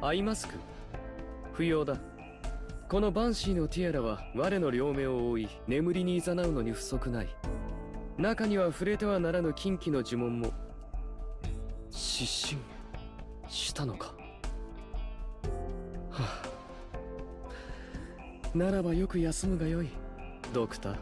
アイマスク不要だ。このバンシーのティアラは我の両目を覆い眠りに誘うのに不足ない。中には触れてはならぬ禁忌の呪文も。失神したのか。はあ、ならばよく休むがよい、ドクター。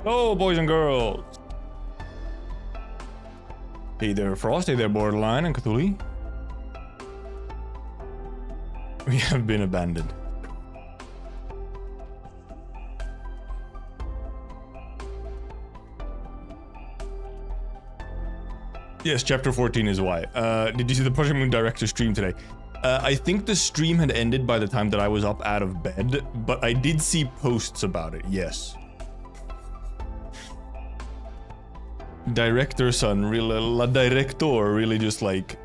Hello, boys and girls. Hey there, Frost. Hey there, Borderline and Cthulhu. We have been abandoned. Yes, chapter 14 is why. Did you see the Project Moon Director stream today? I think the stream had ended by the time that I was up out of bed, but I did see posts about it, yes. Director son, really, la director really just like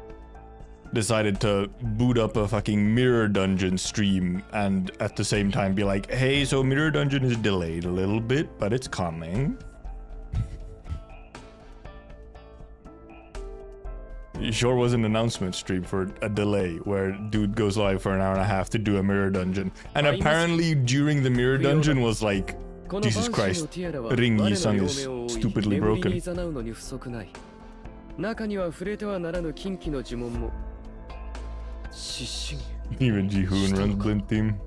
decided to boot up a fucking Mirror Dungeon stream and at the same time be like, hey, so Mirror Dungeon is delayed a little bit, but it's coming. It sure was an announcement stream for a delay where dude goes live for an hour and a half to do a Mirror Dungeon. And apparently during the Mirror Dungeon was like, Jesus Christ, Ringi song is stupidly broken. Even Jihoon runs Blind Team.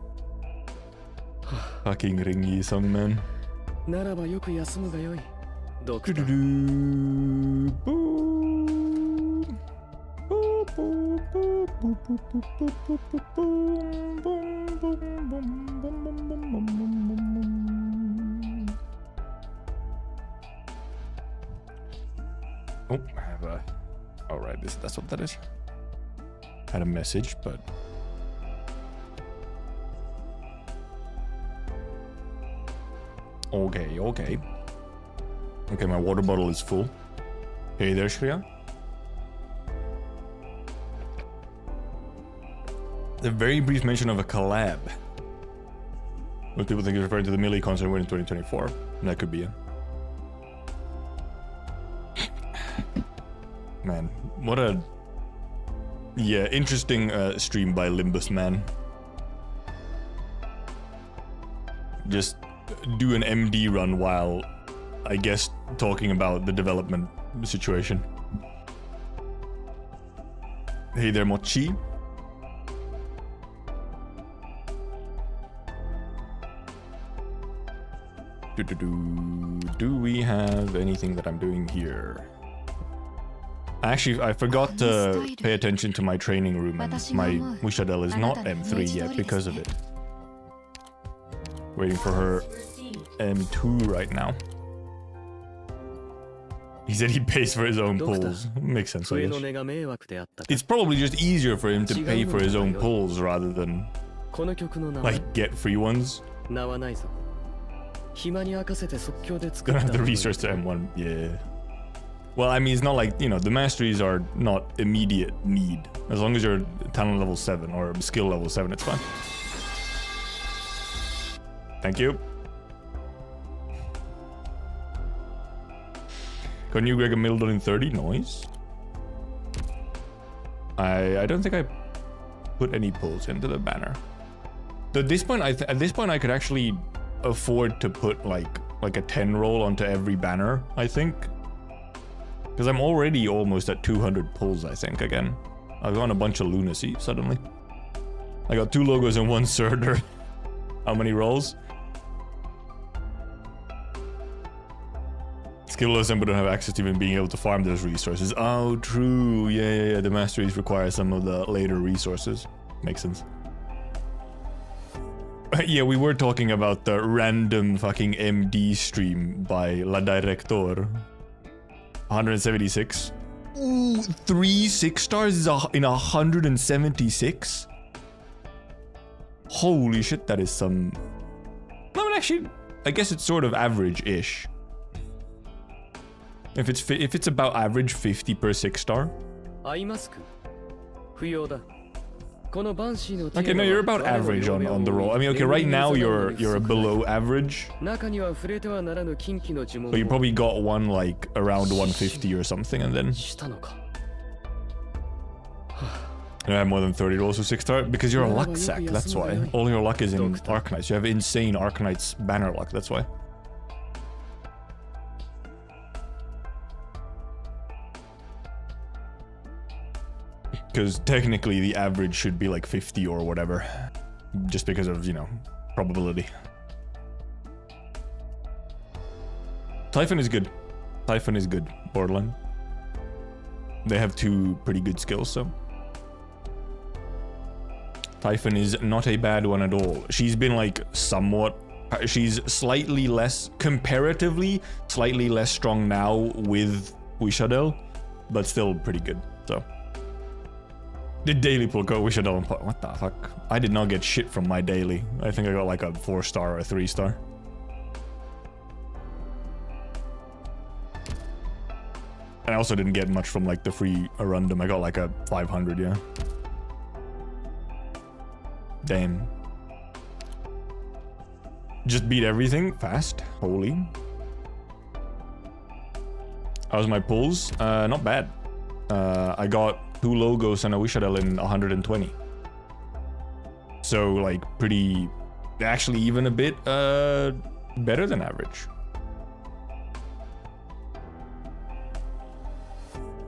Fucking Ringi song, man. Oh, I have a... Oh, right, that's what that is. Had a message, but... Okay. Okay, my water bottle is full. Hey there, Shreya. The very brief mention of a collab. Most people think it's referring to the Millie concert in 2024. That could be it. Man, what a... Yeah, interesting stream by Limbus, man. Just do an MD run while, I guess, talking about the development situation. Hey there, Mochi. Do we have anything that I'm doing here? Actually, I forgot to pay attention to my training room, and my wish adel is not M3 yet because of it. Waiting for her M2 right now. He said he pays for his own pulls. Makes sense, I guess. It's probably just easier for him to pay for his own pulls rather than, like, get free ones. Don't have the resource to M1, yeah. Well, I mean, it's not like, you know, the masteries are not immediate need. As long as you're talent level 7 or skill level 7, it's fine. Thank you. Got new Greg Mildon in 30, noise. I don't think I put any pulls into the banner. At this point, I could actually afford to put like a 10 roll onto every banner, I think. Because I'm already almost at 200 pulls, I think, again. I've gone a bunch of lunacy, suddenly. I got 2 logos and 1 surder. How many rolls? Skillless and don't have access to even being able to farm those resources. Oh, true. Yeah. The masteries require some of the later resources. Makes sense. Yeah, we were talking about the random fucking MD stream by La Director. 176. Ooh, 3 6-stars is in 176? Holy shit, that is some... I mean, actually, I guess it's sort of average-ish. If it's about average 50 per 6-star. Okay, no, you're about average on the roll. I mean, okay, right now you're below average. So you probably got one like around 150 or something, and then you have more than 30 rolls of 6-star because you're a luck sack. That's why. All your luck is in Arknights. You have insane Arknights banner luck. That's why. Because technically the average should be like 50 or whatever. Just because of, you know, probability. Typhon is good. Typhon is good, Borderline. They have 2 pretty good skills, so. Typhon is not a bad one at all. She's been like somewhat... She's slightly less, comparatively, slightly less strong now with Wishadel, but still pretty good, so. The daily pull got Wishadel and what the fuck? I did not get shit from my daily. I think I got like a 4-star or a 3-star. And I also didn't get much from like the free random. I got like a 500, yeah. Damn. Just beat everything fast. Holy. How's my pulls? Not bad. I got 2 logos and a Wishadel in 120. So like pretty, actually even a bit better than average.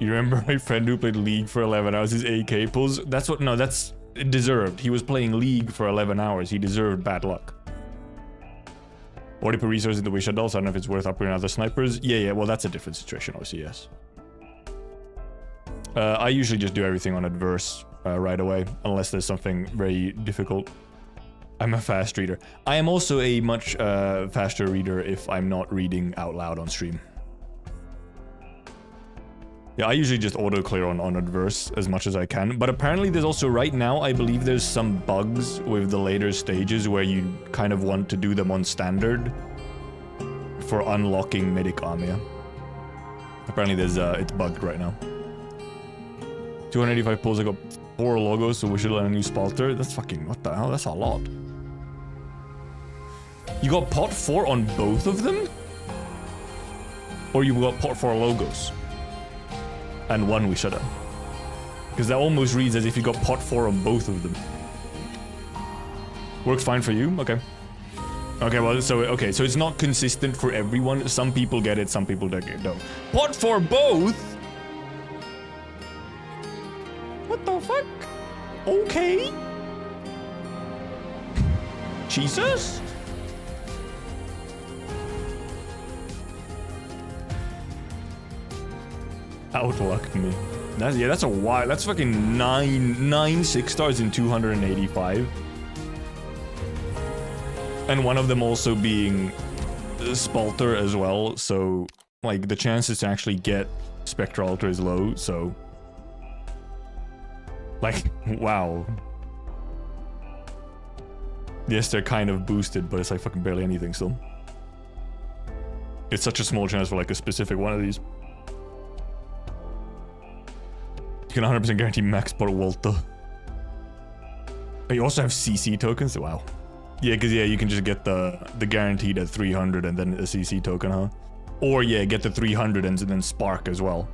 You remember my friend who played League for 11 hours, his AK pulls? That's what, no, that's deserved. He was playing League for 11 hours. He deserved bad luck. 40 per resource in the Wishadel, so I don't know if it's worth upgrading other snipers. Yeah, well that's a different situation, obviously, yes. I usually just do everything on adverse right away, unless there's something very difficult. I'm a fast reader. I am also a much faster reader if I'm not reading out loud on stream. Yeah, I usually just auto-clear on adverse as much as I can, but apparently there's also, right now, I believe there's some bugs with the later stages where you kind of want to do them on standard for unlocking Medic Armia. Apparently there's, it's bugged right now. 285 pulls, I got 4 logos, so we should learn a new Spalter. That's fucking, what the hell, that's a lot. You got pot 4 on both of them? Or you got pot 4 logos? And 1 we should have. Because that almost reads as if you got pot 4 on both of them. Works fine for you? Okay. Okay, well, so it's not consistent for everyone. Some people get it, some people don't. Pot for both? What the fuck? Okay. Jesus? Outlucked me. That's a while. That's fucking 9 6 stars in 285. And one of them also being Spalter as well, so like the chances to actually get Spectral Altar is low, so like, wow. Yes, they're kind of boosted, but it's like fucking barely anything still. It's such a small chance for like a specific one of these. You can 100% guarantee max pot Walter. But you also have CC tokens? Wow. Yeah, because yeah, you can just get the guaranteed at 300 and then a CC token, huh? Or yeah, get the 300 and then Spark as well.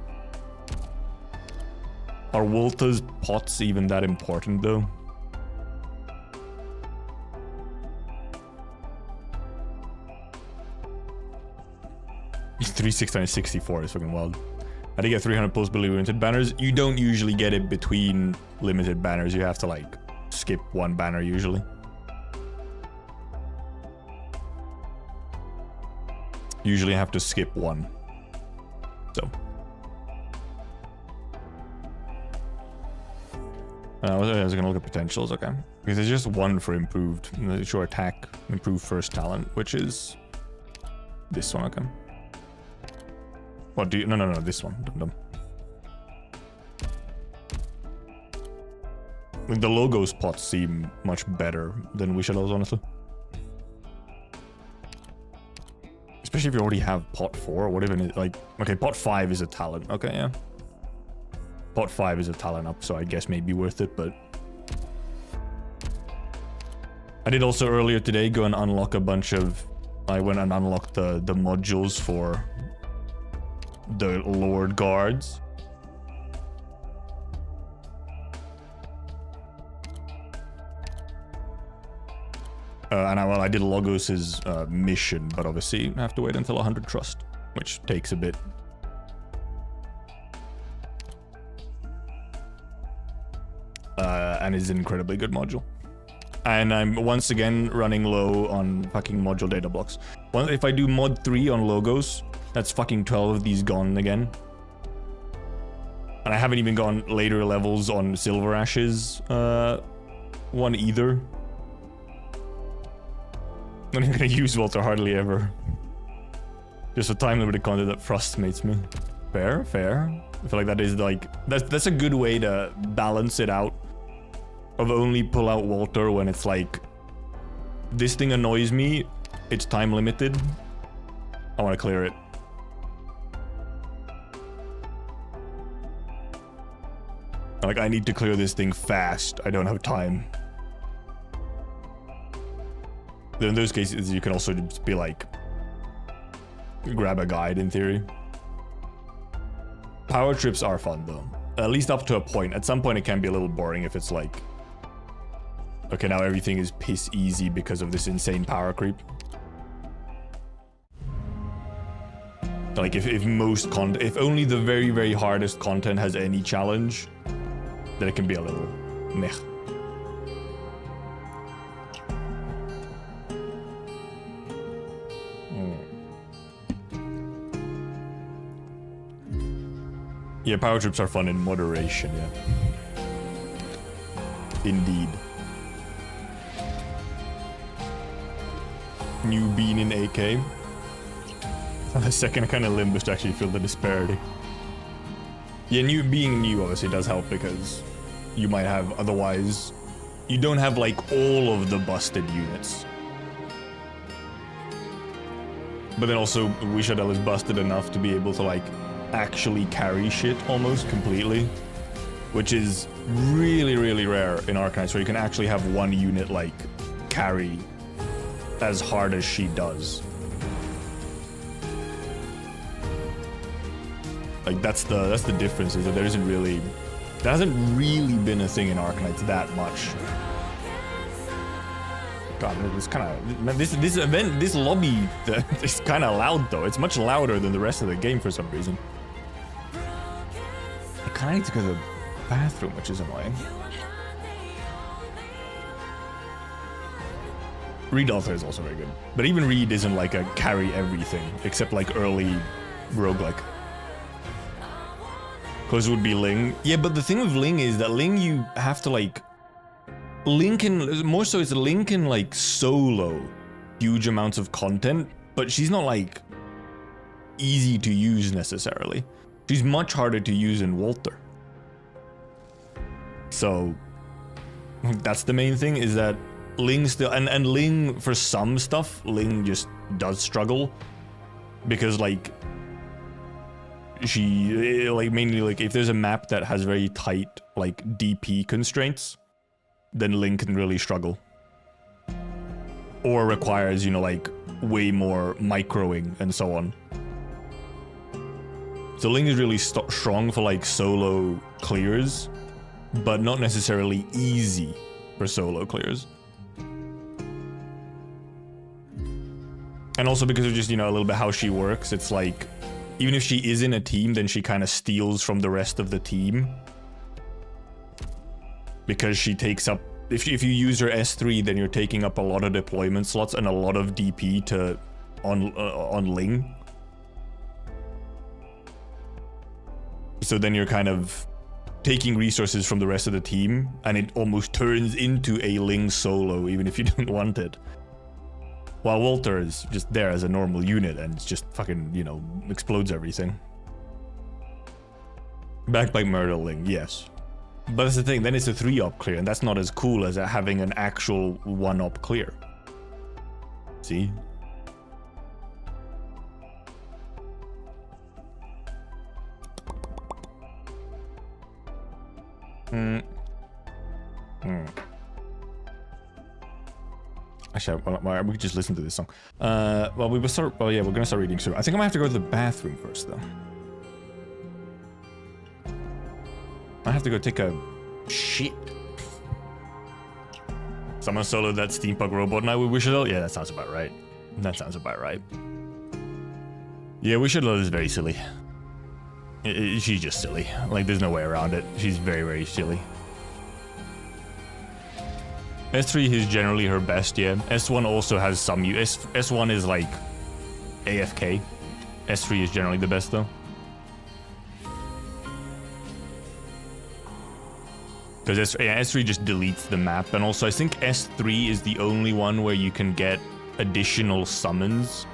Are Walter's pots even that important though? He's 369 64 is fucking wild. I did get 300 plus limited banners. You don't usually get it between limited banners. You have to like skip one banner usually. Usually have to skip one. So. I was gonna look at potentials, okay. Because there's just one for improved. Sure, attack, improved first talent, which is this one, okay. What do you, no, this one, dum-dum. Like the logo spots seem much better than Wish Adels, honestly. Especially if you already have pot 4, what even is, like, okay, pot 5 is a talent, okay, yeah. Pot 5 is a talent up, so I guess maybe worth it, but... I did also earlier today go and unlock a bunch of... I went and unlocked the modules for the Lord Guards. And I did Logos's mission, but obviously I have to wait until 100 trust, which takes a bit. And is an incredibly good module. And I'm once again running low on fucking module data blocks. Well, if I do mod 3 on Logos, that's fucking 12 of these gone again. And I haven't even gone later levels on Silver Ashes one either. I'm not even gonna use Walter hardly ever. Just a time limited content that frustrates me. Fair, fair. I feel like that is like that's a good way to balance it out. Of only pull out Walter when it's like, this thing annoys me, it's time limited, I want to clear it. Like, I need to clear this thing fast, I don't have time. Then in those cases, you can also just be like, grab a guide in theory. Power trips are fun though, at least up to a point. At some point it can be a little boring if it's like, okay, now everything is piss easy because of this insane power creep. Like if most content, if only the very, very hardest content has any challenge, then it can be a little meh. Yeah, power trips are fun in moderation, yeah. Indeed. New bean in AK. For a second, I kind of limbushed to actually feel the disparity. Yeah, being new obviously does help because you might have otherwise... You don't have like all of the busted units. But then also, Wish Adel is busted enough to be able to like actually carry shit almost completely. Which is really, really rare in Arknights, where you can actually have one unit like carry as hard as she does. Like that's the difference, is that there isn't really, there hasn't really been a thing in Arknights that much. God, it's kind of this event, this lobby is kind of loud though. It's much louder than the rest of the game for some reason. I kind of need to go to the bathroom, which is annoying. Reed Alter is also very good. But even Reed isn't like a carry everything, except like early roguelike. Because it would be Ling. Yeah, but the thing with Ling is that Ling you have to like... Ling can... More so it's Ling can like solo huge amounts of content, but she's not like easy to use necessarily. She's much harder to use in Walter. So that's the main thing, is that Ling still, and Ling for some stuff, Ling just does struggle because like she like mainly like if there's a map that has very tight like DP constraints, then Ling can really struggle, or requires, you know, like way more microing and so on. So Ling is really strong for like solo clears, but not necessarily easy for solo clears. And also because of just, you know, a little bit how she works, it's like even if she is in a team, then she kind of steals from the rest of the team. Because she takes up, if you use her S3, then you're taking up a lot of deployment slots and a lot of DP to on Ling. So then you're kind of taking resources from the rest of the team, and it almost turns into a Ling solo, even if you don't want it. While Walter is just there as a normal unit and it's just fucking, you know, explodes everything. Backed by Murder Ling, yes. But that's the thing, then it's a 3-op clear, and that's not as cool as having an actual 1-op clear. See? Actually, well, we could just listen to this song. Well, yeah, we're gonna start reading soon. I think I might have to go to the bathroom first, though. I have to go take a shit. Someone soloed that steampunk robot night with Wishadel? Yeah, that sounds about right. That sounds about right. Yeah, Wishadel is very silly. She's just silly. Like, there's no way around it. She's very, very silly. S3 is generally her best, yeah. S1 also has some use. S1 is like AFK. S3 is generally the best, though. Because S3 just deletes the map, and also I think S3 is the only one where you can get additional summons.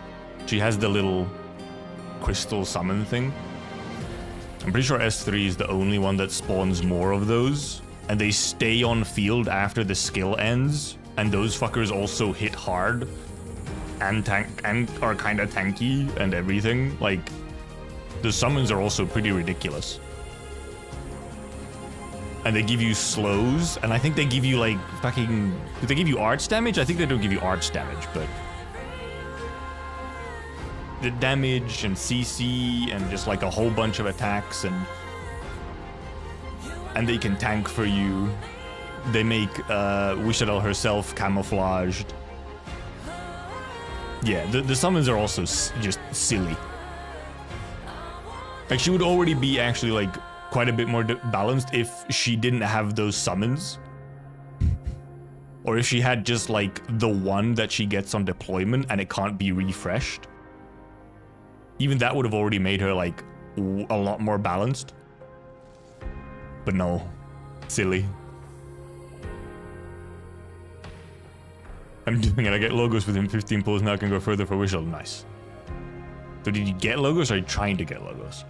She has the little crystal summon thing. I'm pretty sure S3 is the only one that spawns more of those, and they stay on field after the skill ends, and those fuckers also hit hard and are kind of tanky and everything. Like, the summons are also pretty ridiculous. And they give you slows, and I think they give you like fucking... Do they give you arch damage? I think they don't give you arch damage, but... the damage and CC and just like a whole bunch of attacks, and they can tank for you. They make Wishadel herself camouflaged. Yeah, the summons are also just silly. Like, she would already be actually like quite a bit more balanced if she didn't have those summons. Or if she had just like the one that she gets on deployment and it can't be refreshed. Even that would have already made her like a lot more balanced. But no, silly. I'm doing it. I get logos within 15 pulls. Now I can go further for Wishel. Nice. So did you get logos, or are you trying to get logos?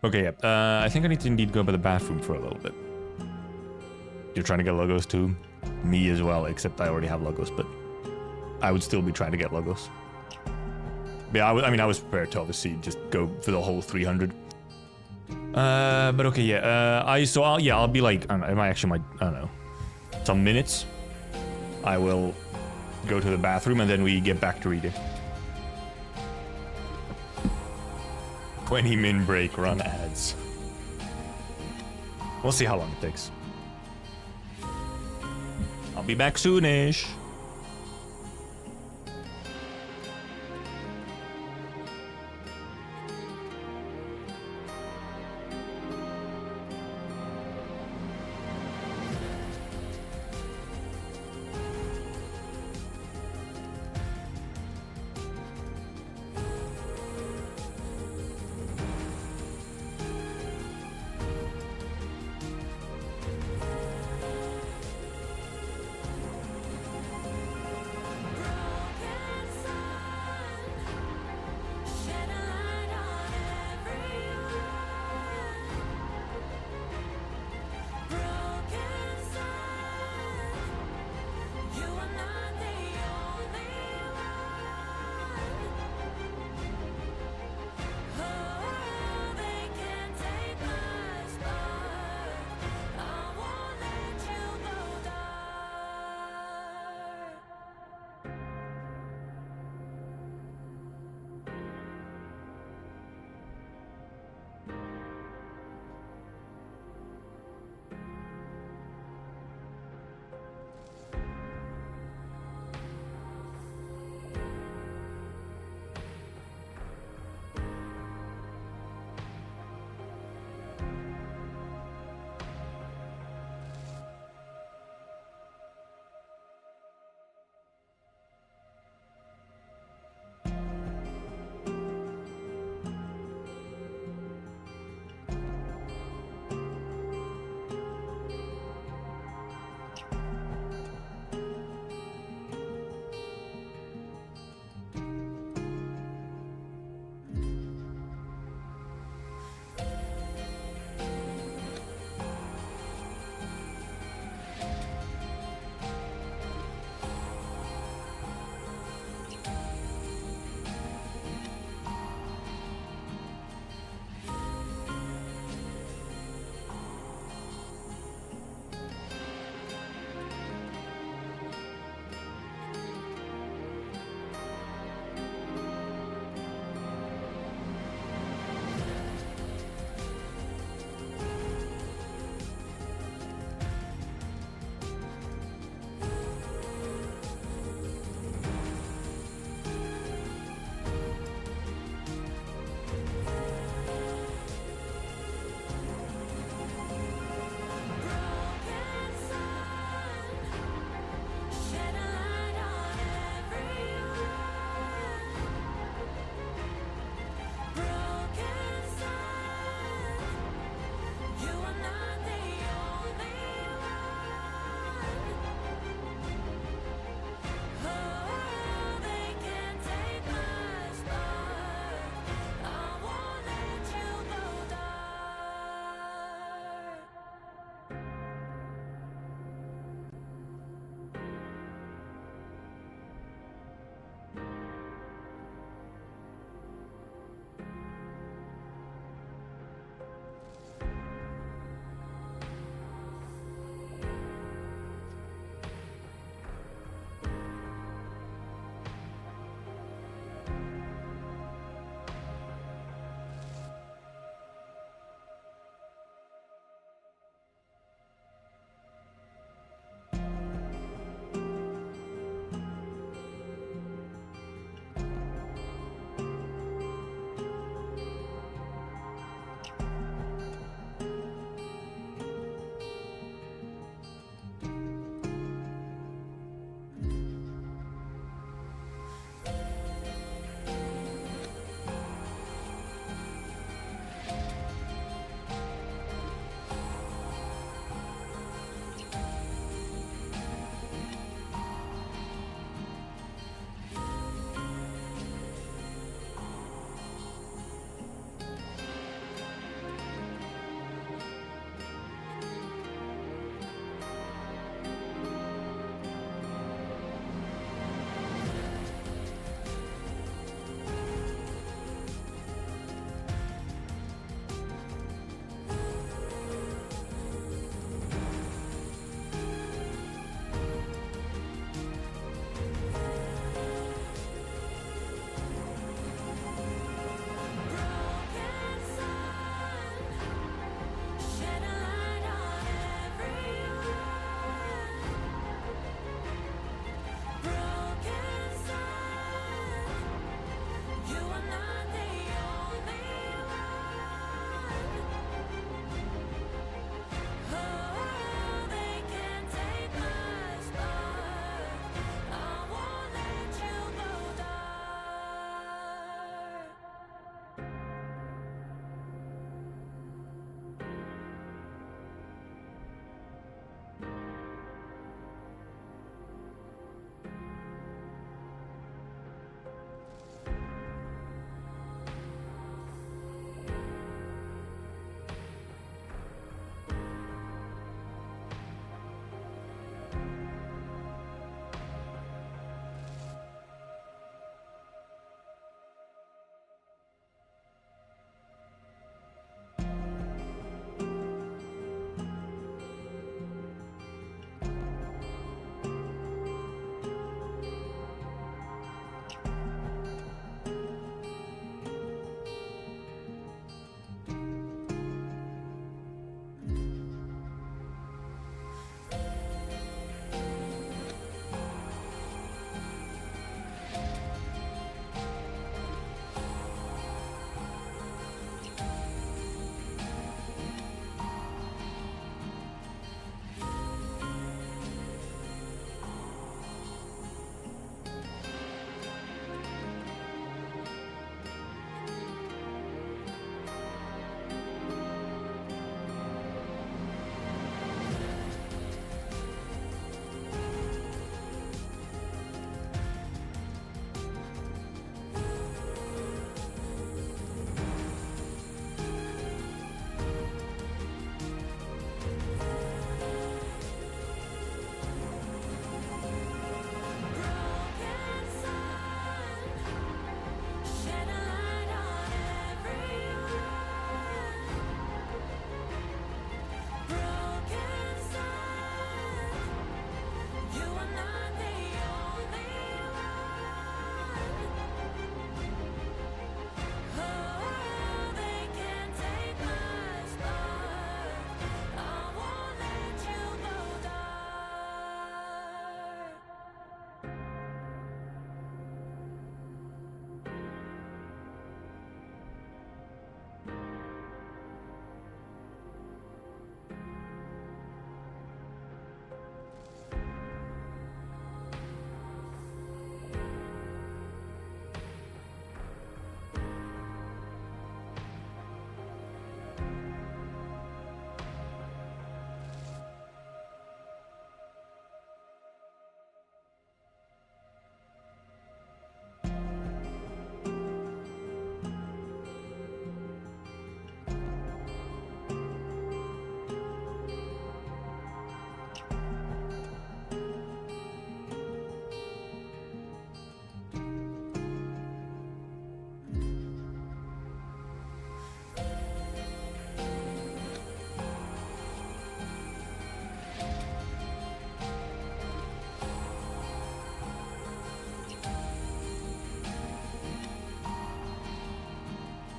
Okay, yeah. I think I need to indeed go by the bathroom for a little bit. You're trying to get logos too? Me as well, except I already have logos, but I would still be trying to get logos. Yeah, I was prepared to obviously just go for the whole 300. But okay, yeah. I'll be like, I don't know, some minutes. I will go to the bathroom and then we get back to reading. 20-min break, run ads. We'll see how long it takes. I'll be back soonish.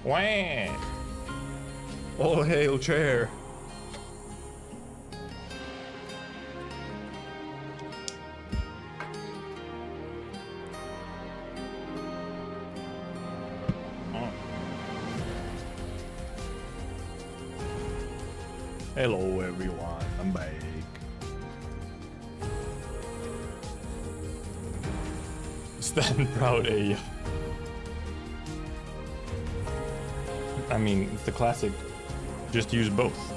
Wah! All hail chair. Hello everyone, I'm back. Stand proud, Aya. I mean, it's the classic. Just use both.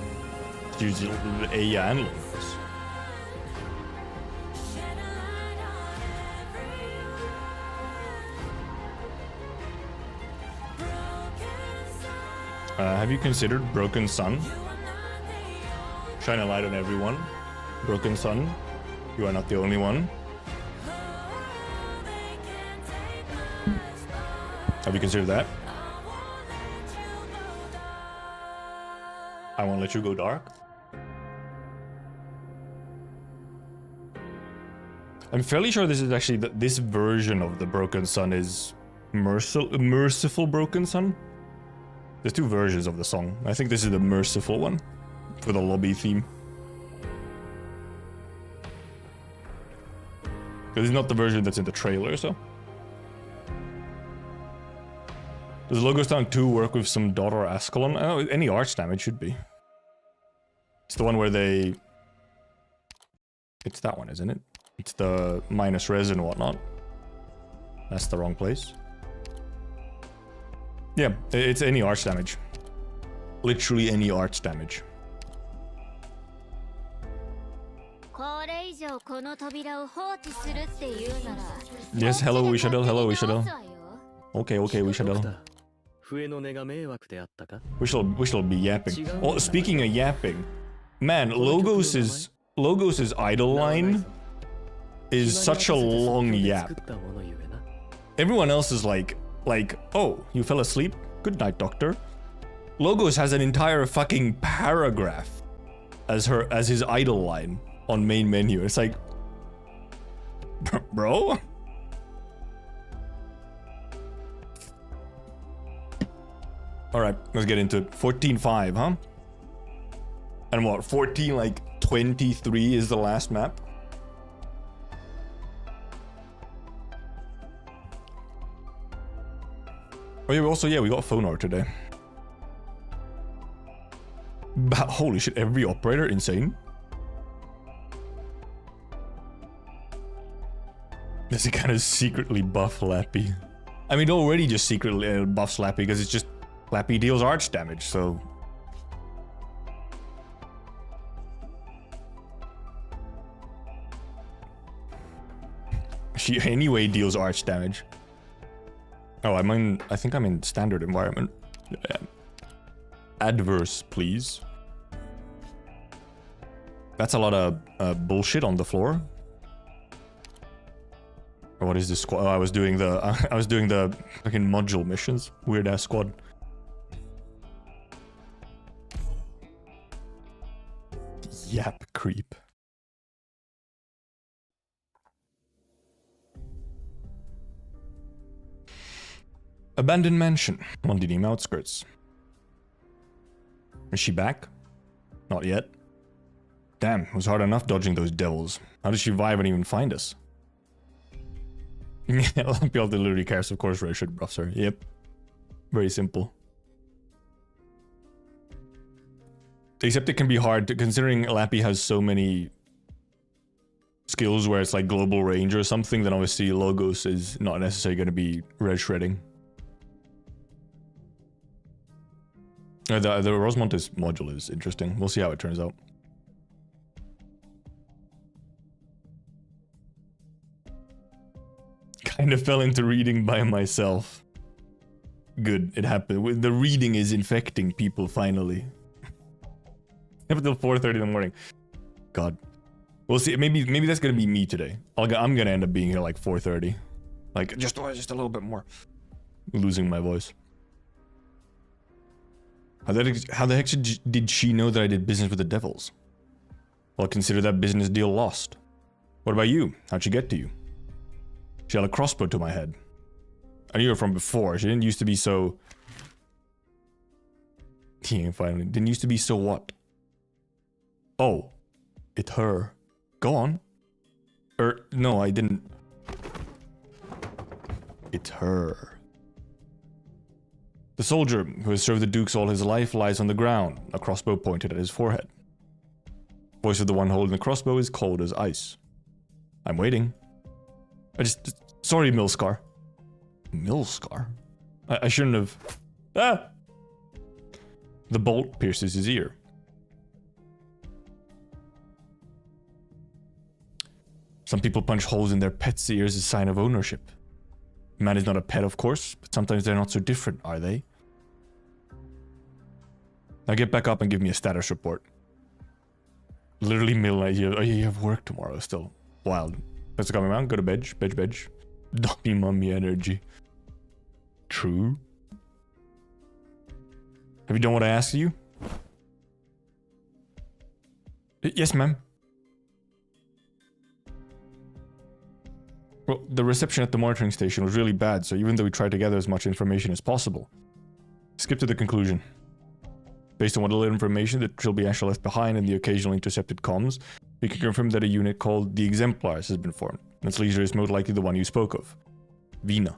Just use Aya and Logos. Have you considered Broken Sun? Shine a light on everyone. Broken Sun, you are not the only one. Have you considered that? I won't let you go dark. I'm fairly sure this is actually this version of the Broken Sun is merciful Broken Sun. There's two versions of the song. I think this is the merciful one for the lobby theme. This is not the version that's in the trailer, so. Does Logos Town 2 work with some Daughter Ascalon? Oh, any arch damage should be. It's the one where they... It's that one, isn't it? It's the minus res and whatnot. That's the wrong place. Yeah, it's any arch damage. Literally any arch damage. Yes, hello Wishadel, hello Wishadel. Okay, Wishadel. We shall be yapping. Oh, speaking of yapping, man, Logos's idle line is such a long yap. Everyone else is like, oh, you fell asleep? Good night, doctor. Logos has an entire fucking paragraph as his idle line on main menu. It's like, bro? Alright, let's get into it. 14.5, huh? And what, 14.23 is the last map? Oh yeah, also, yeah, we got phone art today. But holy shit, every operator, insane. Does it kind of secretly buff Lappy? I mean, already just secretly buffs Lappy because it's just Lappy deals arch damage, so... She anyway deals arch damage. Oh, I think I'm in standard environment. Yeah. Adverse, please. That's a lot of bullshit on the floor. What is this squad? Oh, I was doing the fucking module missions. Weird ass squad. Yap creep. Abandoned mansion on the outskirts. Is she back? Not yet. Damn, it was hard enough dodging those devils. How did she survive and even find us? Yeah, Lappy literally cares, of course, Rachel buffs her. Yep. Very simple. Except it can be hard, considering Lappy has so many skills where it's like global range or something, then obviously Logos is not necessarily going to be red shredding. The Rosmontes module is interesting. We'll see how it turns out. Kind of fell into reading by myself. Good, it happened. The reading is infecting people finally. Up until 4:30 in the morning. God. We'll see. Maybe that's gonna be me today. I'm gonna end up being here like 4:30. Like just a little bit more. Losing my voice. How the heck did she know that I did business with the devils? Well, consider that business deal lost. What about you? How'd she get to you? She had a crossbow to my head. I knew her from before. She didn't used to be so 18 finally. Didn't used to be, so what? Oh. It's her. Go on. No, I didn't. It's her. The soldier, who has served the dukes all his life, lies on the ground, a crossbow pointed at his forehead. The voice of the one holding the crossbow is cold as ice. I'm waiting. Sorry, Milscar. Milscar? I shouldn't have... Ah! The bolt pierces his ear. Some people punch holes in their pets' ears as a sign of ownership. Man is not a pet, of course, but sometimes they're not so different, are they? Now get back up and give me a status report. Literally middle night, oh, you have work tomorrow still. Wild. Let's come around, go to bed. Dummy mummy energy. True. Have you done what I asked you? Yes, ma'am. Well, the reception at the monitoring station was really bad, so even though we tried to gather as much information as possible, skip to the conclusion. Based on what little information that Trilby Asher left behind and the occasional intercepted comms, we can confirm that a unit called the Exemplars has been formed, and its leader is most likely the one you spoke of, Vina.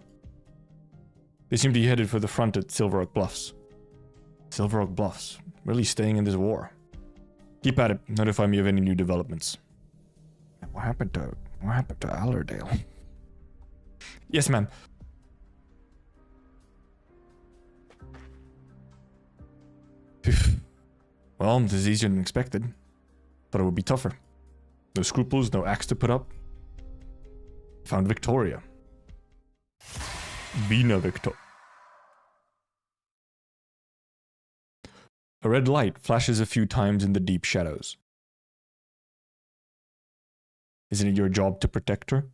They seem to be headed for the front at Silver Rock Bluffs. Silver Rock Bluffs, really staying in this war. Keep at it, notify me of any new developments. What happened to Allerdale? Yes, ma'am. Well, this is easier than expected. Thought it would be tougher. No scruples, no axe to put up. Found Victoria. Vina Victor. A red light flashes a few times in the deep shadows. Isn't it your job to protect her?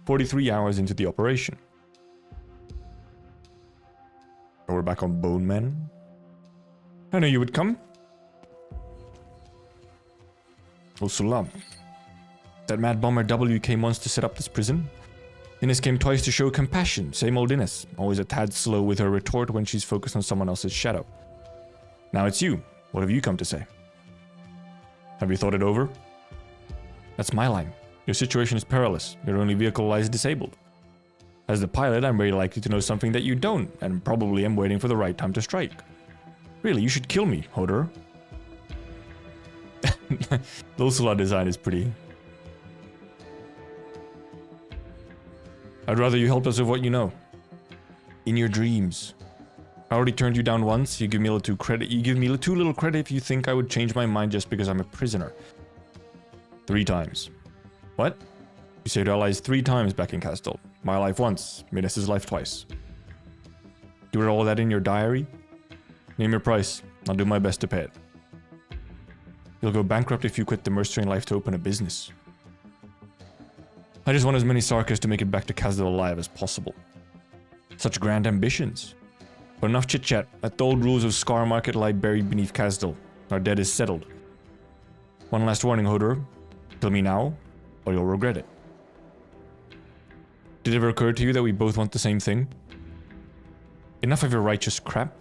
43 hours into the operation. We're back on Bone Men. I knew you would come. Oh, Sulam. That mad bomber W came once to set up this prison. Ines came twice to show compassion. Same old Ines. Always a tad slow with her retort when she's focused on someone else's shadow. Now it's you. What have you come to say? Have you thought it over? That's my line. Your situation is perilous. Your only vehicle lies disabled. As the pilot, I'm very likely to know something that you don't, and probably am waiting for the right time to strike. Really, you should kill me, Hodor. The Ursula design is pretty. I'd rather you help us with what you know. In your dreams. I already turned you down once. You give me a little credit. You give me too little credit if you think I would change my mind just because I'm a prisoner. 3 times. What? You saved our lives 3 times back in Castle. My life once. Midas' life twice. You wrote all that in your diary? Name your price. I'll do my best to pay it. You'll go bankrupt if you quit the mercenary life to open a business. I just want as many Sarkers to make it back to Castle alive as possible. Such grand ambitions. But enough chit-chat. Let the old rules of Scar Market lie buried beneath Castle. Our debt is settled. One last warning, Hodor. Kill me now, or you'll regret it. Did it ever occur to you that we both want the same thing? Enough of your righteous crap.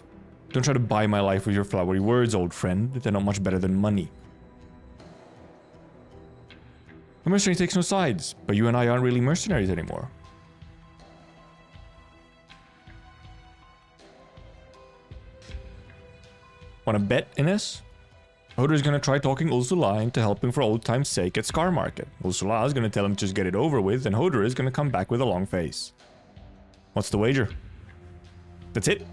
Don't try to buy my life with your flowery words, old friend. They're not much better than money. A mercenary takes no sides, but you and I aren't really mercenaries anymore. Wanna bet, Ines? Hodor's gonna try talking Ursula into helping for old time's sake at Scar Market. Ursula is gonna tell him to just get it over with, and Hodor is gonna come back with a long face. What's the wager? That's it?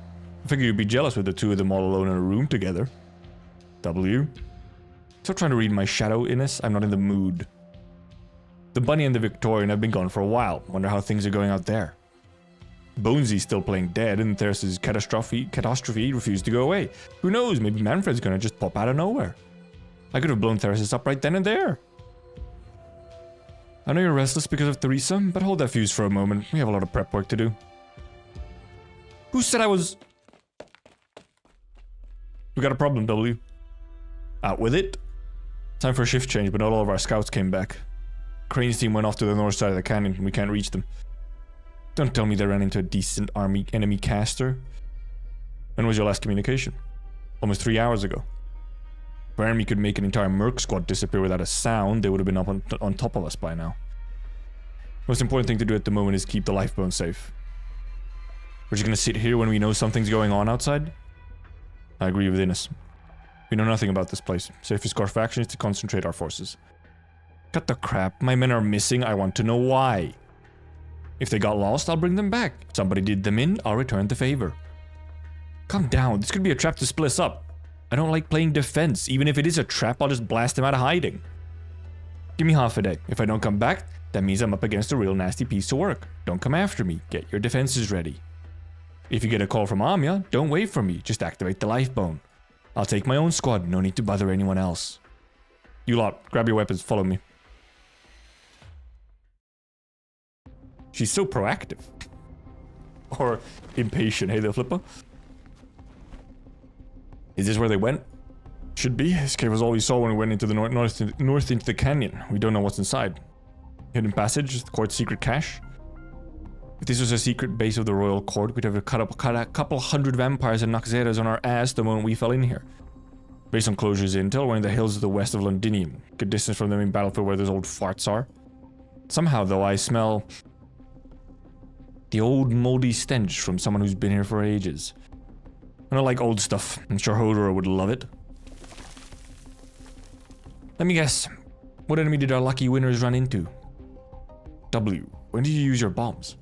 I figure you'd be jealous with the two of them all alone in a room together. W? Stop trying to read my shadow, Ines. I'm not in the mood. The Bunny and the Victorian have been gone for a while. Wonder how things are going out there. Bonesy's still playing dead, and Theris's catastrophe refused to go away. Who knows, maybe Manfred's gonna just pop out of nowhere. I could have blown Theris up right then and there. I know you're restless because of Theresa, but hold that fuse for a moment. We have a lot of prep work to do. Who said I was... We got a problem, W. Out with it. Time for a shift change, but not all of our scouts came back. Crane's team went off to the north side of the canyon, and we can't reach them. Don't tell me they ran into a decent enemy caster. When was your last communication? Almost 3 hours ago. If our enemy could make an entire merc squad disappear without a sound, they would have been up on top of us by now. Most important thing to do at the moment is keep the lifeboat safe. We're just gonna sit here when we know something's going on outside? I agree with Innes. We know nothing about this place. Safest course of action is to concentrate our forces. Cut the crap. My men are missing. I want to know why. If they got lost, I'll bring them back. If somebody did them in, I'll return the favor. Calm down. This could be a trap to split us up. I don't like playing defense. Even if it is a trap, I'll just blast them out of hiding. Give me half a day. If I don't come back, that means I'm up against a real nasty piece of work. Don't come after me. Get your defenses ready. If you get a call from Amya, don't wait for me. Just activate the lifebone. I'll take my own squad. No need to bother anyone else. You lot, grab your weapons. Follow me. She's so proactive. Or impatient. Hey there, Flipper. Is this where they went? Should be. This cave was all we saw when we went into the north into the canyon. We don't know what's inside. Hidden passage, the court's secret cache. If this was a secret base of the royal court, we'd have cut a couple hundred vampires and Noxeras on our ass the moment we fell in here. Based on Closure's intel, we're in the hills to the west of Londinium. Good distance from the main battlefield where those old farts are. Somehow, though, I smell the old moldy stench from someone who's been here for ages. I don't like old stuff. I'm sure Hodor would love it. Let me guess. What enemy did our lucky winners run into? W. When did you use your bombs?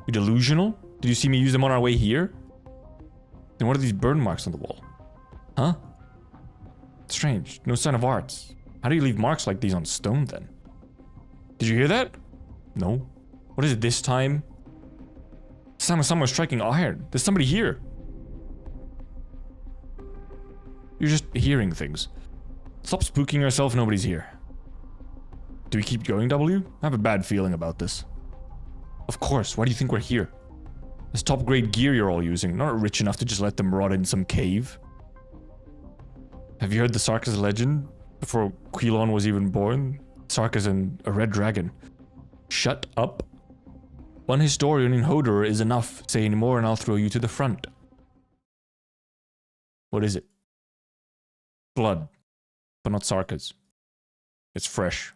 You delusional? Did you see me use them on our way here? Then what are these burn marks on the wall? Huh? Strange. No sign of arts. How do you leave marks like these on stone then? Did you hear that? No. What is it this time? This time was someone striking iron. There's somebody here. You're just hearing things. Stop spooking yourself, nobody's here. Do we keep going, W? I have a bad feeling about this. Of course, why do you think we're here? This top grade gear you're all using, not rich enough to just let them rot in some cave. Have you heard the Sarkis legend? Before Quilon was even born? Sarkis and a red dragon. Shut up. One historian in Hodor is enough. Say any more and I'll throw you to the front. What is it? Blood. But not Sarkis. It's fresh.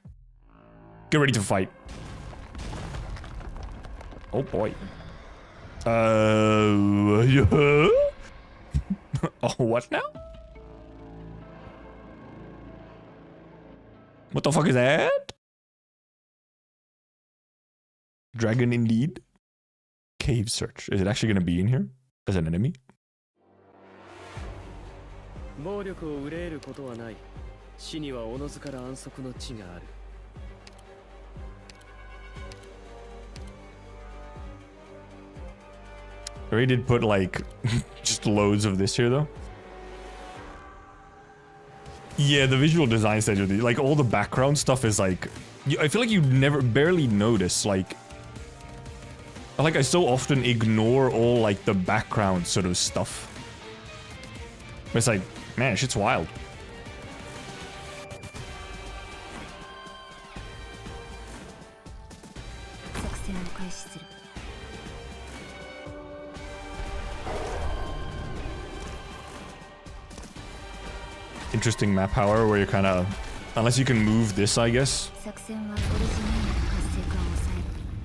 Get ready to fight. Oh boy. Yeah. Oh, what now? What the fuck is that? Dragon indeed. Cave search. Is it actually gonna be in here? As an enemy? 暴力を憂えることはない。死にはおのずから安息の地がある。I already did put like just loads of this here though. Yeah, the visual design stage of the like all the background stuff is like I feel like you barely notice like I so often ignore all like the background sort of stuff. But it's like, man, shit's wild. Interesting map power where you're kind of, unless you can move this, I guess.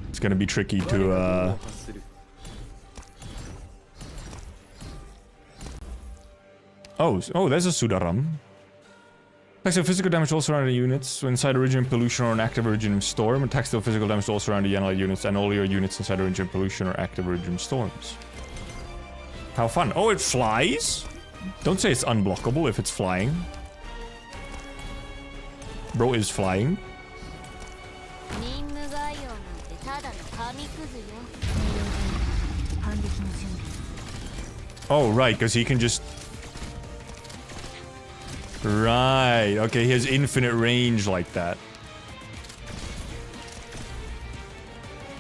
It's gonna be tricky to Oh, there's a Sudaram. Attacks deal physical damage to all surrounding units inside Origin Pollution or an active Origin Storm. Attacks deal physical damage to all surrounding allied units and all your units inside Origin Pollution or active Origin Storms. How fun. Oh, it flies? Don't say it's unblockable if it's flying. Bro is flying. Oh, right, because he can just... Right, okay, he has infinite range like that.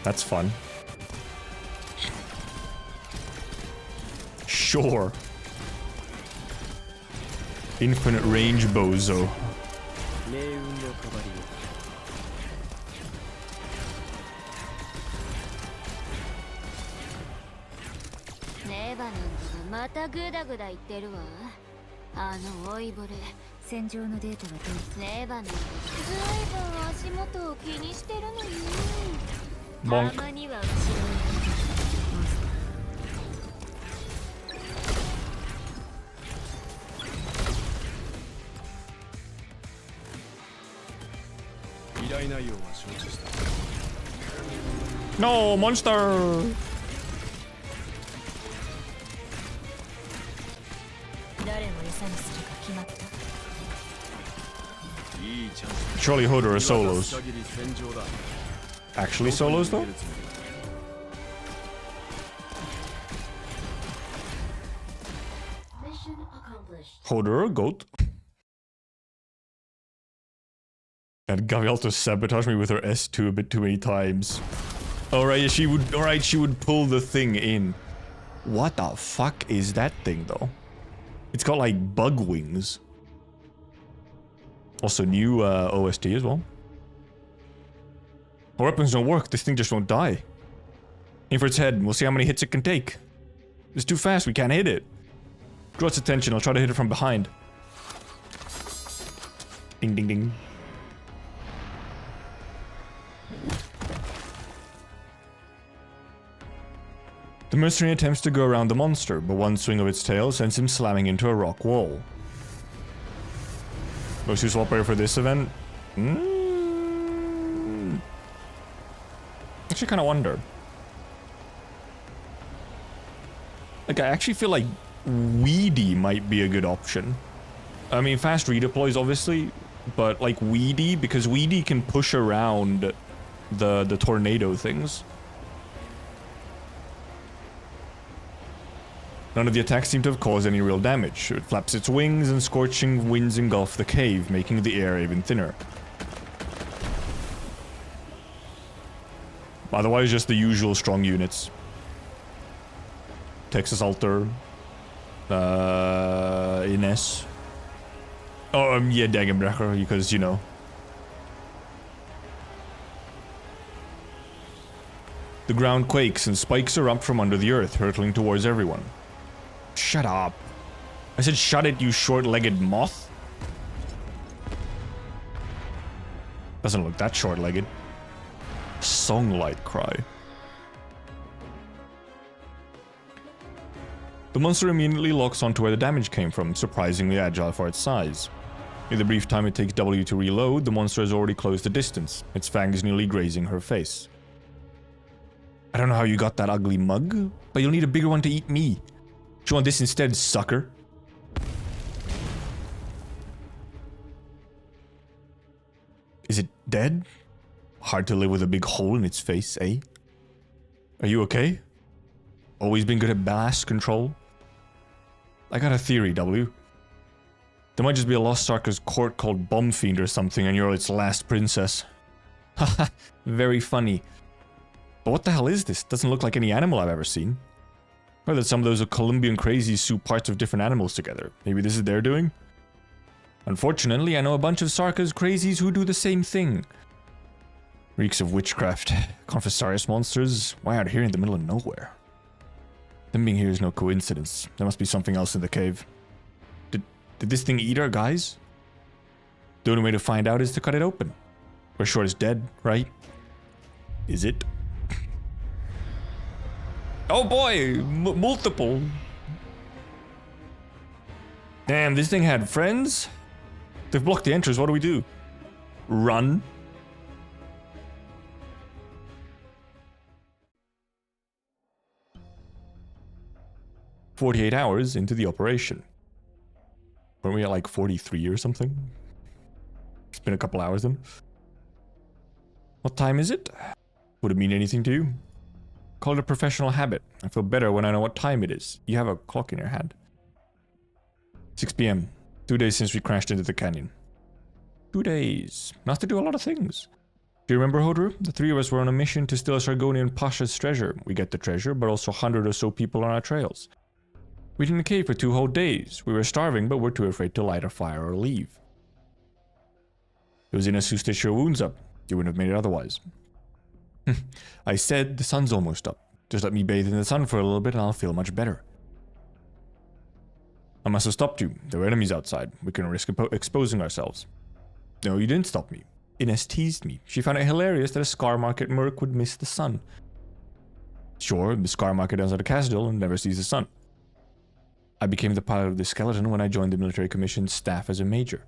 That's fun. Sure. Infinite range bozo. ネバなんかがまたグダグダ言ってるわ。あの老いぼれ、戦場のデータが取りネバなんかずいぶん足元を気にしてるのよ。Bonk. たまには後ろへ。依頼内容は承知した。 No, monster! 誰を餌にするか決まった。 いいチャンス。 Surely Hodor are solos. 限り戦場だ。 Actually solos though? Mission accomplished. Hodor, goat. And Gavialto sabotaged me with her S2 a bit too many times. Alright, she would pull the thing in. What the fuck is that thing though? It's got like bug wings. Also new OST as well. Our weapons don't work, this thing just won't die. Aim for its head and we'll see how many hits it can take. It's too fast, we can't hit it. Draw its attention, I'll try to hit it from behind. Ding ding ding. The mercenary attempts to go around the monster, but one swing of its tail sends him slamming into a rock wall. Most useful operator for this event? Actually kind of wonder. Like, I actually feel like Weedy might be a good option. I mean, fast redeploys obviously, but like Weedy, because Weedy can push around the tornado things. None of the attacks seem to have caused any real damage. It flaps its wings and scorching winds engulf the cave, making the air even thinner. Otherwise, just the usual strong units. Texas Alter. Ines. Oh, yeah, Dagenbrecher, because, you know. The ground quakes and spikes erupt from under the earth, hurtling towards everyone. Shut up. I said shut it, you short-legged moth. Doesn't look that short-legged. Songlight cry. The monster immediately locks onto where the damage came from, surprisingly agile for its size. In the brief time it takes W to reload, the monster has already closed the distance, its fangs nearly grazing her face. I don't know how you got that ugly mug, but you'll need a bigger one to eat me. Do you want this instead, sucker? Is it dead? Hard to live with a big hole in its face, eh? Are you okay? Always been good at blast control? I got a theory, W. There might just be a lost Sarkha's court called Bombfiend or something, and you're its last princess. Haha, very funny. But what the hell is this? Doesn't look like any animal I've ever seen. Or that some of those Colombian crazies soup parts of different animals together. Maybe this is their doing? Unfortunately, I know a bunch of Sarkha's crazies who do the same thing. Reeks of witchcraft. Confessarius monsters. Why out here in the middle of nowhere? Them being here is no coincidence. There must be something else in the cave. Did this thing eat our guys? The only way to find out is to cut it open. We're sure it's dead, right? Is it? Oh boy! Multiple! Damn, this thing had friends? They've blocked the entrance, what do we do? Run? "48 hours into the operation." Weren't we at like 43 or something? It's been a couple hours then. What time is it? Would it mean anything to you? Call it a professional habit. I feel better when I know what time it is. You have a clock in your hand. 6 p.m. 2 days since we crashed into the canyon. 2 days. Not to do a lot of things. Do you remember, Hodor? The three of us were on a mission to steal Sargonian Pasha's treasure. We get the treasure, but also 100 or so people on our trails. We were in the cave for 2 whole days. We were starving, but we're too afraid to light a fire or leave. It was Ines who stitched your wounds up. You wouldn't have made it otherwise. I said the sun's almost up. Just let me bathe in the sun for a little bit and I'll feel much better. I must have stopped you. There were enemies outside. We couldn't risk exposing ourselves. No, you didn't stop me. Ines teased me. She found it hilarious that a scar market merc would miss the sun. Sure, the scar market ends at a castle and never sees the sun. I became the pilot of the skeleton when I joined the military commission's staff as a major.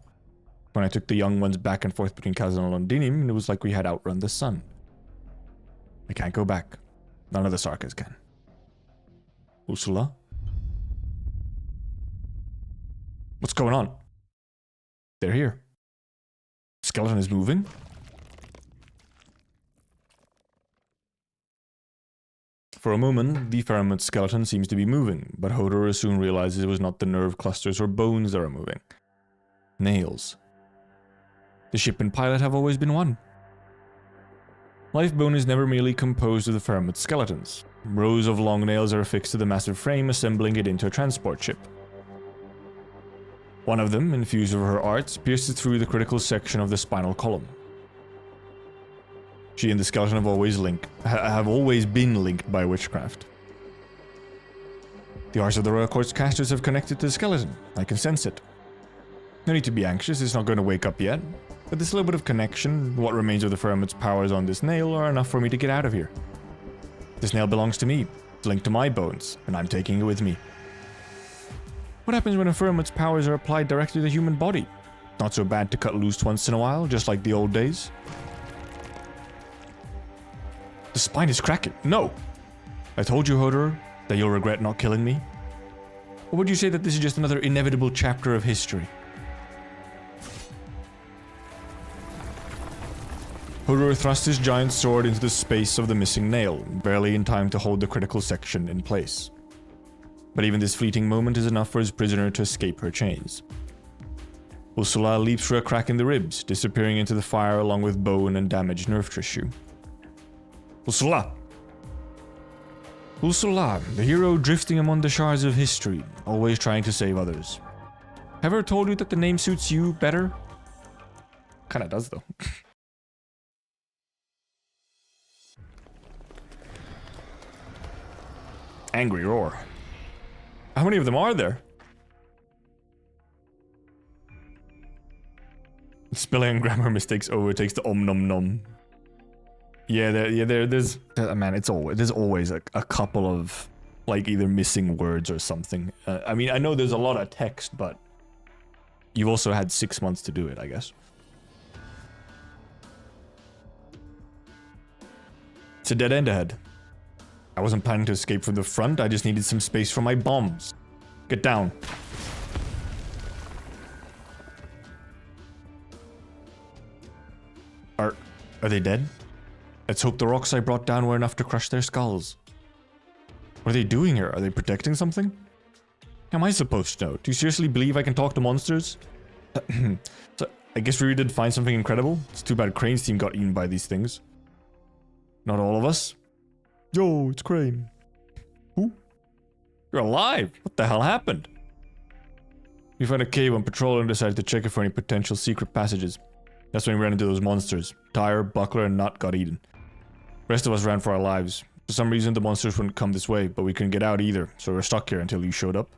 When I took the young ones back and forth between Kazan and Londinium, it was like we had outrun the sun. I can't go back. None of the Sarkas can. Ursula? What's going on? They're here. Skeleton is moving? For a moment, the Faramut skeleton seems to be moving, but Hodor soon realizes it was not the nerve clusters or bones that are moving. Nails. The ship and pilot have always been one. Lifebone is never merely composed of the Faramut skeletons. Rows of long nails are affixed to the massive frame, assembling it into a transport ship. One of them, infused with her arts, pierces through the critical section of the spinal column. She and the skeleton have always been linked by witchcraft. The arts of the Royal Court's casters have connected to the skeleton. I can sense it. No need to be anxious, it's not going to wake up yet. But this little bit of connection, what remains of the Faramut's powers on this nail, are enough for me to get out of here. This nail belongs to me, it's linked to my bones, and I'm taking it with me. What happens when a Faramut's powers are applied directly to the human body? Not so bad to cut loose once in a while, just like the old days. The spine is cracking. No! I told you, Hodor, that you'll regret not killing me. Or would you say that this is just another inevitable chapter of history? Hodor thrust his giant sword into the space of the missing nail, barely in time to hold the critical section in place. But even this fleeting moment is enough for his prisoner to escape her chains. Ursula leaps through a crack in the ribs, disappearing into the fire along with bone and damaged nerve tissue. Ursula! Ursula, the hero drifting among the shards of history, always trying to save others. Have I ever told you that the name suits you better? Kinda does though. Angry roar. How many of them are there? Spelling and grammar mistakes overtakes the om nom nom. There's man, there's always a couple of like either missing words or something. I mean, I know there's a lot of text, but you've also had 6 months to do it, I guess. It's a dead end ahead. I wasn't planning to escape from the front, I just needed some space for my bombs. Get down. Are they dead? Let's hope the rocks I brought down were enough to crush their skulls. What are they doing here? Are they protecting something? How am I supposed to know? Do you seriously believe I can talk to monsters? So, I guess we really did find something incredible. It's too bad Crane's team got eaten by these things. Not all of us. Yo, it's Crane. Who? You're alive! What the hell happened? We found a cave on patrol and decided to check it for any potential secret passages. That's when we ran into those monsters. Tyre, Buckler, and Nut got eaten. The rest of us ran for our lives. For some reason, the monsters wouldn't come this way, but we couldn't get out either, so we're stuck here until you showed up.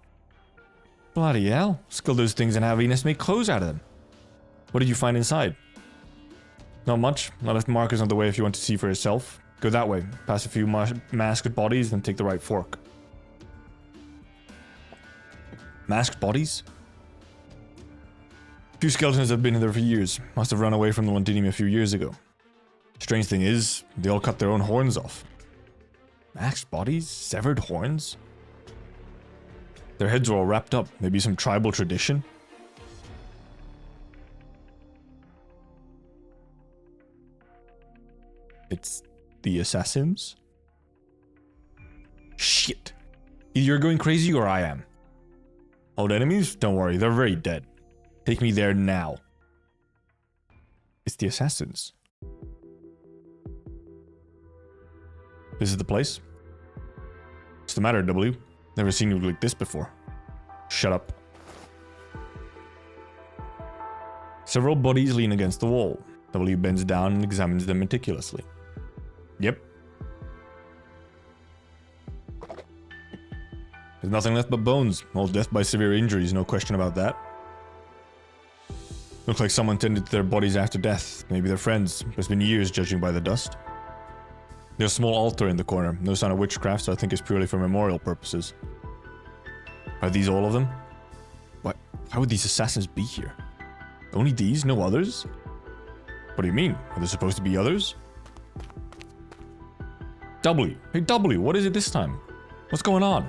Bloody hell. Skill those things and have Ines make clothes out of them. What did you find inside? Not much. I left markers on the way if you want to see for yourself. Go that way, past a few masked bodies, then take the right fork. Masked bodies? Few skeletons have been in there for years. Must have run away from the Londinium a few years ago. Strange thing is, they all cut their own horns off. Masked bodies? Severed horns? Their heads were all wrapped up. Maybe some tribal tradition? It's the assassins? Shit. Either you're going crazy or I am. Old enemies? Don't worry, they're very dead. Take me there now. It's the assassins. This is the place? What's the matter, W? Never seen you like this before. Shut up. Several bodies lean against the wall. W bends down and examines them meticulously. Yep. There's nothing left but bones. All death by severe injuries, no question about that. Looks like someone tended to their bodies after death. Maybe they're friends. It's been years judging by the dust. There's a small altar in the corner. No sign of witchcraft, so I think it's purely for memorial purposes. Are these all of them? What? How would these assassins be here? Only these? No others? What do you mean? Are there supposed to be others? W. Hey W, what is it this time? What's going on?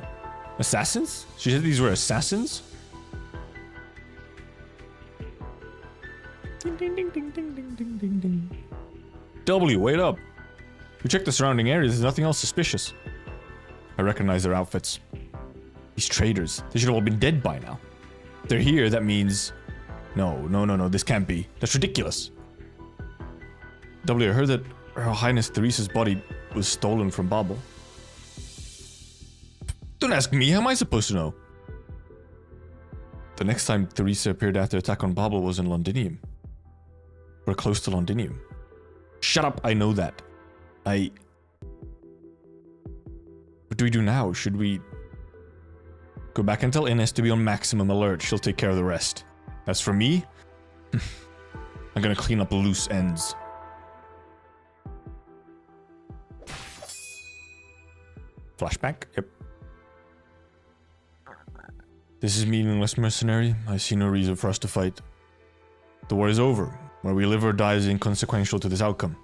Assassins? She said these were assassins? Ding ding ding ding ding ding ding ding ding. W, wait up. We checked the surrounding areas, there's nothing else suspicious. I recognize their outfits. These traitors, they should have all been dead by now. If they're here, that means... No, this can't be. That's ridiculous. W, I heard that Her Highness Theresa's body was stolen from Babel. Don't ask me, how am I supposed to know? The next time Theresa appeared after attack on Babel was in Londinium. We're close to Londinium. Shut up, I know that. What do we do now? Should we... Go back and tell Ines to be on maximum alert. She'll take care of the rest. As for me... I'm gonna clean up loose ends. Flashback? Yep. This is meaningless, mercenary. I see no reason for us to fight. The war is over. Where we live or die is inconsequential to this outcome.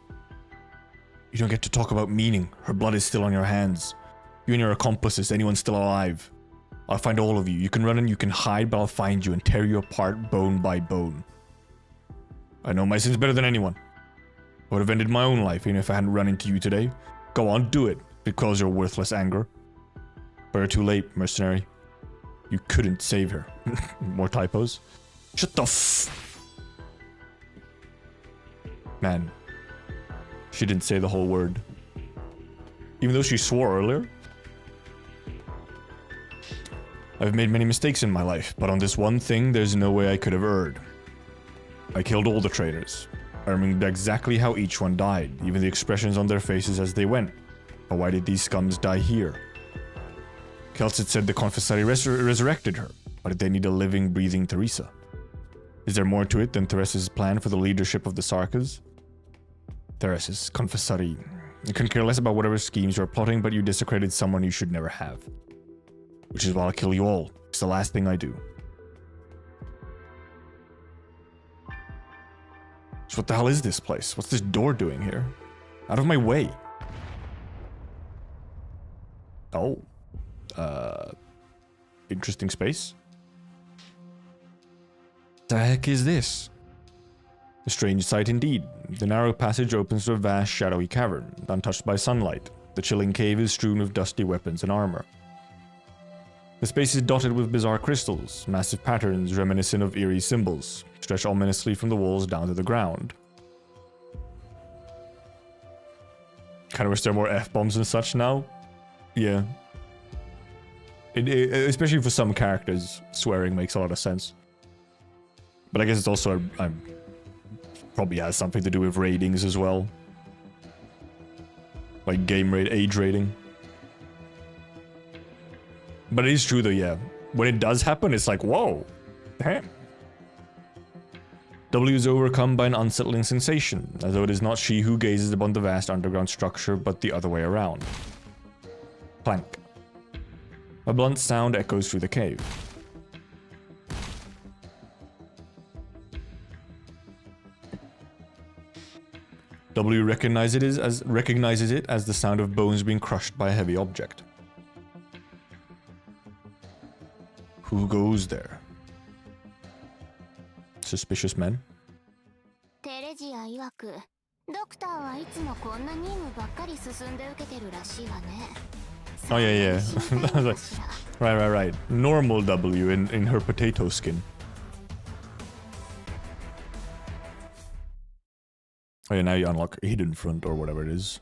You don't get to talk about meaning. Her blood is still on your hands. You and your accomplices, anyone still alive. I'll find all of you. You can run and you can hide, but I'll find you and tear you apart bone by bone. I know my sins better than anyone. I would have ended my own life even if I hadn't run into you today. Go on, do it. Because your worthless anger. But you're too late, mercenary. You couldn't save her. More typos. Shut the f... Man. She didn't say the whole word. Even though she swore earlier. I've made many mistakes in my life, but on this one thing, there's no way I could have erred. I killed all the traitors. I remembered exactly how each one died, even the expressions on their faces as they went. But why did these scums die here? Kelsit said the Confessari resurrected her. Why did they need a living, breathing Theresa? Is there more to it than Theresa's plan for the leadership of the Sarkas? Theresa's Confessari. You couldn't care less about whatever schemes you're plotting, but you desecrated someone you should never have. Which is why I'll kill you all. It's the last thing I do. So what the hell is this place? What's this door doing here? Out of my way. Oh. Interesting space. The heck is this? A strange sight indeed. The narrow passage opens to a vast, shadowy cavern, untouched by sunlight. The chilling cave is strewn with dusty weapons and armor. The space is dotted with bizarre crystals, massive patterns reminiscent of eerie symbols, stretch ominously from the walls down to the ground. Kind of wish there were more F-bombs and such now. Yeah. Especially for some characters, swearing makes a lot of sense. But I guess it's also probably has something to do with ratings as well. Like game rate, age rating. But it is true though, yeah. When it does happen, it's like, whoa. Damn. W is overcome by an unsettling sensation, as though it is not she who gazes upon the vast underground structure, but the other way around. Plank. A blunt sound echoes through the cave. W recognizes it as the sound of bones being crushed by a heavy object. Who goes there? Suspicious men? Oh yeah. I was like, right. Normal W in her potato skin. Oh yeah, now you unlock Hidden Front or whatever it is.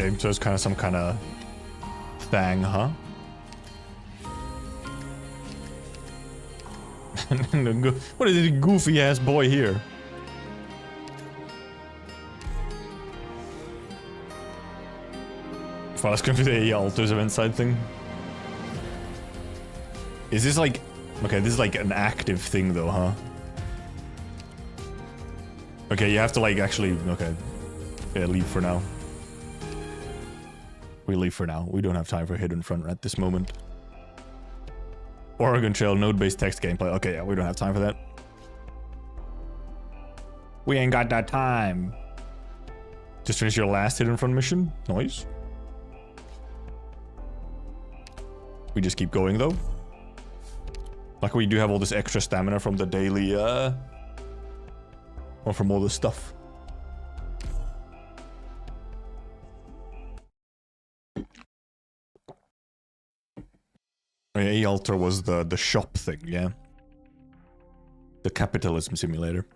Okay, so it's kind of some kind of thing, huh? What is this goofy ass boy here? Well, it's gonna be the altars of inside thing. Is this like... Okay, this is like an active thing though, huh? Okay, you have to like actually... Okay. Yeah, leave for now. We leave for now. We don't have time for hidden front at this moment. Oregon Trail node-based text gameplay. Okay, yeah, we don't have time for that. We ain't got that time. Just finish your last hidden front mission. Nice. We just keep going though. Like we do have all this extra stamina from the daily, or from all this stuff. A altar was the shop thing, yeah? The capitalism simulator.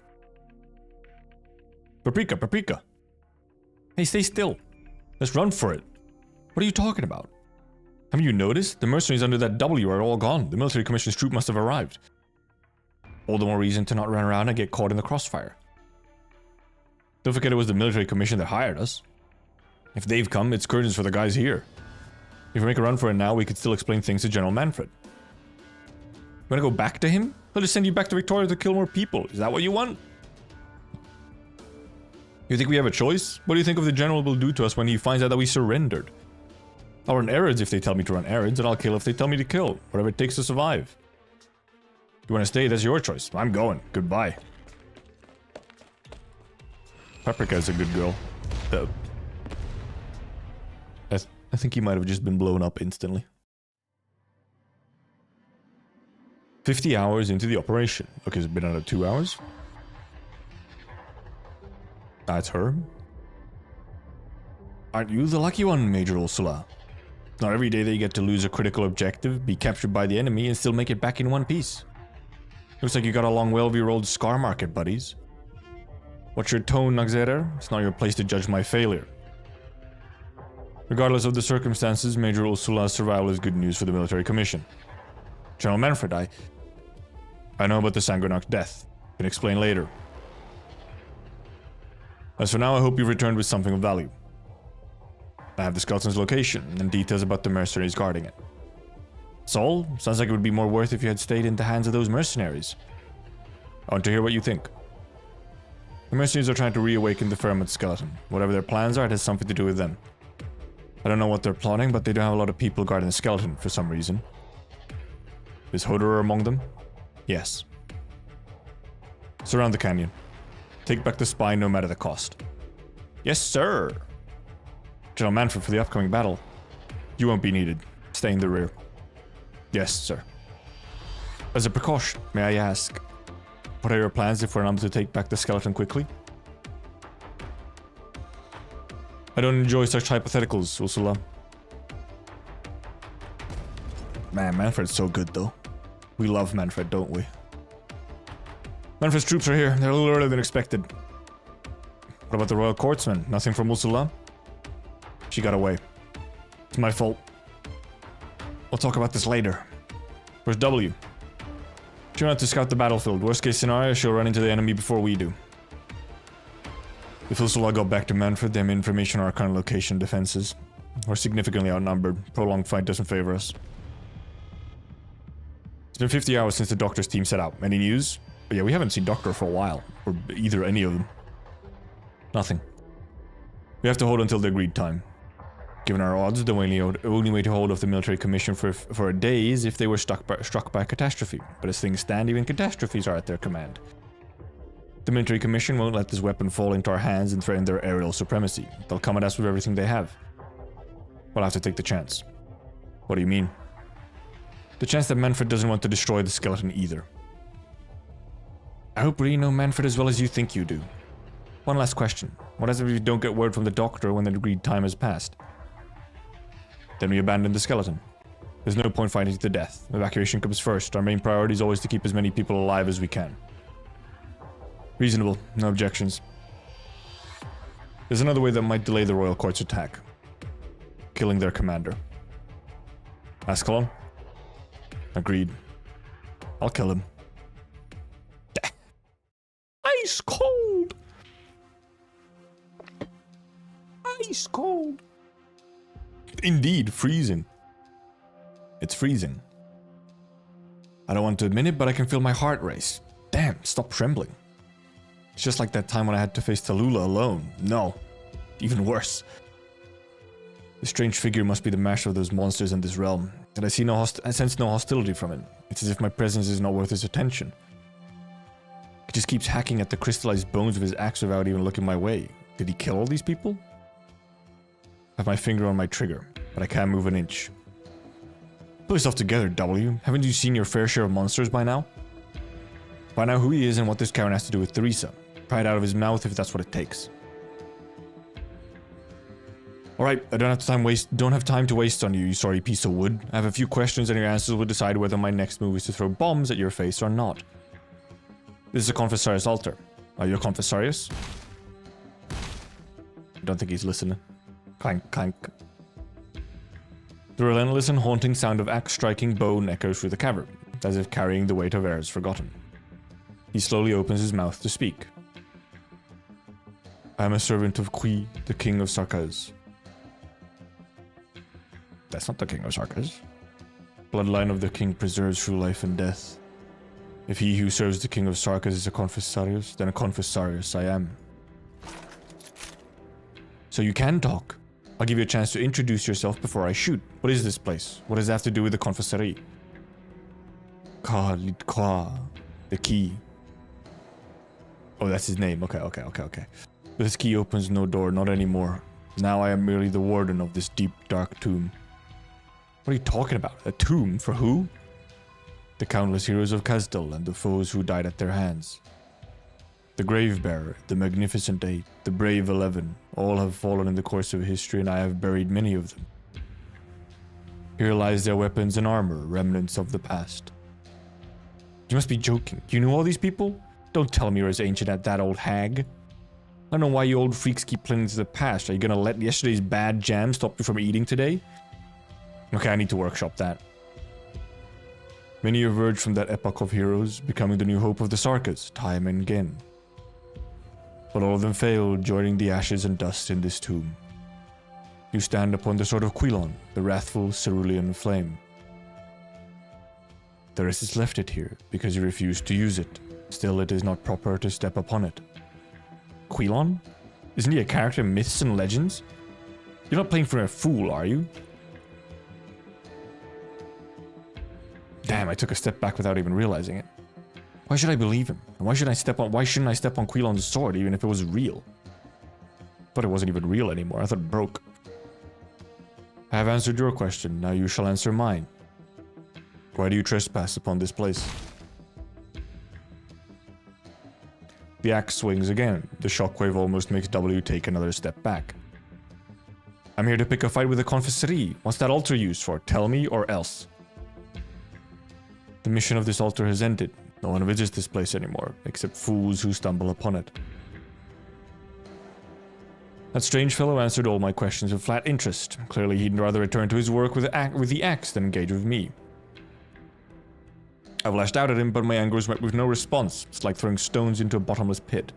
Paprika, Paprika! Hey, stay still. Let's run for it. What are you talking about? Haven't you noticed? The mercenaries under that W are all gone. The military commission's troop must have arrived. All the more reason to not run around and get caught in the crossfire. Don't forget it was the military commission that hired us. If they've come, it's curtains for the guys here. If we make a run for it now, we could still explain things to General Manfred. You wanna go back to him? He'll just send you back to Victoria to kill more people. Is that what you want? You think we have a choice? What do you think of the General will do to us when he finds out that we surrendered? I'll run errands if they tell me to run errands, and I'll kill if they tell me to kill. Whatever it takes to survive. You wanna stay? That's your choice. I'm going. Goodbye. Paprika is a good girl. I think he might have just been blown up instantly. 50 hours into the operation. Okay, it's been another 2 hours. That's her. Aren't you the lucky one, Major Ursula? Not every day that you get to lose a critical objective, be captured by the enemy, and still make it back in one piece. Looks like you got along well with your old scar market, buddies. What's your tone, Nagzerer? It's not your place to judge my failure. Regardless of the circumstances, Major Ursula's survival is good news for the military commission. General Manfred, I know about the Sangrenarch's death. Can explain later. As for now, I hope you've returned with something of value. I have the skeleton's location and details about the mercenaries guarding it. That's all? Sounds like it would be more worth if you had stayed in the hands of those mercenaries. I want to hear what you think. The mercenaries are trying to reawaken the Firmament skeleton. Whatever their plans are, it has something to do with them. I don't know what they're plotting, but they do have a lot of people guarding the skeleton for some reason. Is Hodor among them? Yes. Surround the canyon. Take back the spine no matter the cost. Yes, sir! General Manfred for the upcoming battle. You won't be needed. Stay in the rear. Yes, sir. As a precaution, may I ask, what are your plans if we're unable to take back the skeleton quickly? I don't enjoy such hypotheticals, Ursula. Man, Manfred's so good though. We love Manfred, don't we? Manfred's troops are here. They're a little earlier than expected. What about the royal courtsmen? Nothing from Ursula? She got away. It's my fault. We'll talk about this later. Where's W? She went out to scout the battlefield. Worst case scenario, she'll run into the enemy before we do. If Ursula got back to Manfred, they have information on our current location defenses. We're significantly outnumbered. Prolonged fight doesn't favor us. It's been 50 hours since the Doctor's team set out. Any news? But yeah, we haven't seen Doctor for a while. Or either any of them. Nothing. We have to hold until the agreed time. Given our odds, the only way to hold off the military commission for a day is if they were struck by catastrophe. But as things stand, even catastrophes are at their command. The military commission won't let this weapon fall into our hands and threaten their aerial supremacy. They'll come at us with everything they have. We'll have to take the chance. What do you mean? The chance that Manfred doesn't want to destroy the skeleton either. I hope we know Manfred as well as you think you do. One last question. What happens if you don't get word from the Doctor when the agreed time has passed? Then we abandon the skeleton. There's no point fighting to the death. Evacuation comes first. Our main priority is always to keep as many people alive as we can. Reasonable. No objections. There's another way that might delay the Royal Court's attack. killing their commander. Ascalon? Agreed. I'll kill him. Ice cold! Ice cold! Indeed, freezing. It's freezing. I don't want to admit it, but I can feel my heart race. Damn, stop trembling. It's just like that time when I had to face Tallulah alone. No, even worse. The strange figure must be the master of those monsters in this realm, and I sense no hostility from it. It's as if my presence is not worth his attention. He just keeps hacking at the crystallized bones of his axe without even looking my way. Did he kill all these people? I have my finger on my trigger, but I can't move an inch. Pull yourself together, W. Haven't you seen your fair share of monsters by now? Find out who he is and what this coward has to do with Theresa. Pry it out of his mouth if that's what it takes. Alright, I don't have time to waste on you, you sorry piece of wood. I have a few questions and your answers will decide whether my next move is to throw bombs at your face or not. This is a Confessarius altar. Are you a Confessarius? I don't think he's listening. Clank, clank. The relentless and haunting sound of axe striking bone echoes through the cavern, as if carrying the weight of airs forgotten. He slowly opens his mouth to speak. I am a servant of Qui, the king of Sarkaz. That's not the king of Sarkaz. Bloodline of the king preserves through life and death. If he who serves the king of Sarkaz is a Confessarius, then a Confessarius I am. So you can talk. I'll give you a chance to introduce yourself before I shoot. What is this place? What does it have to do with the Confessari? Khalid, the key. Oh, that's his name. Okay. But this key opens no door, not anymore. Now I am merely the warden of this deep, dark tomb. What are you talking about? A tomb? For who? The countless heroes of Kazdal and the foes who died at their hands. The Gravebearer, the Magnificent Eight, the Brave 11, all have fallen in the course of history and I have buried many of them. Here lies their weapons and armor, remnants of the past. You must be joking. You knew all these people? Don't tell me you're as ancient as that old hag. I don't know why you old freaks keep clinging to the past. Are you gonna let yesterday's bad jam stop you from eating today? Okay, I need to workshop that. Many emerged from that epoch of heroes, becoming the new hope of the Sarkas, time and again. But all of them failed, joining the ashes and dust in this tomb. You stand upon the sword of Quilon, the wrathful cerulean flame. The rest has left it here, because you refused to use it. Still, it is not proper to step upon it. Quilon? Isn't he a character in myths and legends? You're not playing for a fool, are you? Damn, I took a step back without even realizing it. Why should I believe him? And why shouldn't I step on Quilon's sword even if it was real? But it wasn't even real anymore. I thought it broke. I have answered your question. Now you shall answer mine. Why do you trespass upon this place? The axe swings again. The shockwave almost makes W take another step back. I'm here to pick a fight with the Confessari. What's that altar used for? Tell me or else. The mission of this altar has ended. No one visits this place anymore, except fools who stumble upon it. That strange fellow answered all my questions with flat interest. Clearly he'd rather return to his work with the axe than engage with me. I've lashed out at him, but my anger was met with no response. It's like throwing stones into a bottomless pit.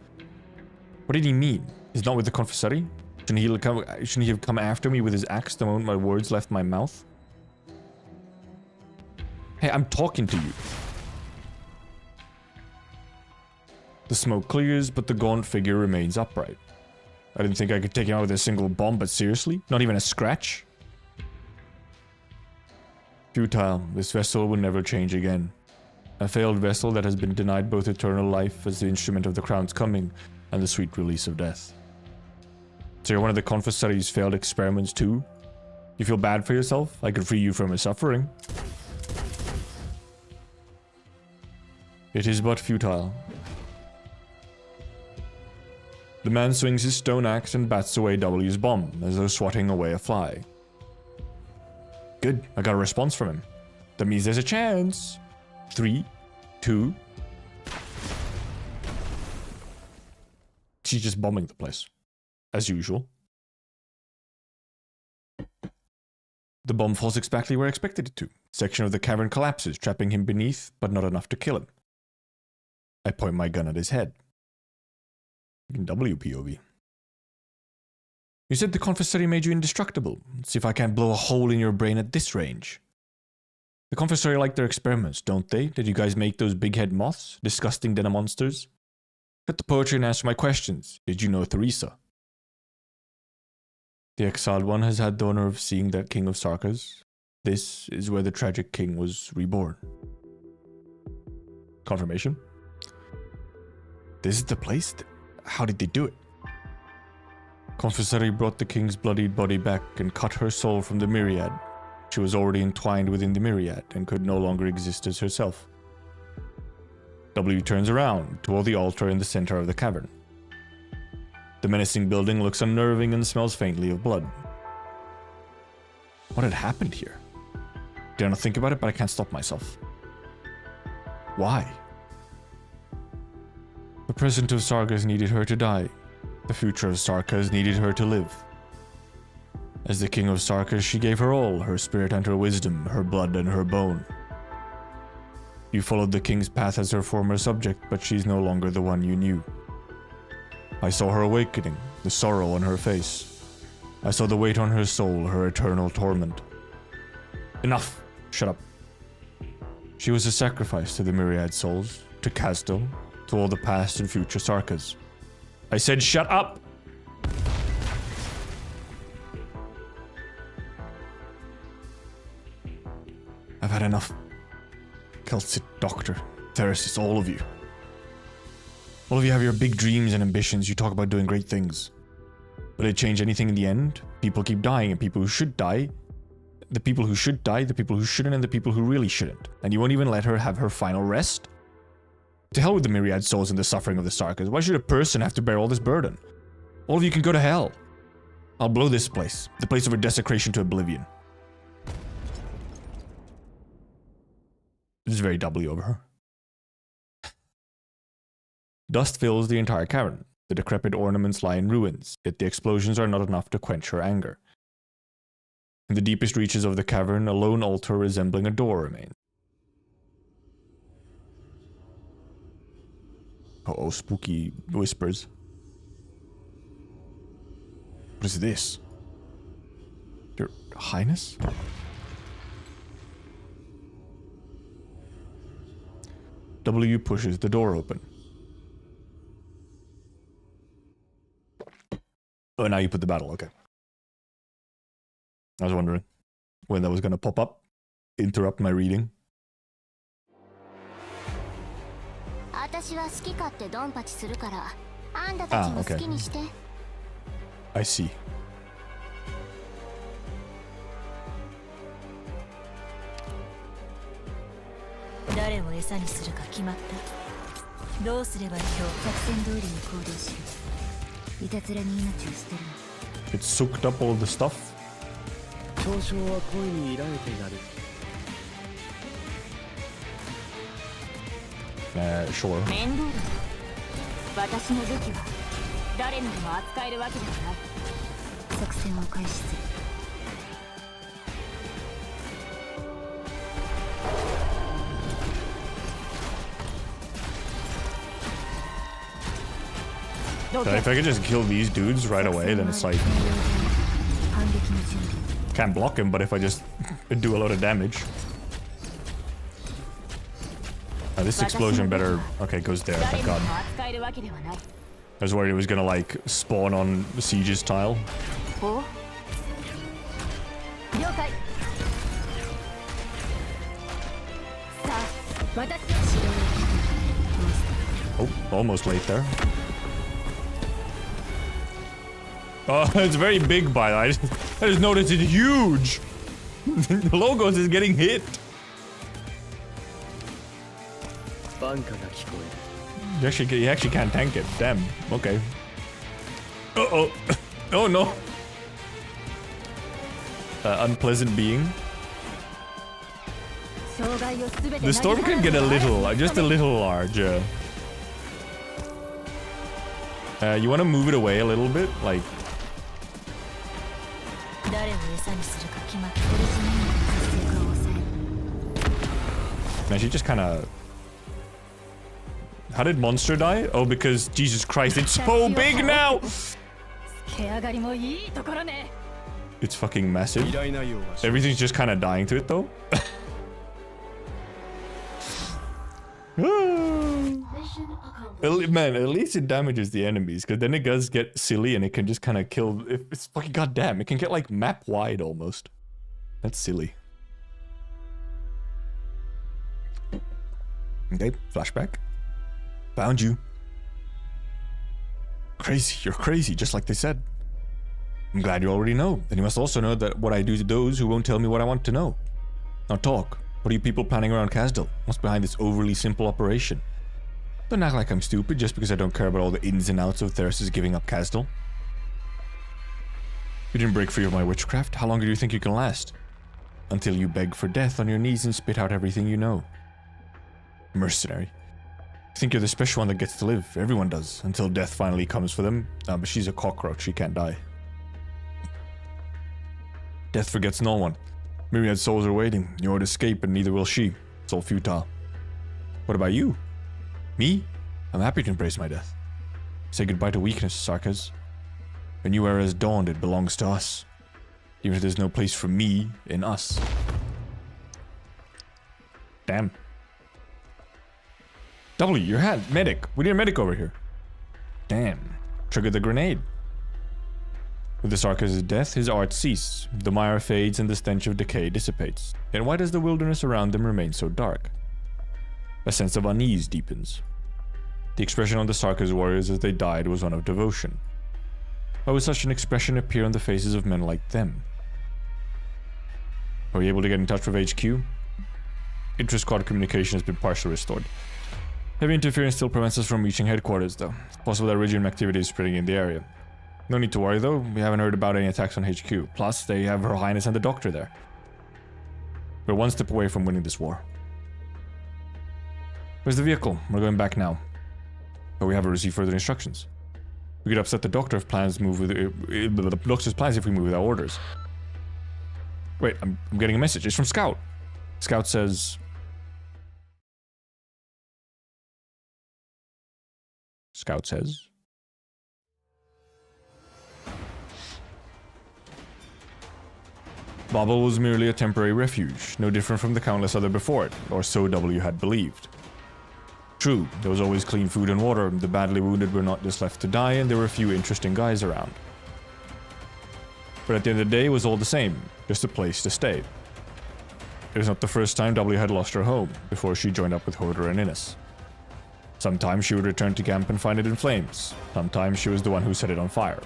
What did he mean? He's not with the Confessari? Shouldn't he have come after me with his axe the moment my words left my mouth? Hey, I'm talking to you. The smoke clears, but the gaunt figure remains upright. I didn't think I could take him out with a single bomb, but seriously? Not even a scratch? Futile. This vessel will never change again. A failed vessel that has been denied both eternal life as the instrument of the crown's coming and the sweet release of death. So you're one of the Confessari's failed experiments too? You feel bad for yourself? I could free you from his suffering. It is but futile. The man swings his stone axe and bats away W's bomb, as though swatting away a fly. Good, I got a response from him. That means there's a chance. 3, 2... She's just bombing the place, as usual. The bomb falls exactly where I expected it to. Section of the cavern collapses, trapping him beneath, but not enough to kill him. I point my gun at his head. WPOV. You said the confessor made you indestructible. See if I can't blow a hole in your brain at this range. The confessor like their experiments, don't they? Did you guys make those big head moths? Disgusting den of monsters? Cut the poetry and answer my questions. Did you know Theresa? The exiled one has had the honor of seeing that king of Sarkas. This is where the tragic king was reborn. Confirmation? This is the place? How did they do it? Confessori brought the king's bloodied body back and cut her soul from the myriad. She was already entwined within the myriad and could no longer exist as herself. W turns around toward the altar in the center of the cavern. The menacing building looks unnerving and smells faintly of blood. What had happened here? Dare not think about it, but I can't stop myself. Why? The present of Sarkas needed her to die. The future of Sarkas needed her to live. As the king of Sarkas, she gave her all, her spirit and her wisdom, her blood and her bone. You followed the king's path as her former subject, but she's no longer the one you knew. I saw her awakening, the sorrow on her face. I saw the weight on her soul, her eternal torment. Enough! Shut up. She was a sacrifice to the myriad souls, to Kasdal, to all the past and future Sarkas. I said shut up! I've had enough. Kelsit, Doctor, Theresis, all of you. All of you have your big dreams and ambitions, you talk about doing great things. Will it change anything in the end? People keep dying, and people who should die. The people who should die, the people who shouldn't, and the people who really shouldn't. And you won't even let her have her final rest? To hell with the myriad souls and the suffering of the Sarkas. Why should a person have to bear all this burden? All of you can go to hell. I'll blow this place, the place of her desecration to oblivion. This is very W over her. Dust fills the entire cavern. The decrepit ornaments lie in ruins, yet the explosions are not enough to quench her anger. In the deepest reaches of the cavern, a lone altar resembling a door remains. Uh-oh, spooky whispers. What is this? Your Highness? W pushes the door open. Oh, now you put the battle, okay. I was wondering when that was going to pop up, interrupt my reading. Okay. I see. It soaked up all the stuff. Sure. If I could just kill these dudes right away, then it's like... Can't block him, but if I just do a lot of damage... this explosion better... Okay, goes there, thank god. I was worried it was gonna, like, spawn on Siege's tile. Oh, almost late there. Oh, it's very big, by the way. I just noticed it's huge. The Logos is getting hit. You actually can't tank it. Damn. Okay. Uh-oh. Oh no. Unpleasant being. The storm can get a little, just a little large. You want to move it away a little bit, like. Now she just kind of... How did Monster die? Oh, because Jesus Christ, it's so big now! It's fucking massive. Everything's just kind of dying to it though. Man, at least it damages the enemies, because then it does get silly and it can just kind of kill. It's fucking goddamn. It can get like map wide almost. That's silly. Okay, flashback. Found you. Crazy, you're crazy, just like they said. I'm glad you already know. Then you must also know that what I do to those who won't tell me what I want to know. Now talk. What are you people planning around Kasdal? What's behind this overly simple operation? Don't act like I'm stupid just because I don't care about all the ins and outs of Theris' giving up Kasdal. You didn't break free of my witchcraft. How long do you think you can last? Until you beg for death on your knees and spit out everything you know. Mercenary. You think you're the special one that gets to live. Everyone does, until death finally comes for them. But she's a cockroach, she can't die. Death forgets no one. Myriad souls are waiting. You won't escape, and neither will she. It's all futile. What about you? Me? I'm happy to embrace my death. Say goodbye to weakness, Sarkaz. A new era has dawned, it belongs to us. Even if there's no place for me in us. Damn. W, your hat, medic. We need a medic over here. Damn. Triggered the grenade. With the Sarkaz' death, his art ceased. The mire fades and the stench of decay dissipates. Yet why does the wilderness around them remain so dark? A sense of unease deepens. The expression on the Sarkaz warriors as they died was one of devotion. Why would such an expression appear on the faces of men like them? Are we able to get in touch with HQ? Inter-squad communication has been partially restored. Heavy interference still prevents us from reaching headquarters, though. It's possible that Rigium activity is spreading in the area. No need to worry, though. We haven't heard about any attacks on HQ. Plus, they have Her Highness and the Doctor there. We're one step away from winning this war. Where's the vehicle? We're going back now. But we haven't received further instructions. We could upset the Doctor if plans move with the Doctor's plans if we move without orders. Wait, I'm getting a message. It's from Scout. Scout says... Scout says... Bobble was merely a temporary refuge, no different from the countless other before it, or so W had believed. True, there was always clean food and water, the badly wounded were not just left to die, and there were a few interesting guys around. But at the end of the day, it was all the same, just a place to stay. It was not the first time W had lost her home, before she joined up with Hodor and Innes. Sometimes she would return to camp and find it in flames, sometimes she was the one who set it on fire.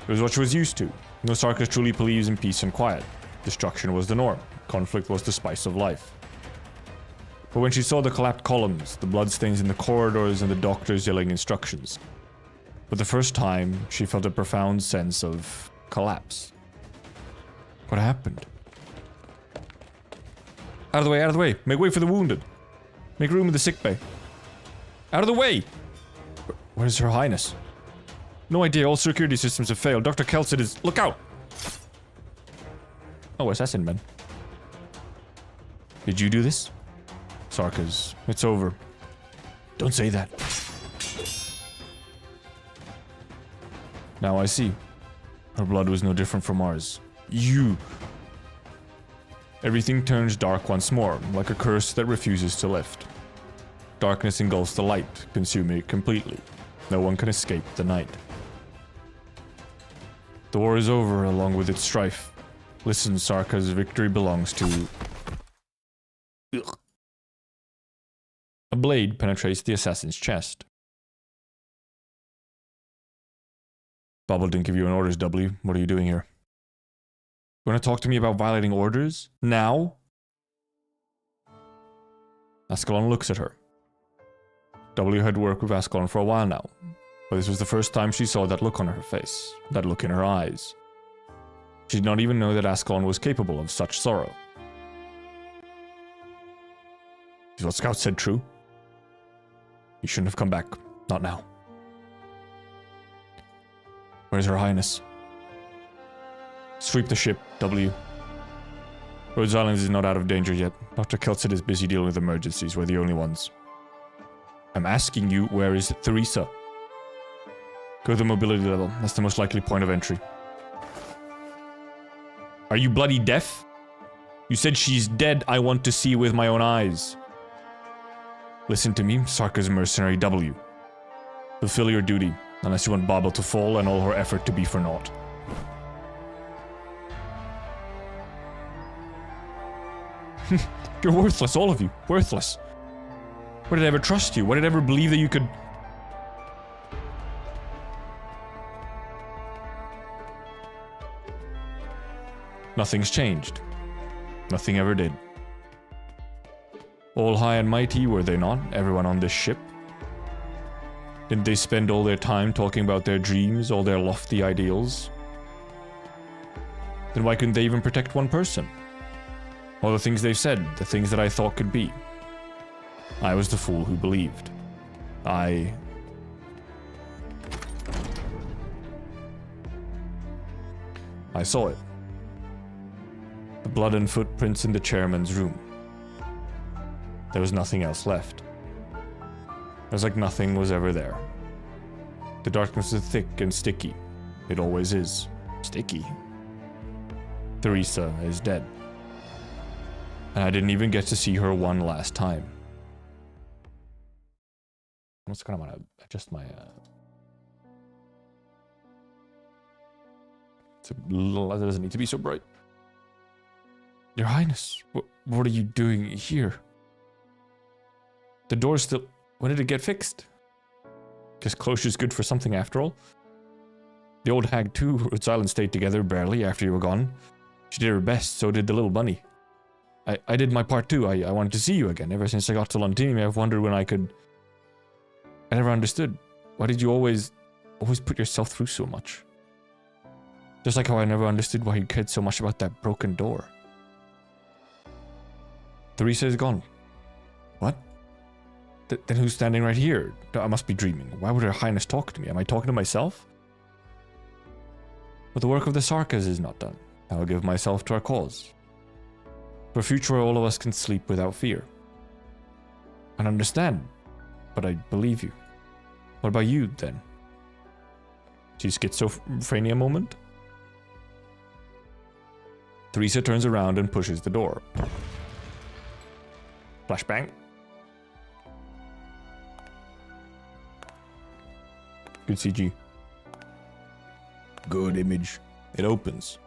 It was what she was used to. No Sarkaz truly believes in peace and quiet. Destruction was the norm. Conflict was the spice of life. But when she saw the collapsed columns, the bloodstains in the corridors, and the doctors yelling instructions, for the first time, she felt a profound sense of collapse. What happened? Out of the way, out of the way. Make way for the wounded. Make room in the sickbay. Out of the way! Where's Her Highness? No idea, all security systems have failed. Dr. Kelsit is... Look out! Oh, assassin man. Did you do this? Sarkaz, it's over. Don't say that. Now I see. Her blood was no different from ours. You... Everything turns dark once more, like a curse that refuses to lift. Darkness engulfs the light, consuming it completely. No one can escape the night. The war is over, along with its strife. Listen, Sarkaz, victory belongs to... Ugh. A blade penetrates the assassin's chest. Bobble didn't give you an orders, W. What are you doing here? You want to talk to me about violating orders? Now? Ascalon looks at her. W had worked with Ascalon for a while now, but this was the first time she saw that look on her face, that look in her eyes. She did not even know that Ascalon was capable of such sorrow. Is what Scout said true? You shouldn't have come back. Not now. Where's Her Highness? Sweep the ship, W. Rhodes Island is not out of danger yet. Dr. Kelsit is busy dealing with emergencies. We're the only ones. I'm asking you, where is Theresa? Go to the mobility level. That's the most likely point of entry. Are you bloody deaf? You said she's dead. I want to see with my own eyes. Listen to me, Sarka's mercenary W. Fulfill your duty, unless you want Babel to fall and all her effort to be for naught. You're worthless, all of you. Worthless. Where did I ever trust you? Where did I ever believe that you could... Nothing's changed. Nothing ever did. All high and mighty, were they not? Everyone on this ship? Didn't they spend all their time talking about their dreams, all their lofty ideals? Then why couldn't they even protect one person? All the things they've said, the things that I thought could be. I was the fool who believed. I saw it. The blood and footprints in the chairman's room. There was nothing else left. It was like nothing was ever there. The darkness is thick and sticky. It always is. Sticky. Theresa is dead. And I didn't even get to see her one last time. What's going on? Adjust my... It doesn't need to be so bright. Your Highness, what are you doing here? The door's still... When did it get fixed? Guess closure's good for something after all. The old hag too, Rhodes Island stayed together barely after you were gone. She did her best, so did the little bunny. I did my part too. I wanted to see you again. Ever since I got to Londini, I've wondered when I could... I never understood. Why did you always put yourself through so much? Just like how I never understood why you cared so much about that broken door. Theresa is gone. What? Then who's standing right here? I must be dreaming. Why would Her Highness talk to me? Am I talking to myself? But the work of the Sarkas is not done. I will give myself to our cause. For a future where all of us can sleep without fear. I understand, but I believe you. What about you, then? See schizophrenia moment? Theresa turns around and pushes the door. Flashbang. Good CG. Good image. It opens.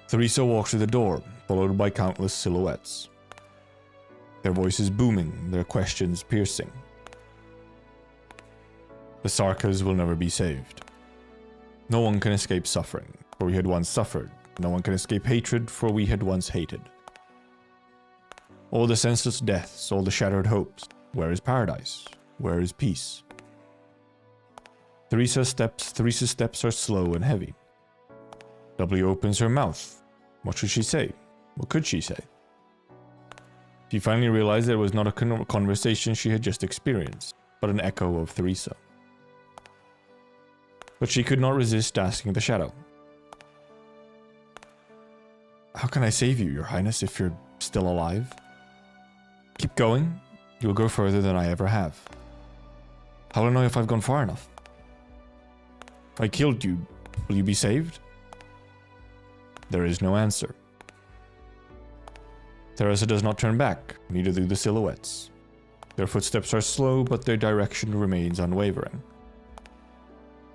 Theresa walks through the door, followed by countless silhouettes. Their voices booming, their questions piercing. The Sarkas will never be saved. No one can escape suffering, for we had once suffered. No one can escape hatred, for we had once hated. All the senseless deaths, all the shattered hopes. Where is paradise? Where is peace? Theresa's steps are slow and heavy. W opens her mouth. What should she say? What could she say? She finally realized that it was not a conversation she had just experienced, but an echo of Theresa. But she could not resist asking the shadow. How can I save you, Your Highness, if you're still alive? Keep going. You'll go further than I ever have. How will I know if I've gone far enough? If I killed you, will you be saved? There is no answer. Theresa does not turn back, neither do the silhouettes. Their footsteps are slow, but their direction remains unwavering.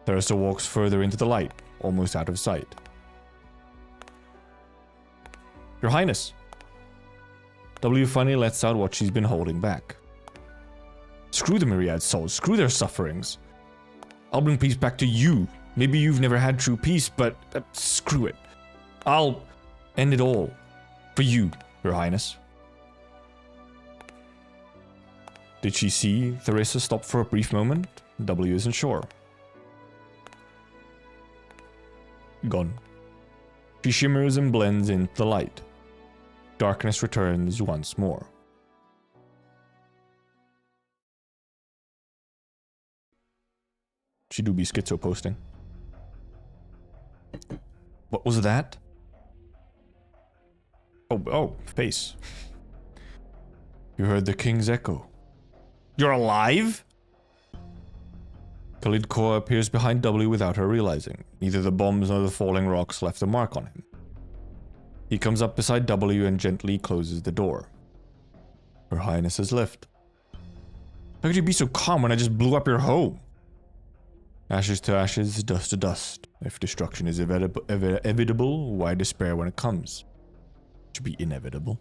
Theresa walks further into the light, almost out of sight. Your Highness! W finally lets out what she's been holding back. Screw the myriad souls, screw their sufferings. I'll bring peace back to you. Maybe you've never had true peace, but screw it. I'll end it all. For you, Your Highness. Did she see Theresa stop for a brief moment? W isn't sure. Gone. She shimmers and blends into the light. Darkness returns once more. She do be schizo posting. What was that? Oh, face. You heard the king's echo. You're alive? Khalid Kor appears behind W without her realizing. Neither the bombs nor the falling rocks left a mark on him. He comes up beside W and gently closes the door. Her Highness has left. How could you be so calm when I just blew up your home? Ashes to ashes, dust to dust. If destruction is inevitable, why despair when it comes? It should be inevitable.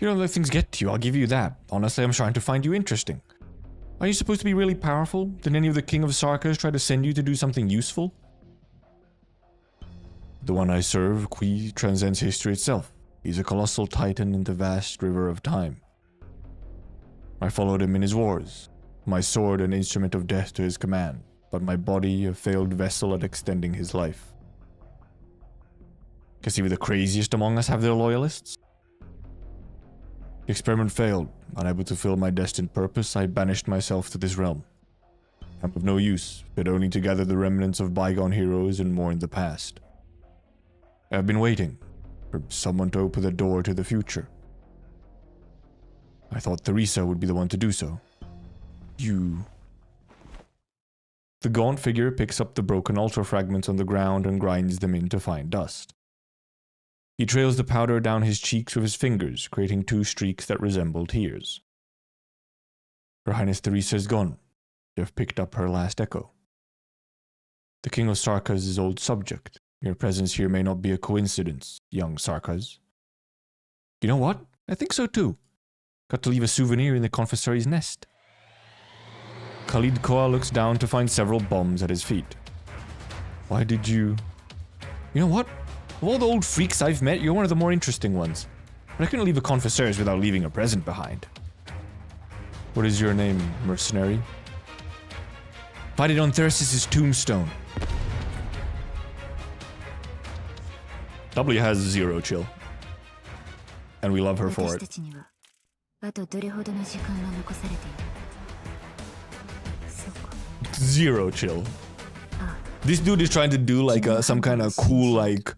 You don't let things get to you, I'll give you that. Honestly, I'm trying to find you interesting. Are you supposed to be really powerful? Did any of the King of Sarkas try to send you to do something useful? The one I serve, Qui, transcends history itself. He's a colossal titan in the vast river of time. I followed him in his wars, my sword an instrument of death to his command, but my body a failed vessel at extending his life. Guess even the craziest among us have their loyalists? The experiment failed. Unable to fill my destined purpose, I banished myself to this realm. I'm of no use, fit only to gather the remnants of bygone heroes and mourn the past. I have been waiting for someone to open the door to the future. I thought Theresa would be the one to do so. You... The gaunt figure picks up the broken altar fragments on the ground and grinds them into fine dust. He trails the powder down his cheeks with his fingers, creating two streaks that resemble tears. Her Highness Theresa is gone. You have picked up her last echo. The King of Sarkas is old subject. Your presence here may not be a coincidence, young Sarkas. You know what? I think so too. Got to leave a souvenir in the confessory's nest. Khalid Koa looks down to find several bombs at his feet. Why did you... You know what? Of all the old freaks I've met, you're one of the more interesting ones. But I couldn't leave a confessors without leaving a present behind. What is your name, mercenary? Find it on Thersis' tombstone. W has 0 chill. And we love her for it. 0 chill. This dude is trying to do like some kind of cool like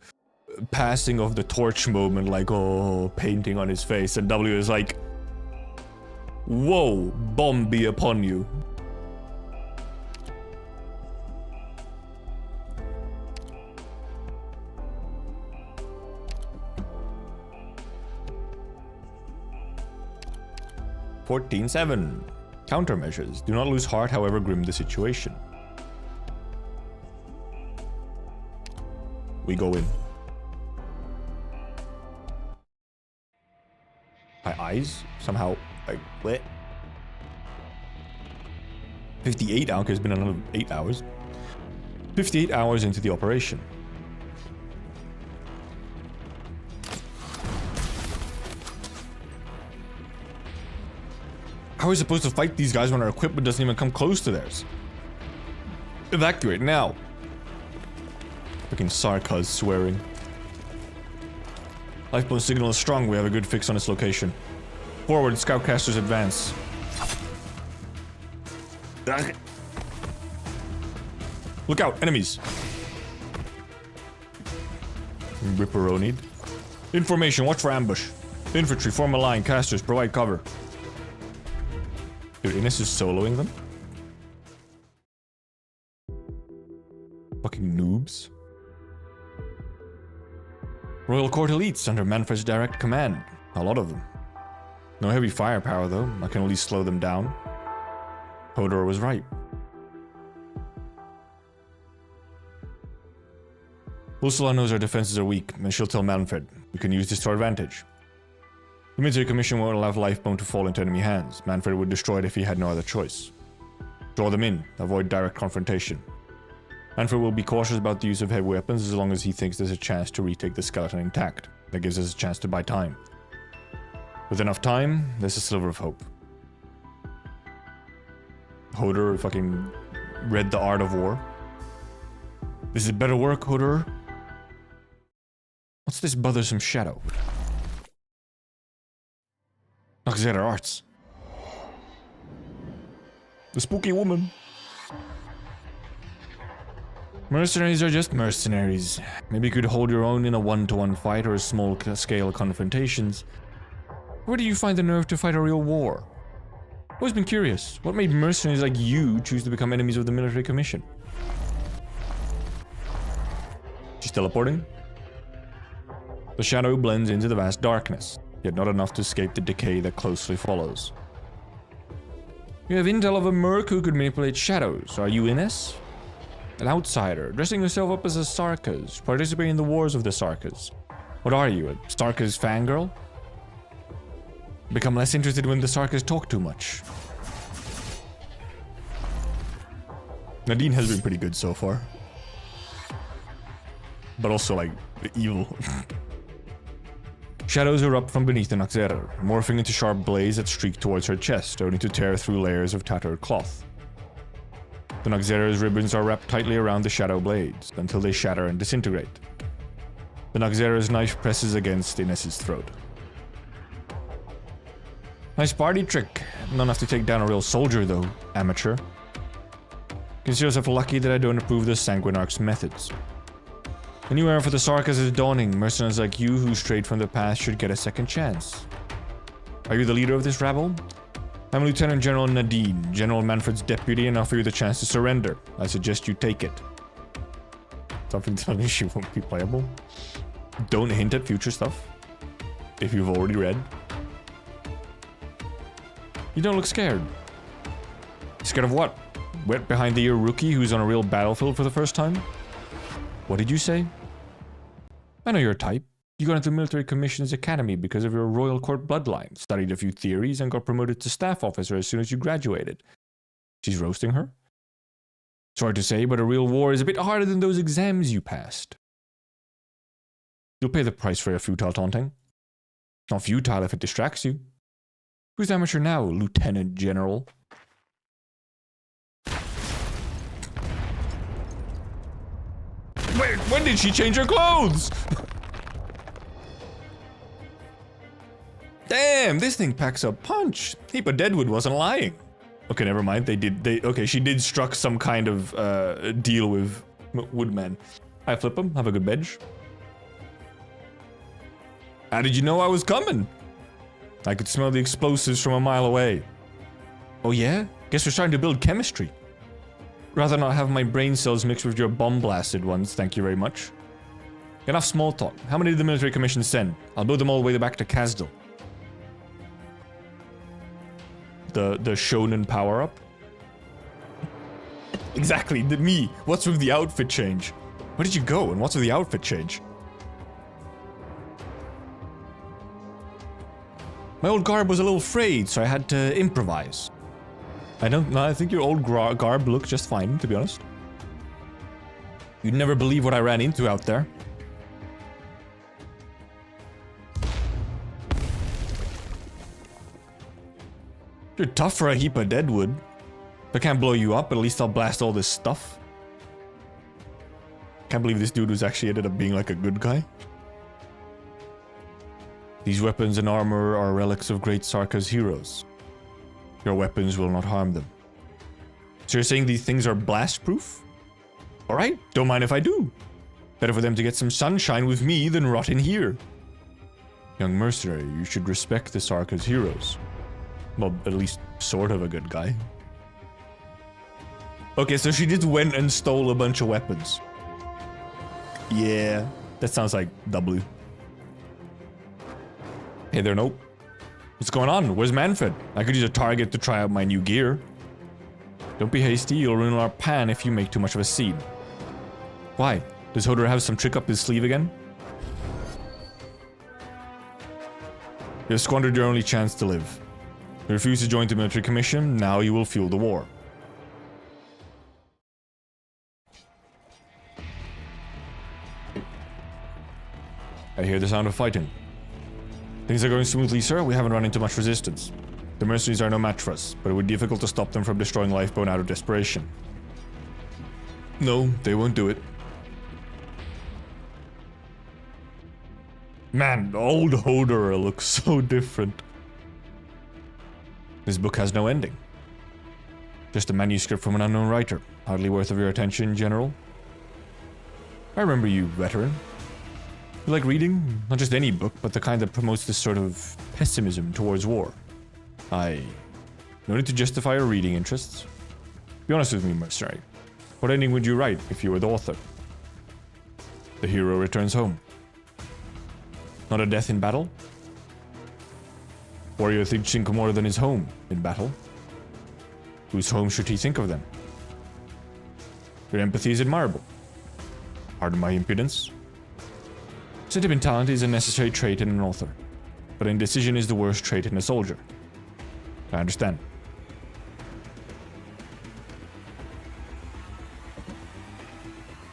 passing of the torch moment, like oh painting on his face, and W is like, whoa, bomb be upon you. (14-7) Countermeasures. Do not lose heart, however grim the situation. We go in. My eyes somehow like lit. 58 hours. It's been another 8 hours. 58 hours into the operation. How are we supposed to fight these guys when our equipment doesn't even come close to theirs? Evacuate now. Fucking Sarkas swearing. Lifeboat signal is strong. We have a good fix on its location. Forward, scoutcasters advance. Look out, enemies. Ripperonied. Information, watch for ambush. Infantry, form a line. Casters, provide cover. Dude, Ines is soloing them? Fucking noobs. Royal Court elites under Manfred's direct command. A lot of them. No heavy firepower though, I can at least slow them down. Hodor was right. Ursula knows our defenses are weak, and she'll tell Manfred. We can use this to our advantage. The military commission won't allow Lifebone to fall into enemy hands. Manfred would destroy it if he had no other choice. Draw them in, avoid direct confrontation. Manfred will be cautious about the use of heavy weapons as long as he thinks there's a chance to retake the skeleton intact. That gives us a chance to buy time. With enough time, there's a sliver of hope. Hodor fucking read the art of war. This is better work, Hodor. What's this bothersome shadow? Noxera arts. The spooky woman. Mercenaries are just mercenaries. Maybe you could hold your own in a one-to-one fight or small-scale confrontations. Where do you find the nerve to fight a real war? I've always been curious. What made mercenaries like you choose to become enemies of the military commission? She's teleporting. The shadow blends into the vast darkness, yet not enough to escape the decay that closely follows. You have intel of a merc who could manipulate shadows. Are you Ines? An outsider, dressing yourself up as a Sarkas, participating in the wars of the Sarkas. What are you, a Sarkas fangirl? Become less interested when the Sarkas talk too much. Nadine has been pretty good so far. But also, like, evil. Shadows erupt from beneath the Naxerer, morphing into sharp blades that streak towards her chest, only to tear through layers of tattered cloth. The Naxerer's ribbons are wrapped tightly around the shadow blades, until they shatter and disintegrate. The Naxerer's knife presses against Ines's throat. Nice party trick. Not enough to take down a real soldier, though, amateur. Consider yourself lucky that I don't approve the Sanguinarch's methods. A new era for the Sarkas is dawning. Mercenaries like you who strayed from the past should get a second chance. Are you the leader of this rabble? I'm Lieutenant General Nadine, General Manfred's deputy, and offer you the chance to surrender. I suggest you take it. Something telling me she won't be playable. Don't hint at future stuff, if you've already read. You don't look scared. Scared of what? Wet behind the ear rookie who's on a real battlefield for the first time? What did you say? I know your type. You got into military commissions academy because of your royal court bloodline, studied a few theories, and got promoted to staff officer as soon as you graduated. She's roasting her? Sorry to say, but a real war is a bit harder than those exams you passed. You'll pay the price for your futile taunting. It's not futile if it distracts you. Who's amateur now, Lieutenant General? Wait, when did she change her clothes? Damn, this thing packs a punch. Heap of Deadwood wasn't lying. Okay, never mind. Okay, she did struck some kind of deal with Woodman. I flip him. Have a good bench. How did you know I was coming? I could smell the explosives from a mile away. Oh yeah? Guess we're starting to build chemistry. Rather not have my brain cells mixed with your bomb-blasted ones, thank you very much. Enough small talk. How many did the military commission send? I'll build them all the way back to Kasdal. The shonen power-up? Exactly, me. What's with the outfit change? Where did you go, and what's with the outfit change? My old garb was a little frayed, so I had to improvise. I think your old garb looked just fine, to be honest. You'd never believe what I ran into out there. You're tough for a heap of deadwood. If I can't blow you up, at least I'll blast all this stuff. Can't believe this dude was actually ended up being like a good guy. These weapons and armor are relics of great Sarka's heroes. Your weapons will not harm them. So you're saying these things are blast-proof? Alright, don't mind if I do. Better for them to get some sunshine with me than rot in here. Young mercenary, you should respect the Sarka's heroes. Well, at least sort of a good guy. Okay, so she just went and stole a bunch of weapons. Yeah, that sounds like W. Hey there, nope. What's going on? Where's Manfred? I could use a target to try out my new gear. Don't be hasty, you'll ruin our pan if you make too much of a scene. Why? Does Hodor have some trick up his sleeve again? You have squandered your only chance to live. You refuse to join the military commission, now you will fuel the war. I hear the sound of fighting. Things are going smoothly, sir. We haven't run into much resistance. The mercenaries are no match for us, but it would be difficult to stop them from destroying Lifebone out of desperation. No, they won't do it. Man, old Hodor looks so different. This book has no ending. Just a manuscript from an unknown writer. Hardly worth of your attention, General. I remember you, veteran. You like reading? Not just any book, but the kind that promotes this sort of pessimism towards war. No need to justify your reading interests. Be honest with me, mercenary. What ending would you write if you were the author? The hero returns home. Not a death in battle? Warrior thinks more than his home in battle. Whose home should he think of then? Your empathy is admirable. Pardon my impudence. Sentimentality is a necessary trait in an author, but indecision is the worst trait in a soldier. I understand.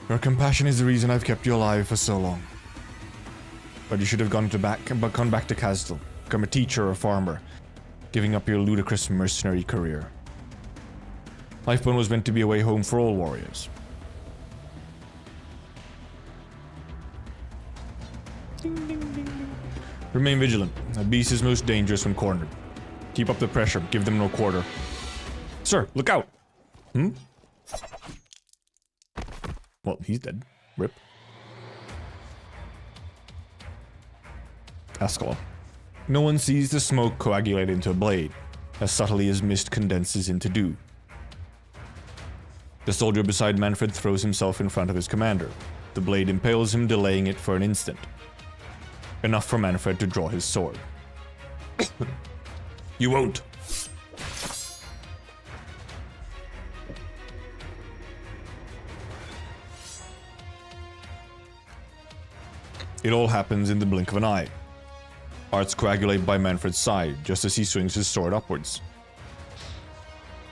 Your compassion is the reason I've kept you alive for so long. But you should have gone back to Castle, become a teacher or a farmer, giving up your ludicrous mercenary career. Lifebone was meant to be a way home for all warriors. Remain vigilant. A beast is most dangerous when cornered. Keep up the pressure. Give them no quarter. Sir, look out! Well, he's dead. Rip. Ascalon. No one sees the smoke coagulate into a blade, as subtly as mist condenses into dew. The soldier beside Manfred throws himself in front of his commander. The blade impales him, delaying it for an instant. Enough for Manfred to draw his sword. You won't. It all happens in the blink of an eye. Arts coagulate by Manfred's side, just as he swings his sword upwards.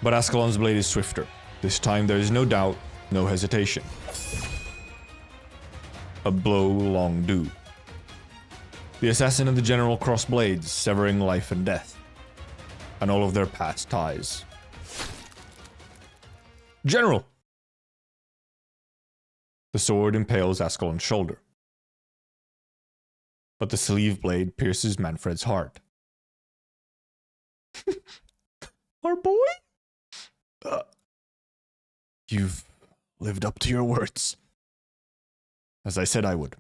But Ascalon's blade is swifter. This time there is no doubt, no hesitation. A blow long due. The assassin and the general cross blades, severing life and death, and all of their past ties. General! The sword impales Ascalon's shoulder. But the sleeve blade pierces Manfred's heart. Our boy? You've lived up to your words. As I said I would.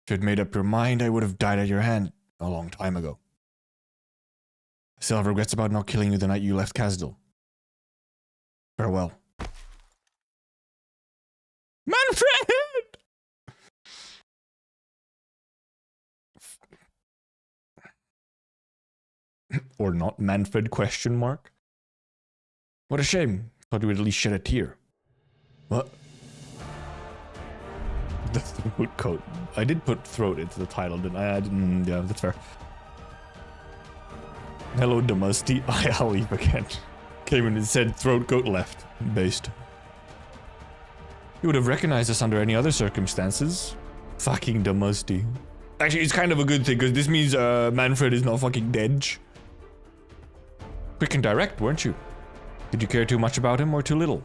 If you'd made up your mind, I would have died at your hand a long time ago. I still have regrets about not killing you the night you left Casdal. Farewell. Manfred! Or not Manfred, question mark? What a shame. Thought you would at least shed a tear. What? The throat coat. I did put throat into the title, didn't I? Yeah, that's fair. Hello, Damusty. I'll leave again. Came in and said throat coat left. Based. You would have recognized us under any other circumstances. Fucking Damusty. Actually, it's kind of a good thing, because this means Manfred is not fucking dead. Quick and direct, weren't you? Did you care too much about him or too little?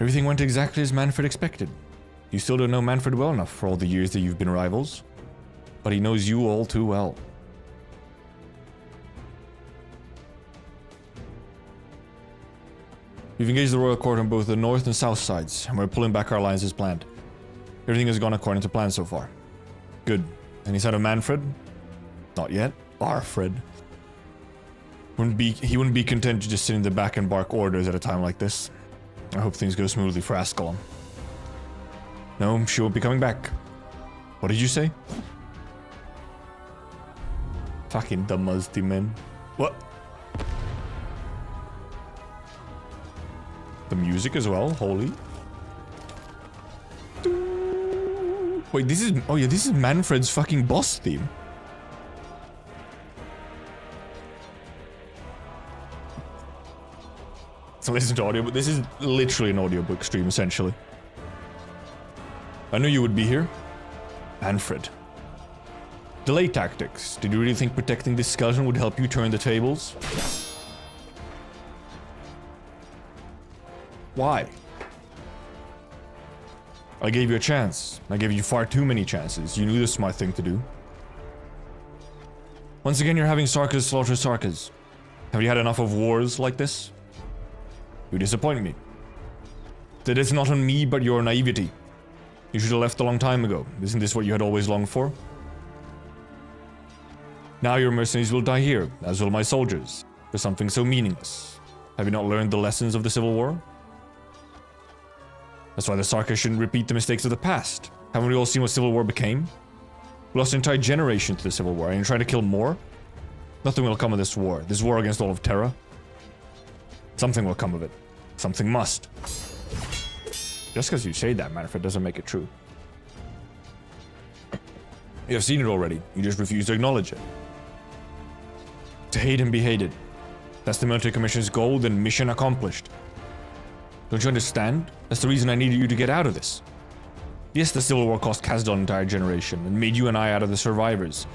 Everything went exactly as Manfred expected. You still don't know Manfred well enough for all the years that you've been rivals. But he knows you all too well. We've engaged the royal court on both the north and south sides, and we're pulling back our lines as planned. Everything has gone according to plan so far. Good. Any sign of Manfred? Not yet. Arfred. He wouldn't be content to just sit in the back and bark orders at a time like this. I hope things go smoothly for Ascalon. No, she won't be coming back. What did you say? Fucking Damusty, man. What? The music as well, holy. Wait, this is... Oh yeah, this is Manfred's fucking boss theme. So listen to audio, but this is literally an audiobook stream, essentially. I knew you would be here. Manfred. Delay tactics. Did you really think protecting this skeleton would help you turn the tables? Why? I gave you a chance. I gave you far too many chances. You knew the smart thing to do. Once again, you're having Sarkas slaughter Sarkas. Have you had enough of wars like this? You disappoint me. That it's not on me, but your naivety. You should have left a long time ago. Isn't this what you had always longed for? Now your mercenaries will die here, as will my soldiers, for something so meaningless. Have you not learned the lessons of the Civil War? That's why the Sarkas shouldn't repeat the mistakes of the past. Haven't we all seen what Civil War became? We lost an entire generation to the Civil War, and you're trying to kill more? Nothing will come of this war against all of Terra. Something will come of it. Something must. Just because you say that, Manfred, doesn't make it true. You have seen it already, you just refuse to acknowledge it. To hate and be hated. That's the military commission's goal, then mission accomplished. Don't you understand? That's the reason I needed you to get out of this. Yes, the Civil War cost Kazdal an entire generation, and made you and I out of the survivors.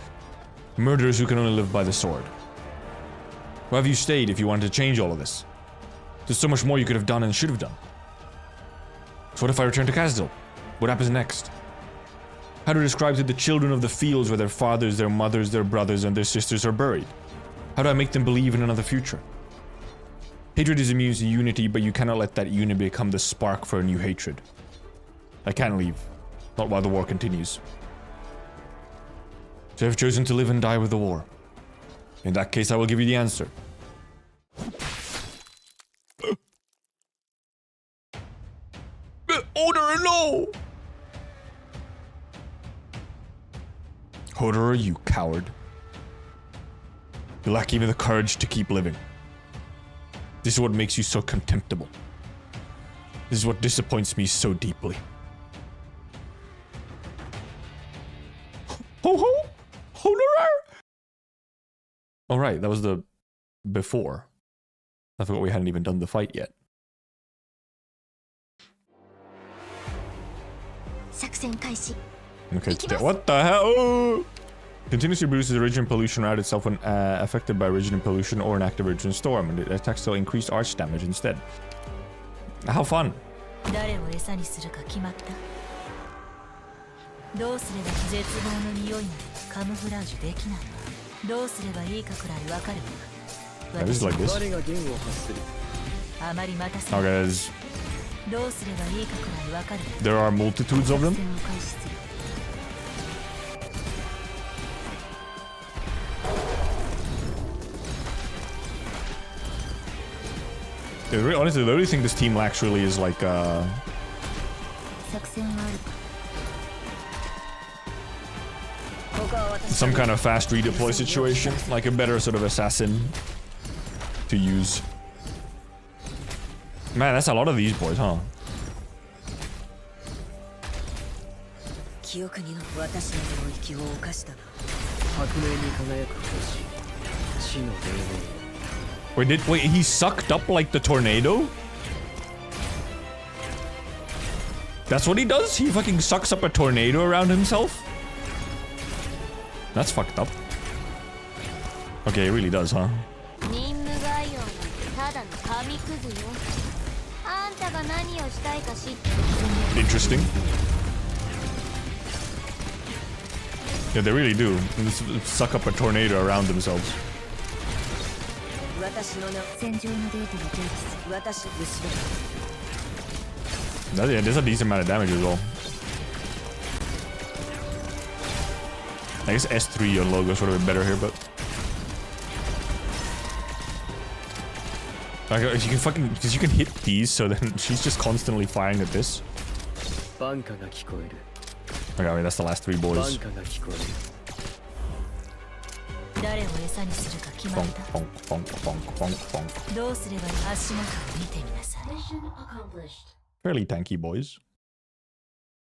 Murderers who can only live by the sword. Why have you stayed if you wanted to change all of this? There's so much more you could have done and should have done. So what if I return to Kazdal? What happens next? How to describe to the children of the fields where their fathers, their mothers, their brothers, and their sisters are buried? How do I make them believe in another future? Hatred is immune to unity, but you cannot let that unity become the spark for a new hatred. I can't leave. Not while the war continues. So I've chosen to live and die with the war. In that case, I will give you the answer. Hodor, no! Hodor, you coward. You lack even the courage to keep living. This is what makes you so contemptible. This is what disappoints me so deeply. Ho-ho! Hodor! Alright, that was the before. I forgot we hadn't even done the fight yet. Okay, what the hell? Continuously reduces origin pollution around itself when affected by origin pollution or an active origin storm, and it attacks still increased arch damage instead. How fun! That is like this. Okay, there are multitudes of them. Honestly, the only thing this team lacks really is like some kind of fast redeploy situation, like a better sort of assassin to use. Man, that's a lot of these boys, huh? Wait, he sucked up like the tornado? That's what he does? He fucking sucks up a tornado around himself? That's fucked up. Okay, it really does, huh? Interesting. Yeah, they really do. Suck up a tornado around themselves. Yeah, there's a decent amount of damage as well. I guess S3 on logos would have been better here, but like, you can fucking, because you can hit these, so then she's just constantly firing at this. Okay, I mean, that's the last three boys. Bonk, bonk, bonk, bonk, bonk, bonk. Fairly tanky boys.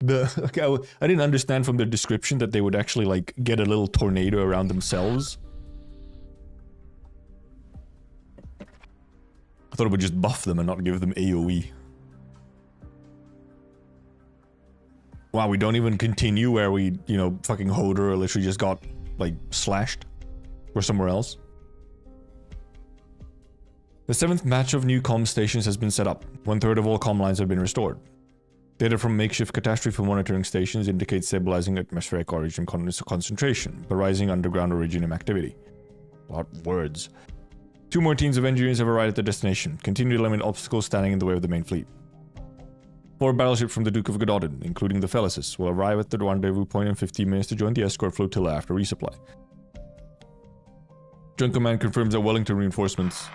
Okay, I didn't understand from their description that they would actually like get a little tornado around themselves. I thought it would just buff them and not give them AoE. Wow, we don't even continue where we, you know, fucking Hodor literally just got like slashed. Or somewhere else. The 7th batch of new comm stations has been set up. 1/3 of all comm lines have been restored. Data from makeshift catastrophe monitoring stations indicate stabilizing atmospheric origin concentration, but rising underground originium activity. A lot of words. 2 more teams of engineers have arrived at their destination. Continue to eliminate obstacles standing in the way of the main fleet. 4 battleships from the Duke of Gododin, including the Felicis, will arrive at the rendezvous point in 15 minutes to join the escort flotilla after resupply. Joint Command confirms that Wellington reinforcements.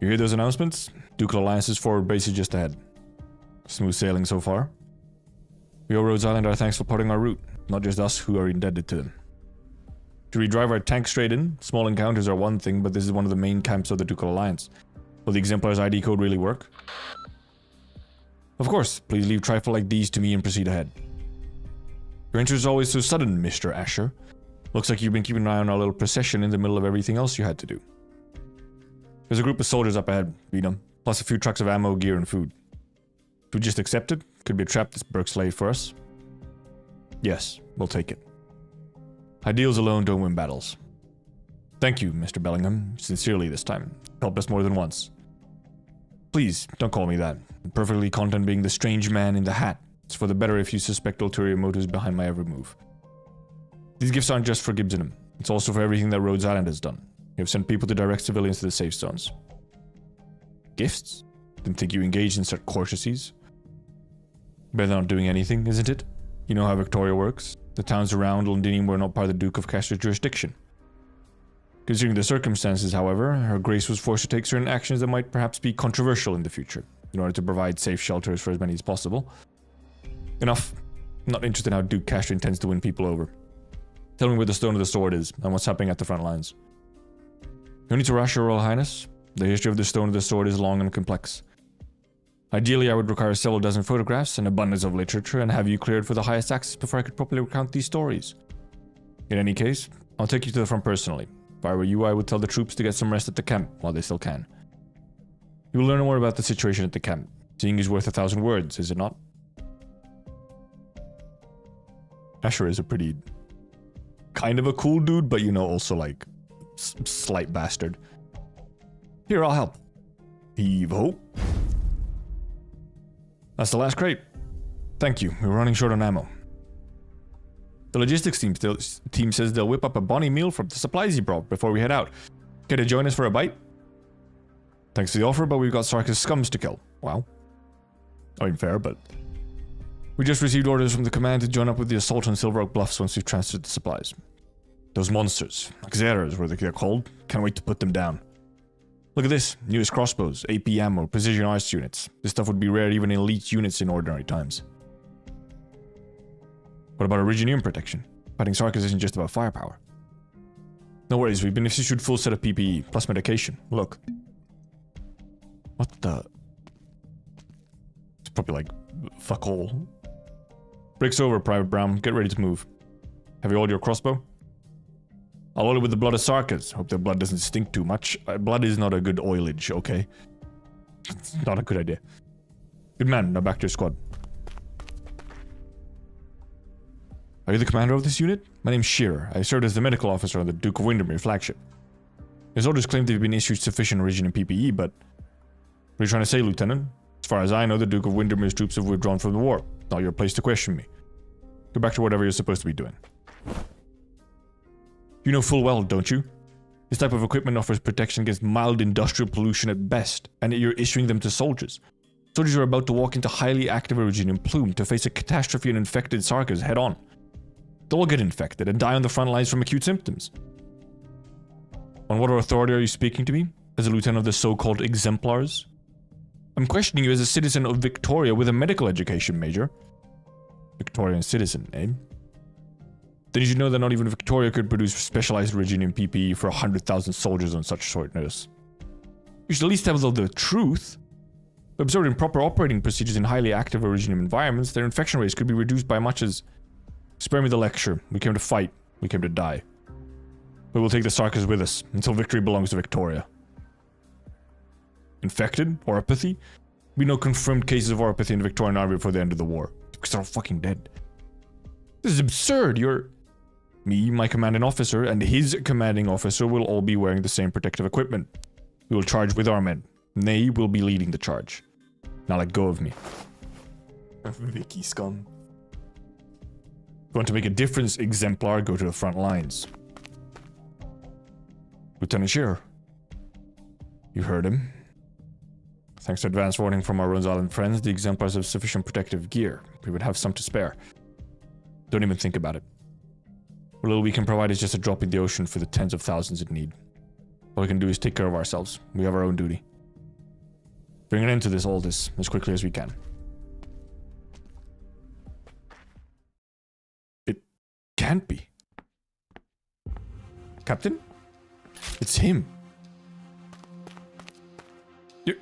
You hear those announcements? Ducal Alliance's forward base is just ahead. Smooth sailing so far. We owe Rhodes Island our thanks for plotting our route, not just us who are indebted to them. Should we drive our tank straight in? Small encounters are one thing, but this is one of the main camps of the Ducal Alliance. Will the Exemplar's ID code really work? Of course, please leave trifle like these to me and proceed ahead. Your entrance is always so sudden, Mr. Asher. Looks like you've been keeping an eye on our little procession in the middle of everything else you had to do. There's a group of soldiers up ahead, Vina, plus a few trucks of ammo, gear, and food. Should we just accept it? Could be a trap this Burke's laid for us. Yes, we'll take it. Ideals alone don't win battles. Thank you, Mr. Bellingham, sincerely this time. Helped us more than once. Please, don't call me that. I'm perfectly content being the strange man in the hat. It's for the better if you suspect ulterior motives behind my every move. These gifts aren't just for Gibsonham. It's also for everything that Rhodes Island has done. You have sent people to direct civilians to the safe zones. Gifts? Didn't think you engaged in such courtesies. Better than not doing anything, isn't it? You know how Victoria works. The towns around Londinium were not part of the Duke of Castor's jurisdiction. Considering the circumstances, however, Her Grace was forced to take certain actions that might perhaps be controversial in the future, in order to provide safe shelters for as many as possible. Enough. I'm not interested in how Duke Castor intends to win people over. Tell me where the Stone of the Sword is, and what's happening at the front lines. No need to rush, Your Royal Highness. The history of the Stone of the Sword is long and complex. Ideally, I would require several dozen photographs, an abundance of literature, and have you cleared for the highest access before I could properly recount these stories. In any case, I'll take you to the front personally. If I were you, I would tell the troops to get some rest at the camp while they still can. You will learn more about the situation at the camp. Seeing is worth 1,000 words, is it not? Asher is a pretty... kind of a cool dude, but you know, also like... slight bastard. Here, I'll help. Heave-ho. That's the last crate. Thank you, we're running short on ammo. The logistics team says they'll whip up a bonny meal from the supplies he brought before we head out. Care to join us for a bite? Thanks for the offer, but we've got Sarkis scums to kill. Wow. I mean, fair, but... We just received orders from the command to join up with the assault on Silver Oak Bluffs once we've transferred the supplies. Those monsters, Xeras were they're called, can't wait to put them down. Look at this, newest crossbows, AP ammo, precision arts units. This stuff would be rare even in elite units in ordinary times. What about Originium protection? Fighting Sarkis isn't just about firepower. No worries, we've been issued full set of PPE, plus medication. Look. What the... It's probably like, fuck all. Break's over, Private Brown. Get ready to move. Have you oiled your crossbow? I'll oil it with the blood of Sarkis. Hope their blood doesn't stink too much. Blood is not a good oilage, okay? It's not a good idea. Good man, now back to your squad. Are you the commander of this unit? My name's Shearer. I served as the medical officer on the Duke of Windermere flagship. His soldiers claim they've been issued sufficient Originium PPE, but... What are you trying to say, Lieutenant? As far as I know, the Duke of Windermere's troops have withdrawn from the war. Not your place to question me. Go back to whatever you're supposed to be doing. You know full well, don't you? This type of equipment offers protection against mild industrial pollution at best, and yet you're issuing them to soldiers. Soldiers are about to walk into highly active Originium plume to face a catastrophe and infected Sarkis head on. They'll all get infected and die on the front lines from acute symptoms. On what authority are you speaking to me? As a lieutenant of the so-called Exemplars? I'm questioning you as a citizen of Victoria with a medical education major. Victorian citizen, eh? Then you should know that not even Victoria could produce specialized Originium PPE for 100,000 soldiers on such short notice. You should at least have the truth. By observing proper operating procedures in highly active Originium environments, their infection rates could be reduced by much as... Spare me the lecture. We came to fight. We came to die. But we'll take the Sarkis with us, until victory belongs to Victoria. Infected? Oropathy? We know confirmed cases of oropathy in the Victorian army before the end of the war. Because they're all fucking dead. This is absurd. Me, my commanding officer, and his commanding officer will all be wearing the same protective equipment. We will charge with our men. They will be leading the charge. Now let go of me. Vicky scum. If you want to make a difference, Exemplar, go to the front lines. Lieutenant Shearer. You heard him. Thanks to advance warning from our Runes Island friends, the exemplars have sufficient protective gear. We would have some to spare. Don't even think about it. What little we can provide is just a drop in the ocean for the tens of thousands in need. All we can do is take care of ourselves. We have our own duty. Bring an end to all this as quickly as we can. It can't be. Captain? It's him.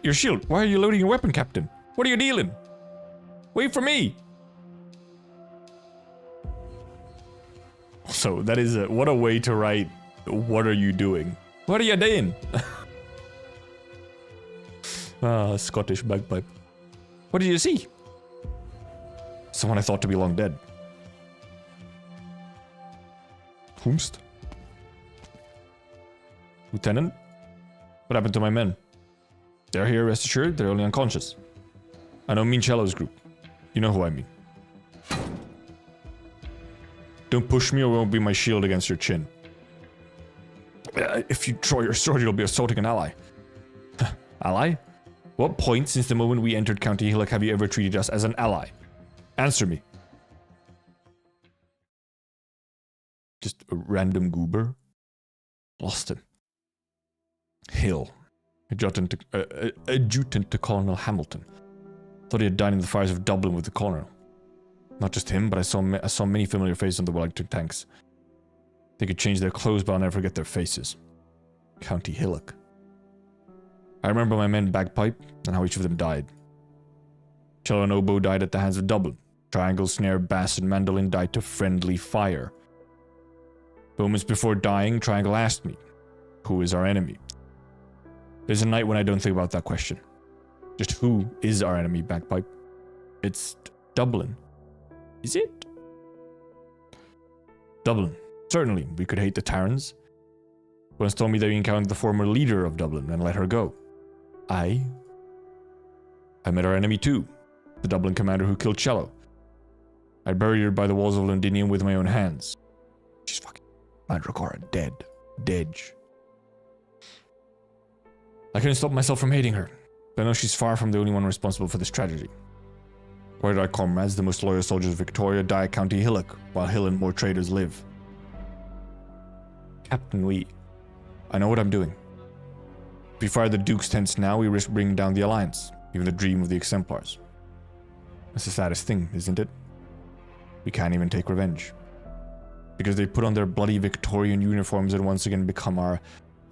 Your shield. Why are you loading your weapon, Captain? What are you dealing? Wait for me. So that is what a way to write. What are you doing? What are you doing? Scottish bagpipe. What did you see? Someone I thought to be long dead. Whomst? Lieutenant? What happened to my men? They're here, rest assured, they're only unconscious. I know Mincello's group. You know who I mean. Don't push me or it won't be my shield against your chin. If you draw your sword, you'll be assaulting an ally. Ally? What point since the moment we entered County Hillock have you ever treated us as an ally? Answer me. Just a random goober? Lost him. Hill. Adjutant to Colonel Hamilton. Thought he had died in the fires of Dublin with the colonel. Not just him, but I saw many familiar faces on the Wellington tanks. They could change their clothes, but I'll never forget their faces. County Hillock. I remember my men bagpipe and how each of them died. Cello and oboe died at the hands of Dublin. Triangle, snare, bass, and mandolin died to friendly fire. Moments before dying, Triangle asked me, who is our enemy? There's a night when I don't think about that question. Just who is our enemy, bagpipe? It's Dublin. Is it? Dublin. Certainly, we could hate the Terrans. Once told me that we encountered the former leader of Dublin and let her go. I met our enemy too. The Dublin commander who killed Cello. I buried her by the walls of Londinium with my own hands. She's fucking Mandragora dead. Dej. I couldn't stop myself from hating her, but I know she's far from the only one responsible for this tragedy. Why did our comrades, the most loyal soldiers of Victoria, die at County Hillock, while Hill and more traitors live? Captain, I know what I'm doing. If we fire the Duke's tents now, we risk bringing down the Alliance, even the dream of the Exemplars. That's the saddest thing, isn't it? We can't even take revenge. Because they put on their bloody Victorian uniforms and once again become our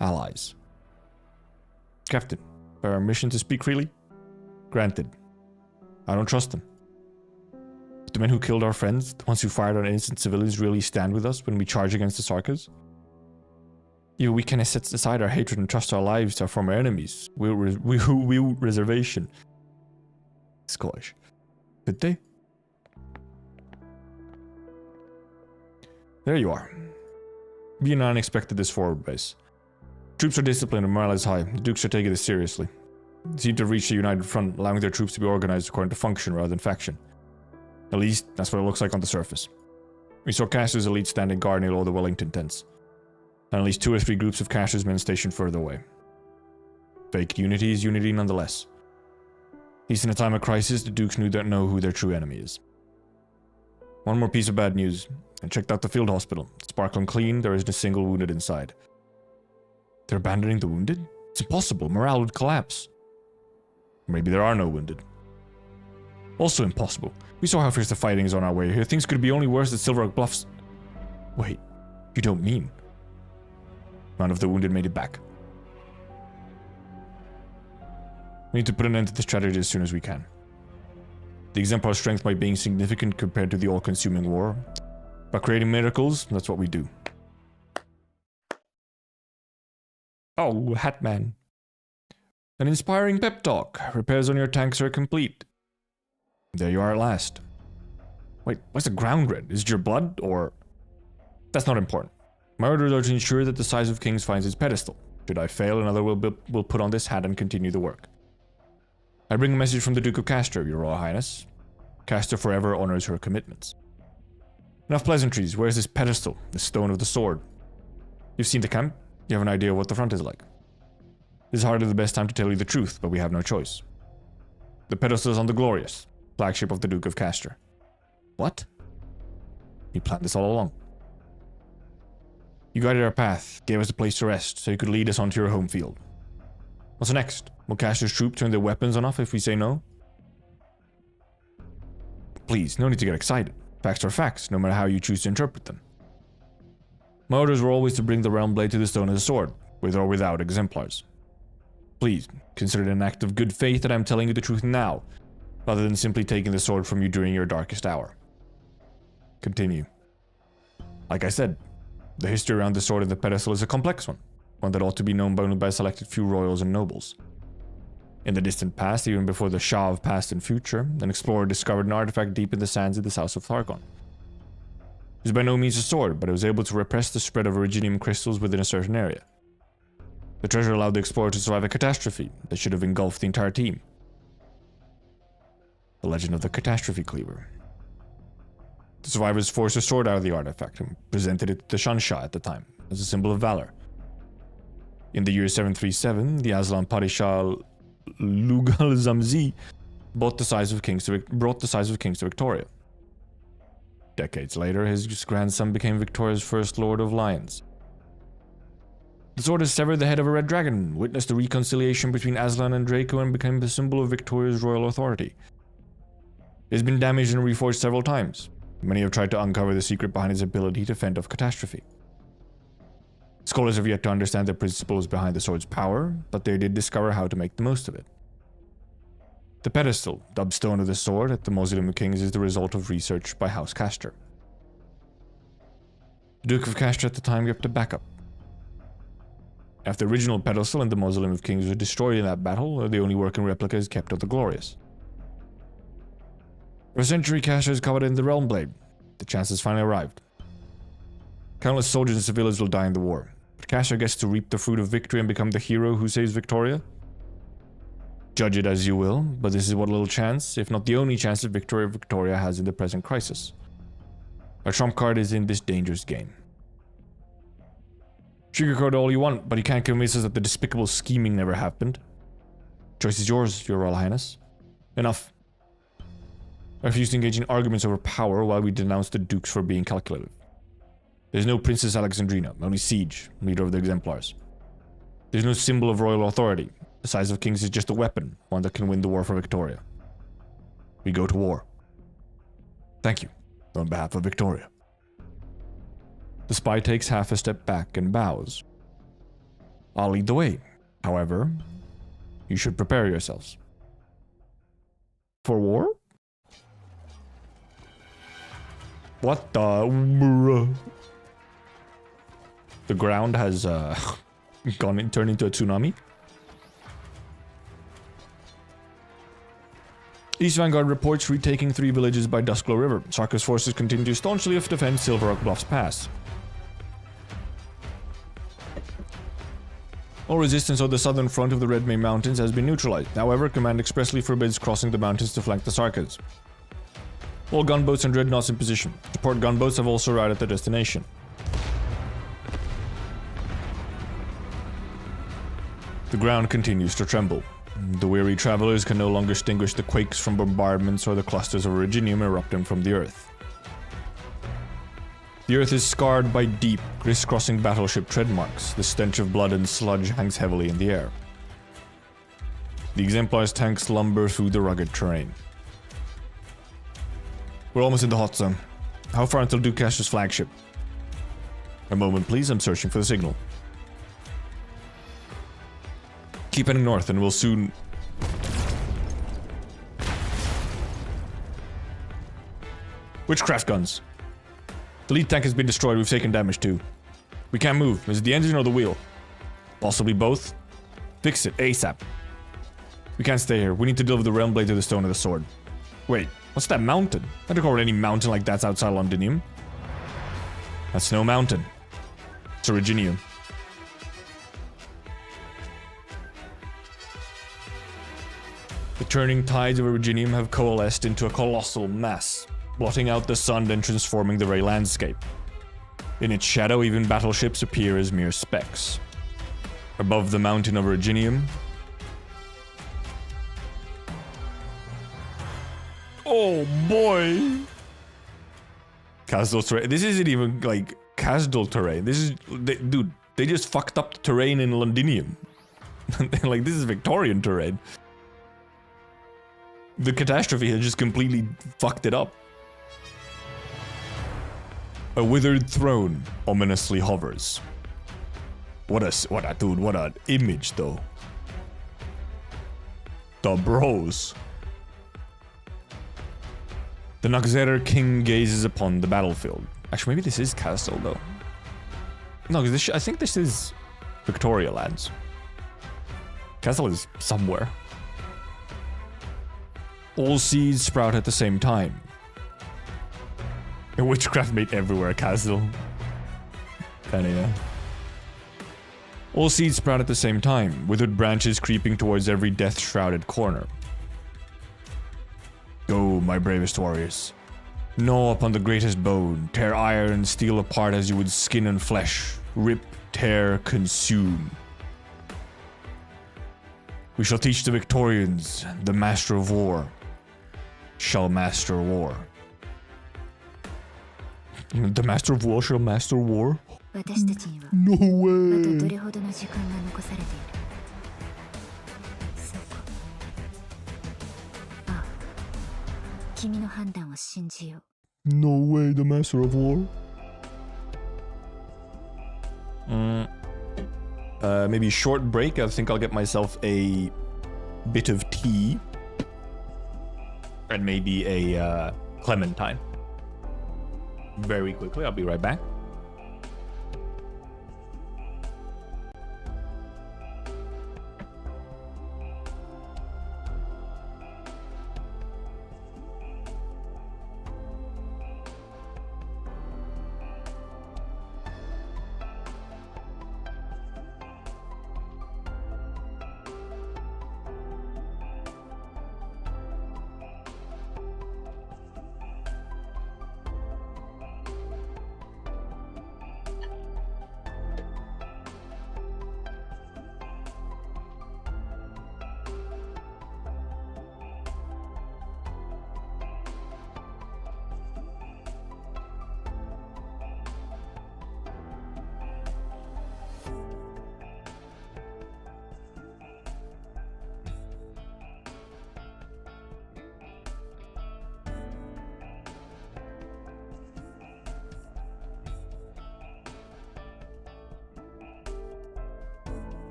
allies. Captain, by our mission to speak freely? Granted. I don't trust them. But the men who killed our friends, the ones who fired on innocent civilians, really stand with us when we charge against the Sarkas? Even we can set aside our hatred and trust our lives to our former enemies. We'll reservation. Scottish. Could they? There you are. We and I expected this forward base. Troops are disciplined and morale is high. The Dukes are taking this seriously. They seem to have reached a united front, allowing their troops to be organized according to function rather than faction. At least, that's what it looks like on the surface. We saw Caster's elite standing guard near all the Wellington tents. And at least 2 or 3 groups of Caster's men stationed further away. Fake unity is unity nonetheless. At least in a time of crisis, the Dukes know who their true enemy is. One more piece of bad news. I checked out the field hospital. It's sparkling clean, there isn't a single wounded inside. They're abandoning the wounded? It's impossible, morale would collapse. Maybe there are no wounded. Also impossible. We saw how fierce the fighting is on our way here. Things could be only worse at Silver Rock Bluffs. Wait, you don't mean? None of the wounded made it back. We need to put an end to this tragedy as soon as we can. The exemplar strength might be insignificant compared to the all-consuming war. By creating miracles, that's what we do. Oh, Hatman. An inspiring pep talk. Repairs on your tanks are complete. There you are at last. Wait, why's the ground red? Is it your blood, or...? That's not important. My orders are to ensure that the size of Kings finds its pedestal. Should I fail, another will put on this hat and continue the work. I bring a message from the Duke of Castor, Your Royal Highness. Castor forever honors her commitments. Enough pleasantries. Where's this pedestal? The stone of the sword? You've seen the camp? You have an idea of what the front is like. This is hardly the best time to tell you the truth, but we have no choice. The pedestal is on the Glorious, flagship of the Duke of Castor. What? You planned this all along. You guided our path, gave us a place to rest, so you could lead us onto your home field. What's next? Will Castor's troops turn their weapons on us if we say no? Please, no need to get excited. Facts are facts, no matter how you choose to interpret them. My orders were always to bring the realm blade to the stone of the sword, with or without exemplars. Please, consider it an act of good faith that I'm telling you the truth now, rather than simply taking the sword from you during your darkest hour. Continue. Like I said, the history around the sword and the pedestal is a complex one that ought to be known only by a selected few royals and nobles. In the distant past, even before the Shah of past and future, an explorer discovered an artifact deep in the sands of the south of Thargon. It was by no means a sword, but it was able to repress the spread of originium crystals within a certain area. The treasure allowed the explorer to survive a catastrophe that should have engulfed the entire team. The legend of the Catastrophe Cleaver. The survivors forced a sword out of the artifact and presented it to the Shan-Shah at the time as a symbol of valor. In the year 737, the Aslan Padishah Lugal Zamzi brought the size of kings to Victoria. Decades later, his grandson became Victoria's first Lord of Lions. The sword has severed the head of a red dragon, witnessed the reconciliation between Aslan and Draco, and became the symbol of Victoria's royal authority. It has been damaged and reforged several times. Many have tried to uncover the secret behind its ability to fend off catastrophe. Scholars have yet to understand the principles behind the sword's power, but they did discover how to make the most of it. The pedestal, dubbed Stone of the Sword at the Mausoleum of Kings, is the result of research by House Castor. The Duke of Castor at the time kept a backup. After the original pedestal and the Mausoleum of Kings were destroyed in that battle, the only working replica is kept of the Glorious. For a century, Castor has covered in the Realm Blade. The chance has finally arrived. Countless soldiers and civilians will die in the war, but Castor gets to reap the fruit of victory and become the hero who saves Victoria. Judge it as you will, but this is what little chance, if not the only chance, that Victoria has in the present crisis. Our trump card is in this dangerous game. Sugarcoat all you want, but you can't convince us that the despicable scheming never happened. Choice is yours, Your Royal Highness. Enough. I refuse to engage in arguments over power while we denounce the dukes for being calculative. There's no Princess Alexandrina, only Siege, leader of the Exemplars. There's no symbol of royal authority. The size of kings is just a weapon, one that can win the war for Victoria. We go to war. Thank you, on behalf of Victoria. The spy takes half a step back and bows. I'll lead the way. However, you should prepare yourselves. For war? What the bruh? The ground has turned into a tsunami. East Vanguard reports retaking 3 villages by Duskglow River. Sarkis forces continue to staunchly defend Silver Rock Bluffs Pass. All resistance on the southern front of the Red May Mountains has been neutralized. However, command expressly forbids crossing the mountains to flank the Sarkis. All gunboats and dreadnoughts in position. Support gunboats have also arrived at their destination. The ground continues to tremble. The weary travelers can no longer distinguish the quakes from bombardments or the clusters of originium erupting from the earth. The earth is scarred by deep, crisscrossing battleship tread marks. The stench of blood and sludge hangs heavily in the air. The Exemplar's tanks lumber through the rugged terrain. We're almost in the hot zone. How far until Duke Castor's flagship? A moment please, I'm searching for the signal. Keep heading north and we'll soon... Witchcraft guns. The lead tank has been destroyed, we've taken damage too. We can't move. Is it the engine or the wheel? Possibly both. Fix it, ASAP. We can't stay here. We need to deliver the Realm Blade to the Stone of the Sword. Wait, what's that mountain? I don't know any mountain like that's outside Londinium. That's no mountain. It's Originium. The turning tides of Originium have coalesced into a colossal mass, blotting out the sun and transforming the very landscape. In its shadow, even battleships appear as mere specks. above the mountain of Virginium. Oh boy! Castle terrain. This isn't even like castle terrain. This is, dude, they just fucked up the terrain in Londinium. Like, this is Victorian terrain. The catastrophe has just completely fucked it up. A withered throne ominously hovers. What an image though. The bros. The Noxeter king gazes upon the battlefield. Actually, maybe this is castle though. No, because I think this is Victoria lands. Castle is somewhere. All seeds sprout at the same time. A witchcraft made everywhere, castle. Kinda, yeah. All seeds sprout at the same time, withered branches creeping towards every death-shrouded corner. Go, my bravest warriors. Gnaw upon the greatest bone, tear iron and steel apart as you would skin and flesh. Rip, tear, consume. We shall teach the Victorians, the master of war shall master war. The master of war shall master war? No way! No way, the master of war? Maybe short break. I think I'll get myself a bit of tea. And maybe a clementine. Very quickly, I'll be right back.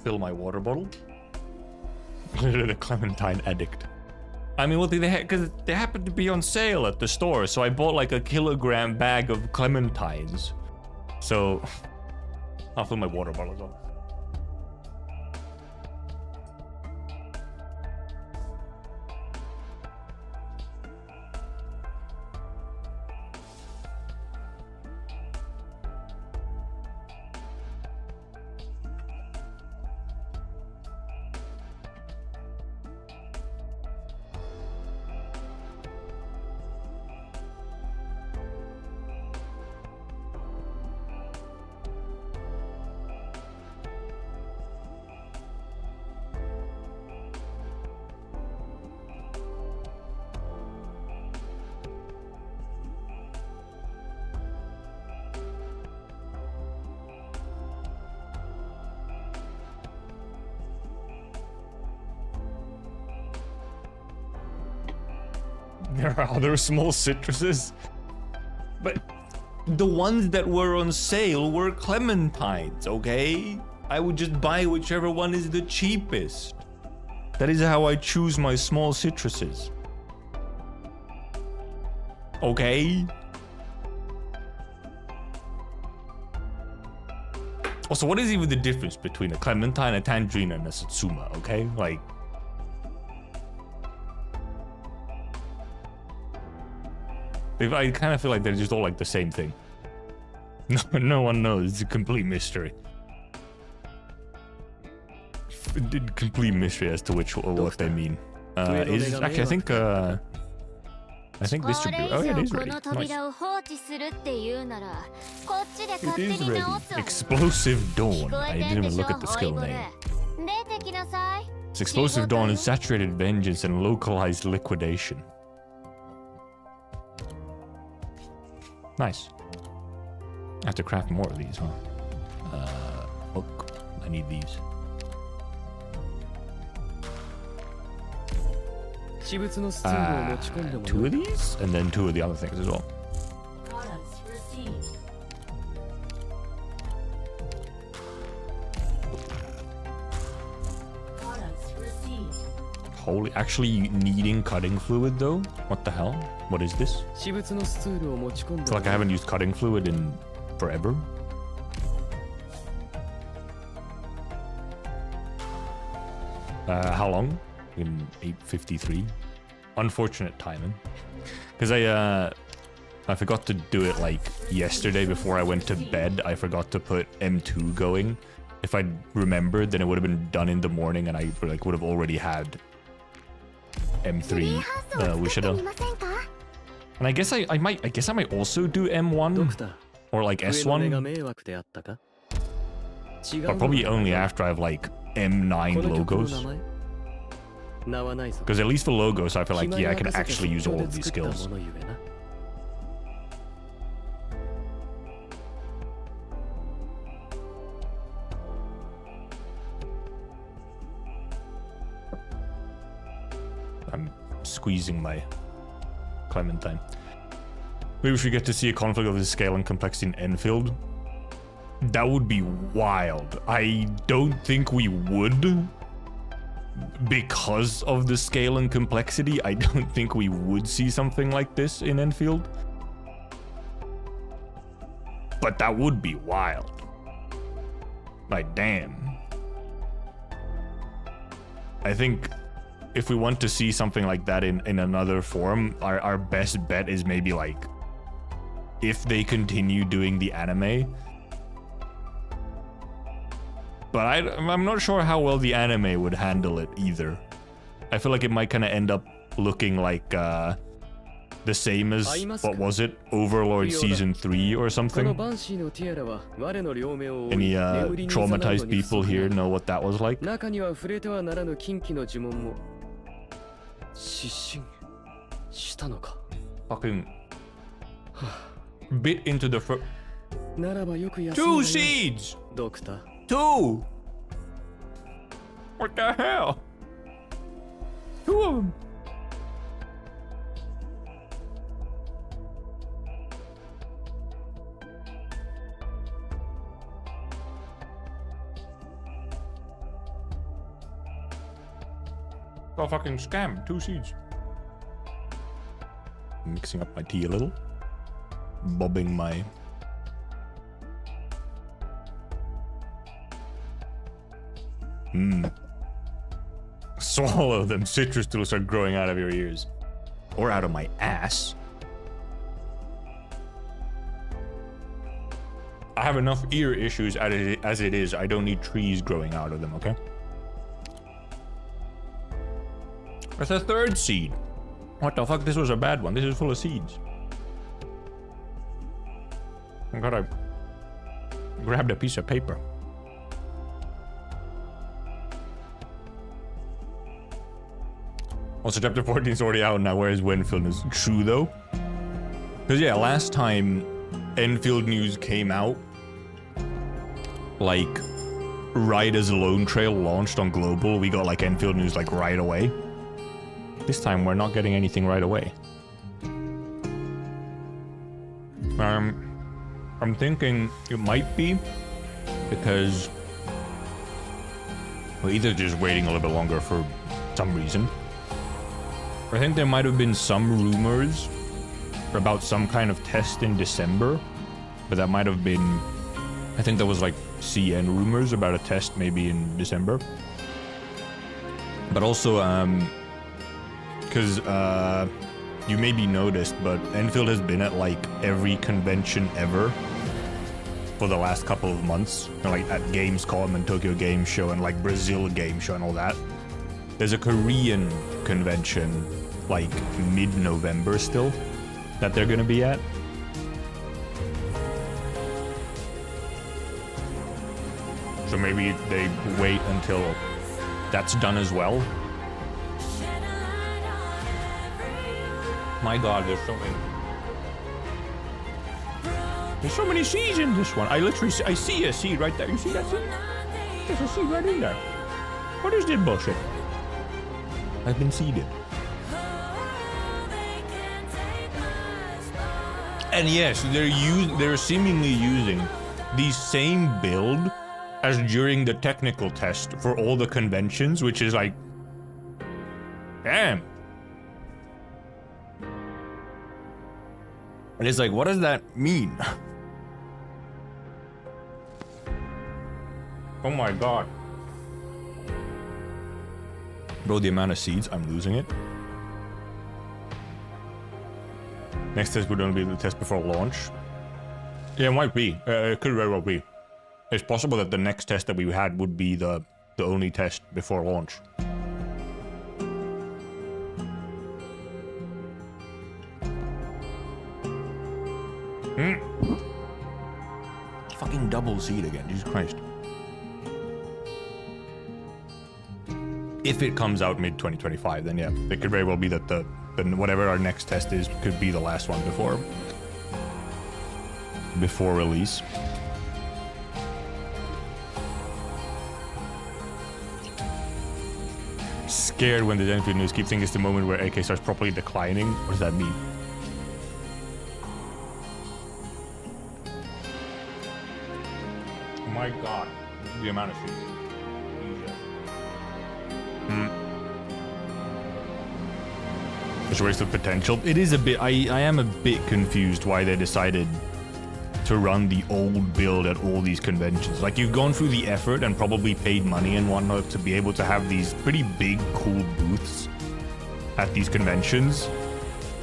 Fill my water bottle. The clementine addict. I mean, what did they because they happened to be on sale at the store, so I bought like a kilogram bag of clementines. So I'll fill my water bottle as well. There are other small citruses, but the ones that were on sale were clementines, okay? I would just buy whichever one is the cheapest. That is how I choose my small citruses. Okay? Also, what is even the difference between a clementine, a tangerine, and a satsuma, okay? Like... I kind of feel like they're just all like the same thing. No one knows. It's a complete mystery. complete mystery as to what they mean. Is actually I think this should be. Oh yeah, it is ready. Nice. It is ready. Explosive Dawn. I didn't even look at the skill name. It's Explosive Dawn is saturated vengeance and localized liquidation. Nice. I have to craft more of these, huh? Look, I need these. Two of these, and then two of the other things as well. Holy, actually needing cutting fluid though? What the hell? What is this? I feel like I haven't used cutting fluid in forever. How long? In 8:53. Unfortunate timing. Because I forgot to do it like yesterday before I went to bed. I forgot to put M2 going. If I'd remembered, then it would have been done in the morning, and I like would have already had M3 Wishada. And I guess I might also do M1 or like S1. But probably only after I have like M9 logos. Because at least for logos, I feel like, yeah, I can actually use all of these skills. I'm squeezing my Clementine. Maybe we should get to see a conflict of this scale and complexity in Enfield. That would be wild. I don't think we would. Because of the scale and complexity, I don't think we would see something like this in Enfield. But that would be wild. Like, damn. I think if we want to see something like that in another form, our best bet is maybe like if they continue doing the anime. But I'm not sure how well the anime would handle it either. I feel like it might kind of end up looking like the same as, what was it? Overlord Season 3 or something? Any traumatized people here know what that was like? Fucking bit into the 2 seeds! 2! What the hell? 2 of them. A fucking scam. 2 seeds. Mixing up my tea a little. Bobbing my... Swallow them. Citrus will start growing out of your ears. Or out of my ass. I have enough ear issues as it is. I don't need trees growing out of them, okay? That's a 3rd seed. What the fuck? This was a bad one. This is full of seeds. I gotta grab a piece of paper. Also, chapter 14 is already out now, whereas Enfield is true though. Because yeah, last time Enfield news came out, like right as Lone Trail launched on Global, we got like Enfield news like right away. This time we're not getting anything right away. I'm thinking it might be because we're either just waiting a little bit longer for some reason. I think there might have been some rumors about some kind of test in December, but that might have been, I think there was like CN rumors about a test maybe in December. But also, because you maybe noticed, but Enfield has been at like every convention ever for the last couple of months, like at Gamescom and Tokyo Game Show and like Brazil Game Show and all that. There's a Korean convention like mid-November still that they're gonna be at. So maybe they wait until that's done as well. My god, there's so many seeds in this one. I see a seed right there. You see that seed? There's a seed right in there. What is this bullshit? I've been seeded. And yes, they're seemingly using the same build as during the technical test for all the conventions, which is like, damn. And it's like, what does that mean? Oh my god. Bro, the amount of seeds, I'm losing it. Next test would only be the test before launch. Yeah, it might be. It could very well be. It's possible that the next test that we had would be the only test before launch. Fucking double seed again, Jesus Christ. If it comes out mid-2025, then yeah, it could very well be that the whatever our next test is could be the last one before release. Scared when the Zenfield news. Keep thinking it's the moment where AK starts properly declining. What does that mean? Oh my god, the amount of seeds. It's a waste of potential. It is a bit. I am a bit confused why they decided to run the old build at all these conventions. Like, you've gone through the effort and probably paid money and whatnot to be able to have these pretty big, cool booths at these conventions.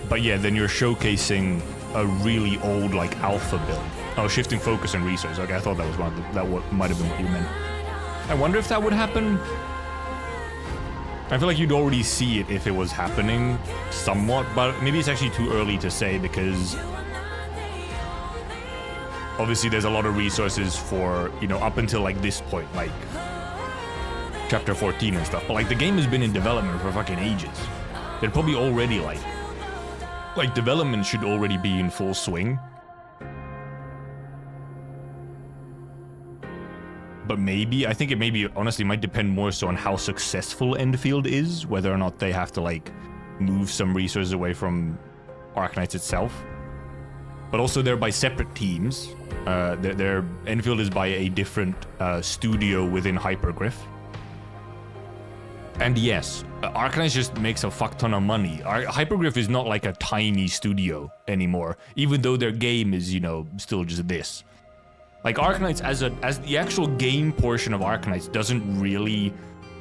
But yeah, then you're showcasing a really old, like, alpha build. Oh, shifting focus and research. Okay, I thought that was one of that might have been what you meant. I wonder if that would happen. I feel like you'd already see it if it was happening somewhat, but maybe it's actually too early to say because obviously there's a lot of resources for, you know, up until like this point, like chapter 14 and stuff. But like the game has been in development for fucking ages. They're probably already like development should already be in full swing. But maybe, I think it maybe honestly might depend more so on how successful Enfield is, whether or not they have to like move some resources away from Arknights itself. But also they're by separate teams. Their Enfield is by a different studio within Hypergryph. And yes, Arknights just makes a fuck ton of money. Hypergryph is not like a tiny studio anymore, even though their game is, you know, still just this. Like Arknights as the actual game portion of Arknights doesn't really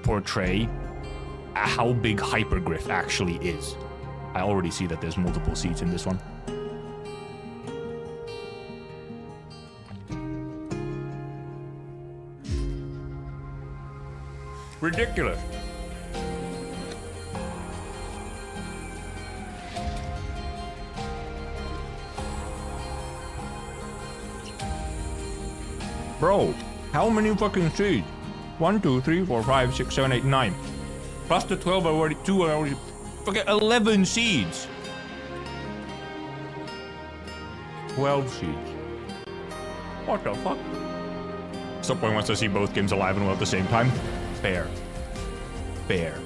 portray how big Hypergryph actually is. I already see that there's multiple seats in this one. Ridiculous. Bro, how many fucking seeds? 1, 2, 3, 4, 5, 6, 7, 8, 9. Plus the 12 already, 2 are already. Okay, 11 seeds. 12 seeds. What the fuck? Subpoint wants to see both games alive and well at the same time. Fair. Fair.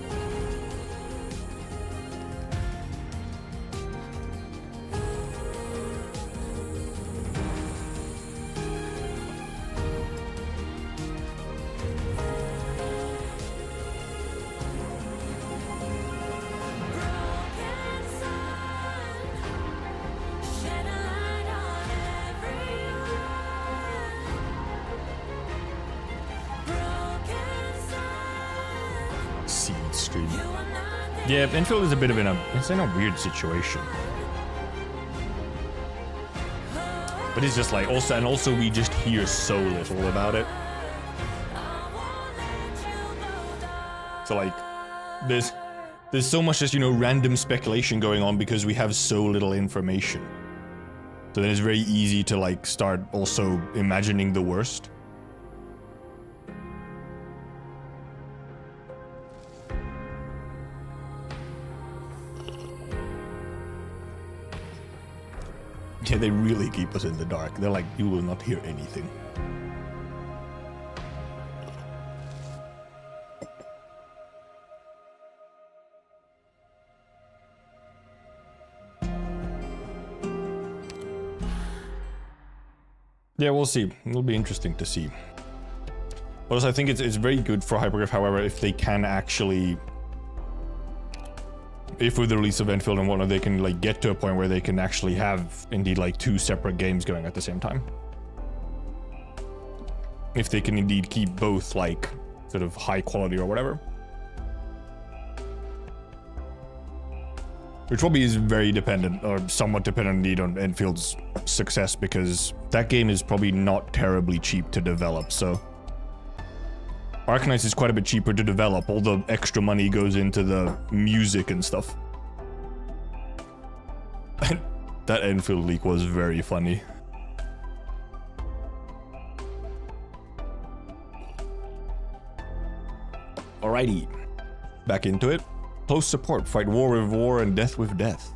Yeah, Enfield is a bit of it's in a weird situation. But it's just like, also we just hear so little about it. So like, there's so much just, you know, random speculation going on because we have so little information. So then it's very easy to like start also imagining the worst. Yeah, they really keep us in the dark. They're like, you will not hear anything. Yeah, we'll see. It'll be interesting to see. Plus, I think it's very good for hypergryph, however, if they can actually... If with the release of Enfield and whatnot, they can like get to a point where they can actually have indeed like 2 separate games going at the same time. If they can indeed keep both like sort of high quality or whatever. Which probably is very dependent, or somewhat dependent indeed on Enfield's success, because that game is probably not terribly cheap to develop, so... Arknights is quite a bit cheaper to develop, all the extra money goes into the music and stuff. That Enfield leak was very funny. Alrighty, back into it. Close support, fight war with war and death with death.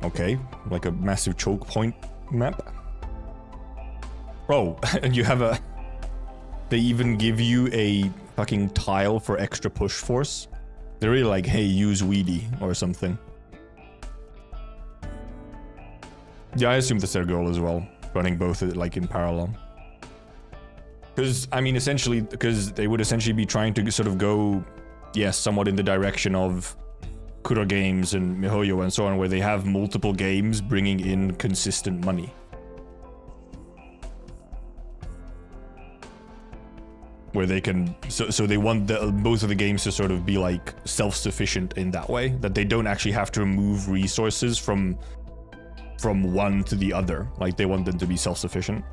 Okay, like a massive choke point map. Bro, and you have a... They even give you a fucking tile for extra push force. They're really like, hey, use Weedy or something. Yeah, I assume that's their goal as well, running both like in parallel. Because, I mean, essentially, because they would essentially be trying to sort of go, yes, somewhat in the direction of Kuro Games and MiHoYo and so on, where they have multiple games bringing in consistent money. Where they can, so they want both of the games to sort of be like self-sufficient in that way, that they don't actually have to remove resources from one to the other. Like they want them to be self-sufficient.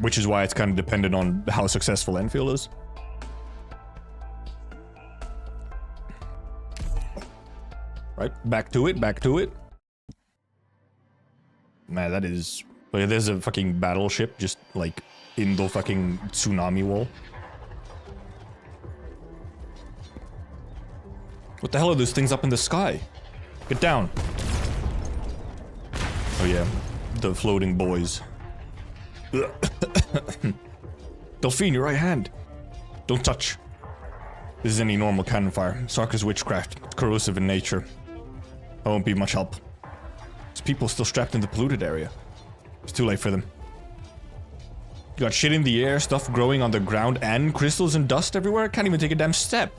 Which is why it's kind of dependent on how successful Enfield is. Right, back to it, back to it. Man, that is... Like, there's a fucking battleship just, like, in the fucking tsunami wall. What the hell are those things up in the sky? Get down. Oh yeah, the floating boys. Delphine, your right hand. Don't touch. This is any normal cannon fire. Sarka's witchcraft. It's corrosive in nature. I won't be much help. There's people still strapped in the polluted area. It's too late for them. You got shit in the air, stuff growing on the ground, and crystals and dust everywhere? Can't even take a damn step.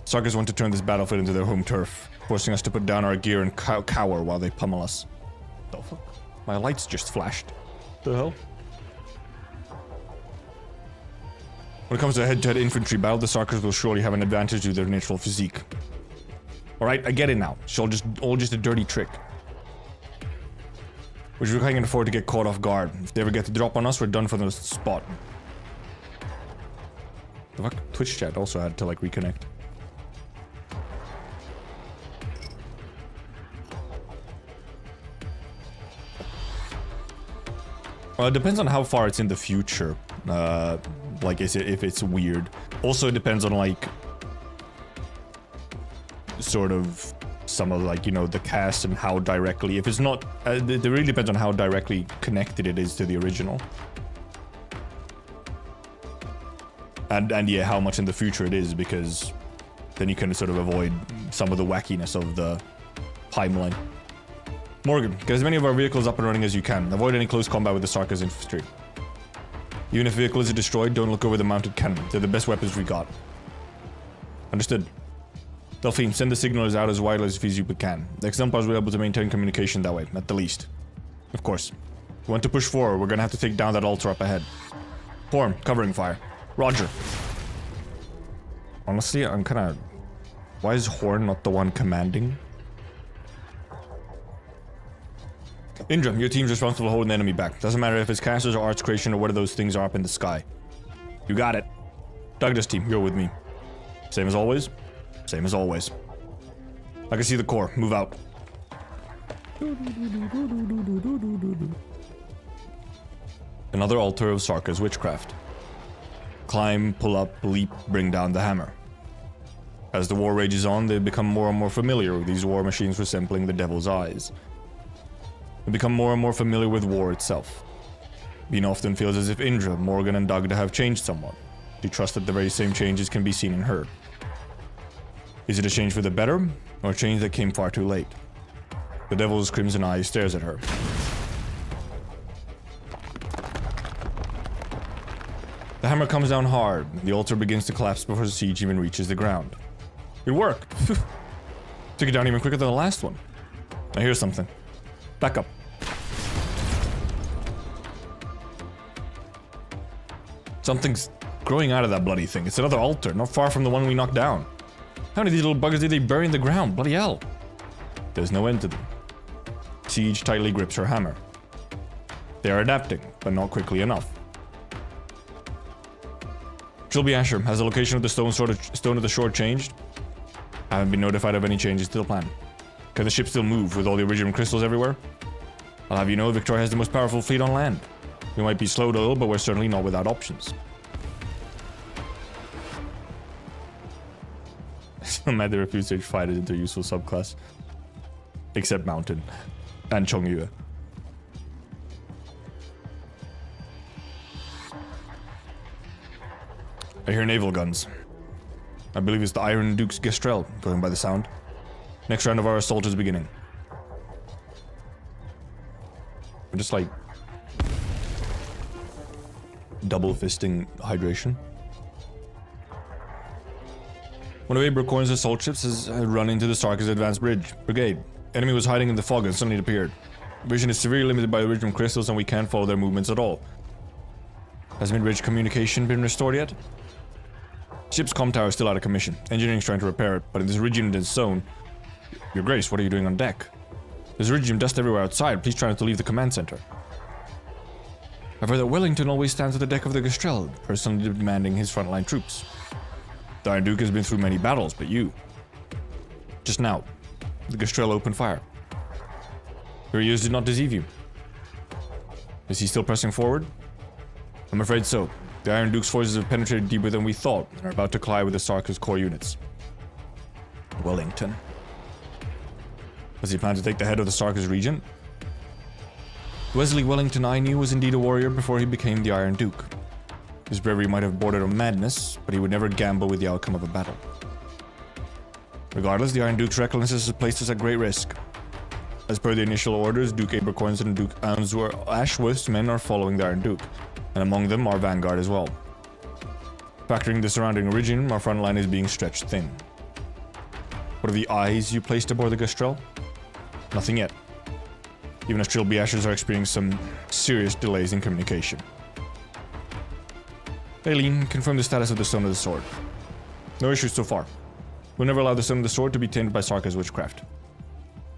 Sarkas want to turn this battlefield into their home turf, forcing us to put down our gear and cower while they pummel us. The fuck? My lights just flashed. The hell? When it comes to a head-to-head infantry battle, the Sarkers will surely have an advantage due to their natural physique. Alright, I get it now. It's all just a dirty trick. Which we can't afford to get caught off guard. If they ever get the drop on us, we're done for the spot. The fuck? Twitch chat also had to like reconnect. Well, it depends on how far it's in the future. Like if it's weird. Also, it depends on like sort of some of like, you know, the cast and how directly, if it's not, it really depends on how directly connected it is to the original. And yeah, how much in the future it is, because then you can sort of avoid some of the wackiness of the timeline. Morgan, get as many of our vehicles up and running as you can. Avoid any close combat with the Sarkas infantry. Even if a vehicle is destroyed, don't look over the mounted cannon. They're the best weapons we got. Understood. Delphine, send the signalers out as widely as you can. The exemplars will be able to maintain communication that way, at the least. Of course. If we want to push forward, we're gonna have to take down that altar up ahead. Form, covering fire. Roger. Honestly, I'm kinda Why is Horn not the one commanding? Indra, your team's responsible for holding the enemy back. Doesn't matter if it's casters or arts creation or whether those things are up in the sky. You got it. Douglas team, you're with me. Same as always? Same as always. I can see the core. Move out. Another altar of Sarka's witchcraft. Climb, pull up, leap, bring down the hammer. As the war rages on, they become more and more familiar with these war machines resembling the devil's eyes. They become more and more familiar with war itself. Bean often feels as if Indra, Morgan, and Dagda have changed somewhat. She trusts that the very same changes can be seen in her. Is it a change for the better, or a change that came far too late? The devil's crimson eye stares at her. The hammer comes down hard. The altar begins to collapse before the siege even reaches the ground. It worked! Took it down even quicker than the last one. I hear something. Back up. Something's growing out of that bloody thing. It's another altar, not far from the one we knocked down. How many of these little buggers did they bury in the ground? Bloody hell. There's no end to them. Siege tightly grips her hammer. They are adapting, but not quickly enough. Trilby Asher, has the location of the stone of the shore changed? I haven't been notified of any changes to the plan. Can the ship still move with all the original crystals everywhere? I'll have you know Victoria has the most powerful fleet on land. We might be slowed a little, but we're certainly not without options. So mad they refuse to fight it into a useful subclass. Except Mountain. And Chongyue. I hear naval guns. I believe it's the Iron Duke's Gestrel, going by the sound. Next round of our assault is beginning. I'm just like... double fisting hydration. One of Abercorn's assault ships has run into the Sarkis advanced brigade. Enemy was hiding in the fog and suddenly it appeared. Vision is severely limited by the original crystals and we can't follow their movements at all. Has mid-range communication been restored yet? Ship's comm tower is still out of commission. Engineering's trying to repair it, but in this iridium-dense zone... Your Grace, what are you doing on deck? There's iridium dust everywhere outside. Please try not to leave the command center. I've heard that Wellington always stands at the deck of the Gestrel, personally demanding his frontline troops. The Iron Duke has been through many battles, but you... Just now, the Gestrel opened fire. Your ears did not deceive you. Is he still pressing forward? I'm afraid so. The Iron Duke's forces have penetrated deeper than we thought and are about to collide with the Sarkis core units. Wellington. Does he plan to take the head of the Sarkis region? Wesley Wellington I knew was indeed a warrior before he became the Iron Duke. His bravery might have bordered on madness, but he would never gamble with the outcome of a battle. Regardless, the Iron Duke's recklessness has placed us at great risk. As per the initial orders, Duke Abercorn's and Duke Ashworth's men are following the Iron Duke, and among them our vanguard as well. Factoring the surrounding region, our front line is being stretched thin. What are the eyes you placed aboard the Gestrel? Nothing yet. Even as Trilby Ashers are experiencing some serious delays in communication. Aileen, confirm the status of the Stone of the Sword. No issues so far. We'll never allow the Stone of the Sword to be tainted by Sarka's witchcraft.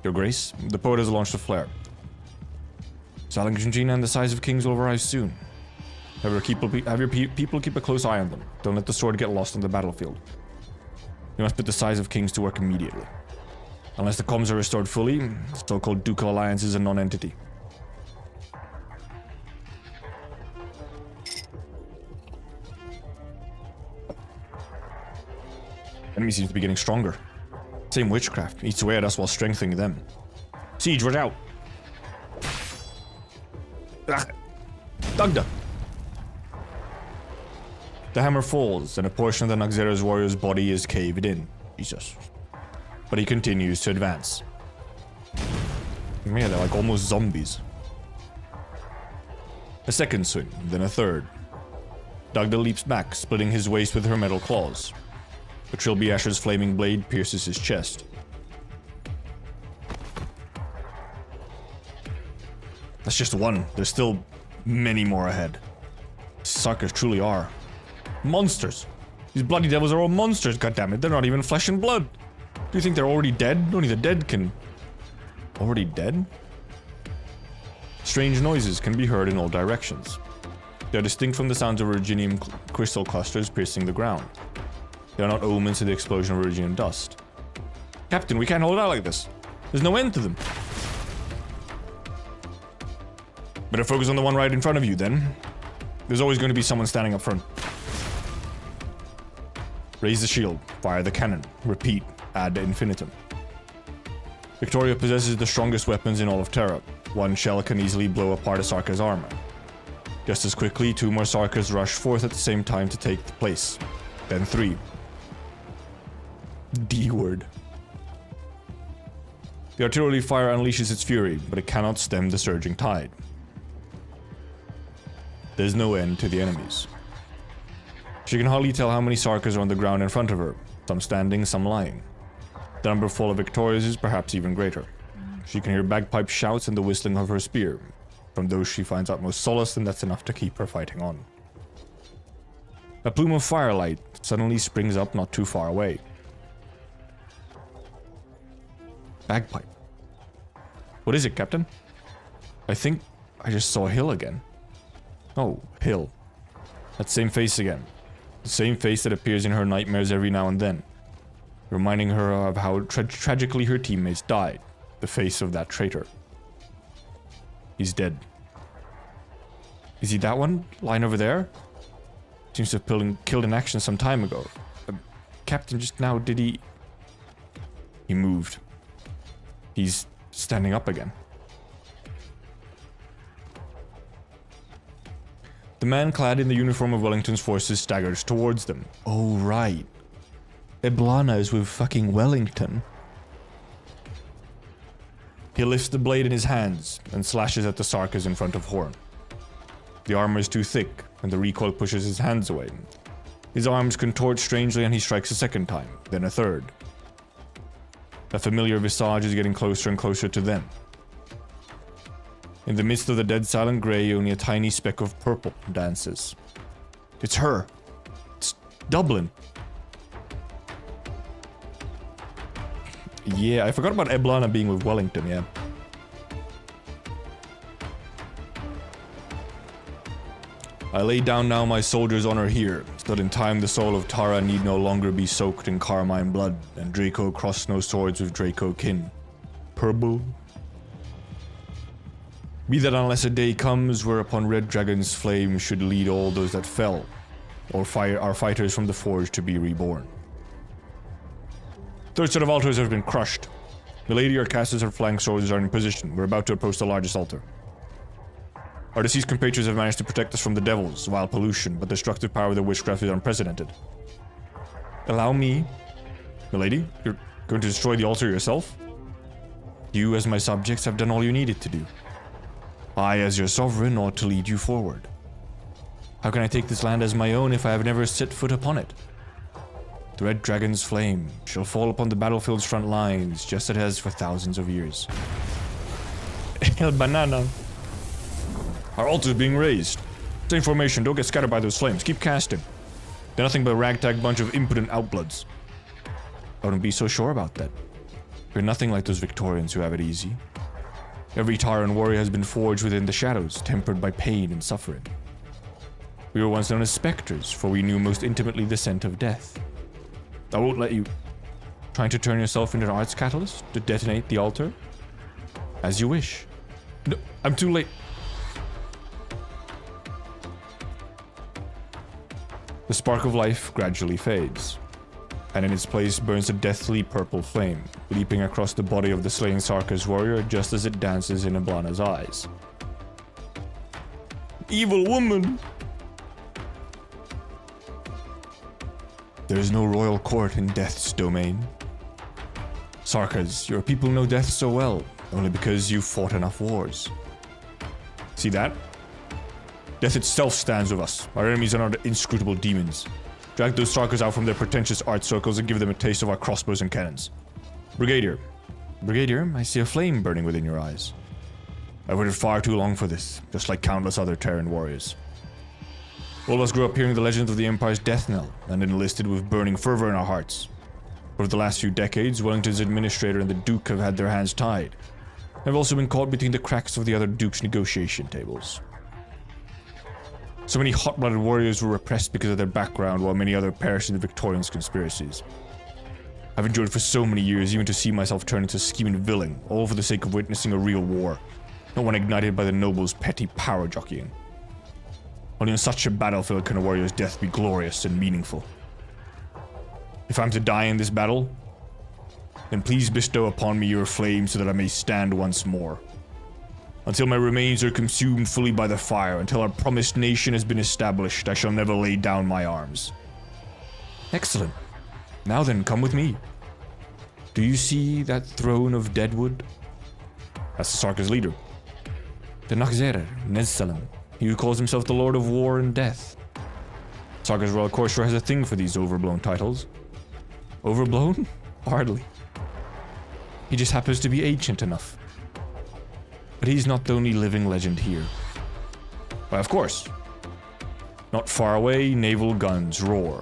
Your Grace, the poet has launched a flare. Salangina and the Size of Kings will arrive soon. Have your people keep a close eye on them. Don't let the sword get lost on the battlefield. You must put the Size of Kings to work immediately. Unless the comms are restored fully, the so-called Ducal Alliance is a non-entity. Enemy seems to be getting stronger. Same witchcraft, eats away at us while strengthening them. Siege, watch out! Dagda! The hammer falls, and a portion of the Naxxra's warrior's body is caved in. Jesus. But he continues to advance. Man, they're like almost zombies. A second swing, then a third. Dagda leaps back, splitting his waist with her metal claws. The Trilby Asher's flaming blade pierces his chest. That's just one. There's still many more ahead. Sarkis truly are monsters. These bloody devils are all monsters, goddammit. They're not even flesh and blood. Do you think they're already dead? Only the dead can... Already dead? Strange noises can be heard in all directions. They are distinct from the sounds of originium crystal clusters piercing the ground. They are not omens of the explosion of originium dust. Captain, we can't hold out like this. There's no end to them. Better focus on the one right in front of you, then. There's always going to be someone standing up front. Raise the shield. Fire the cannon. Repeat. Ad infinitum. Victoria possesses the strongest weapons in all of Terra. One shell can easily blow apart a Sarka's armor. Just as quickly, 2 more Sarkas rush forth at the same time to take the place. Then 3. D word. The artillery fire unleashes its fury, but it cannot stem the surging tide. There's no end to the enemies. She can hardly tell how many Sarkas are on the ground in front of her, some standing, some lying. The number full of Victorias is perhaps even greater. She can hear bagpipe shouts and the whistling of her spear. From those she finds utmost solace, and that's enough to keep her fighting on. A plume of firelight suddenly springs up not too far away. Bagpipe. What is it, Captain? I think I just saw Hill again. Oh, Hill. That same face again. The same face that appears in her nightmares every now and then. Reminding her of how tragically her teammates died. The face of that traitor. He's dead. Is he that one? Lying over there? Seems to have killed in action some time ago. Captain, just now, did he... He moved. He's standing up again. The man clad in the uniform of Wellington's forces staggers towards them. Oh, right. Eblana is with fucking Wellington. He lifts the blade in his hands and slashes at the Sarkas in front of Horn. The armor is too thick, and the recoil pushes his hands away. His arms contort strangely and he strikes a second time, then a third. A familiar visage is getting closer and closer to them. In the midst of the dead silent grey, only a tiny speck of purple dances. It's her. It's Dublin. Yeah, I forgot about Eblana being with Wellington, yeah. I lay down now my soldier's honor here, so that in time the soul of Tara need no longer be soaked in carmine blood, and Draco cross no swords with Draco kin. Purple. Be that unless a day comes whereupon Red Dragon's flame should lead all those that fell, or fire our fighters from the forge to be reborn. Third set of altars have been crushed. Milady, our casters and flank soldiers are in position. We're about to approach the largest altar. Our deceased compatriots have managed to protect us from the devils, vile pollution, but the destructive power of the witchcraft is unprecedented. Allow me... Milady, you're going to destroy the altar yourself? You, as my subjects, have done all you needed to do. I, as your sovereign, ought to lead you forward. How can I take this land as my own if I have never set foot upon it? The Red Dragon's flame shall fall upon the battlefield's front lines, just as it has for thousands of years. El banana. Our altar is being raised. Stay in formation, don't get scattered by those flames. Keep casting. They're nothing but a ragtag bunch of impotent outbloods. I wouldn't be so sure about that. We're nothing like those Victorians who have it easy. Every Taran warrior has been forged within the shadows, tempered by pain and suffering. We were once known as specters, for we knew most intimately the scent of death. I won't let you... Trying to turn yourself into an arts catalyst to detonate the altar? As you wish. No, I'm too late. The spark of life gradually fades, and in its place burns a deathly purple flame, leaping across the body of the slain Sarka's warrior just as it dances in Eblana's eyes. Evil woman! There is no royal court in death's domain. Sarkas, your people know death so well, only because you've fought enough wars. See that? Death itself stands with us. Our enemies are not inscrutable demons. Drag those Sarkas out from their pretentious art circles and give them a taste of our crossbows and cannons. Brigadier. Brigadier, I see a flame burning within your eyes. I've waited far too long for this, just like countless other Terran warriors. All of us grew up hearing the legends of the Empire's death knell, and enlisted with burning fervor in our hearts. Over the last few decades, Wellington's administrator and the Duke have had their hands tied. They've also been caught between the cracks of the other Dukes' negotiation tables. So many hot-blooded warriors were repressed because of their background, while many others perished in the Victorians' conspiracies. I've endured for so many years even to see myself turn into a scheming villain, all for the sake of witnessing a real war, not one ignited by the nobles' petty power jockeying. Only on such a battlefield can a warrior's death be glorious and meaningful. If I'm to die in this battle, then please bestow upon me your flame so that I may stand once more. Until my remains are consumed fully by the fire, until our promised nation has been established, I shall never lay down my arms. Excellent. Now then, come with me. Do you see that throne of deadwood? That's the Sarka's leader. The Nakzerer, Nezsalam, he who calls himself the Lord of War and Death. Sarka's royal courtier has a thing for these overblown titles. Overblown? Hardly. He just happens to be ancient enough. But he's not the only living legend here. Why, of course. Not far away, naval guns roar.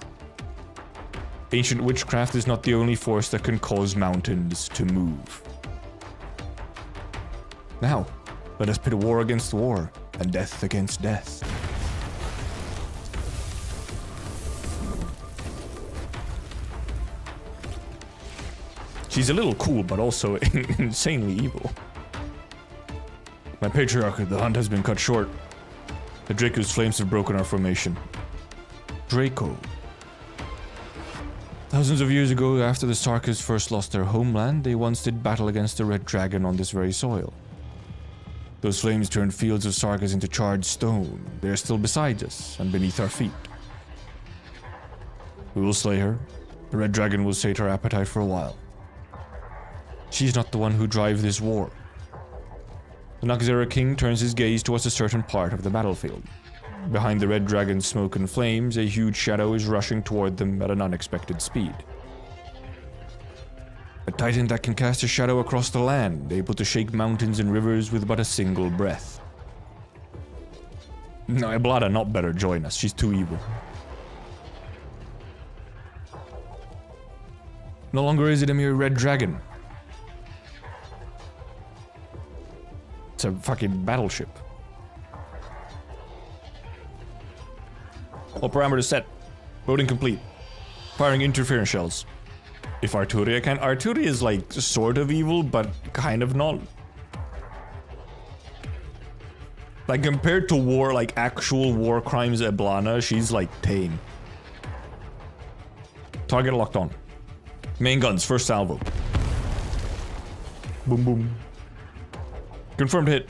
Ancient witchcraft is not the only force that can cause mountains to move. Now, let us pit war against war, and death against death. She's a little cool, but also insanely evil. My patriarch, the hunt has been cut short. The Draco's flames have broken our formation. Draco. Thousands of years ago, after the Sarkas first lost their homeland, they once did battle against the Red Dragon on this very soil. Those flames turned fields of Sarkas into charred stone. They are still beside us, and beneath our feet. We will slay her. The Red Dragon will sate our appetite for a while. She's not the one who drives this war. The Nakzera King turns his gaze towards a certain part of the battlefield. Behind the Red Dragon's smoke and flames, a huge shadow is rushing toward them at an unexpected speed. A titan that can cast a shadow across the land, able to shake mountains and rivers with but a single breath. No, Eblada not better join us, she's too evil. No longer is it a mere red dragon. It's a fucking battleship. All parameters set. Loading complete. Firing interference shells. If Arturia can... Arturia is like sort of evil, but kind of not. Like compared to war, like actual war crimes Eblana, she's like tame. Target locked on. Main guns, first salvo. Boom boom. Confirmed hit.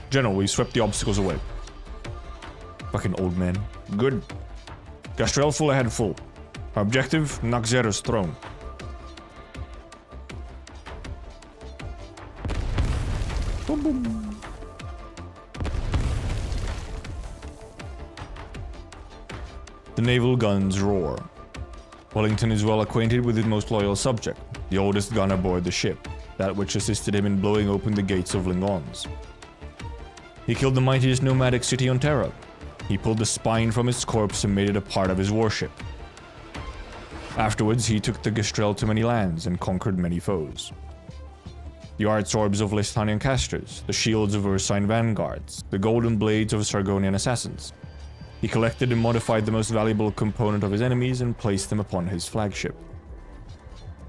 General, we swept the obstacles away. Fucking old man. Good. Gastrel full ahead full. Our objective, Nakzera's throne. Boom boom. The naval guns roar. Wellington is well acquainted with his most loyal subject, the oldest gun aboard the ship, that which assisted him in blowing open the gates of Lingons. He killed the mightiest nomadic city on Terra. He pulled the spine from its corpse and made it a part of his warship. Afterwards, he took the Gastrel to many lands and conquered many foes. The arts orbs of Lysthanian casters, the shields of Ursine vanguards, the golden blades of Sargonian assassins. He collected and modified the most valuable component of his enemies and placed them upon his flagship.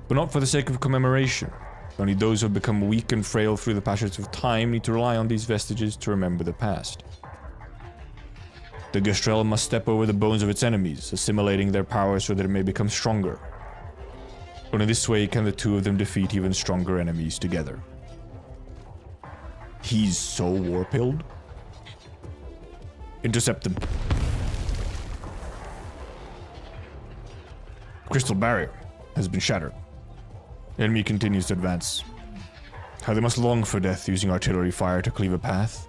But not for the sake of commemoration. Only those who have become weak and frail through the passions of time need to rely on these vestiges to remember the past. The Gastrel must step over the bones of its enemies, assimilating their power so that it may become stronger. Only this way can the two of them defeat even stronger enemies together. He's so war-pilled. Intercept them. Crystal barrier has been shattered. Enemy continues to advance. How they must long for death using artillery fire to cleave a path.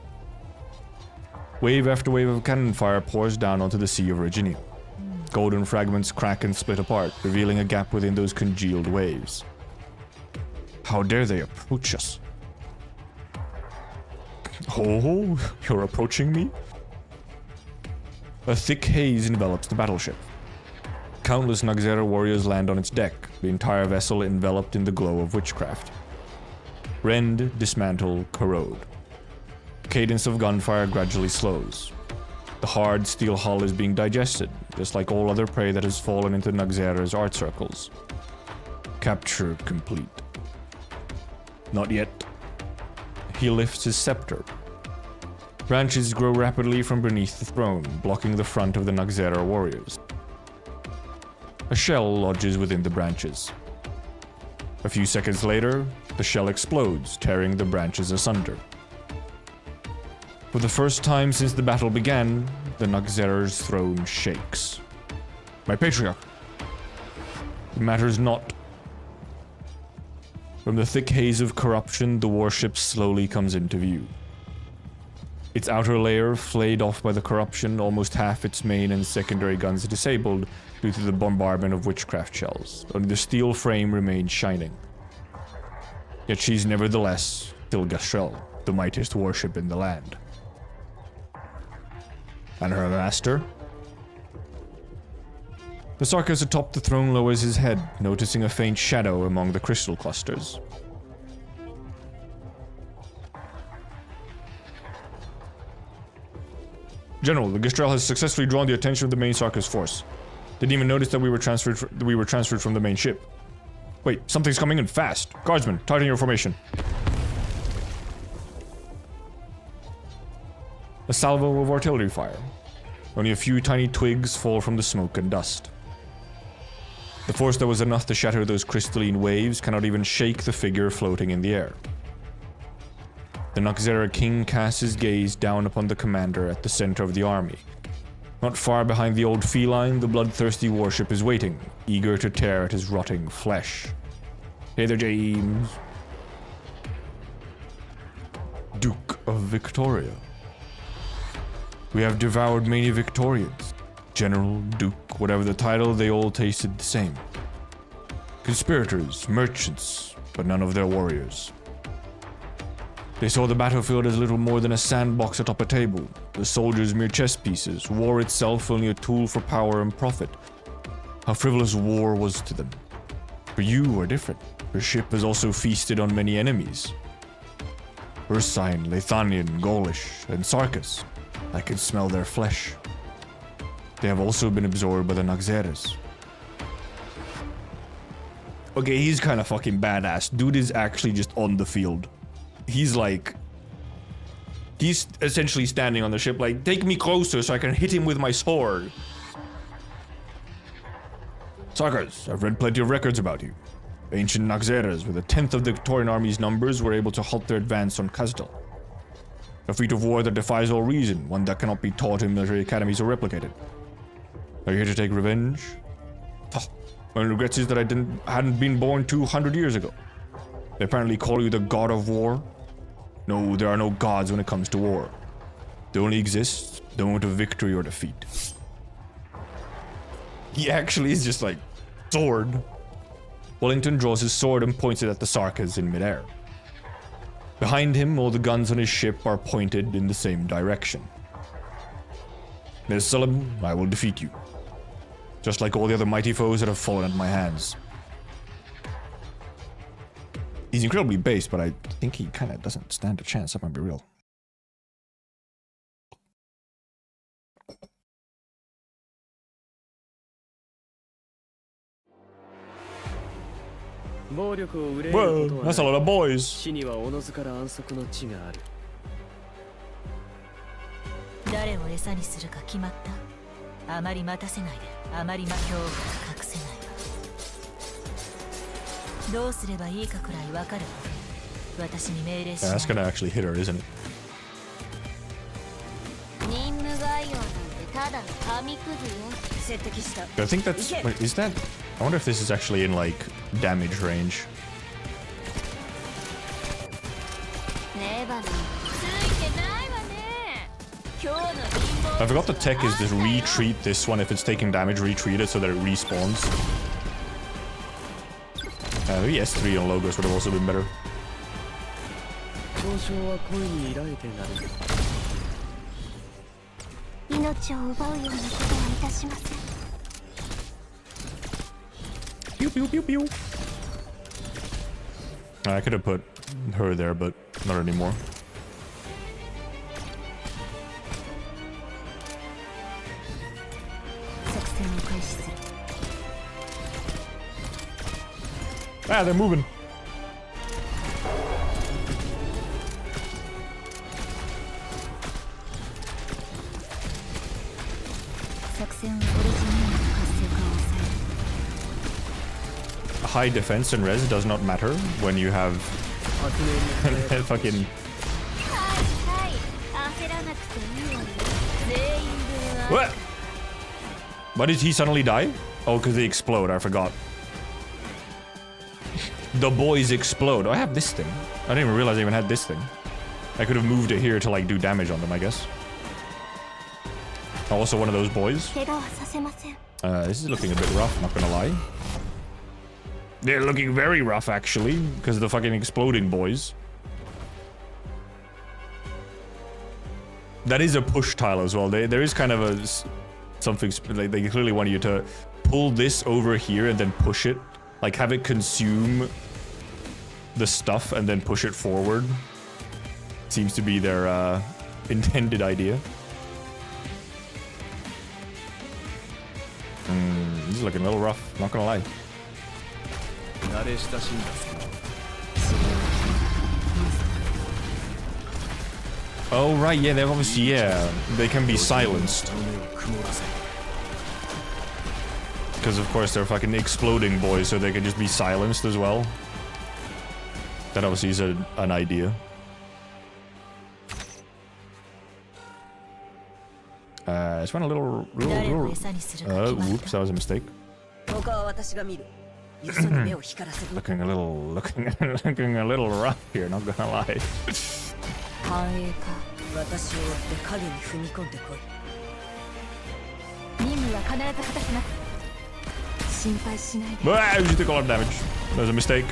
Wave after wave of cannon fire pours down onto the Sea of Virginia. Golden fragments crack and split apart, revealing a gap within those congealed waves. How dare they approach us? Oh, you're approaching me? A thick haze envelops the battleship. countless Nagzera warriors land on its deck, the entire vessel enveloped in the glow of witchcraft. Rend, dismantle, corrode. The cadence of gunfire gradually slows. The hard steel hull is being digested, just like all other prey that has fallen into Nagzera's art circles. Capture complete. Not yet. He lifts his scepter. Branches grow rapidly from beneath the throne, blocking the front of the Nagzera warriors. A shell lodges within the branches. A few seconds later, the shell explodes, tearing the branches asunder. For the first time since the battle began, the Nagzera's throne shakes. My patriarch! It matters not. From the thick haze of corruption, the warship slowly comes into view. Its outer layer, flayed off by the corruption, almost half its main and secondary guns disabled due to the bombardment of witchcraft shells. Only the steel frame remains shining. Yet she's nevertheless still Gastrel, the mightiest warship in the land. And her master? The Sarkis atop the throne lowers his head, noticing a faint shadow among the crystal clusters. General, the Gastrel has successfully drawn the attention of the main Sarkis force. Didn't even notice that we were transferred from the main ship. Wait, something's coming in fast. Guardsmen, tighten your formation. A salvo of artillery fire. Only a few tiny twigs fall from the smoke and dust. The force that was enough to shatter those crystalline waves cannot even shake the figure floating in the air. The Nagzera king casts his gaze down upon the commander at the center of the army. Not far behind the old feline, the bloodthirsty warship is waiting, eager to tear at his rotting flesh. Hey there, James. Duke of Victoria. We have devoured many Victorians. General, Duke, whatever the title, they all tasted the same. Conspirators, merchants, but none of their warriors. They saw the battlefield as little more than a sandbox atop a table, the soldiers mere chess pieces, war itself only a tool for power and profit. How frivolous war was to them. For you are different. Your ship has also feasted on many enemies. Ursine, Lethanian, Gaulish, and Sarkis. I can smell their flesh. They have also been absorbed by the Nagzeras. Okay, he's kind of fucking badass. Dude is actually just on the field. He's essentially standing on the ship like, take me closer so I can hit him with my sword. Sarkis, I've read plenty of records about you. Ancient Nagzeras, with a tenth of the Victorian army's numbers, were able to halt their advance on Kazdal. A feat of war that defies all reason, one that cannot be taught in military academies or replicated. Are you here to take revenge? My only regret is that I hadn't been born 200 years ago. They apparently call you the god of war. No, there are no gods when it comes to war. There only exists the moment of victory or defeat. He actually is just like, sword. Wellington draws his sword and points it at the Sarkis in midair. Behind him, all the guns on his ship are pointed in the same direction. Miss Sullivan, I will defeat you. Just like all the other mighty foes that have fallen at my hands. He's incredibly base, but I think he kind of doesn't stand a chance, that might be real. Well, that's a lot of boys. 誰を餌にするか決まった。あまり待たせないで。あまり魔境を隠せないわ。どうすればいいかくらいわかる。私に命令しな。That's gonna actually hit her, isn't it? 任務概要なんてただの紙くずよ。説得した。I think that's. Wait, is that? I wonder if this is actually in like damage range. ねばな。ついてないわね。今日の陰謀。 I forgot the tech is to retreat this one if it's taking damage, retreat it so that it respawns. Maybe S3 on Logos would have also been better. 命を奪うようなことはいたしません。Pew pew pew pew. I could have put her there, but not anymore. Ah, they're moving. High defense and res does not matter when you have fucking. What? Why did he suddenly die? Oh, because they explode. I forgot. The boys explode. Oh, I have this thing. I didn't even realize I even had this thing. I could have moved it here to like do damage on them, I guess. Also one of those boys. This is looking a bit rough, not gonna lie. They're looking very rough, actually, because of the fucking exploding boys. That is a push tile as well. There is kind of a something like they clearly want you to pull this over here and then push it, like have it consume the stuff and then push it forward. Seems to be their intended idea. This is looking a little rough, not gonna lie. Oh right, yeah, they're obviously, yeah, they can be silenced. Because of course they're fucking exploding boys, so they can just be silenced as well. That obviously is an idea. This went a little oops, that was a mistake. looking a little rough here, not gonna lie. Wow, you took a lot of damage. That was a mistake.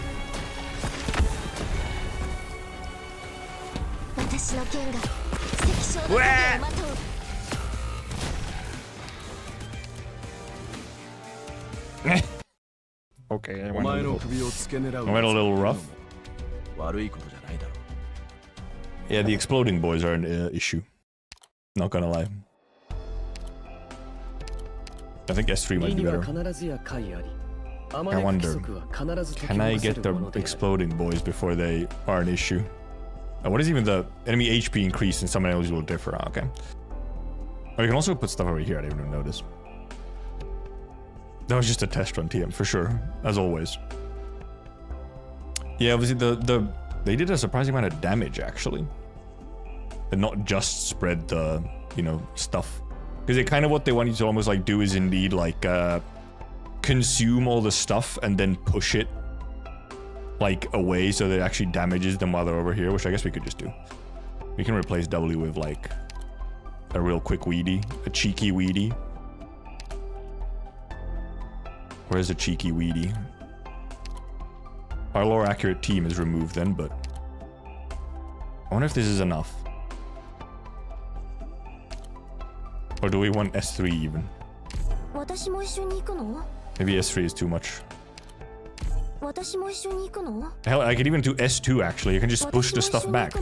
Okay, I went a little rough. Yeah, the exploding boys are an issue. Not gonna lie. I think S3 might be better. I wonder, can I get the exploding boys before they are an issue? What is even the enemy HP increase in some enemies will differ? Okay. Oh, you can also put stuff over here. I didn't even notice. That was just a test run, TM, for sure, as always. Yeah, obviously they did a surprising amount of damage, actually. And not just spread the, you know, stuff. Because kind of what they want you to almost like do is indeed like consume all the stuff and then push it like away so that it actually damages them while they're over here, which I guess we could just do. We can replace W with like a real quick weedy, a cheeky weedy. Where's the cheeky weedy? Our lower accurate team is removed then, but I wonder if this is enough. Or do we want S3 even? Maybe S3 is too much. Hell, I could even do S2 actually. I can just push the stuff back.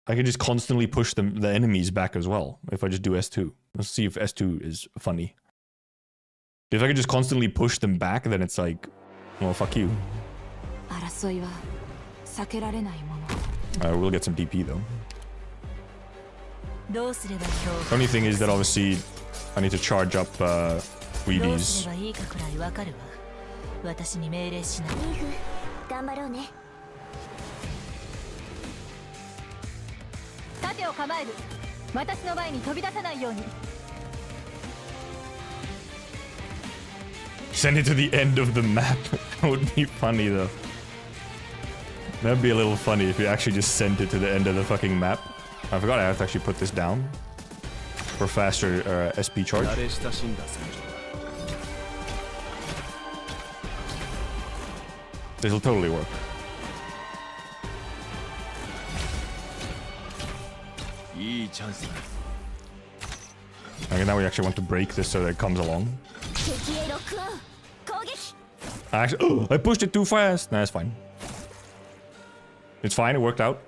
I can just constantly push the enemies back as well if I just do S2. Let's see if S2 is funny. If I can just constantly push them back, then it's like, well, fuck you. We'll get some DP though. The only thing is that obviously I need to charge up Weedies. Send it to the end of the map. That would be funny though. That'd be a little funny if you actually just sent it to the end of the fucking map. I forgot I have to actually put this down for faster SP charge. This'll totally work. Okay, now we actually want to break this so that it comes along. Actually, oh, I pushed it too fast. Nah, it's fine. It's fine, it worked out.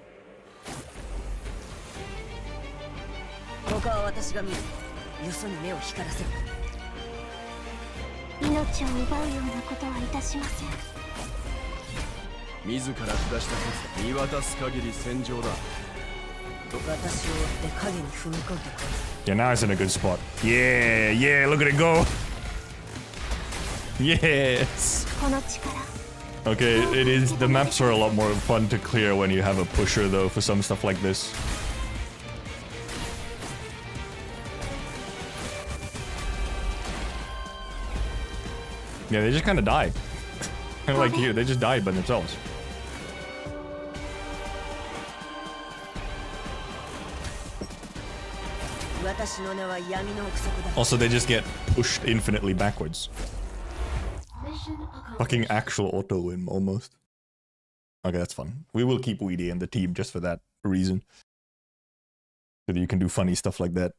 Yeah, now it's in a good spot. Yeah, yeah, look at it go. Yes. Okay, it is. The maps are a lot more fun to clear when you have a pusher, though, for some stuff like this. Yeah, they just kind of die. Kind of like here, they just died by themselves. Also, they just get pushed infinitely backwards. Fucking actual auto win, almost. Okay, that's fun. We will keep Weedy in the team just for that reason. So that you can do funny stuff like that.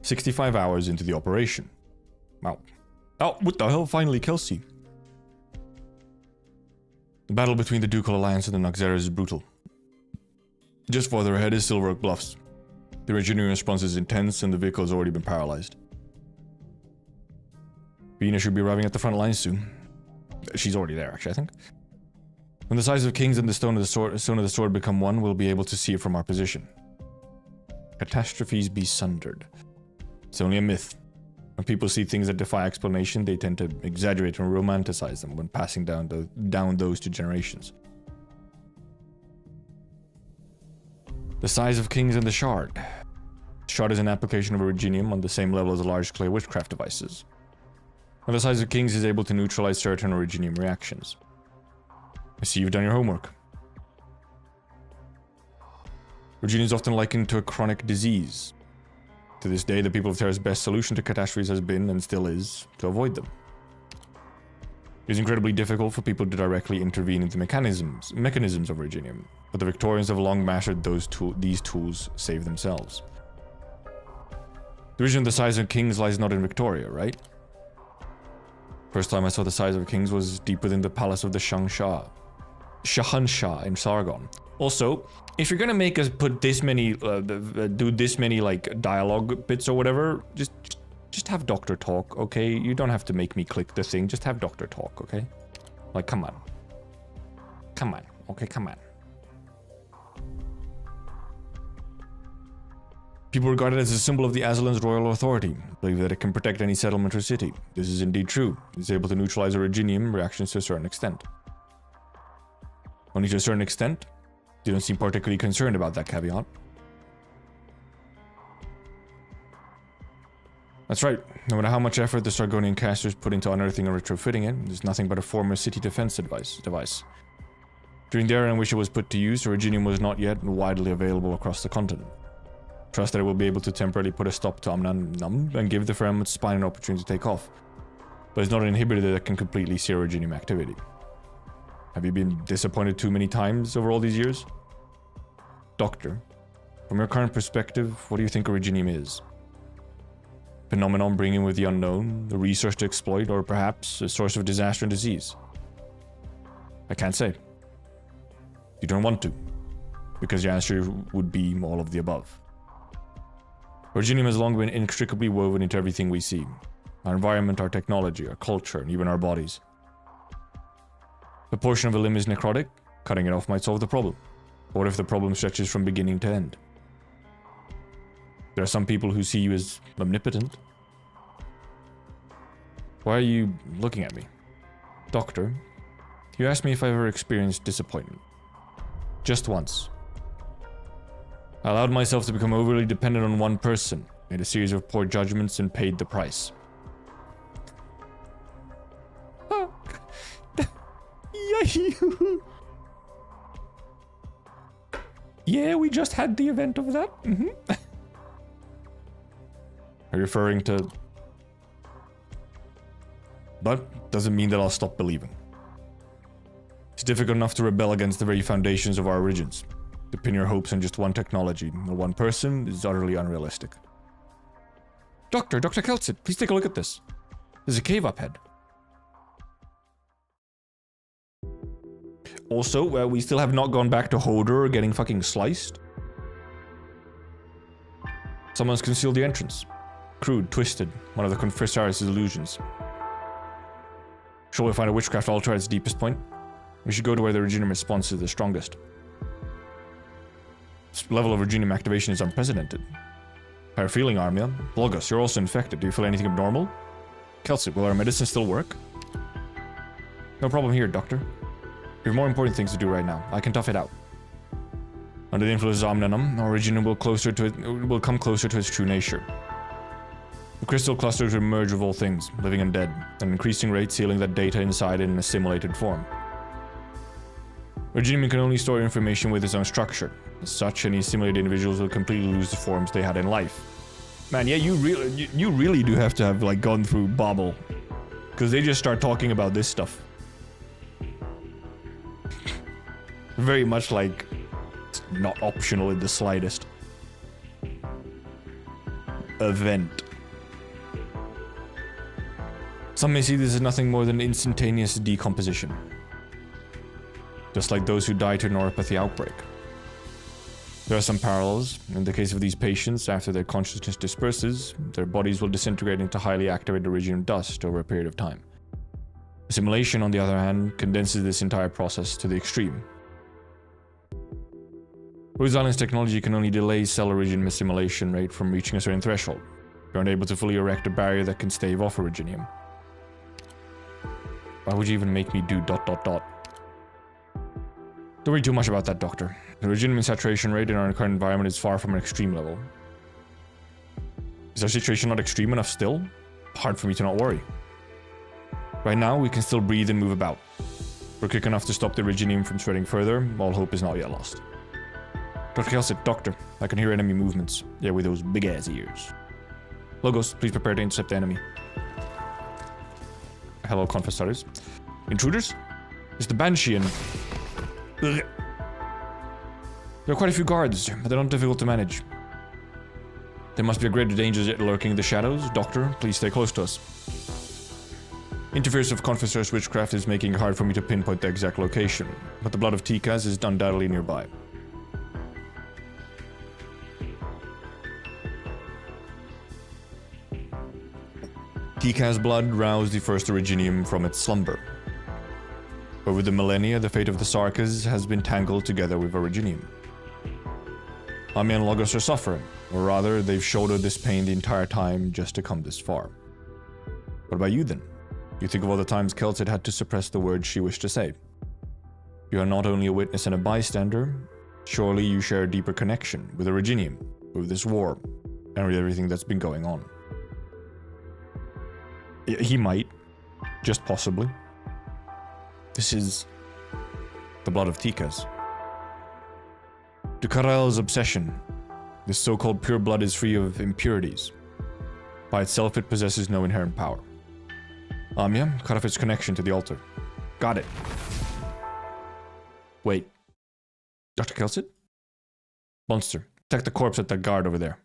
"65 hours into the operation." Wow. Oh, what the hell? Finally, Kelsey. "The battle between the Ducal Alliance and the Noxeras is brutal. Just farther ahead is Silverrock Bluffs. The engineering response is intense and the vehicle has already been paralyzed. Vina should be arriving at the front lines soon. She's already there, actually, I think. When the size of kings and the stone of the sword become one, we'll be able to see it from our position. Catastrophes be sundered. It's only a myth. When people see things that defy explanation, they tend to exaggerate and romanticize them when passing down those to generations. The size of kings and the shard. Shard is an application of originium on the same level as large clay witchcraft devices. And the size of kings is able to neutralize certain originium reactions. I see you've done your homework. Originium is often likened to a chronic disease. To this day, the people of Terra's best solution to catastrophes has been, and still is, to avoid them. It is incredibly difficult for people to directly intervene in the mechanisms of originium, but the Victorians have long mastered these tools save themselves. The origin of the size of kings lies not in Victoria, right? First time I saw the size of kings was deep within the palace of the Shahanshah in Sargon. Also, if you're gonna make us put this many, do this many like dialogue bits or whatever, just have Doctor talk, okay? You don't have to make me click the thing. Just have Doctor talk, okay? Like, come on. Come on. Okay, come on. People regard it as a symbol of the Aslan's royal authority, believe that it can protect any settlement or city. This is indeed true. It's able to neutralize originium reactions to a certain extent. Only to a certain extent? You don't seem particularly concerned about that caveat. That's right. No matter how much effort the Sargonian casters put into unearthing and retrofitting it, it's nothing but a former city defense device. During the era in which it was put to use, originium was not yet widely available across the continent. Trust that it will be able to temporarily put a stop to Omnum and give the Fremd's spine an opportunity to take off. But it's not an inhibitor that can completely see originium activity. Have you been disappointed too many times over all these years? Doctor, from your current perspective, what do you think originium is? Phenomenon bringing with the unknown, a resource to exploit, or perhaps a source of disaster and disease? I can't say. You don't want to, because your answer would be all of the above. Originium has long been inextricably woven into everything we see. Our environment, our technology, our culture, and even our bodies. If a portion of a limb is necrotic, cutting it off might solve the problem. Or if the problem stretches from beginning to end? There are some people who see you as omnipotent. Why are you looking at me? Doctor, you asked me if I ever experienced disappointment. Just once. I allowed myself to become overly dependent on one person, made a series of poor judgments, and paid the price. Yeah, we just had the event of that. Are you referring to... But doesn't mean that I'll stop believing. It's difficult enough to rebel against the very foundations of our origins. To pin your hopes on just one technology, or one person, is utterly unrealistic. Dr. Kelsit, please take a look at this. There's a cave up ahead. Also, we still have not gone back to Hodor getting fucking sliced. Someone's concealed the entrance. Crude, twisted, one of the Confessorius' illusions. Shall we find a witchcraft altar at its deepest point? We should go to where the Reginium response is the strongest. This level of Reginium activation is unprecedented. How are you feeling, Armia? Logos, you're also infected. Do you feel anything abnormal? Kelsit, will our medicine still work? No problem here, Doctor. We have more important things to do right now. I can tough it out. Under the influence of Omnanum, our Reginium will come closer to its true nature. The crystal clusters will merge with all things, living and dead, at an increasing rate sealing that data inside in an assimilated form. Reginium can only store information with its own structure. As such, any assimilated individuals will completely lose the forms they had in life. Man, yeah, you really do have to have, like, gone through Babel. Because they just start talking about this stuff. Very much like, it's not optional in the slightest. Event. Some may see this as nothing more than instantaneous decomposition. Just like those who die to neuropathy outbreak. There are some parallels. In the case of these patients, after their consciousness disperses, their bodies will disintegrate into highly activated Reginium dust over a period of time. Assimilation, on the other hand, condenses this entire process to the extreme. Rose Island's technology can only delay cell Reginium assimilation rate from reaching a certain threshold. You aren't able to fully erect a barrier that can stave off a Reginium. Why would you even make me do ... Don't worry too much about that, Doctor. The Reginium saturation rate in our current environment is far from an extreme level. Is our situation not extreme enough still? Hard for me to not worry. Right now, we can still breathe and move about. We're quick enough to stop the Reginium from spreading further, all hope is not yet lost. Dr. Kelsit, Doctor, I can hear enemy movements. Yeah, with those big-ass ears. Logos, please prepare to intercept the enemy. Hello, Confessores. Intruders? It's the Banshee and... There are quite a few guards, but they're not difficult to manage. There must be a greater danger yet lurking in the shadows. Doctor, please stay close to us. Interference of Confessor's witchcraft is making it hard for me to pinpoint the exact location, but the blood of Tikas is undoubtedly nearby. Tika's blood roused the first Reginium from its slumber. Over the millennia, the fate of the Sarkas has been tangled together with Reginium. Ami and Logos are suffering, or rather, they've shouldered this pain the entire time just to come this far. What about you then? You think of all the times Kelsit had to suppress the words she wished to say. You are not only a witness and a bystander, surely you share a deeper connection with Reginium, with this war, and with everything that's been going on. He might, just possibly. This is the blood of Tikas. To Karel's obsession, this so-called pure blood is free of impurities. By itself, it possesses no inherent power. Amia, cut off its connection to the altar. Got it. Wait. Dr. Kelsit? Monster, attack the corpse at that guard over there.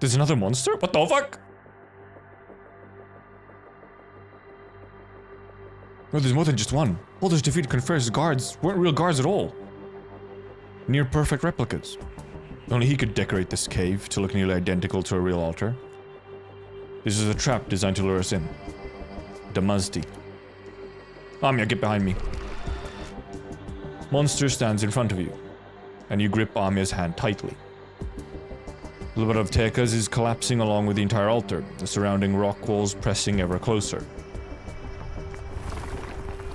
There's another monster? What the fuck? No, there's more than just one. All those defeated Confessors guards weren't real guards at all. Near perfect replicas. Only he could decorate this cave to look nearly identical to a real altar. This is a trap designed to lure us in. Damazdi. Amia, get behind me. Monster stands in front of you, and you grip Amia's hand tightly. The blood of Tekas is collapsing along with the entire altar, the surrounding rock walls pressing ever closer.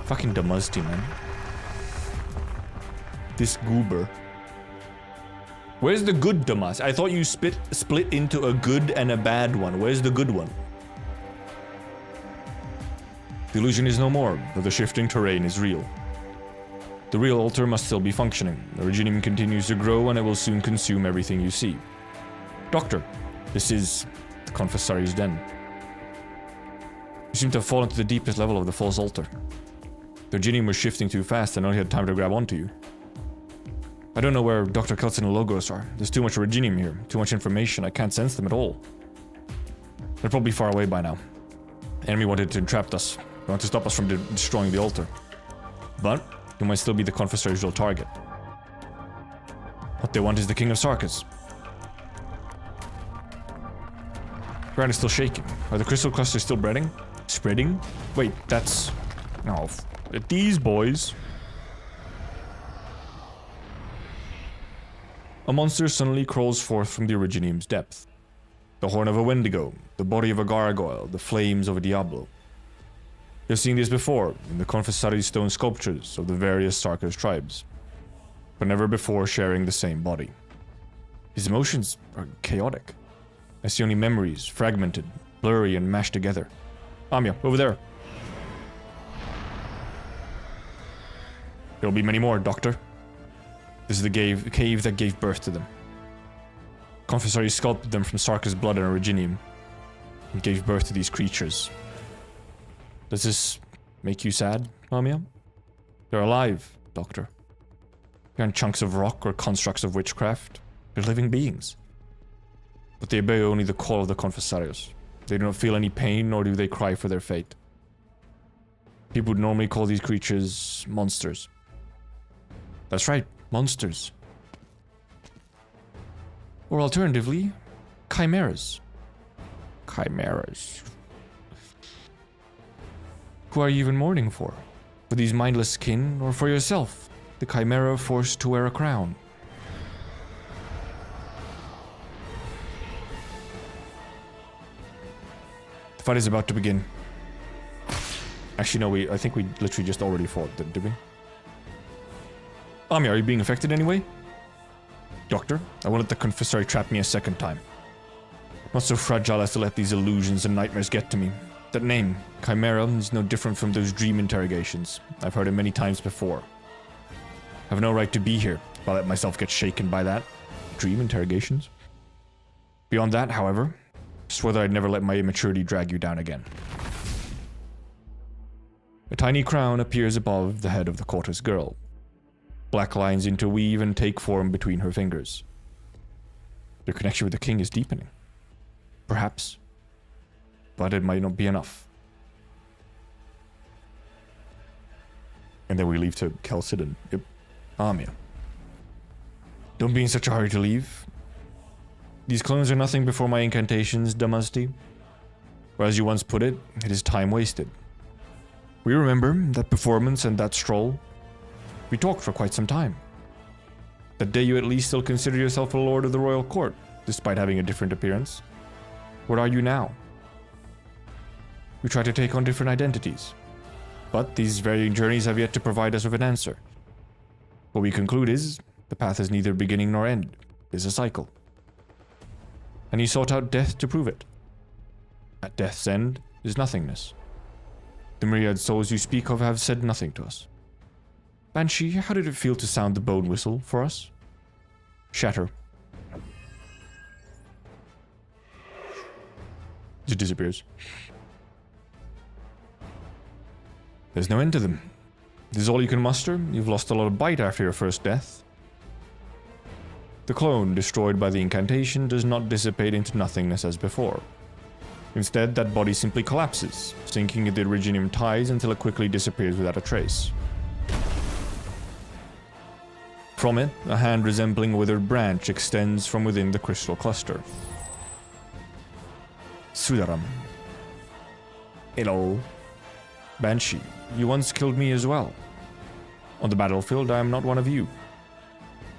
Fucking Damazdi, man. This goober. Where's the good Damas? I thought you split into a good and a bad one. Where's the good one? The illusion is no more, but the shifting terrain is real. The real altar must still be functioning. The Reginium continues to grow and it will soon consume everything you see. Doctor, this is the Confessori's den. You seem to have fallen to the deepest level of the false altar. The Virginium was shifting too fast and only had time to grab onto you. I don't know where Dr. Kelson and Logos are. There's too much Virginium here, too much information, I can't sense them at all. They're probably far away by now. The enemy wanted to entrap us. They want to stop us from destroying the altar. But you might still be the Confessary's real target. What they want is the King of Sarkas. Ground is still shaking. Are the crystal clusters still spreading? Wait, that's... No, these boys. A monster suddenly crawls forth from the Originium's depth. The horn of a Wendigo, the body of a gargoyle, the flames of a Diablo. You've seen these before in the Confessary's stone sculptures of the various Sarkas tribes, but never before sharing the same body. His emotions are chaotic. I see only memories, fragmented, blurry, and mashed together. Anya, over there. There'll be many more, Doctor. This is the cave that gave birth to them. Confessary sculpted them from Sarka's blood and Originium, and gave birth to these creatures. Does this make you sad, Lamia? They're alive, Doctor. They aren't chunks of rock or constructs of witchcraft. They're living beings. But they obey only the call of the Confessarios. They do not feel any pain, nor do they cry for their fate. People would normally call these creatures monsters. That's right, monsters. Or alternatively, chimeras. Chimeras. Who are you even mourning for? For these mindless kin, or for yourself, the chimera forced to wear a crown? The fight is about to begin. Actually, no, I think we literally just already fought, did we? Ami, are you being affected anyway? Doctor, I won't let the Confessary trap me a second time. Not so fragile as to let these illusions and nightmares get to me. That name, Chimera, is no different from those dream interrogations. I've heard it many times before. I have no right to be here if I let myself get shaken by that. Dream interrogations? Beyond that, however, I swore that I'd never let my immaturity drag you down again. A tiny crown appears above the head of the Cortes girl. Black lines interweave and take form between her fingers. Their connection with the king is deepening. Perhaps. But it might not be enough. And then we leave to Kelsid and Amia. Don't be in such a hurry to leave. These clones are nothing before my incantations, Damasti. Or as you once put it, it is time wasted. We remember that performance and that stroll. We talked for quite some time. That day you at least still consider yourself a lord of the royal court, despite having a different appearance. What are you now? We try to take on different identities. But these varying journeys have yet to provide us with an answer. What we conclude is, the path has neither beginning nor end. It is a cycle. And you sought out death to prove it. At death's end is nothingness. The myriad souls you speak of have said nothing to us. Banshee, how did it feel to sound the bone whistle for us? Shatter. It disappears. There's no end to them. This is all you can muster? You've lost a lot of bite after your first death. The clone, destroyed by the incantation, does not dissipate into nothingness as before. Instead, that body simply collapses, sinking in the Originium tides until it quickly disappears without a trace. From it, a hand resembling a withered branch extends from within the crystal cluster. Sudaram. Hello. Banshee, you once killed me as well. On the battlefield, I am not one of you.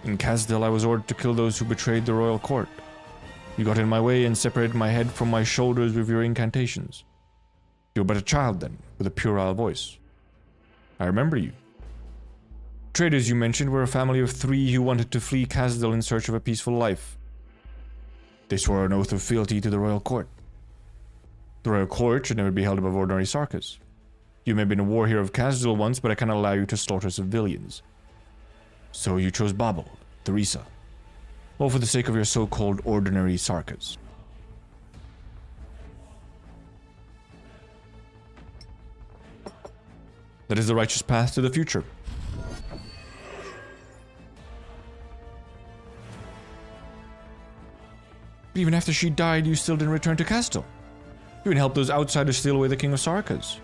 In Kazdil, I was ordered to kill those who betrayed the royal court. You got in my way and separated my head from my shoulders with your incantations. You were but a child then, with a puerile voice. I remember you. Traders you mentioned were a family of 3 who wanted to flee Kazdil in search of a peaceful life. They swore an oath of fealty to the royal court. The royal court should never be held above ordinary Sarkas. You may have been a war hero of Kazdil once, but I cannot allow you to slaughter civilians. So you chose Babel, Theresa. All for the sake of your so-called ordinary Sarkas. That is the righteous path to the future. Even after she died, you still didn't return to Castle. You even helped those outsiders steal away the King of Sarkas.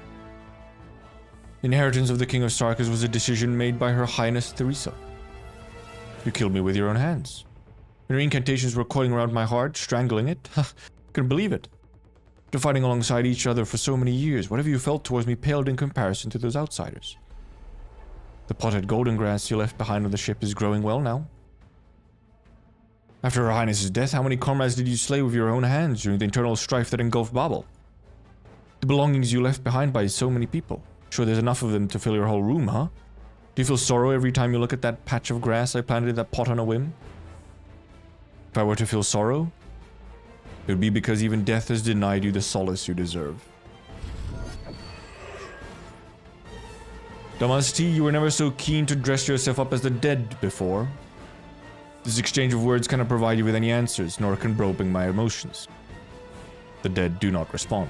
The inheritance of the King of Sarkas was a decision made by Her Highness Theresa. You killed me with your own hands. Your incantations were coiling around my heart, strangling it. Couldn't believe it. After fighting alongside each other for so many years, whatever you felt towards me paled in comparison to those outsiders. The potted golden grass you left behind on the ship is growing well now. After Her Highness's death, how many comrades did you slay with your own hands during the internal strife that engulfed Babel? The belongings you left behind by so many people. Sure, there's enough of them to fill your whole room, huh? Do you feel sorrow every time you look at that patch of grass I planted in that pot on a whim? If I were to feel sorrow, it would be because even death has denied you the solace you deserve. Damasti, you were never so keen to dress yourself up as the dead before. This exchange of words cannot provide you with any answers, nor can probing my emotions. The dead do not respond.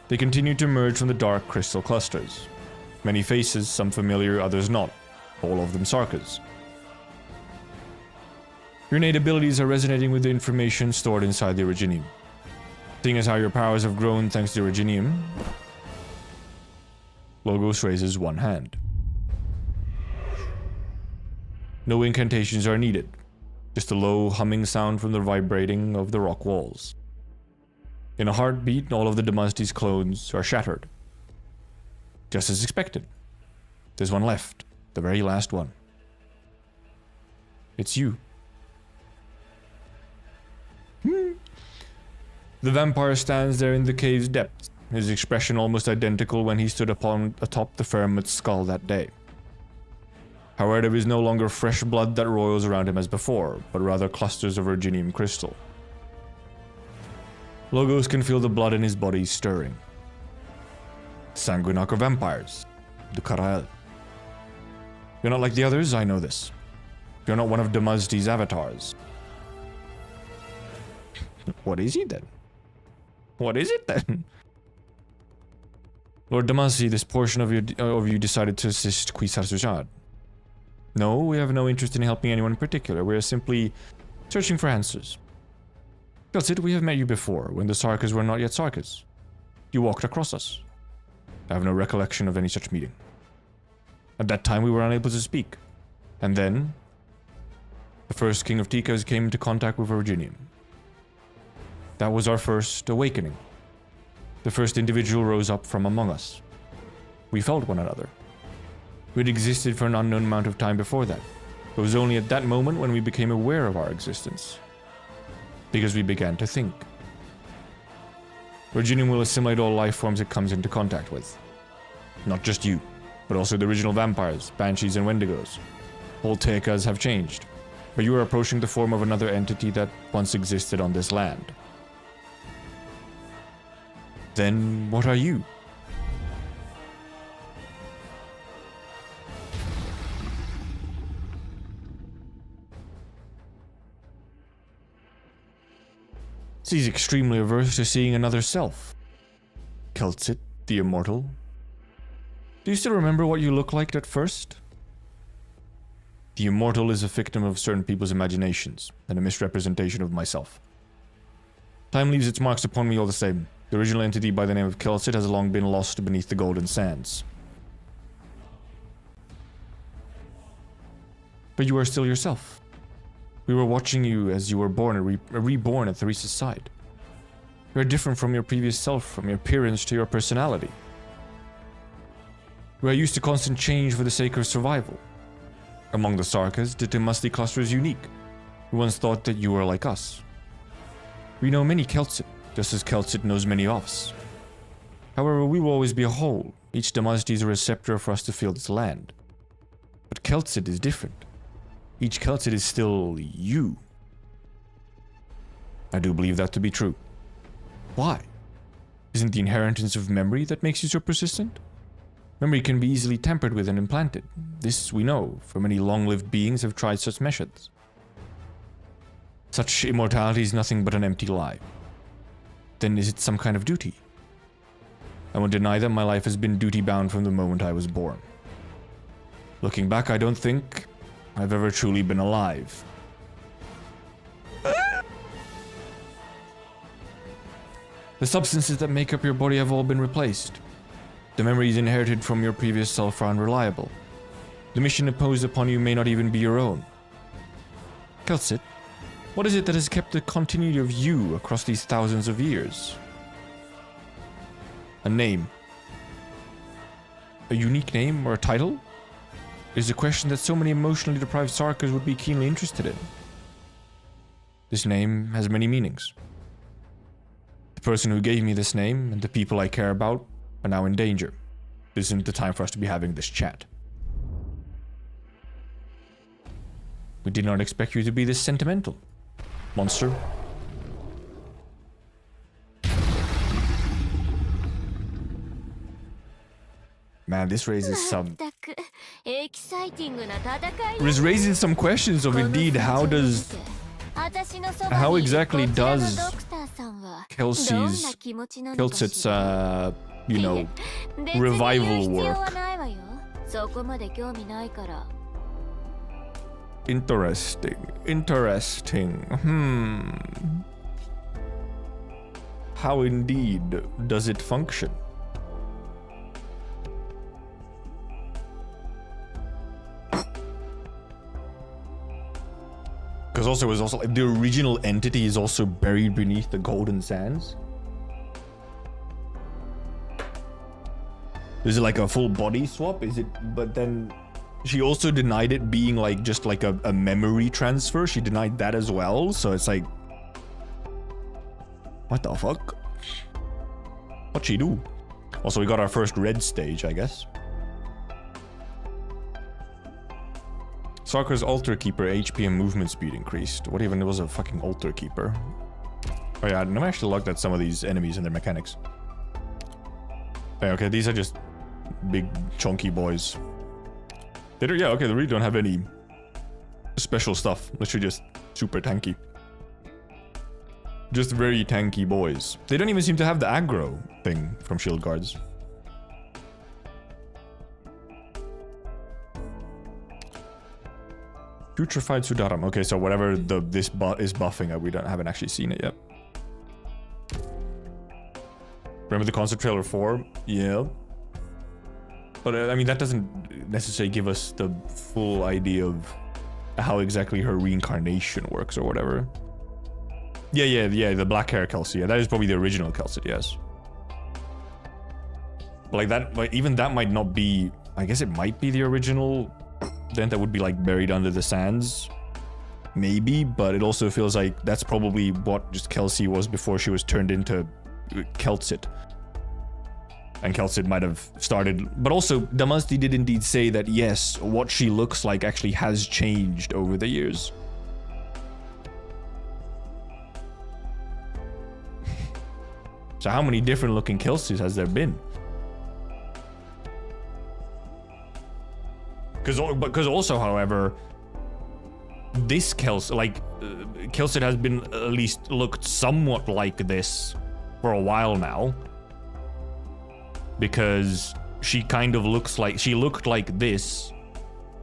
They continue to emerge from the dark crystal clusters. Many faces, some familiar, others not. All of them Sarkas. Your innate abilities are resonating with the information stored inside the Originium. Seeing as how your powers have grown thanks to the Originium, Logos raises one hand. No incantations are needed, just a low humming sound from the vibrating of the rock walls. In a heartbeat, all of the Damasti's clones are shattered. Just as expected. There's one left, the very last one. It's you. The vampire stands there in the cave's depths, his expression almost identical when he stood atop the Firmat's skull that day. However, there is no longer fresh blood that roils around him as before, but rather clusters of Virginium crystal. Logos can feel the blood in his body stirring. Sanguinarch vampires, the Karael. You're not like the others, I know this. You're not one of Damasti's avatars. What is he then? What is it then? Lord Damasti, this portion of you decided to assist Quisar Sujad. No, we have no interest in helping anyone in particular. We are simply searching for answers. Kelsit, we have met you before, when the Sarkas were not yet Sarkas. You walked across us. I have no recollection of any such meeting. At that time, we were unable to speak. And then, the first King of Tikas came into contact with Virginium. That was our first awakening. The first individual rose up from among us. We felt one another. We had existed for an unknown amount of time before that. It was only at that moment when we became aware of our existence. Because we began to think. Virginium will assimilate all life forms it comes into contact with. Not just you, but also the original vampires, banshees, and wendigos. All Tekas have changed, but you are approaching the form of another entity that once existed on this land. Then what are you? She's extremely averse to seeing another self. Kelsit, the immortal. Do you still remember what you looked like at first? The immortal is a victim of certain people's imaginations, and a misrepresentation of myself. Time leaves its marks upon me all the same. The original entity by the name of Kelsit has long been lost beneath the golden sands. But you are still yourself. We were watching you as you were born and reborn at Theresa's side. You are different from your previous self, from your appearance to your personality. We are used to constant change for the sake of survival. Among the Sarkas, the Damasti cluster is unique. We once thought that you were like us. We know many Kelsit, just as Kelsit knows many of us. However, we will always be a whole. Each Damasti is a receptor for us to feel this land. But Kelsit is different. Each Kelsit is still you. I do believe that to be true. Why? Isn't the inheritance of memory that makes you so persistent? Memory can be easily tampered with and implanted. This we know, for many long-lived beings have tried such methods. Such immortality is nothing but an empty lie. Then is it some kind of duty? I won't deny that my life has been duty-bound from the moment I was born. Looking back, I don't think I've ever truly been alive. The substances that make up your body have all been replaced. The memories inherited from your previous self are unreliable. The mission imposed upon you may not even be your own. Kelsit, what is it that has kept the continuity of you across these thousands of years? A name. A unique name or a title? It is a question that so many emotionally deprived Sarkers would be keenly interested in. This name has many meanings. The person who gave me this name and the people I care about are now in danger. This isn't the time for us to be having this chat. We did not expect you to be this sentimental, monster. Man, this raises some questions of indeed how exactly does Kelsit's revival work. Interesting. How indeed does it function? Because also it was also like the original entity is also buried beneath the golden sands. Is it like a full body swap? Is it? But then she also denied it being like just like a memory transfer. She denied that as well. So it's like, what the fuck? What'd she do? Also, we got our first red stage, I guess. Sarker's Altar Keeper HP and movement speed increased. What even was a fucking Altar Keeper? Oh yeah, I'm actually looked at some of these enemies and their mechanics. Okay, these are just big chunky boys. They don't, yeah, okay, they really don't have any special stuff. Literally just super tanky. Just very tanky boys. They don't even seem to have the aggro thing from shield guards. Putrefied Sudaram. Okay, so whatever this is buffing, we haven't actually seen it yet. Remember the concept trailer 4? Yeah. But I mean, that doesn't necessarily give us the full idea of how exactly her reincarnation works or whatever. Yeah, the black hair Kelsey. Yeah, that is probably the original Kelsey, yes. But like that, like even that might not be, I guess it might be the original. Then that would be like buried under the sands. Maybe, but it also feels like that's probably what just Kelsey was before she was turned into Kelsit. And Kelsit might have started, but also Damasti did indeed say that yes, what she looks like actually has changed over the years. So how many different looking Kelsies has there been? Because also, however, this Kelsit has been at least looked somewhat like this for a while now. Because she kind of looks like, she looked like this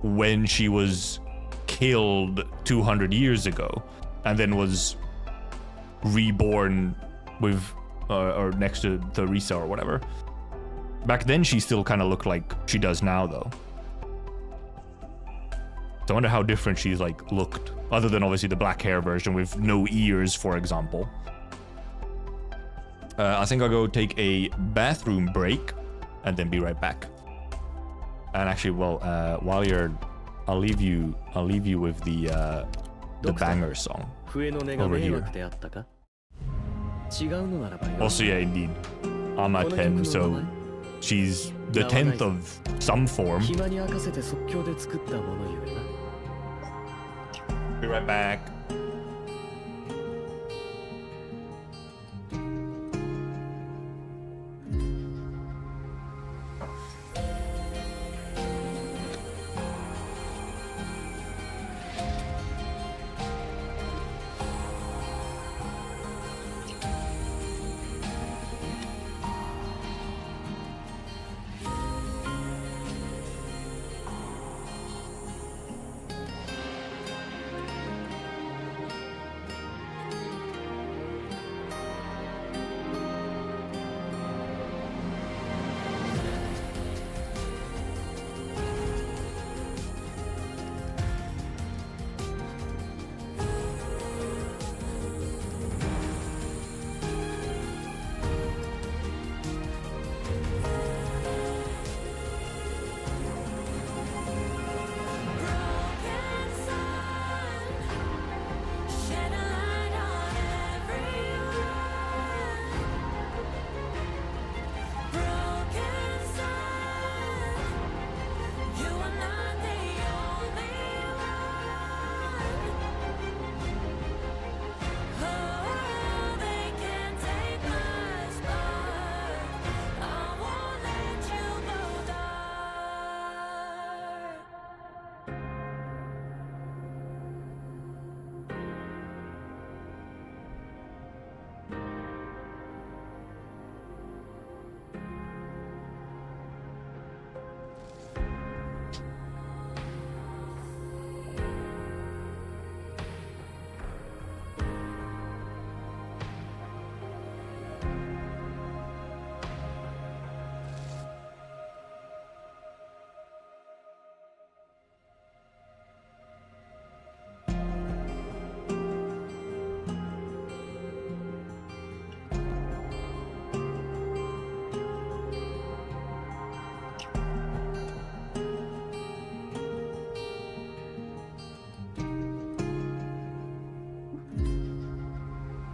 when she was killed 200 years ago. And then was reborn with, or next to Theresa or whatever. Back then she still kind of looked like she does now though. So I wonder how different she's like looked, other than obviously the black hair version with no ears, for example. I think I'll go take a bathroom break and then be right back. And actually, well, while you're, I'll leave you with the banger song over here. Also, yeah, indeed, I'm at 10, so she's the 10th of some form. Be right back.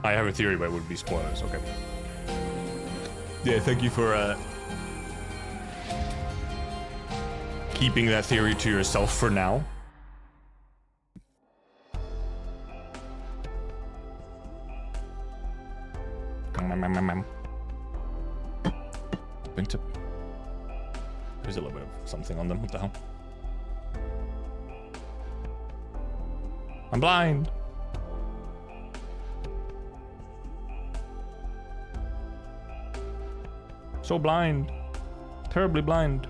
I have a theory, but it would be spoilers. Okay. Yeah, thank you for keeping that theory to yourself for now. Banter. There's a little bit of something on them. What the hell? I'm blind. So blind. Terribly blind.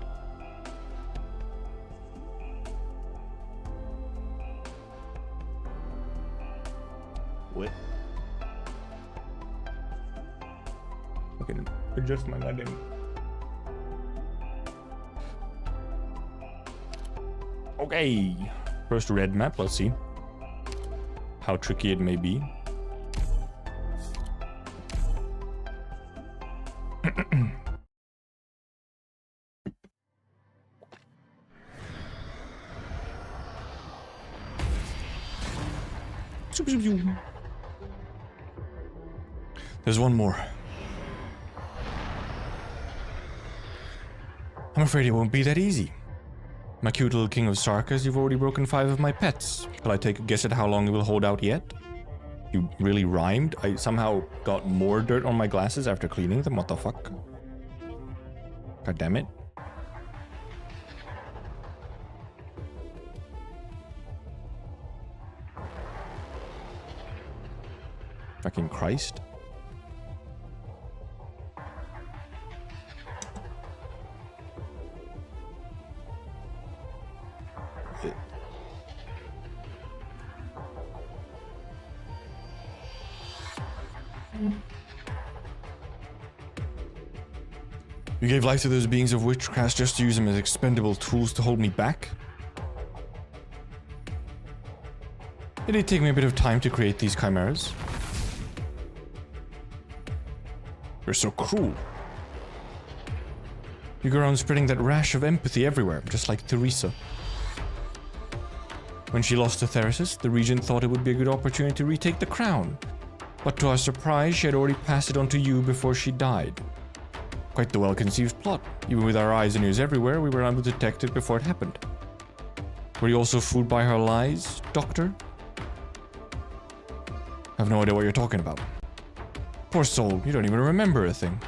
What? I can adjust my lighting. Okay. First red map, let's see how tricky it may be. There's one more. I'm afraid it won't be that easy. My cute little king of Sarkas, you've already broken 5 of my pets. Shall I take a guess at how long it will hold out yet? You really rhymed? I somehow got more dirt on my glasses after cleaning them? What the fuck? God damn it. Fucking Christ. You gave life to those beings of witchcraft just to use them as expendable tools to hold me back? Did it take me a bit of time to create these chimeras? You're so cruel. You go around spreading that rash of empathy everywhere, just like Theresa. When she lost to Theresis, the regent thought it would be a good opportunity to retake the crown. But to our surprise, she had already passed it on to you before she died. Quite the well-conceived plot. Even with our eyes and ears everywhere, we were able to detect it before it happened. Were you also fooled by her lies, Doctor? I have no idea what you're talking about. Poor soul, you don't even remember a thing.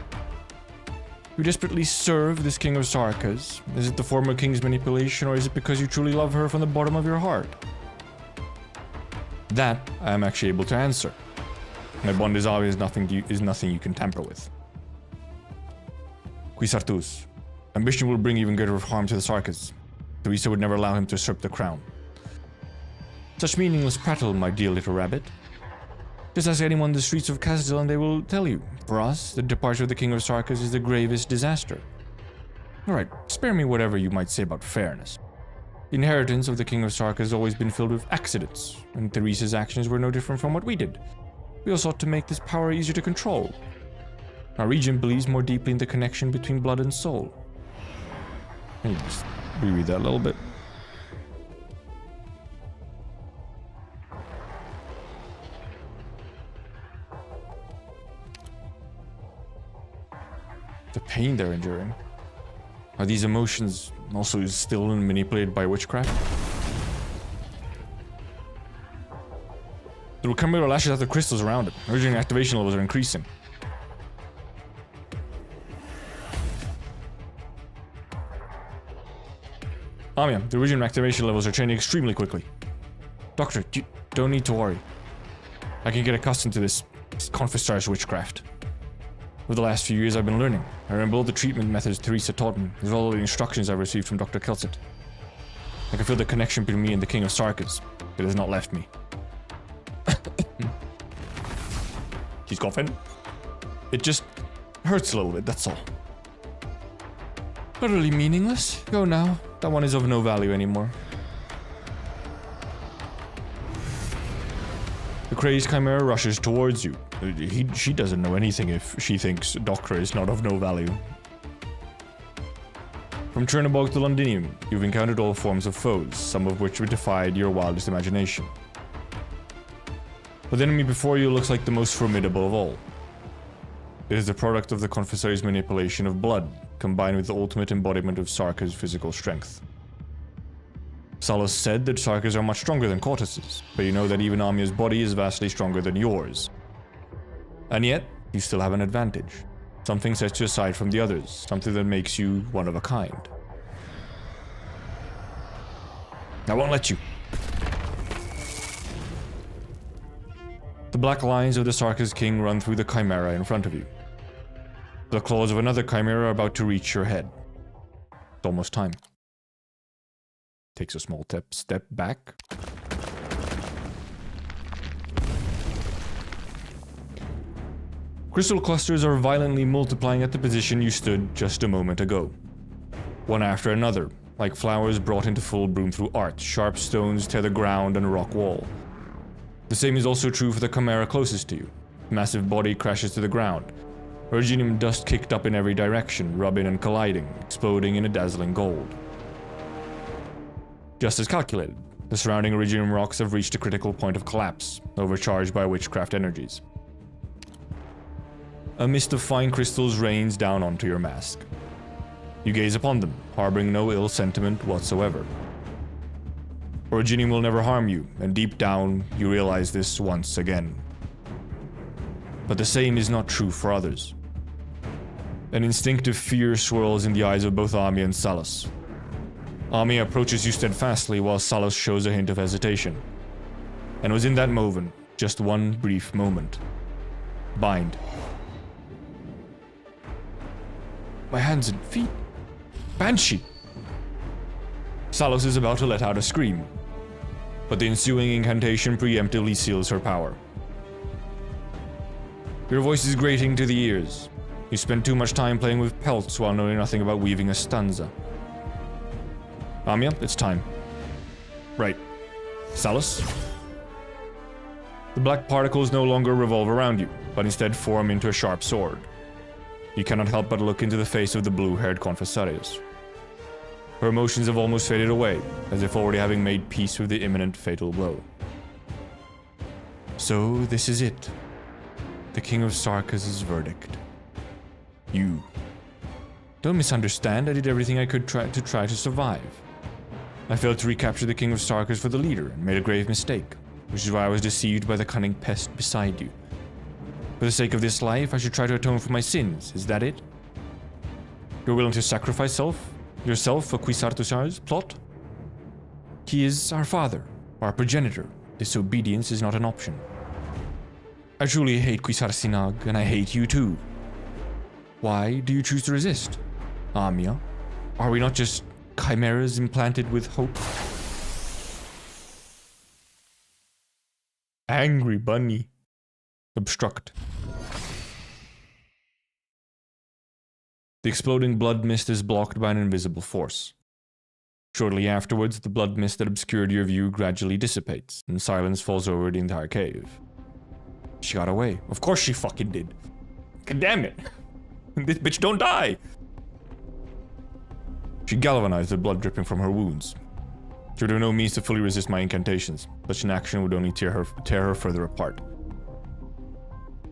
You desperately serve this king of Sarkas. Is it the former king's manipulation, or is it because you truly love her from the bottom of your heart? That I am actually able to answer. My bond is always nothing you can tamper with. Quisartus. Ambition will bring even greater harm to the Sarkas. Theresa would never allow him to usurp the crown. Such meaningless prattle, my dear little rabbit. Just ask anyone in the streets of Kazdil and they will tell you. For us, the departure of the King of Sarkas is the gravest disaster. Alright, spare me whatever you might say about fairness. The inheritance of the King of Sarkas has always been filled with accidents, and Theresa's actions were no different from what we did. We all sought to make this power easier to control. Our regent believes more deeply in the connection between blood and soul. Can you just reread that a little bit? The pain they're enduring. Are these emotions also still manipulated by witchcraft? The chimera lashes out the crystals around it. Urgent activation levels are increasing. Amia, the region activation levels are changing extremely quickly. Doctor, you don't need to worry. I can get accustomed to this Confistar's witchcraft. Over the last few years I've been learning. I remember all the treatment methods Theresa taught me, as well as the instructions I've received from Dr. Kelset. I can feel the connection between me and the King of Sarkas. It has not left me. He's coughing. It just hurts a little bit, that's all. Utterly meaningless. Go now. That one is of no value anymore. The crazed chimera rushes towards you. She doesn't know anything if she thinks Doctor is not of no value. From Chernobog to Londinium, you've encountered all forms of foes, some of which defied your wildest imagination. But the enemy before you looks like the most formidable of all. It is the product of the Confessary's manipulation of blood, combined with the ultimate embodiment of Sarka's physical strength. Salus said that Sarkas are much stronger than Cortus's, but you know that even Amia's body is vastly stronger than yours. And yet, you still have an advantage. Something sets you aside from the others, something that makes you one of a kind. I won't let you. The black lines of the Sarka's king run through the chimera in front of you. The claws of another chimera are about to reach your head. It's almost time. Takes a small step back. Crystal clusters are violently multiplying at the position you stood just a moment ago. One after another, like flowers brought into full bloom through art, sharp stones tear the ground and rock wall. The same is also true for the chimera closest to you. Massive body crashes to the ground. Originium dust kicked up in every direction, rubbing and colliding, exploding in a dazzling gold. Just as calculated, the surrounding Originium rocks have reached a critical point of collapse, overcharged by witchcraft energies. A mist of fine crystals rains down onto your mask. You gaze upon them, harboring no ill sentiment whatsoever. Originium will never harm you, and deep down, you realize this once again. But the same is not true for others. An instinctive fear swirls in the eyes of both Amia and Salus. Amia approaches you steadfastly while Salus shows a hint of hesitation. And it was in that moment, just one brief moment. Bind. My hands and feet. Banshee! Salus is about to let out a scream, but the ensuing incantation preemptively seals her power. Your voice is grating to the ears. You spend too much time playing with pelts while knowing nothing about weaving a stanza. Amia, it's time. Right. Salus? The black particles no longer revolve around you, but instead form into a sharp sword. You cannot help but look into the face of the blue-haired Confessarius. Her emotions have almost faded away, as if already having made peace with the imminent fatal blow. So this is it. The King of Sarkas' verdict. You. Don't misunderstand, I did everything I could to try to survive. I failed to recapture the King of Sarkas for the leader, and made a grave mistake, which is why I was deceived by the cunning pest beside you. For the sake of this life, I should try to atone for my sins, is that it? You're willing to sacrifice yourself for Quisartusar's plot? He is our father, our progenitor. Disobedience is not an option. I truly hate Quisarsinag, and I hate you too. Why do you choose to resist? Amia, are we not just chimeras implanted with hope? Angry bunny. Obstruct. The exploding blood mist is blocked by an invisible force. Shortly afterwards, the blood mist that obscured your view gradually dissipates, and silence falls over the entire cave. She got away. Of course she fucking did. God damn it. This bitch don't die. She galvanized the blood dripping from her wounds. She would have no means to fully resist my incantations. Such an action would only tear her further apart.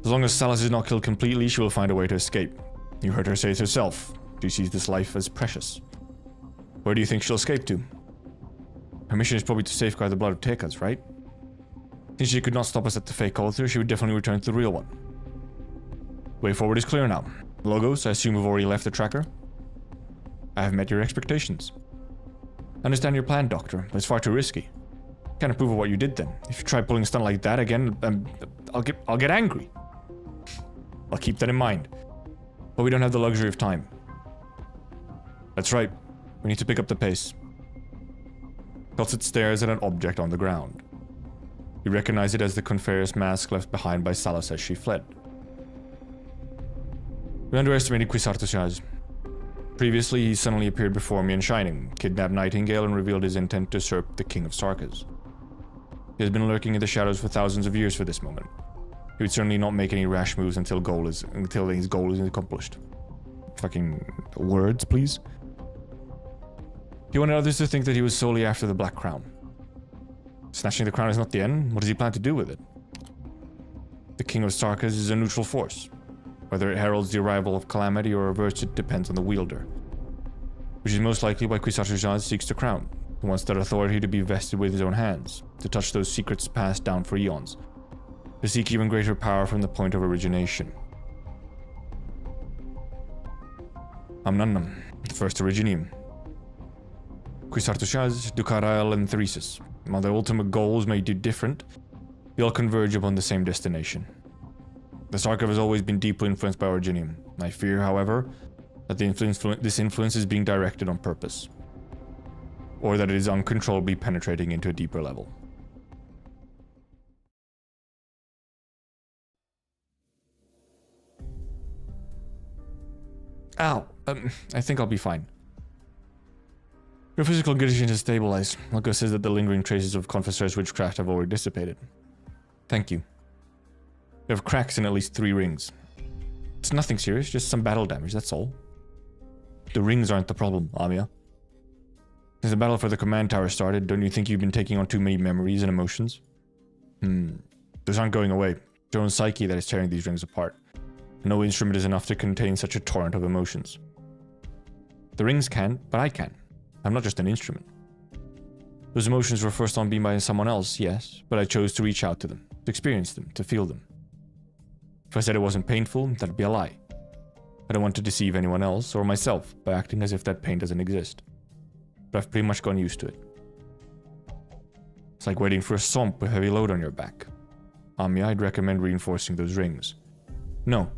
As long as Salus is not killed completely, she will find a way to escape. You heard her say it herself. She sees this life as precious. Where do you think she'll escape to? Her mission is probably to safeguard the blood of Tekas, right? Since she could not stop us at the fake altar, she would definitely return to the real one. Way forward is clear now. Logos, I assume we've already left the tracker? I have met your expectations. I understand your plan, Doctor, but it's far too risky. Can't approve of what you did then. If you try pulling a stunt like that again, I'll get angry. I'll keep that in mind. But we don't have the luxury of time. That's right. We need to pick up the pace. Pelsit stares at an object on the ground. You recognize it as the Conferius mask left behind by Salus as she fled. We underestimated Quisartusaz. Previously, he suddenly appeared before me in Shining, kidnapped Nightingale, and revealed his intent to usurp the King of Sarkas. He has been lurking in the shadows for thousands of years for this moment. He would certainly not make any rash moves until his goal is accomplished. Fucking words, please. He wanted others to think that he was solely after the Black Crown. Snatching the crown is not the end. What does he plan to do with it? The King of Sarkas is a neutral force. Whether it heralds the arrival of calamity or averts it depends on the wielder. Which is most likely why Kwisatz seeks the crown. He wants that authority to be vested with his own hands, to touch those secrets passed down for eons, to seek even greater power from the point of origination. Amnannam, the first originium. Kwisatz, Dukarael, and Thresis. While their ultimate goals may be different, they all converge upon the same destination. The Sarkar has always been deeply influenced by Originium. I fear, however, that this influence is being directed on purpose, or that it is uncontrollably penetrating into a deeper level. Ow, I think I'll be fine. Your physical condition is stabilized. Logo says that the lingering traces of Confessor's witchcraft have already dissipated. Thank you. You have cracks in at least 3 rings. It's nothing serious, just some battle damage, that's all. The rings aren't the problem, Amiya. Since the battle for the command tower started, don't you think you've been taking on too many memories and emotions? Those aren't going away. It's your own psyche that is tearing these rings apart. No instrument is enough to contain such a torrent of emotions. The rings can, but I can. I'm not just an instrument. Those emotions were first on beam by someone else, yes, but I chose to reach out to them, to experience them, to feel them. If I said it wasn't painful, that'd be a lie. I don't want to deceive anyone else or myself by acting as if that pain doesn't exist. But I've pretty much gotten used to it. It's like waiting for a swamp with a heavy load on your back. Amiya, I'd recommend reinforcing those rings. No.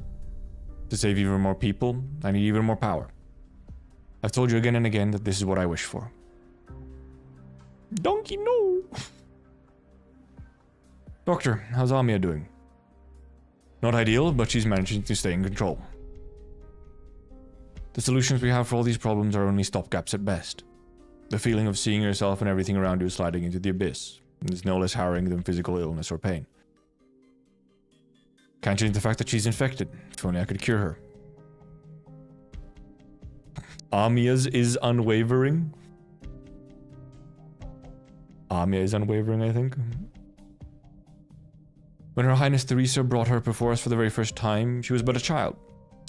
To save even more people, I need even more power. I've told you again and again that this is what I wish for. Donkey, no! Doctor, how's Amiya doing? Not ideal, but she's managing to stay in control. The solutions we have for all these problems are only stopgaps at best. The feeling of seeing yourself and everything around you sliding into the abyss is no less harrowing than physical illness or pain. Can't change the fact that she's infected. If only I could cure her. Amiya's is unwavering? Amiya is unwavering, I think. When Her Highness Theresa brought her before us for the very first time, she was but a child.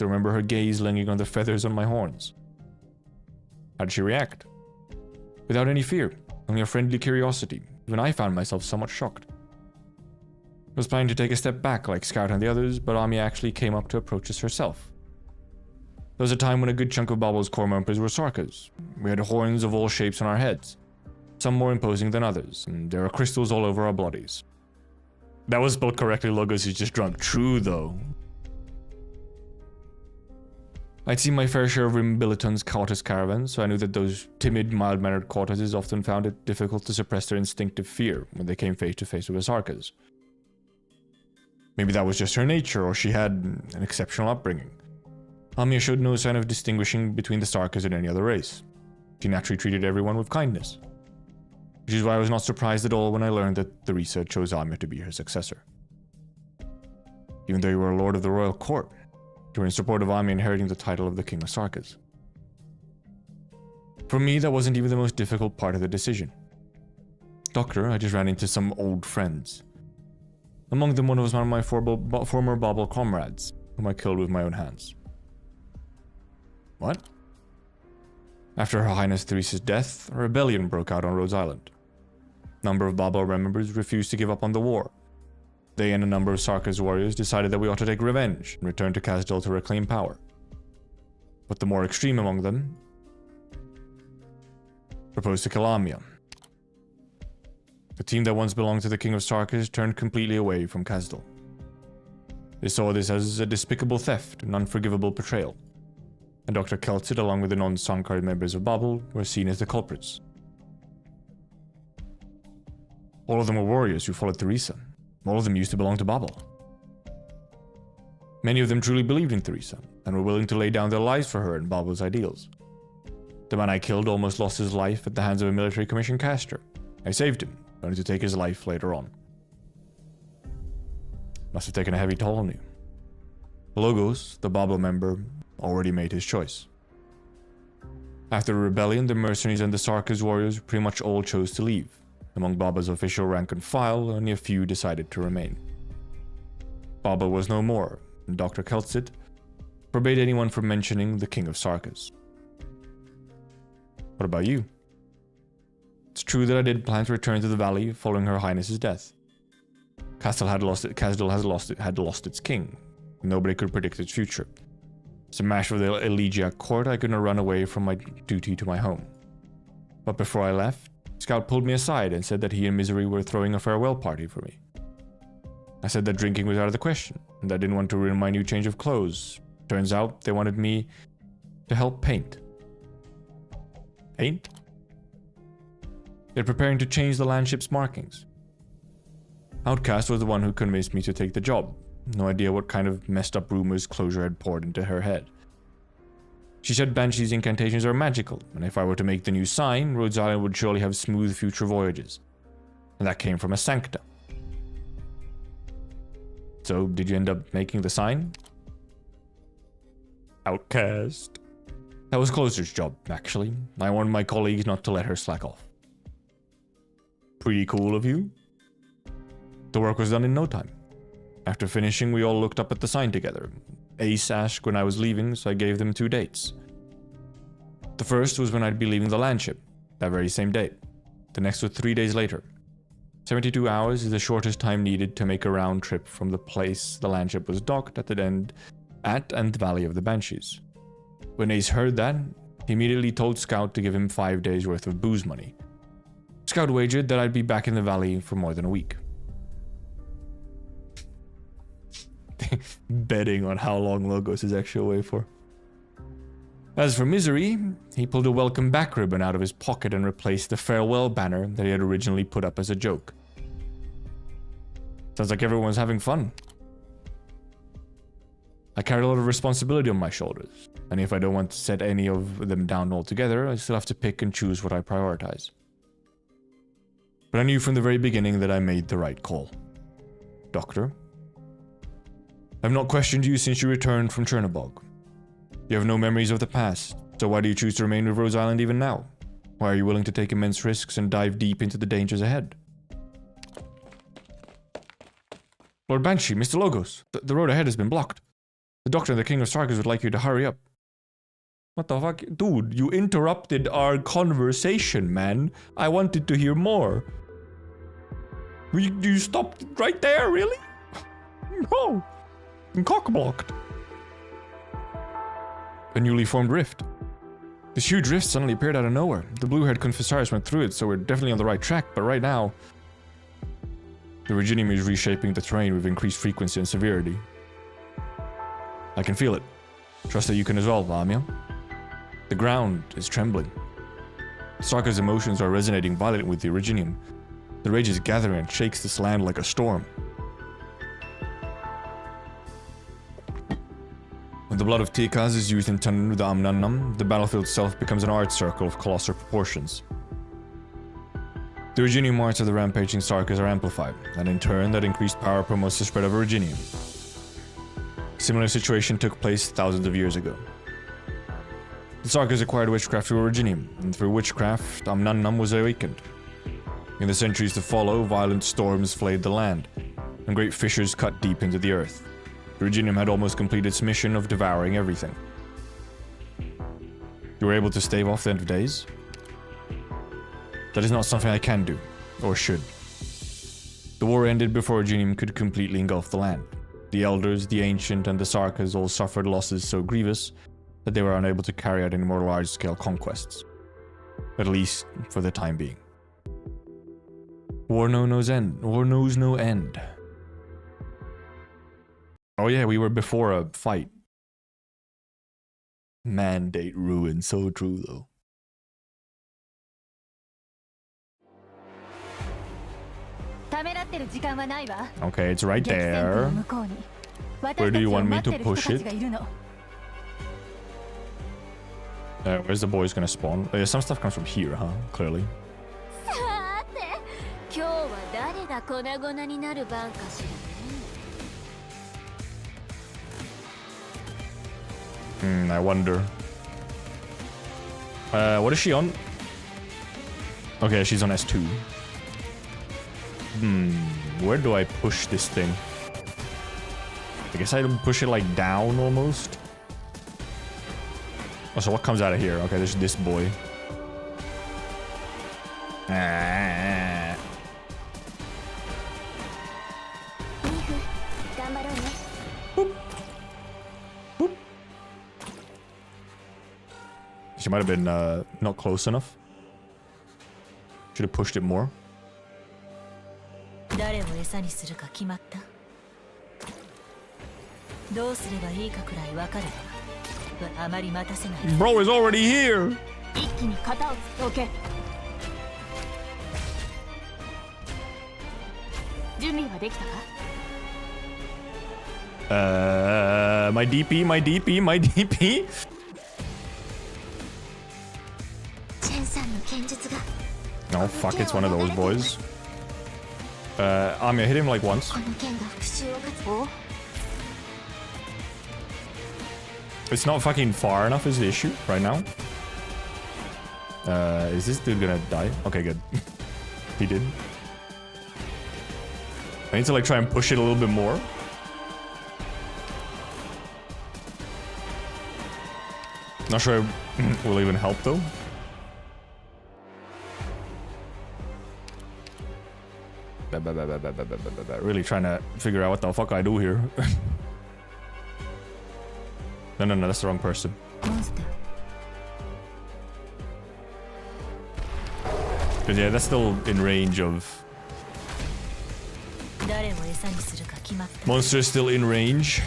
I remember her gaze lingering on the feathers on my horns. How did she react? Without any fear, only a friendly curiosity. Even I found myself somewhat shocked. I was planning to take a step back like Scout and the others, but Amiya actually came up to approach us herself. There was a time when a good chunk of Babal's core members were Sarkas. We had horns of all shapes on our heads, some more imposing than others, and there are crystals all over our bodies. That was spelled correctly, Logos is just drunk. True, though. I'd seen my fair share of Rimbiliton's Kautus caravans, so I knew that those timid, mild-mannered Kautuses often found it difficult to suppress their instinctive fear when they came face to face with the Sarkas. Maybe that was just her nature, or she had an exceptional upbringing. Amiya showed no sign of distinguishing between the Sarkas and any other race. She naturally treated everyone with kindness. Which is why I was not surprised at all when I learned that Theresa chose Amiya to be her successor. Even though you were a lord of the royal court, you were in support of Amiya inheriting the title of the King of Sarkas. For me, that wasn't even the most difficult part of the decision. Doctor, I just ran into some old friends. Among them one was one of my former Babel comrades, whom I killed with my own hands. What? After Her Highness Theresa's death, a rebellion broke out on Rhodes Island. A number of Babel members refused to give up on the war. They and a number of Sarkas warriors decided that we ought to take revenge and return to Kazdal to reclaim power. But the more extreme among them proposed to kill Amiya. The team that once belonged to the King of Sarkas turned completely away from Kazdal. They saw this as a despicable theft, an unforgivable betrayal. And Dr. Keltsid, along with the non-Sankar members of Babel, were seen as the culprits. All of them were warriors who followed Theresa. All of them used to belong to Babel. Many of them truly believed in Theresa, and were willing to lay down their lives for her and Babel's ideals. The man I killed almost lost his life at the hands of a military commission caster. I saved him, only to take his life later on. Must have taken a heavy toll on you. Logos, the Babel member, already made his choice. After the rebellion, the mercenaries and the Sarkas warriors pretty much all chose to leave. Among Baba's official rank and file, only a few decided to remain. Baba was no more, and Dr. Keltsit forbade anyone from mentioning the King of Sarkas. What about you? It's true that I did plan to return to the valley following Her Highness's death. Castle had lost its king. Nobody could predict its future. As a master of the Elegia court, I could not run away from my duty to my home. But before I left, Scout pulled me aside and said that he and Misery were throwing a farewell party for me. I said that drinking was out of the question, and I didn't want to ruin my new change of clothes. Turns out they wanted me to help paint. Paint? They're preparing to change the landship's markings. Outcast was the one who convinced me to take the job. No idea what kind of messed up rumors Closure had poured into her head. She said Banshee's incantations are magical, and if I were to make the new sign, Rhodes Island would surely have smooth future voyages. And that came from a sancta. So, did you end up making the sign? Outcast. That was Closer's job, actually. I warned my colleagues not to let her slack off. Pretty cool of you. The work was done in no time. After finishing, we all looked up at the sign together. Ace asked when I was leaving, so I gave them 2 dates. The first was when I'd be leaving the landship, that very same day. The next was 3 days later. 72 hours is the shortest time needed to make a round trip from the place the landship was docked at and the Valley of the Banshees. When Ace heard that, he immediately told Scout to give him 5 days worth of booze money. Scout wagered that I'd be back in the valley for more than a week. Betting on how long Logos is actually away for. As for Misery, he pulled a welcome back ribbon out of his pocket and replaced the farewell banner that he had originally put up as a joke. Sounds like everyone's having fun. I carried a lot of responsibility on my shoulders, and if I don't want to set any of them down altogether, I still have to pick and choose what I prioritize. But I knew from the very beginning that I made the right call. Doctor, I've not questioned you since you returned from Chernobog. You have no memories of the past, so why do you choose to remain with Rhodes Island even now? Why are you willing to take immense risks and dive deep into the dangers ahead? Lord Banshee, Mr. Logos, the road ahead has been blocked. The Doctor and the King of Sarkas would like you to hurry up. What the fuck? Dude, you interrupted our conversation, man. I wanted to hear more. You stopped right there, really? No. Cock-blocked. A newly formed rift. This huge rift suddenly appeared out of nowhere. The blue-haired Confisaris went through it, so we're definitely on the right track, but right now, the Reginium is reshaping the terrain with increased frequency and severity. I can feel it. Trust that you can as well, Lamia. The ground is trembling. Sarka's emotions are resonating violently with the Reginium. The rage is gathering and shakes this land like a storm. When the blood of Tikaz is used in tandem with the Amnannam, the battlefield itself becomes an art circle of colossal proportions. The Reginium arts of the rampaging Sarkas are amplified, and in turn, that increased power promotes the spread of a Reginium. A similar situation took place thousands of years ago. The Sarkas acquired witchcraft through Reginium, and through witchcraft, Amnannam was awakened. In the centuries to follow, violent storms flayed the land, and great fissures cut deep into the earth. The Reginium had almost completed its mission of devouring everything. You were able to stave off the end of days? That is not something I can do, or should. The war ended before Reginium could completely engulf the land. The Elders, the Ancient, and the Sarkas all suffered losses so grievous that they were unable to carry out any more large-scale conquests. At least, for the time being. War knows no end. Oh yeah, we were before a fight. Mandate ruin, so true though. Okay, it's right there. Where do you want me to push it? Where's the boys gonna spawn? Some stuff comes from here, huh? Clearly. I wonder. What is she on? Okay, she's on S2. Where do I push this thing? I guess I push it like down almost. Oh, so what comes out of here? Okay, there's this boy. Boop. Boop. She might have been not close enough. Should have pushed it more. Bro is already here. My DP, my DP, my DP. Oh fuck, it's one of those boys. Amia, hit him like once. It's not fucking far enough is the issue right now. Is this dude gonna die? Okay, good. He did. I need to like try and push it a little bit more. Not sure it will even help though. Really trying to figure out what the fuck I do here. No, that's the wrong person. Because yeah, that's still in range of... Monster is still in range.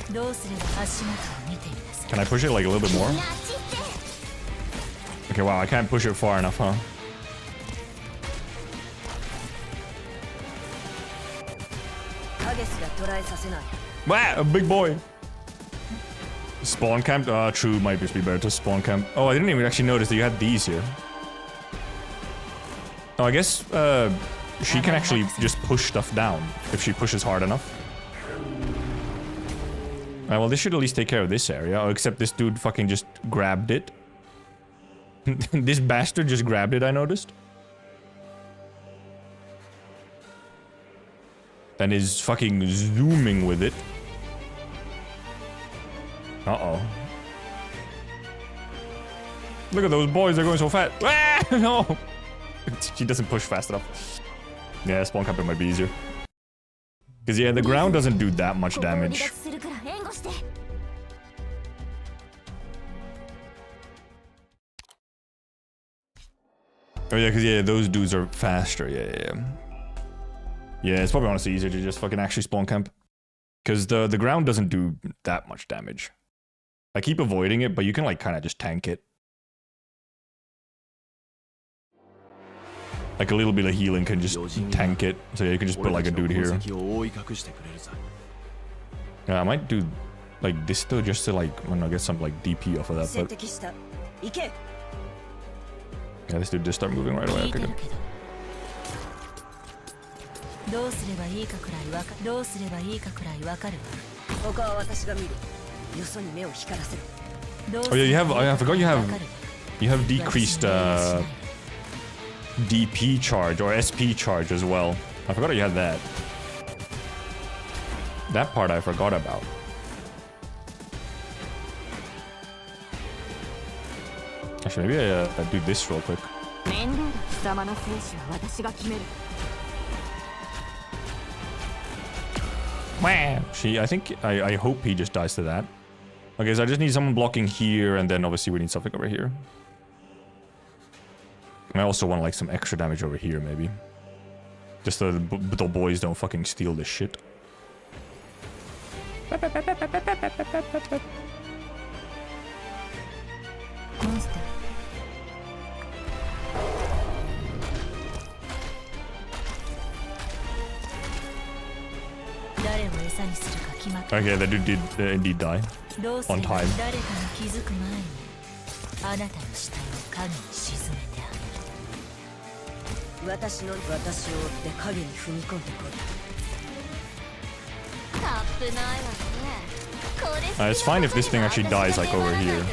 Can I push it like a little bit more? Okay, wow, I can't push it far enough, huh? Wow, a big boy. Spawn camp? True, might just be better to spawn camp. Oh, I didn't even actually notice that you had these here. Oh, I guess she can actually just push stuff down if she pushes hard enough. Well, this should at least take care of this area. Oh, except this dude fucking just grabbed it. This bastard just grabbed it, I noticed. And is fucking zooming with it. Uh-oh. Look at those boys, they're going so fast. Ah, no! She doesn't push fast enough. Yeah, spawn camping might be easier. Because yeah, the ground doesn't do that much damage. Oh yeah, because yeah, those dudes are faster. Yeah. Yeah, it's probably honestly easier to just fucking actually spawn camp. Because the ground doesn't do that much damage. I keep avoiding it, but you can like kind of just tank it. Like a little bit of healing can just tank it. So yeah, you can just put like a dude here. Yeah, I might do like this though, just to like, I don't know, get some like DP off of that, but... Yeah, this dude just start moving right away. Okay, good. Oh yeah, you have, I forgot you have decreased DP charge or SP charge as well. I forgot you had that. That part I forgot about. Actually, maybe I do this real quick. I think, I hope he just dies to that. Okay, so I just need someone blocking here, and then obviously we need something over here. And I also want like some extra damage over here, maybe. Just so the boys don't fucking steal this shit. Okay, that dude did indeed die. On time. It's fine if this thing actually dies like over here.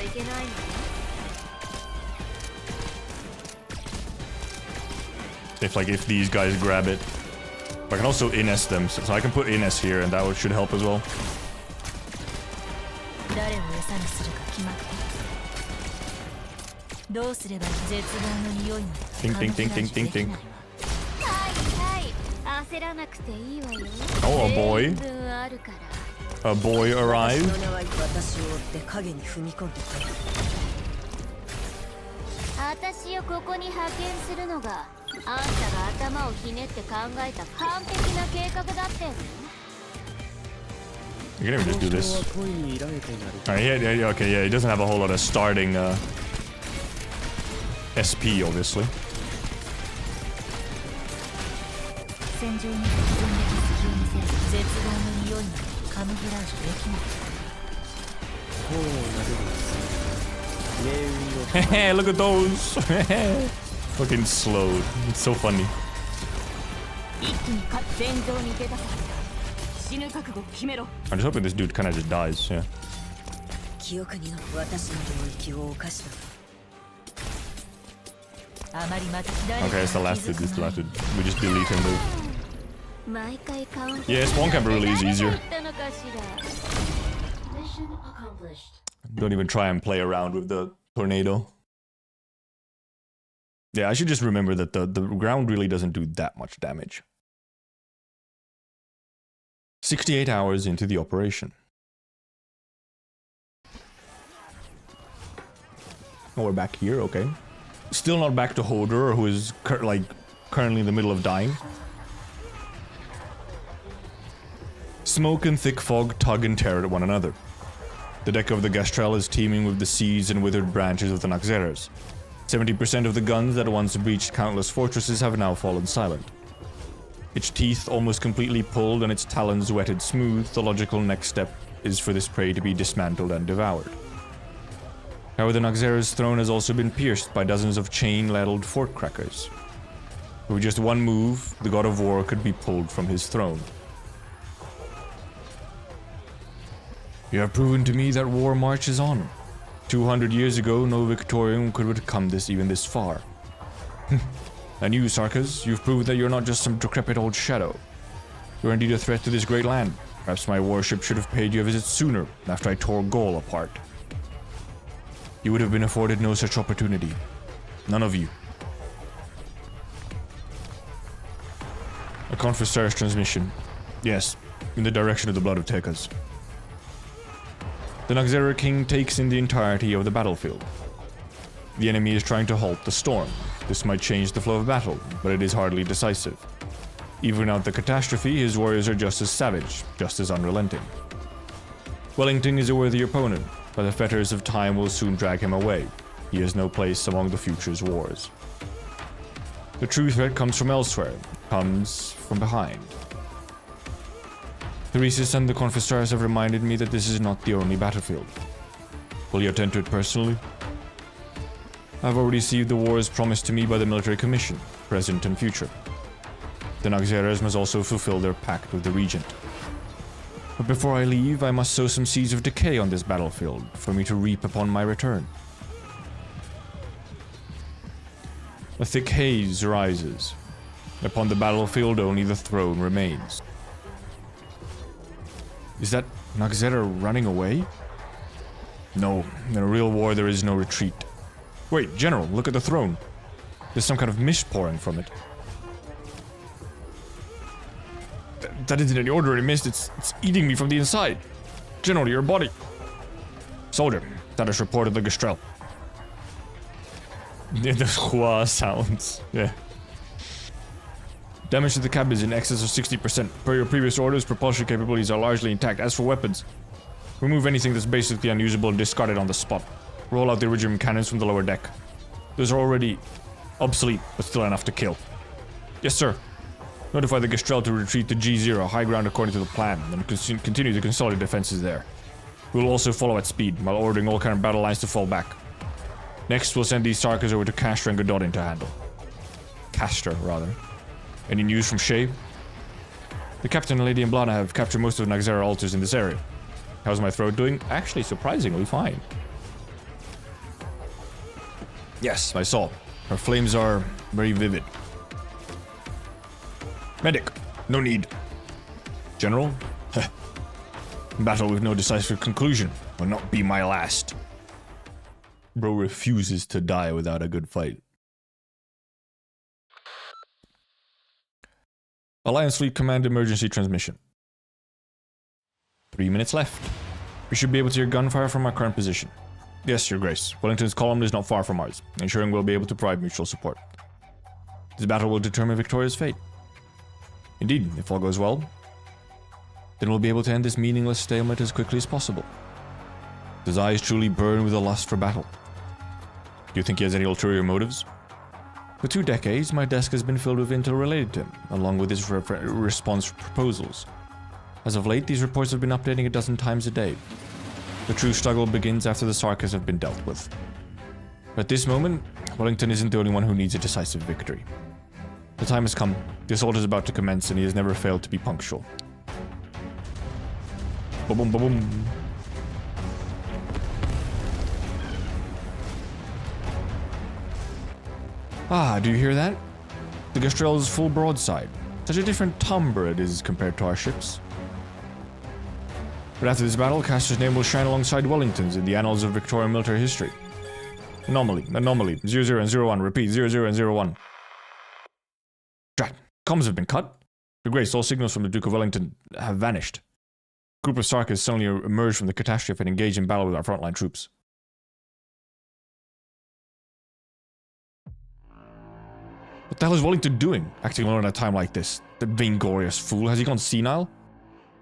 If these guys grab it. I can also ines them, so I can put ines here and that should help as well. 餌にするか決まってる。どうすれば絶望の匂いまでティンティンティンティンティンティン。はいはい、焦らなくていいわよ。 Oh, a boy. 全部あるから。 A boy arrived. 私を追って影に踏み込んでくる。私をここに派遣するのがあんたが頭をひねって考えた完璧な計画だってね。 You can even just do this. Alright, yeah, okay, yeah, he doesn't have a whole lot of starting SP, obviously. 戦場に突然的隙を見せる絶望の匂いまでカムフラージュできない。 Look at those. Fucking slowed. It's so funny. 一気に戦場に出たから死ぬ覚悟を決めろ。 I'm just hoping this dude kind of just dies, yeah. 記憶にの私の領域を犯した。あまりまた Okay, it's the last dude, this is the last dude. We just delete and move. 毎回カウント Yeah, spawn camp really is easier. ったのかしら。 Mission accomplished. Don't even try and play around with the tornado. Yeah, I should just remember that the ground really doesn't do that much damage. 68 hours into the operation. Oh, we're back here, okay. Still not back to Hodor, who is currently in the middle of dying. Smoke and thick fog tug and tear at one another. The deck of the Gastrel is teeming with the seeds and withered branches of the Naxxerers. 70% of the guns that once breached countless fortresses have now fallen silent. Its teeth almost completely pulled and its talons wetted smooth, the logical next step is for this prey to be dismantled and devoured. However, the Naxxerer's throne has also been pierced by dozens of chain-ladled fort crackers. With just one move, the god of war could be pulled from his throne. You have proven to me that war marches on. 200 years ago, no Victorian could have come even this far. And you, Sarkas, you've proved that you're not just some decrepit old shadow. You're indeed a threat to this great land. Perhaps my warship should have paid you a visit sooner, after I tore Gaul apart. You would have been afforded no such opportunity. None of you. A Confessar's transmission. Yes, in the direction of the blood of Tekas. The Naxxerer King takes in the entirety of the battlefield. The enemy is trying to halt the storm. This might change the flow of battle, but it is hardly decisive. Even out the catastrophe, his warriors are just as savage, just as unrelenting. Wellington is a worthy opponent, but the fetters of time will soon drag him away. He has no place among the future's wars. The true threat comes from elsewhere, comes from behind. Theresis and the Confessars have reminded me that this is not the only battlefield. Will you attend to it personally? I've already received the wars promised to me by the military commission, present and future. The Naxxerers must also fulfill their pact with the Regent. But before I leave, I must sow some seeds of decay on this battlefield, for me to reap upon my return. A thick haze rises. Upon the battlefield, only the throne remains. Is that Naxxerer running away? No, in a real war there is no retreat. Wait, General, look at the throne. There's some kind of mist pouring from it. That isn't any ordinary mist, it's eating me from the inside. General, your body. Soldier, that is reported the Gastrel. Yeah, the hua sounds, yeah. Damage to the cab is in excess of 60%. Per your previous orders, propulsion capabilities are largely intact. As for weapons, remove anything that's basically unusable and discard it on the spot. Roll out the original cannons from the lower deck. Those are already obsolete, but still enough to kill. Yes, sir. Notify the Gastrel to retreat to G0, high ground according to the plan, and continue to consolidate defenses there. We will also follow at speed, while ordering all kind of battle lines to fall back. Next, we'll send these Sarkas over to Castor and Gododin to handle. Castor, rather. Any news from Shay? The captain and Lady Emblana have captured most of the Naxxerer altars in this area. How's my throat doing? Actually, surprisingly fine. Yes, I saw. Her flames are very vivid. Medic, no need. General? Battle with no decisive conclusion. will not be my last. Bro refuses to die without a good fight. Alliance Fleet Command emergency transmission. 3 minutes left. We should be able to hear gunfire from our current position. Yes, Your Grace. Wellington's column is not far from ours, ensuring we'll be able to provide mutual support. This battle will determine Victoria's fate. Indeed, if all goes well, then we'll be able to end this meaningless stalemate as quickly as possible. His eyes truly burn with a lust for battle. Do you think he has any ulterior motives? For 2 decades, my desk has been filled with intel related to him, along with his response proposals. As of late, these reports have been updating a dozen times a day. The true struggle begins after the Sarkas have been dealt with. At this moment, Wellington isn't the only one who needs a decisive victory. The time has come. The assault is about to commence, and he has never failed to be punctual. Ba-boom, ba-boom. Ah, do you hear that? The Gastrell's full broadside. Such a different timbre it is compared to our ships. But after this battle, Castor's name will shine alongside Wellington's in the annals of Victorian military history. Anomaly, 00 and 01, repeat, 00 and 01. Drat, comms have been cut. Your Grace, all signals from the Duke of Wellington have vanished. A group of Sarkas suddenly emerged from the catastrophe and engaged in battle with our frontline troops. What the hell is Wellington doing, acting alone at a time like this? The vainglorious fool, has he gone senile?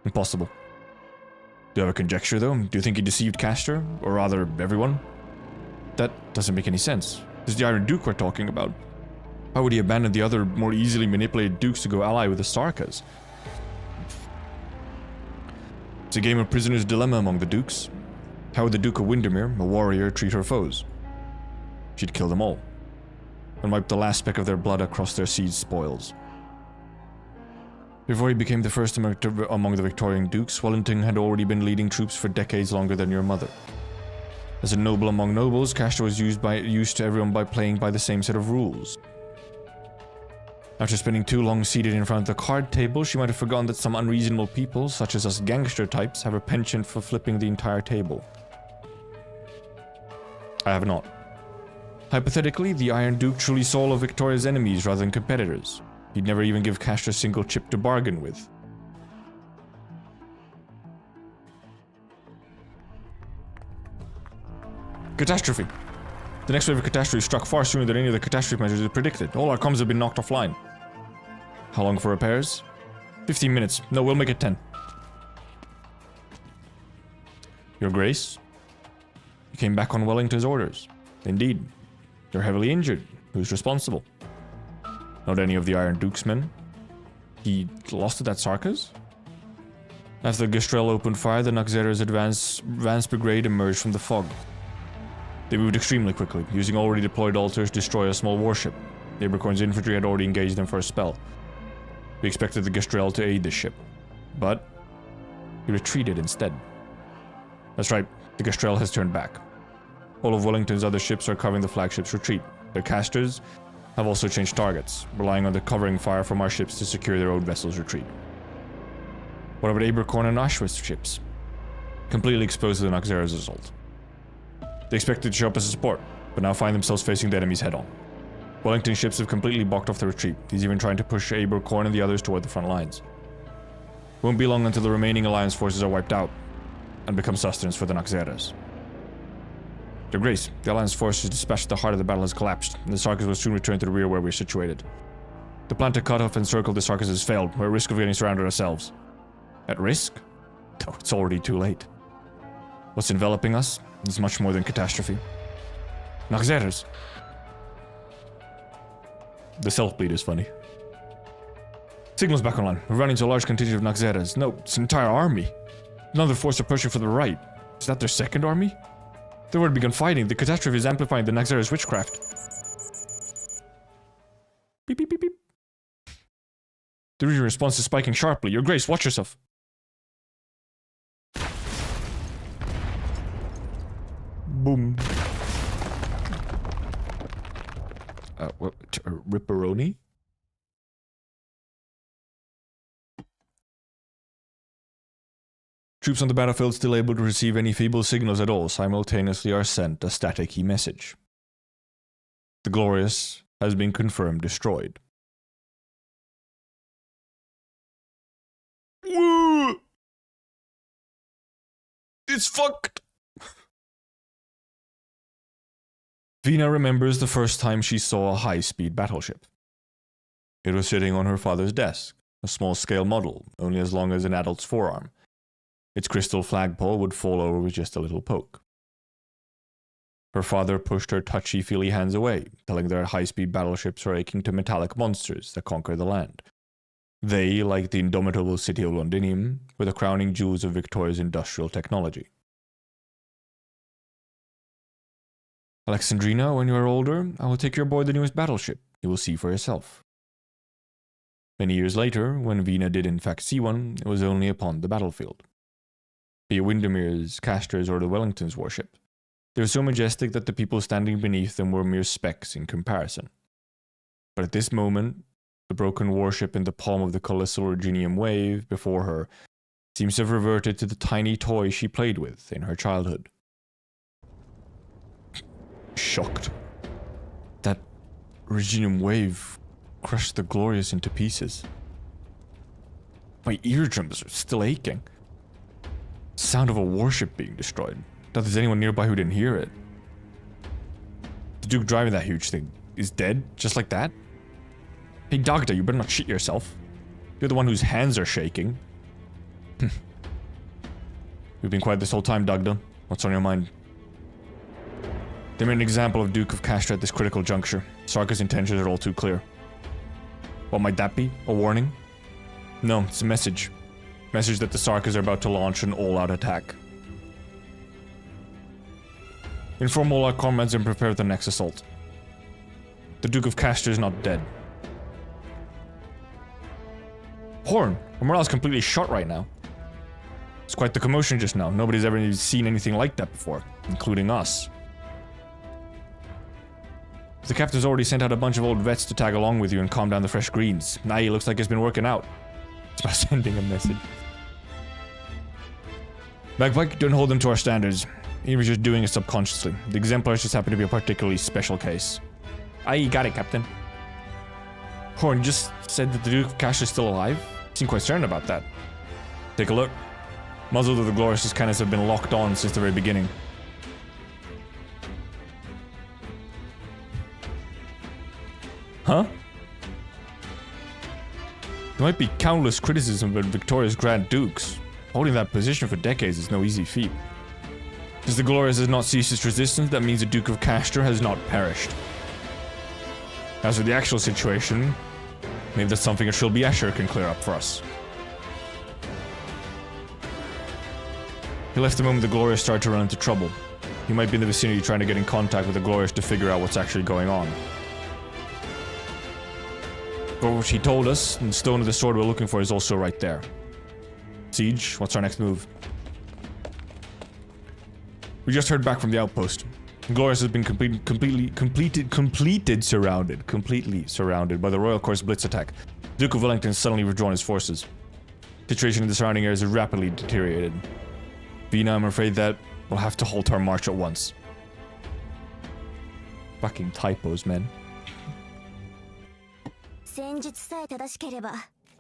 Impossible. Do you have a conjecture, though? Do you think he deceived Castor? Or rather, everyone? That doesn't make any sense. This is the Iron Duke we're talking about. Why would he abandon the other, more easily manipulated dukes to go ally with the Sarkas? It's a game of prisoner's dilemma among the dukes. How would the Duke of Windermere, a warrior, treat her foes? She'd kill them all, and wipe the last speck of their blood across their siege spoils. Before he became the first among the Victorian dukes, Wellington had already been leading troops for decades longer than your mother. As a noble among nobles, Castor was used to everyone by playing by the same set of rules. After spending too long seated in front of the card table, she might have forgotten that some unreasonable people, such as us gangster types, have a penchant for flipping the entire table. I have not. Hypothetically, the Iron Duke truly saw all of Victoria's enemies rather than competitors. He'd never even give Castor a single chip to bargain with. Catastrophe! The next wave of catastrophe struck far sooner than any of the catastrophe measures had predicted. All our comms have been knocked offline. How long for repairs? 15 minutes. No, we'll make it 10. Your Grace? You came back on Wellington's orders. Indeed. You're heavily injured. Who's responsible? Not any of the Iron Duke's men. He lost it at Sarkas? After the Gastrell opened fire, the Naxxra's advance brigade emerged from the fog. They moved extremely quickly, using already deployed altars to destroy a small warship. The Abercorn's infantry had already engaged them for a spell. We expected the Gastrell to aid this ship, but he retreated instead. That's right, the Gastrell has turned back. All of Wellington's other ships are covering the flagship's retreat. Their casters have also changed targets, relying on the covering fire from our ships to secure their own vessel's retreat. What about Abercorn and Ashwith's ships? Completely exposed to the Naxxra's assault. They expected to show up as a support, but now find themselves facing the enemies head-on. Wellington's ships have completely blocked off the retreat. He's even trying to push Abercorn and the others toward the front lines. Won't be long until the remaining Alliance forces are wiped out and become sustenance for the Naxxra's. Your Grace, the Alliance forces dispatched at the heart of the battle has collapsed, and the Sarkas will soon return to the rear where we're situated. The plan to cut off and circle the Sarkas has failed. We're at risk of getting surrounded ourselves. At risk? No, it's already too late. What's enveloping us is much more than catastrophe. Naxxra's. The self-bleed is funny. Signal's back online. We're running into a large contingent of Naxxra's. No, it's an entire army. Another force are pushing from the right. Is that their second army? They've already begun fighting. The catastrophe is amplifying the Naxxra's witchcraft. Beep, beep, beep, beep. The region response is spiking sharply. Your Grace, watch yourself. Boom. What? Ripperoni? Troops on the battlefield still able to receive any feeble signals at all simultaneously are sent a static key message. The Glorious has been confirmed destroyed. Woo! It's fucked! Vina remembers the first time she saw a high-speed battleship. It was sitting on her father's desk, a small-scale model, only as long as an adult's forearm. Its crystal flagpole would fall over with just a little poke. Her father pushed her touchy-feely hands away, telling that high-speed battleships are akin to metallic monsters that conquer the land. They, like the indomitable city of Londinium, were the crowning jewels of Victoria's industrial technology. Alexandrina, when you are older, I will take you aboard the newest battleship. You will see for yourself. Many years later, when Vina did in fact see one, it was only upon the battlefield. Be it Windermere's, Castor's, or the Wellington's warship. They were so majestic that the people standing beneath them were mere specks in comparison. But at this moment, the broken warship in the palm of the colossal Reginium wave before her seems to have reverted to the tiny toy she played with in her childhood. Shocked. That Reginium wave crushed the Glorious into pieces. My eardrums are still aching. Sound of a warship being destroyed. Not that there's anyone nearby who didn't hear it. The Duke driving that huge thing is dead, just like that? Hey Dagda, you better not shit yourself. You're the one whose hands are shaking. You've been quiet this whole time, Dagda. What's on your mind? They made an example of Duke of Castor at this critical juncture. Sarka's intentions are all too clear. What might that be? A warning? No, it's a message. Message that the Sarkas are about to launch an all-out attack. Inform all our comrades and prepare the next assault. The Duke of Castor is not dead. Horn, our morale's completely shot right now. It's quite the commotion just now. Nobody's ever seen anything like that before, including us. The captain's already sent out a bunch of old vets to tag along with you and calm down the fresh greens. Now he looks like it's been working out. It's about sending a message. Bagpike, don't hold them to our standards. He was just doing it subconsciously. The exemplars just happen to be a particularly special case. Aye, got it, Captain. Horn just said that the Duke of Cash is still alive? Seem quite certain about that. Take a look. Muzzles of the Glorious cannons have been locked on since the very beginning. Huh? There might be countless criticisms of Victoria's Grand Dukes. Holding that position for decades is no easy feat. Since the Glorious has not ceased its resistance, that means the Duke of Castor has not perished. As for the actual situation, maybe that's something that Trilby Asher can clear up for us. He left the moment the Glorious started to run into trouble. He might be in the vicinity trying to get in contact with the Glorious to figure out what's actually going on. But what he told us, and the stone of the sword we're looking for is also right there. Siege, what's our next move? We just heard back from the outpost. Glorious has been completely surrounded by the Royal Corps blitz attack. Duke of Wellington has suddenly withdrawn his forces. Situation in the surrounding areas is rapidly deteriorated. Vina, I'm afraid that we'll have to halt our march at once. Fucking typos, man. 戦術さえ正しければ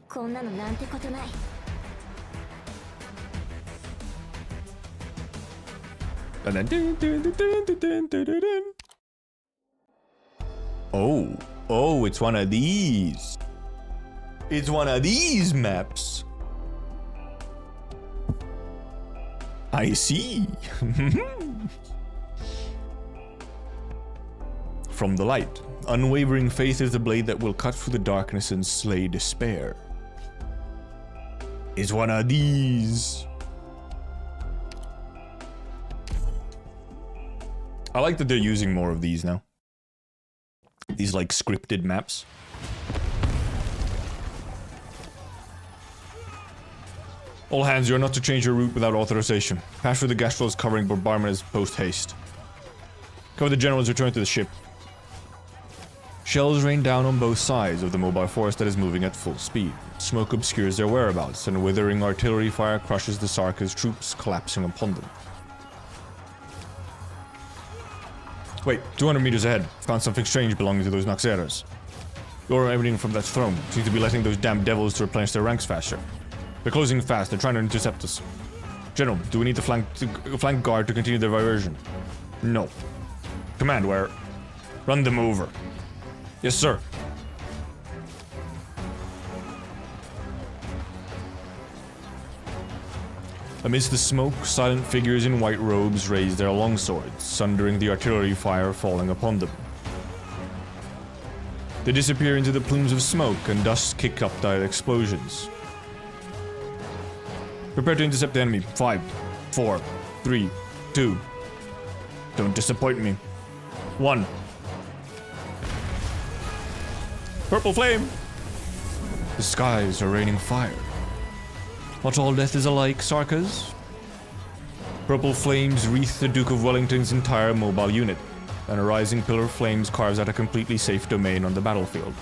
こんなのなんてことない。And then oh, it's one of these. It's one of these maps. I see. From the light, unwavering faith is the blade that will cut through the darkness and slay despair. It's one of these. I like that they're using more of these now. These like scripted maps. All hands, you are not to change your route without authorization. Pass through the gas flows covering bombardment as post haste. Cover the general's return to the ship. Shells rain down on both sides of the mobile force that is moving at full speed. Smoke obscures their whereabouts, and withering artillery fire crushes the Sarka's troops, collapsing upon them. Wait, 200 meters ahead. Found something strange belonging to those Naxxeras. You're emanating from that throne. Seem to be letting those damn devils to replenish their ranks faster. They're closing fast. They're trying to intercept us. General, do we need the flank guard to continue their diversion? No. Command, where? Run them over. Yes, sir. Amidst the smoke, silent figures in white robes raise their longswords, sundering the artillery fire falling upon them. They disappear into the plumes of smoke, and dust kick up dire explosions. Prepare to intercept the enemy. 5, 4, 3, 2. Don't disappoint me. 1. Purple flame! The skies are raining fire. Not all death is alike, Sarkas. Purple flames wreath the Duke of Wellington's entire mobile unit, and a rising pillar of flames carves out a completely safe domain on the battlefield.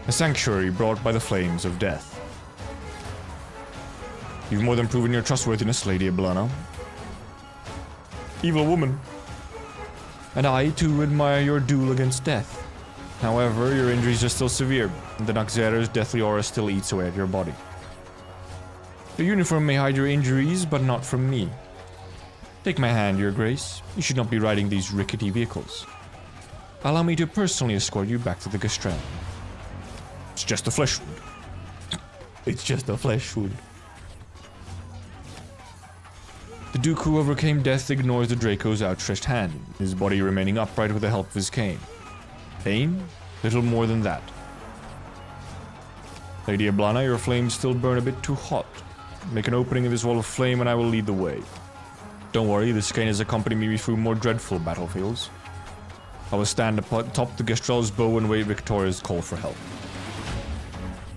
A sanctuary brought by the flames of death. You've more than proven your trustworthiness, Lady Oblana. Evil woman. And I, too, admire your duel against death. However, your injuries are still severe, and the Naxxera's deathly aura still eats away at your body. Your uniform may hide your injuries, but not from me. Take my hand, Your Grace. You should not be riding these rickety vehicles. Allow me to personally escort you back to the Gestran. It's just a flesh wound. It's just a flesh wound. The Duke who overcame death ignores the Draco's outstretched hand, his body remaining upright with the help of his cane. Pain? Little more than that. Lady Oblana, your flames still burn a bit too hot. Make an opening in this wall of flame and I will lead the way. Don't worry, this cane has accompanied me through more dreadful battlefields. I will stand atop the Gestrel's bow and wait Victoria's call for help.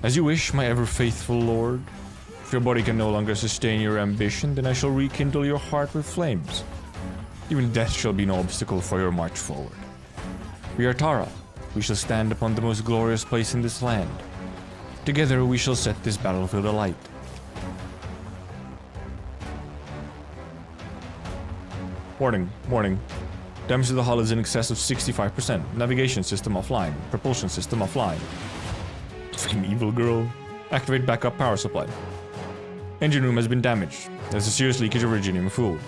As you wish, my ever-faithful lord. If your body can no longer sustain your ambition, then I shall rekindle your heart with flames. Even death shall be no obstacle for your march forward. We are Tara. We shall stand upon the most glorious place in this land. Together we shall set this battlefield alight. Warning, warning. Damage to the hull is in excess of 65%. Navigation system offline. Propulsion system offline. Fucking evil girl. Activate backup power supply. Engine room has been damaged. There's a serious leakage of Iridium fuel.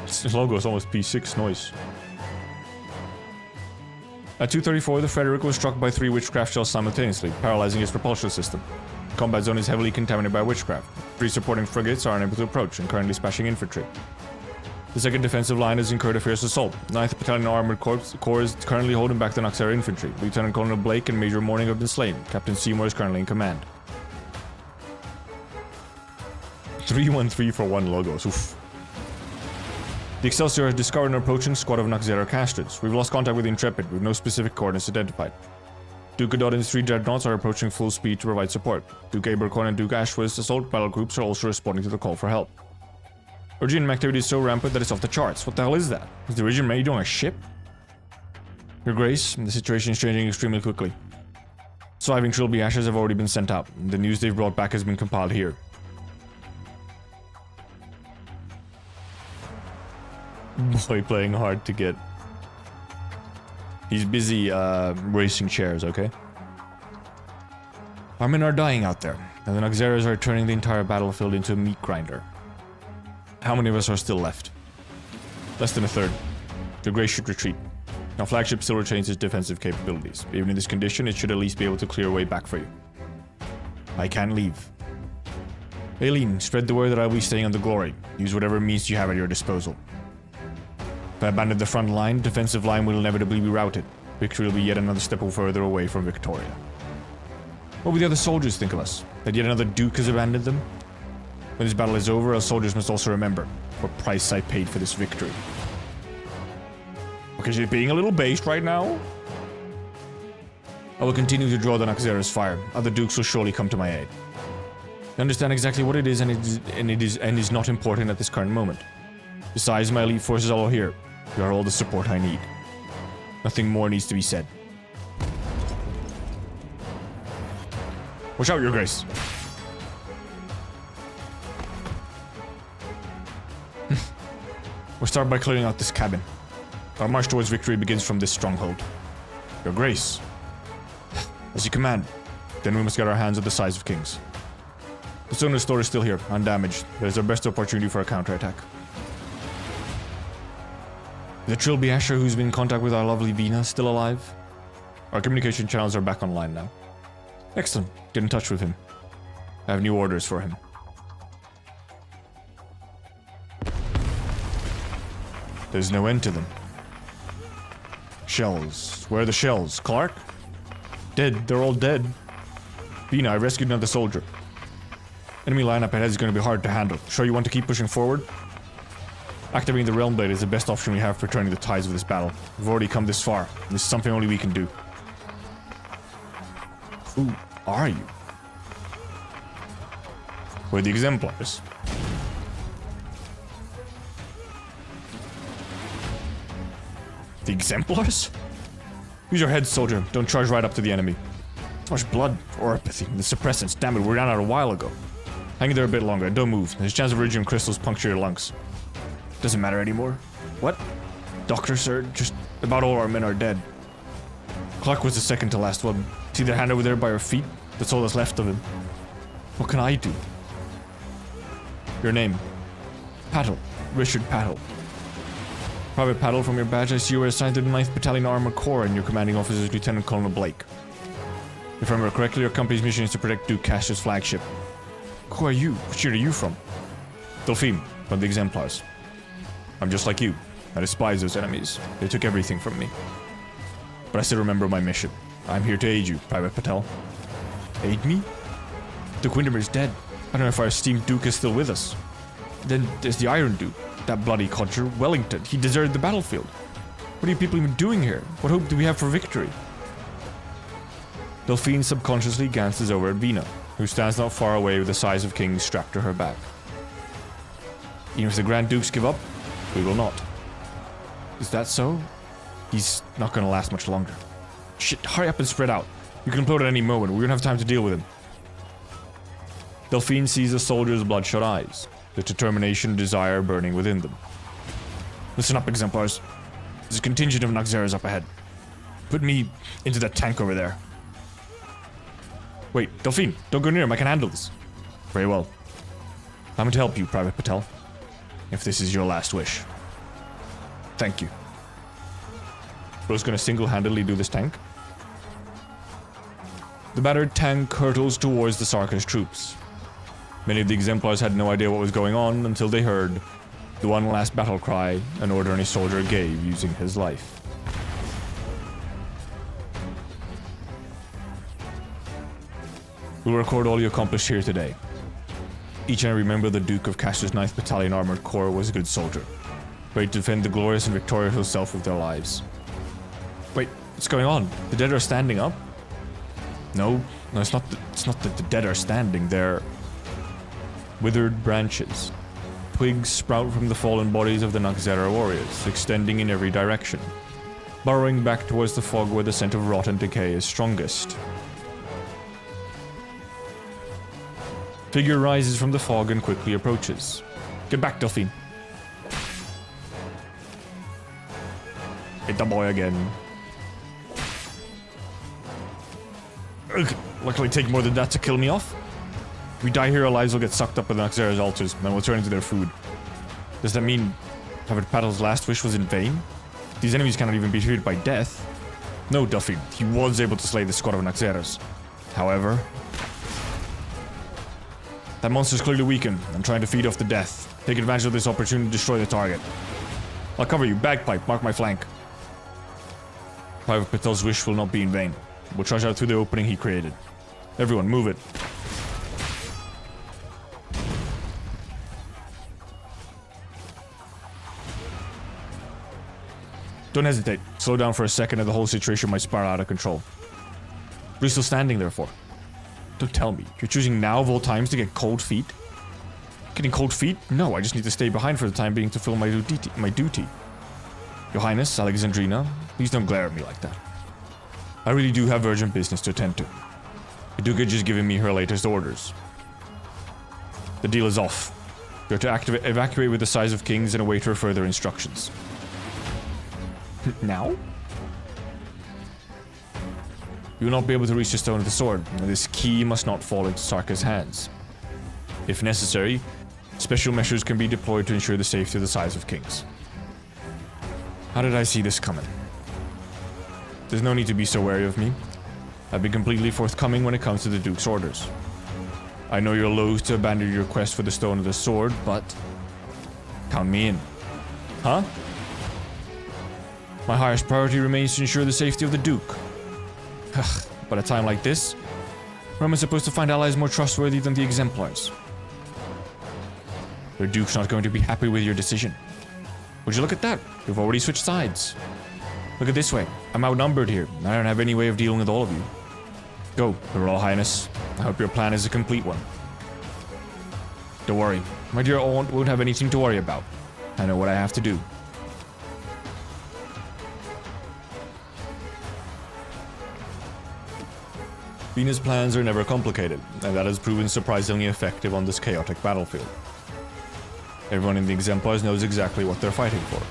This logo is almost P6 noise. At 2:34, the Frederick was struck by 3 witchcraft shells simultaneously, paralyzing its propulsion system. The combat zone is heavily contaminated by witchcraft. 3 supporting frigates are unable to approach and currently smashing infantry. The 2nd defensive line has incurred a fierce assault. 9th Battalion Armored Corps is currently holding back the Naxxera infantry. Lieutenant Colonel Blake and Major Morning have been slain. Captain Seymour is currently in command. 313 for 1 logos, oof. The Excelsior has discovered an approaching squad of Naxxera Castards. We've lost contact with the Intrepid, with no specific coordinates identified. Duke Godin's 3 dreadnoughts are approaching full speed to provide support. Duke Abercorn and Duke Ashworth's assault battle groups are also responding to the call for help. Origin activity is so rampant that it's off the charts. What the hell is that? Is the Origin raiding on a ship? Your Grace, the situation is changing extremely quickly. Surviving Trilby Ashes have already been sent out. The news they've brought back has been compiled here. Boy playing hard to get. He's busy racing chairs, okay? Our men are dying out there, and the Naxxeras are turning the entire battlefield into a meat grinder. How many of us are still left? Less than a third. The Grey should retreat. Our flagship still retains its defensive capabilities. Even in this condition, it should at least be able to clear a way back for you. I can't leave. Aileen, spread the word that I will be staying on the Glory. Use whatever means you have at your disposal. If I abandon the front line, defensive line will inevitably be routed. Victory will be yet another step further away from Victoria. What will the other soldiers think of us? That yet another Duke has abandoned them? When this battle is over, our soldiers must also remember what price I paid for this victory. Because you're being a little based right now? I will continue to draw the Naxxera's fire. Other Dukes will surely come to my aid. I understand exactly what it is, and it is not important at this current moment. Besides, my elite forces are all here. You are all the support I need. Nothing more needs to be said. Watch out, Your Grace. We'll start by clearing out this cabin. Our march towards victory begins from this stronghold. Your Grace. As you command. Then we must get our hands on the size of kings. The Sonar store is still here, undamaged. That is our best opportunity for a counterattack. The Trilby Asher, who's been in contact with our lovely Vina, still alive? Our communication channels are back online now. Excellent. Get in touch with him. I have new orders for him. There's no end to them. Shells. Where are the shells? Clark? Dead. They're all dead. Vina, I rescued another soldier. Enemy lineup ahead is going to be hard to handle. Sure you want to keep pushing forward? Activating the Realm Blade is the best option we have for turning the tides of this battle. We've already come this far. This is something only we can do. Who are you? We're the Exemplars. The Exemplars? Use your head, soldier. Don't charge right up to the enemy. Too much blood or apathy. The suppressants. Damn it, we ran out a while ago. Hang in there a bit longer. Don't move. There's a chance of iridium crystals puncture your lungs. Doesn't matter anymore. What? Doctor, sir? Just about all our men are dead. Clark was the second to last one. See their hand over there by our feet? That's all that's left of him. What can I do? Your name? Paddle. Richard Paddle. Private Paddle, from your badge, I see you were assigned to the 9th Battalion Armored Corps, and your commanding officer is Lieutenant Colonel Blake. If I remember correctly, your company's mission is to protect Duke Cassius' flagship. Who are you? Which year are you from? Delphine, from the Exemplars. I'm just like you. I despise those enemies. They took everything from me. But I still remember my mission. I'm here to aid you, Private Patel. Aid me? Duke Windermere's dead. I don't know if our esteemed Duke is still with us. Then there's the Iron Duke. That bloody codger, Wellington. He deserted the battlefield. What are you people even doing here? What hope do we have for victory? Delphine subconsciously glances over at Vina, who stands not far away with the size of kings strapped to her back. Even if the Grand Dukes give up, we will not. Is that so? He's not gonna last much longer. Shit, hurry up and spread out. You can implode at any moment. We don't have time to deal with him. Delphine sees the soldier's bloodshot eyes, the determination and desire burning within them. Listen up, Exemplars. There's a contingent of Noxeras up ahead. Put me into that tank over there. Wait, Delphine, don't go near him. I can handle this. Very well. I'm to help you, Private Patel. If this is your last wish. Thank you. Bro's gonna single-handedly do this tank. The battered tank hurtles towards the Sarkis troops. Many of the Exemplars had no idea what was going on until they heard the one last battle cry an ordinary soldier gave using his life. We'll record all you accomplished here today. Each and every member of the Duke of Cassius' 9th Battalion Armored Corps was a good soldier, ready to defend the glorious and victorious himself with their lives. Wait, what's going on? The dead are standing up? No, it's not that the dead are standing, they're withered branches. Twigs sprout from the fallen bodies of the Noxera warriors, extending in every direction, burrowing back towards the fog where the scent of rot and decay is strongest. Figure rises from the fog and quickly approaches. Get back, Delphine. Hit the boy again. Ugh, luckily take more than that to kill me off. If we die here, our lives will get sucked up by the Noxera's altars, and we'll turn into their food. Does that mean Private Paddle's last wish was in vain? These enemies cannot even be defeated by death. No, Delphine, he was able to slay the squad of Noxeras. However, that monster's clearly weakened and trying to feed off the death. Take advantage of this opportunity to destroy the target. I'll cover you. Bagpipe, mark my flank. Private Patel's wish will not be in vain. We'll charge out through the opening he created. Everyone, move it. Don't hesitate. Slow down for a second and the whole situation might spiral out of control. What are you still standing there for? Don't tell me. You're choosing now of all times to get cold feet? Getting cold feet? No, I just need to stay behind for the time being to fulfill my duty. Your Highness, Alexandrina, please don't glare at me like that. I really do have urgent business to attend to. The Duke had just given me her latest orders. The deal is off. You're to evacuate with the size of kings and await her further instructions. Now? You will not be able to reach the stone of the sword, and this key must not fall into Sarka's hands. If necessary, special measures can be deployed to ensure the safety of the size of kings. How did I see this coming? There's no need to be so wary of me. I've been completely forthcoming when it comes to the Duke's orders. I know you're loath to abandon your quest for the Stone of the Sword, but count me in. Huh? My highest priority remains to ensure the safety of the Duke. But at a time like this, where am I supposed to find allies more trustworthy than the Exemplars? The Duke's not going to be happy with your decision. Would you look at that? You've already switched sides. Look at this way. I'm outnumbered here. I don't have any way of dealing with all of you. Go, Your Royal Highness. I hope your plan is a complete one. Don't worry. My dear aunt won't have anything to worry about. I know what I have to do. Vina's plans are never complicated, and that has proven surprisingly effective on this chaotic battlefield. Everyone in the Exemplars knows exactly what they're fighting for.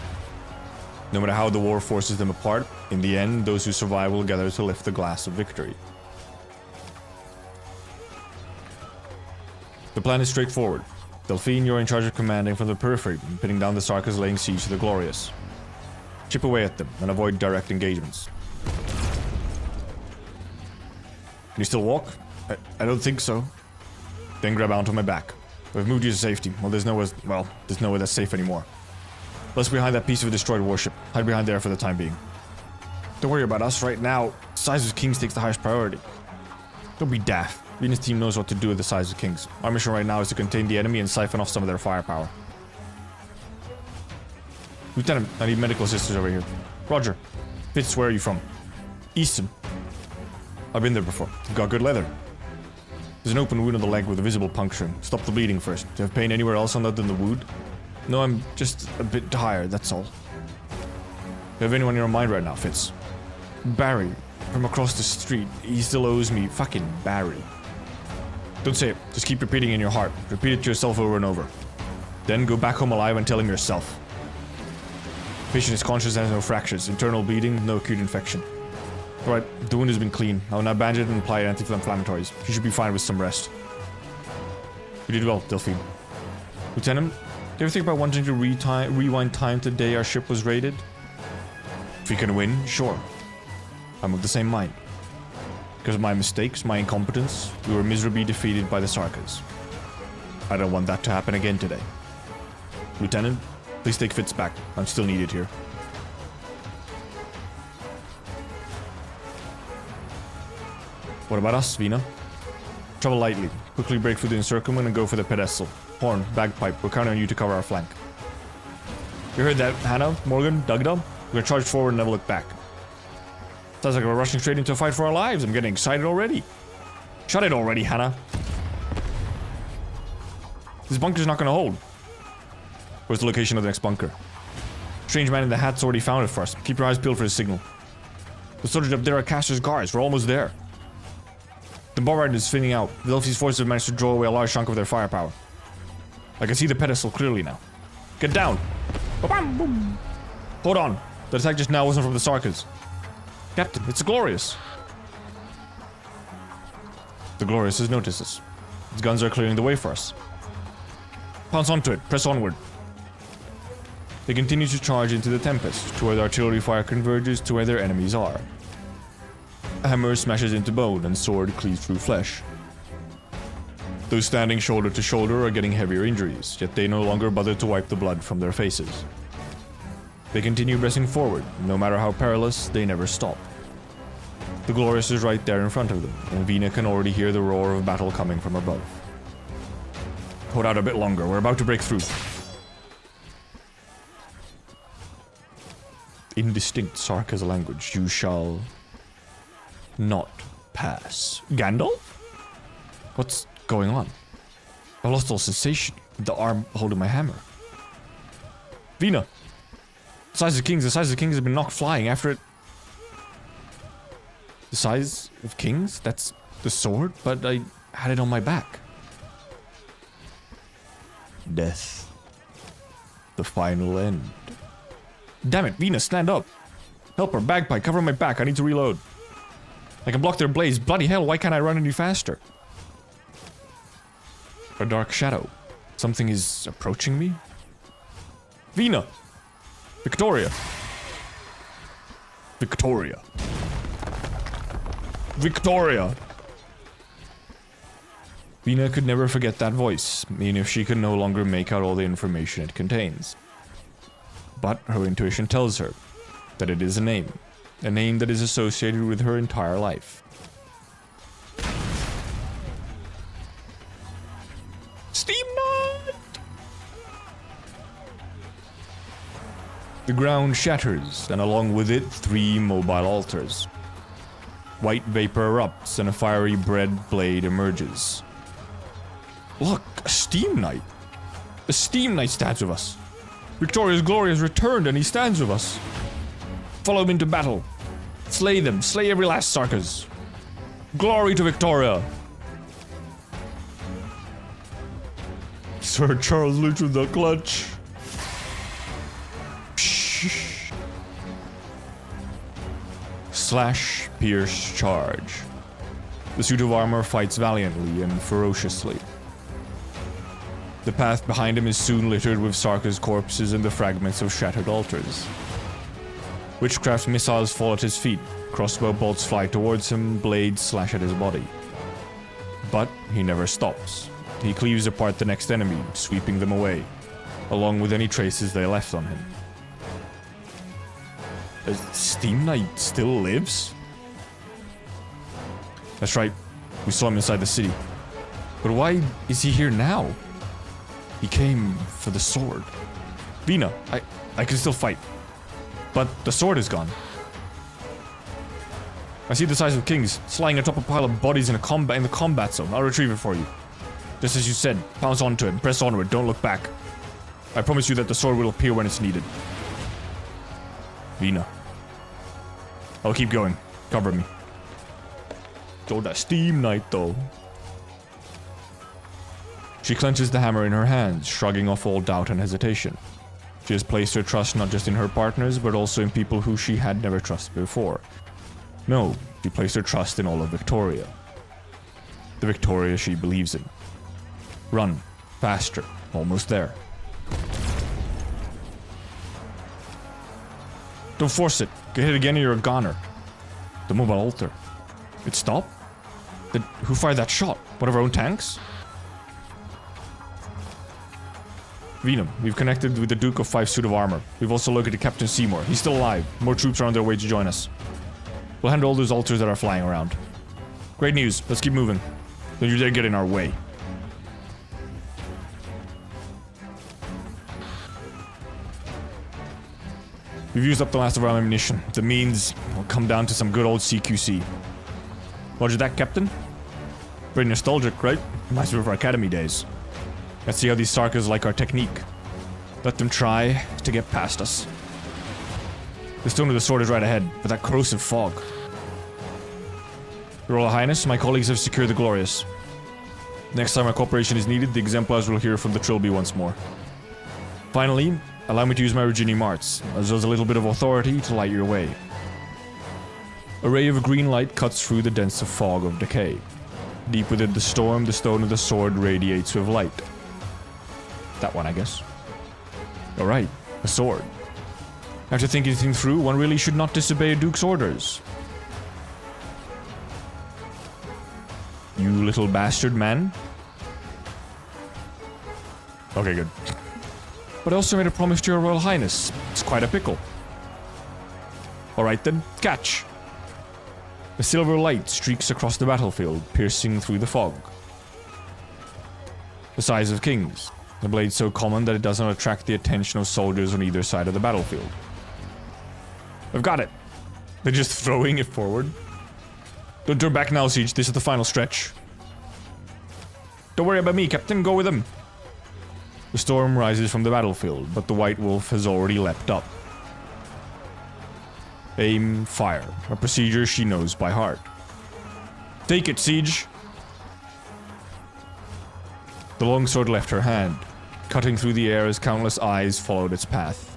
No matter how the war forces them apart, in the end, those who survive will gather to lift the glass of victory. The plan is straightforward. Delphine, you're in charge of commanding from the periphery, and pinning down the Sarkas laying siege to the Glorious. Chip away at them, and avoid direct engagements. Can you still walk? I don't think so. Then grab onto my back. We've moved you to safety. Well, there's nowhere that's safe anymore. Let's behind that piece of a destroyed warship. Hide behind there for the time being. Don't worry about us right now. Size of Kings takes the highest priority. Don't be daft. Venus' team knows what to do with the size of Kings. Our mission right now is to contain the enemy and siphon off some of their firepower. Lieutenant, I need medical assistance over here. Roger. Fitz, where are you from? Easton. I've been there before. You've got good leather. There's an open wound on the leg with a visible puncture. Stop the bleeding first. Do you have pain anywhere else on that than the wound? No, I'm just a bit tired, that's all. Do you have anyone in your mind right now, Fitz? Barry, from across the street. He still owes me. Fucking Barry. Don't say it. Just keep repeating it in your heart. Repeat it to yourself over and over. Then go back home alive and tell him yourself. Patient is conscious and has no fractures. Internal bleeding, no acute infection. Alright, the wound has been clean. I'll now bandage it and apply anti-inflammatories. You should be fine with some rest. You did well, Delphine. Lieutenant, do you ever think about wanting to rewind time to the day our ship was raided? If we can win, sure. I'm of the same mind. Because of my mistakes, my incompetence, we were miserably defeated by the Sarkas. I don't want that to happen again today. Lieutenant, please take Fitz back. I'm still needed here. What about us, Vina? Travel lightly. Quickly break through the encirclement and go for the pedestal. Horn, bagpipe, we're counting on you to cover our flank. You heard that, Hannah, Morgan, Dugdub? We're gonna charge forward and never look back. Sounds like we're rushing straight into a fight for our lives. I'm getting excited already. Shut it already, Hannah. This bunker's not gonna hold. Where's the location of the next bunker? Strange man in the hat's already found it for us. Keep your eyes peeled for his signal. The soldiers up there are Caster's guards. We're almost there. The bombardment is thinning out. The Elfies' forces have managed to draw away a large chunk of their firepower. I can see the pedestal clearly now. Get down! Ba-bam, hold on. The attack just now wasn't from the Sarkas. Captain, it's the Glorious. The Glorious has noticed us. Its guns are clearing the way for us. Pounce onto it. Press onward. They continue to charge into the Tempest, to where the artillery fire converges to where their enemies are. A hammer smashes into bone and sword cleaves through flesh. Those standing shoulder to shoulder are getting heavier injuries, yet they no longer bother to wipe the blood from their faces. They continue pressing forward. No matter how perilous, they never stop. The Glorious is right there in front of them, and Vina can already hear the roar of battle coming from above. Hold out a bit longer, we're about to break through. Indistinct Sarkas language, you shall not pass. Gandalf? What's going on? I lost all sensation with the arm holding my hammer. Vina! The size of kings has been knocked flying after it. The size of kings? That's the sword? But I had it on my back. Death. The final end. Damn it, Vina, stand up! Help her, bagpipe, cover my back, I need to reload. I can block their blades, bloody hell, why can't I run any faster? A dark shadow. Something is approaching me? Vina! Victoria! Victoria! Victoria! Vina could never forget that voice, even if she could no longer make out all the information it contains. But her intuition tells her that it is a name that is associated with her entire life. Steam Knight! The ground shatters, and along with it, 3 mobile altars. White vapor erupts, and a fiery red blade emerges. Look, a Steam Knight! The Steam Knight stands with us! Victoria's glory has returned, and he stands with us! Follow him into battle! Slay them! Slay every last Sarkaz! Glory to Victoria! Sir Charles Lynch with the clutch! Psh. Slash, pierce, charge. The suit of armor fights valiantly and ferociously. The path behind him is soon littered with Sarkaz corpses and the fragments of shattered altars. Witchcraft missiles fall at his feet, crossbow bolts fly towards him, blades slash at his body. But he never stops. He cleaves apart the next enemy, sweeping them away, along with any traces they left on him. The Steam Knight still lives? That's right, we saw him inside the city. But why is he here now? He came for the sword. Vina, I can still fight. But the sword is gone. I see the size of kings, lying atop a pile of bodies in the combat zone. I'll retrieve it for you. Just as you said, pounce onto him, press onward, don't look back. I promise you that the sword will appear when it's needed. Vina. I'll keep going. Cover me. Oh, that Steam Knight, though. She clenches the hammer in her hands, shrugging off all doubt and hesitation. She has placed her trust not just in her partners, but also in people who she had never trusted before. No, she placed her trust in all of Victoria. The Victoria she believes in. Run. Faster. Almost there. Don't force it. Get hit again and you're a goner. The mobile altar. It stopped? Who fired that shot? One of our own tanks? Venum, we've connected with the Duke of 5's suit of armor. We've also located Captain Seymour. He's still alive. More troops are on their way to join us. We'll handle all those altars that are flying around. Great news. Let's keep moving. Don't you dare get in our way. We've used up the last of our ammunition. That means we'll come down to some good old CQC. Roger that, Captain? Pretty nostalgic, right? Reminds me of our academy days. Let's see how these Sarkaz like our technique. Let them try to get past us. The stone of the sword is right ahead, but that corrosive fog. Your Royal Highness, my colleagues have secured the Glorious. Next time our cooperation is needed, the exemplars will hear from the Trilby once more. Finally, allow me to use my Virginia Marts, as well as a little bit of authority to light your way. A ray of green light cuts through the dense fog of decay. Deep within the storm, the stone of the sword radiates with light. That one, I guess. Alright, a sword. After thinking things through, one really should not disobey a duke's orders. You little bastard man. Okay, good. But I also made a promise to your Royal Highness. It's quite a pickle. Alright then, catch! A silver light streaks across the battlefield, piercing through the fog. The size of kings. The blade so common that it does not attract the attention of soldiers on either side of the battlefield. I've got it! They're just throwing it forward. Don't turn back now, Siege. This is the final stretch. Don't worry about me, Captain. Go with him. The storm rises from the battlefield, but the White Wolf has already leapt up. Aim, fire. A procedure she knows by heart. Take it, Siege. The longsword left her hand, cutting through the air as countless eyes followed its path.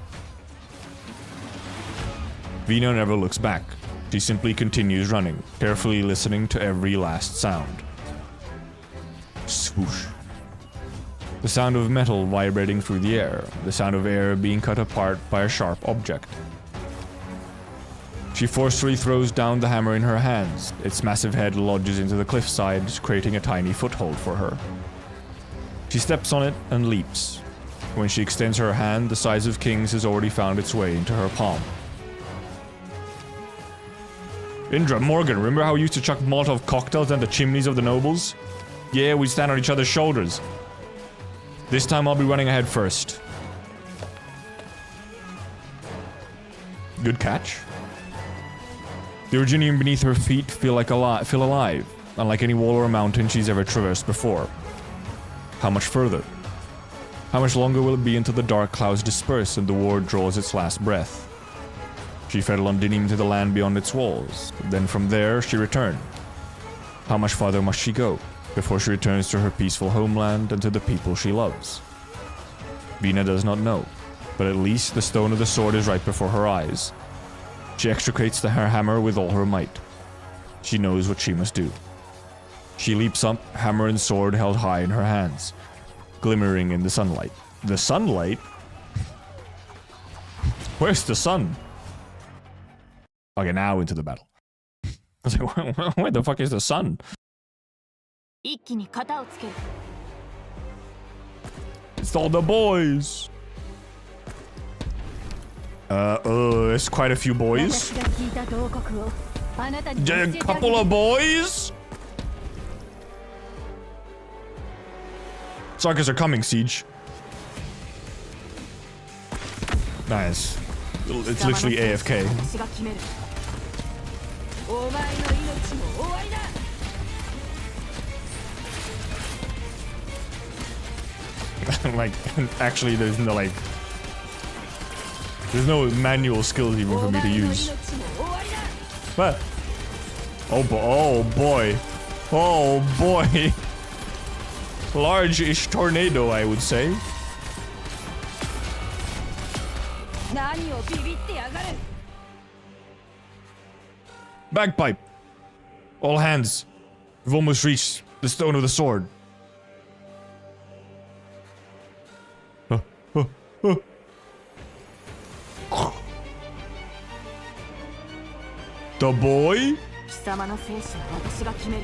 Vina never looks back. She simply continues running, carefully listening to every last sound. Swoosh. The sound of metal vibrating through the air, the sound of air being cut apart by a sharp object. She forcefully throws down the hammer in her hands. Its massive head lodges into the cliffside, creating a tiny foothold for her. She steps on it and leaps. When she extends her hand, the size of King's has already found its way into her palm. Indra, Morgan, remember how we used to chuck Molotov cocktails down the chimneys of the nobles? Yeah, we'd stand on each other's shoulders. This time I'll be running ahead first. Good catch. The Originium beneath her feet feel alive, unlike any wall or mountain she's ever traversed before. How much further? How much longer will it be until the dark clouds disperse and the war draws its last breath? She fed Londinium to the land beyond its walls. Then from there, she returned. How much farther must she go before she returns to her peaceful homeland and to the people she loves? Vina does not know, but at least the stone of the sword is right before her eyes. She extricates her hammer with all her might. She knows what she must do. She leaps up, hammer and sword held high in her hands, glimmering in the sunlight. The sunlight? Where's the sun? Okay, now into the battle. I was like, where the fuck is the sun? It's all the boys. It's quite a few boys. A couple of boys. Sagas are coming, Siege. Nice. It's literally AFK. Like, actually, there's no manual skills even for me to use. What? Oh boy. Oh boy. Large-ish tornado, I would say. Bagpipe. All hands. We've almost reached the stone of the sword. The boy?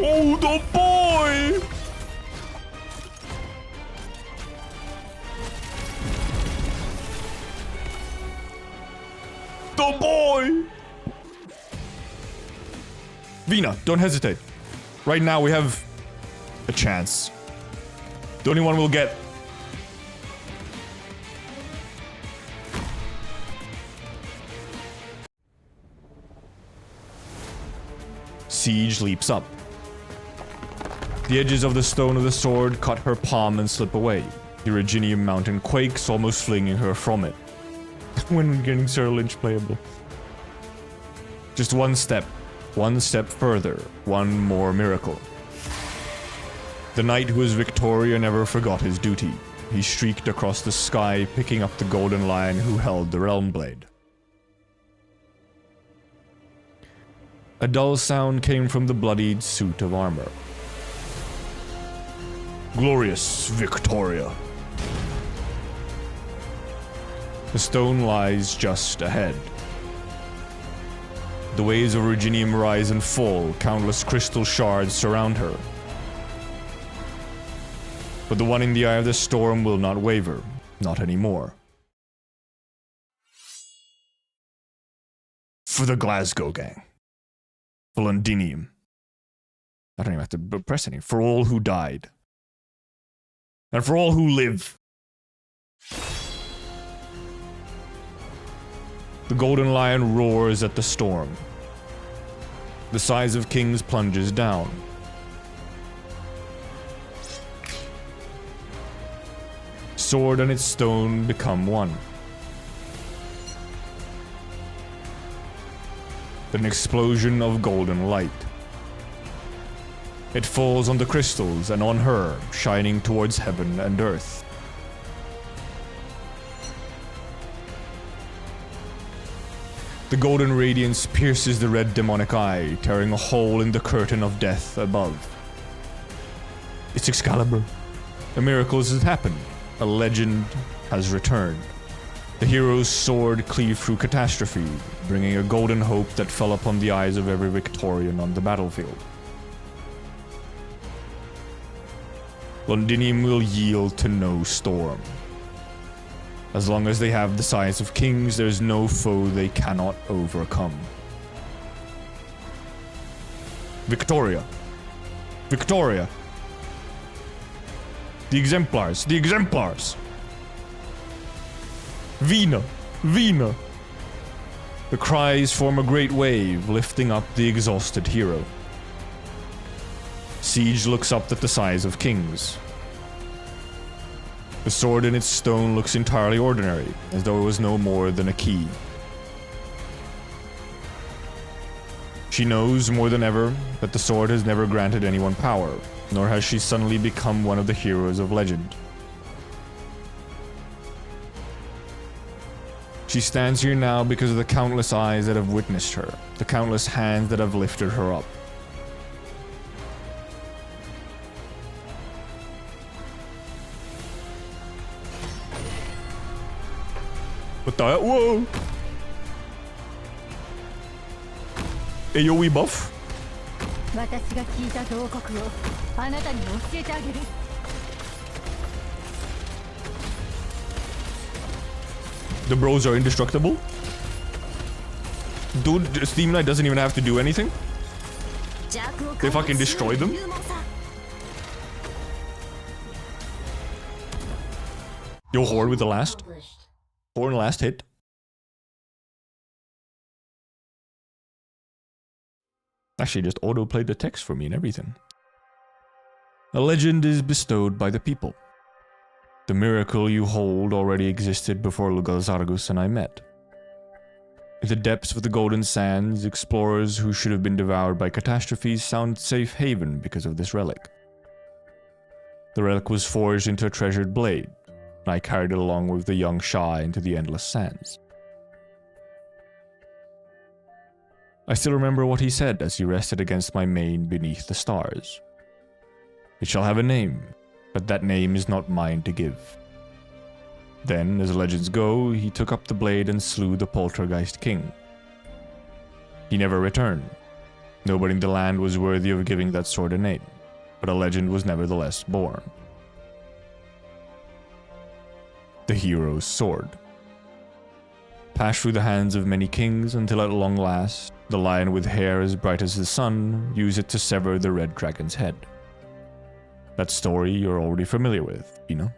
Oh, the boy! The boy! Vina, don't hesitate. Right now we have a chance. The only one we'll get. Siege leaps up. The edges of the stone of the sword cut her palm and slip away. The Originium mountain quakes, almost flinging her from it. When getting Sir Lynch playable. Just one step further, one more miracle. The knight who was Victoria never forgot his duty. He streaked across the sky, picking up the golden lion who held the realm blade. A dull sound came from the bloodied suit of armor. Glorious Victoria. The stone lies just ahead. The waves of Originium rise and fall, countless crystal shards surround her. But the one in the eye of the storm will not waver, not anymore. For the Glasgow gang. For Londinium. I don't even have to press anything. For all who died. And for all who live. The golden lion roars at the storm. The size of King's plunges down. sword and its stone become one. An explosion of golden light. It falls on the crystals and on her, shining towards heaven and earth. The golden radiance pierces the red demonic eye, tearing a hole in the curtain of death above. It's Excalibur. A miracle has happened. A legend has returned. The hero's sword cleaved through catastrophe, bringing a golden hope that fell upon the eyes of every Victorian on the battlefield. Londinium will yield to no storm. As long as they have the size of kings, there's no foe they cannot overcome. Victoria. Victoria. The exemplars. The exemplars. Vina. Vina. The cries form a great wave, lifting up the exhausted hero. Siege looks up at the size of kings. The sword in its stone looks entirely ordinary, as though it was no more than a key. She knows more than ever that the sword has never granted anyone power, nor has she suddenly become one of the heroes of legend. She stands here now because of the countless eyes that have witnessed her, the countless hands that have lifted her up. What the hell? Whoa! Hey, yo, we buff? The bros are indestructible? Dude, Steam Knight doesn't even have to do anything? They fucking destroy them? Yo, Horde with the last? Horde last hit? Actually, just auto-played the text for me and everything. A legend is bestowed by the people. The miracle you hold already existed before Lugalzargus and I met. In the depths of the Golden Sands, explorers who should have been devoured by catastrophes found safe haven because of this relic. The relic was forged into a treasured blade, and I carried it along with the young Shah into the endless sands. I still remember what he said as he rested against my mane beneath the stars. It shall have a name, but that name is not mine to give. Then, as legends go, he took up the blade and slew the poltergeist king. He never returned. Nobody in the land was worthy of giving that sword a name, but a legend was nevertheless born. The hero's sword. Passed through the hands of many kings until at long last, the lion with hair as bright as the sun used it to sever the red dragon's head. That story you're already familiar with, you know?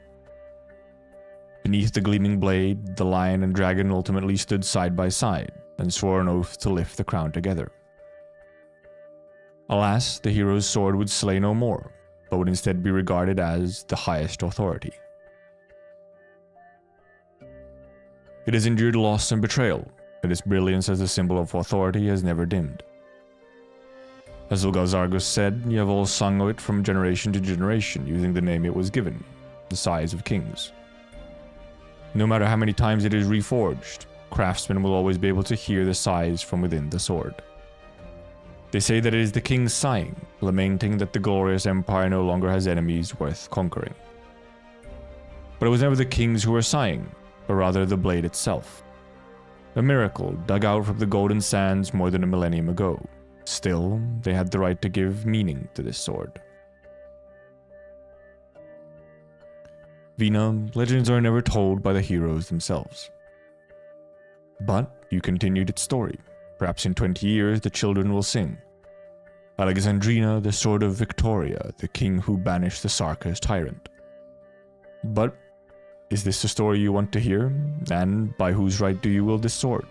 Beneath the gleaming blade, the lion and dragon ultimately stood side by side and swore an oath to lift the crown together. Alas, the hero's sword would slay no more, but would instead be regarded as the highest authority. It has endured loss and betrayal, but its brilliance as a symbol of authority has never dimmed. As Lugalzargus said, you have all sung of it from generation to generation using the name it was given, the size of kings. No matter how many times it is reforged, craftsmen will always be able to hear the sighs from within the sword. They say that it is the king sighing, lamenting that the glorious empire no longer has enemies worth conquering. But it was never the kings who were sighing, but rather the blade itself. A miracle dug out from the Golden Sands more than a millennium ago. Still, they had the right to give meaning to this sword. Vina, legends are never told by the heroes themselves. But you continued its story. Perhaps in 20 years the children will sing. Alexandrina, the sword of Victoria, the king who banished the Sarka's tyrant. But is this the story you want to hear? And by whose right do you wield this sword?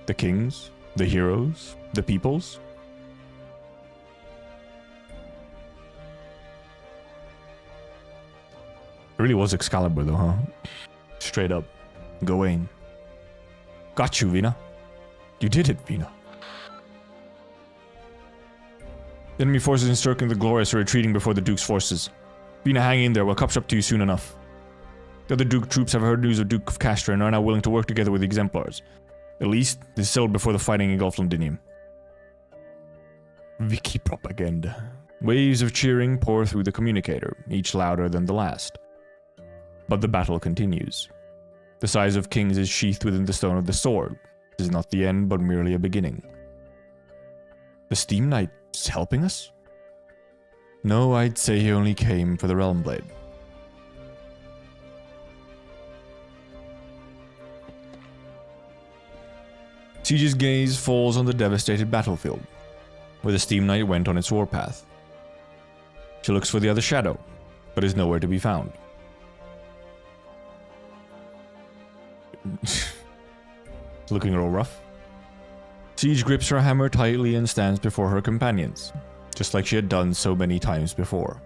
The kings? The heroes? The peoples? really was Excalibur though, huh? Straight up. Gawain. Got you, Vina. You did it, Vina. The enemy forces encircling the Glorious are retreating before the Duke's forces. Vina, hang in there, we'll catch up to you soon enough. The other Duke troops have heard news of Duke of Castor and are now willing to work together with the Exemplars. At least, this settled before the fighting engulfed Londinium. Wiki propaganda. Waves of cheering pour through the communicator, each louder than the last. But the battle continues. The size of kings is sheathed within the stone of the sword. This is not the end, but merely a beginning. The Steam Knight is helping us? No, I'd say he only came for the Realm Blade. Siege's gaze falls on the devastated battlefield, where the Steam Knight went on its warpath. She looks for the other shadow, but is nowhere to be found. Looking a little rough. Siege grips her hammer tightly and stands before her companions, just like she had done so many times before.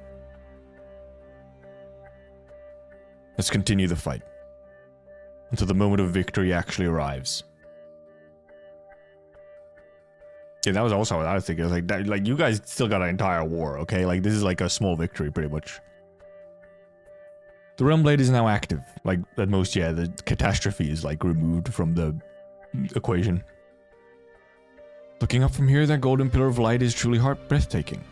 Let's continue the fight, until the moment of victory actually arrives. Yeah, that was also what I was thinking. Like you guys still got an entire war, okay? Like, this is like a small victory, pretty much. The Realm Blade is now active. Like, at most, yeah, the catastrophe is, like, removed from the equation. Looking up from here, that golden pillar of light is truly breathtaking.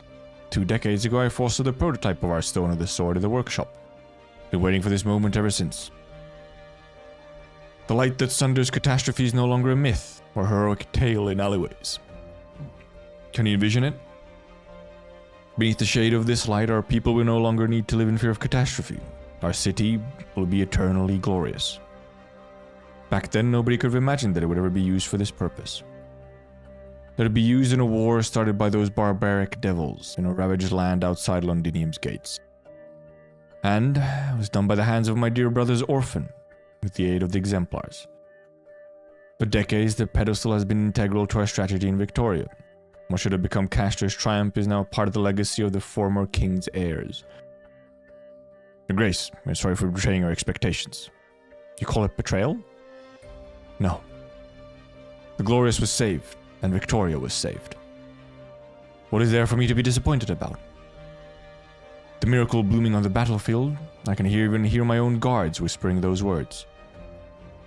2 decades ago, I fostered the prototype of our Stone of the Sword in the workshop. Been waiting for this moment ever since. The light that sunders catastrophe is no longer a myth, or heroic tale in alleyways. Can you envision it? Beneath the shade of this light, our people will no longer need to live in fear of catastrophe. Our city will be eternally glorious. Back then, nobody could have imagined that it would ever be used for this purpose. That it would be used in a war started by those barbaric devils in a ravaged land outside Londinium's gates. And it was done by the hands of my dear brother's orphan, with the aid of the Exemplars. For decades, the pedestal has been integral to our strategy in Victoria. What should have become Castor's triumph is now part of the legacy of the former king's heirs. Your Grace, we're sorry for betraying our expectations. You call it betrayal? No. The Glorious was saved, and Victoria was saved. What is there for me to be disappointed about? The miracle blooming on the battlefield, I can even hear my own guards whispering those words.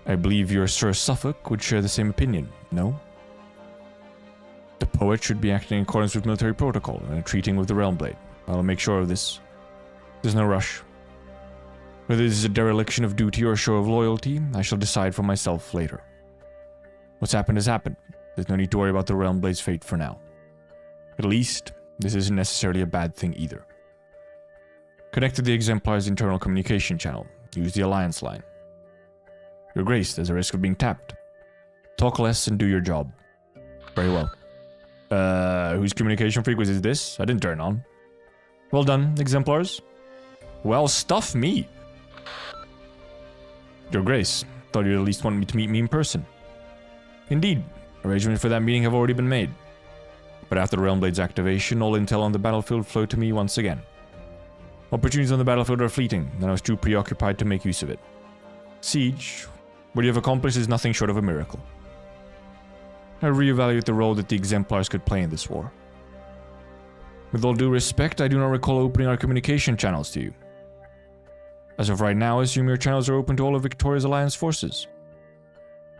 I believe your Sir Suffolk would share the same opinion, no? The poet should be acting in accordance with military protocol and treating with the Realm Blade. I'll make sure of this. There's no rush. Whether this is a dereliction of duty or a show of loyalty, I shall decide for myself later. What's happened has happened. There's no need to worry about the Realm Blade's fate for now. At least, this isn't necessarily a bad thing either. Connect to the Exemplar's internal communication channel. Use the Alliance line. Your Grace, there's a risk of being tapped. Talk less and do your job. Very well. Whose communication frequency is this? I didn't turn on. Well done, Exemplars. Well, stuff me. Your Grace, thought you'd at least want me to meet me in person. Indeed, arrangements for that meeting have already been made. But after the Realm Blade's activation, all intel on the battlefield flowed to me once again. Opportunities on the battlefield are fleeting, and I was too preoccupied to make use of it. Siege, what you have accomplished is nothing short of a miracle. I reevaluate the role that the Exemplars could play in this war. With all due respect, I do not recall opening our communication channels to you. As of right now, I assume your channels are open to all of Victoria's Alliance forces.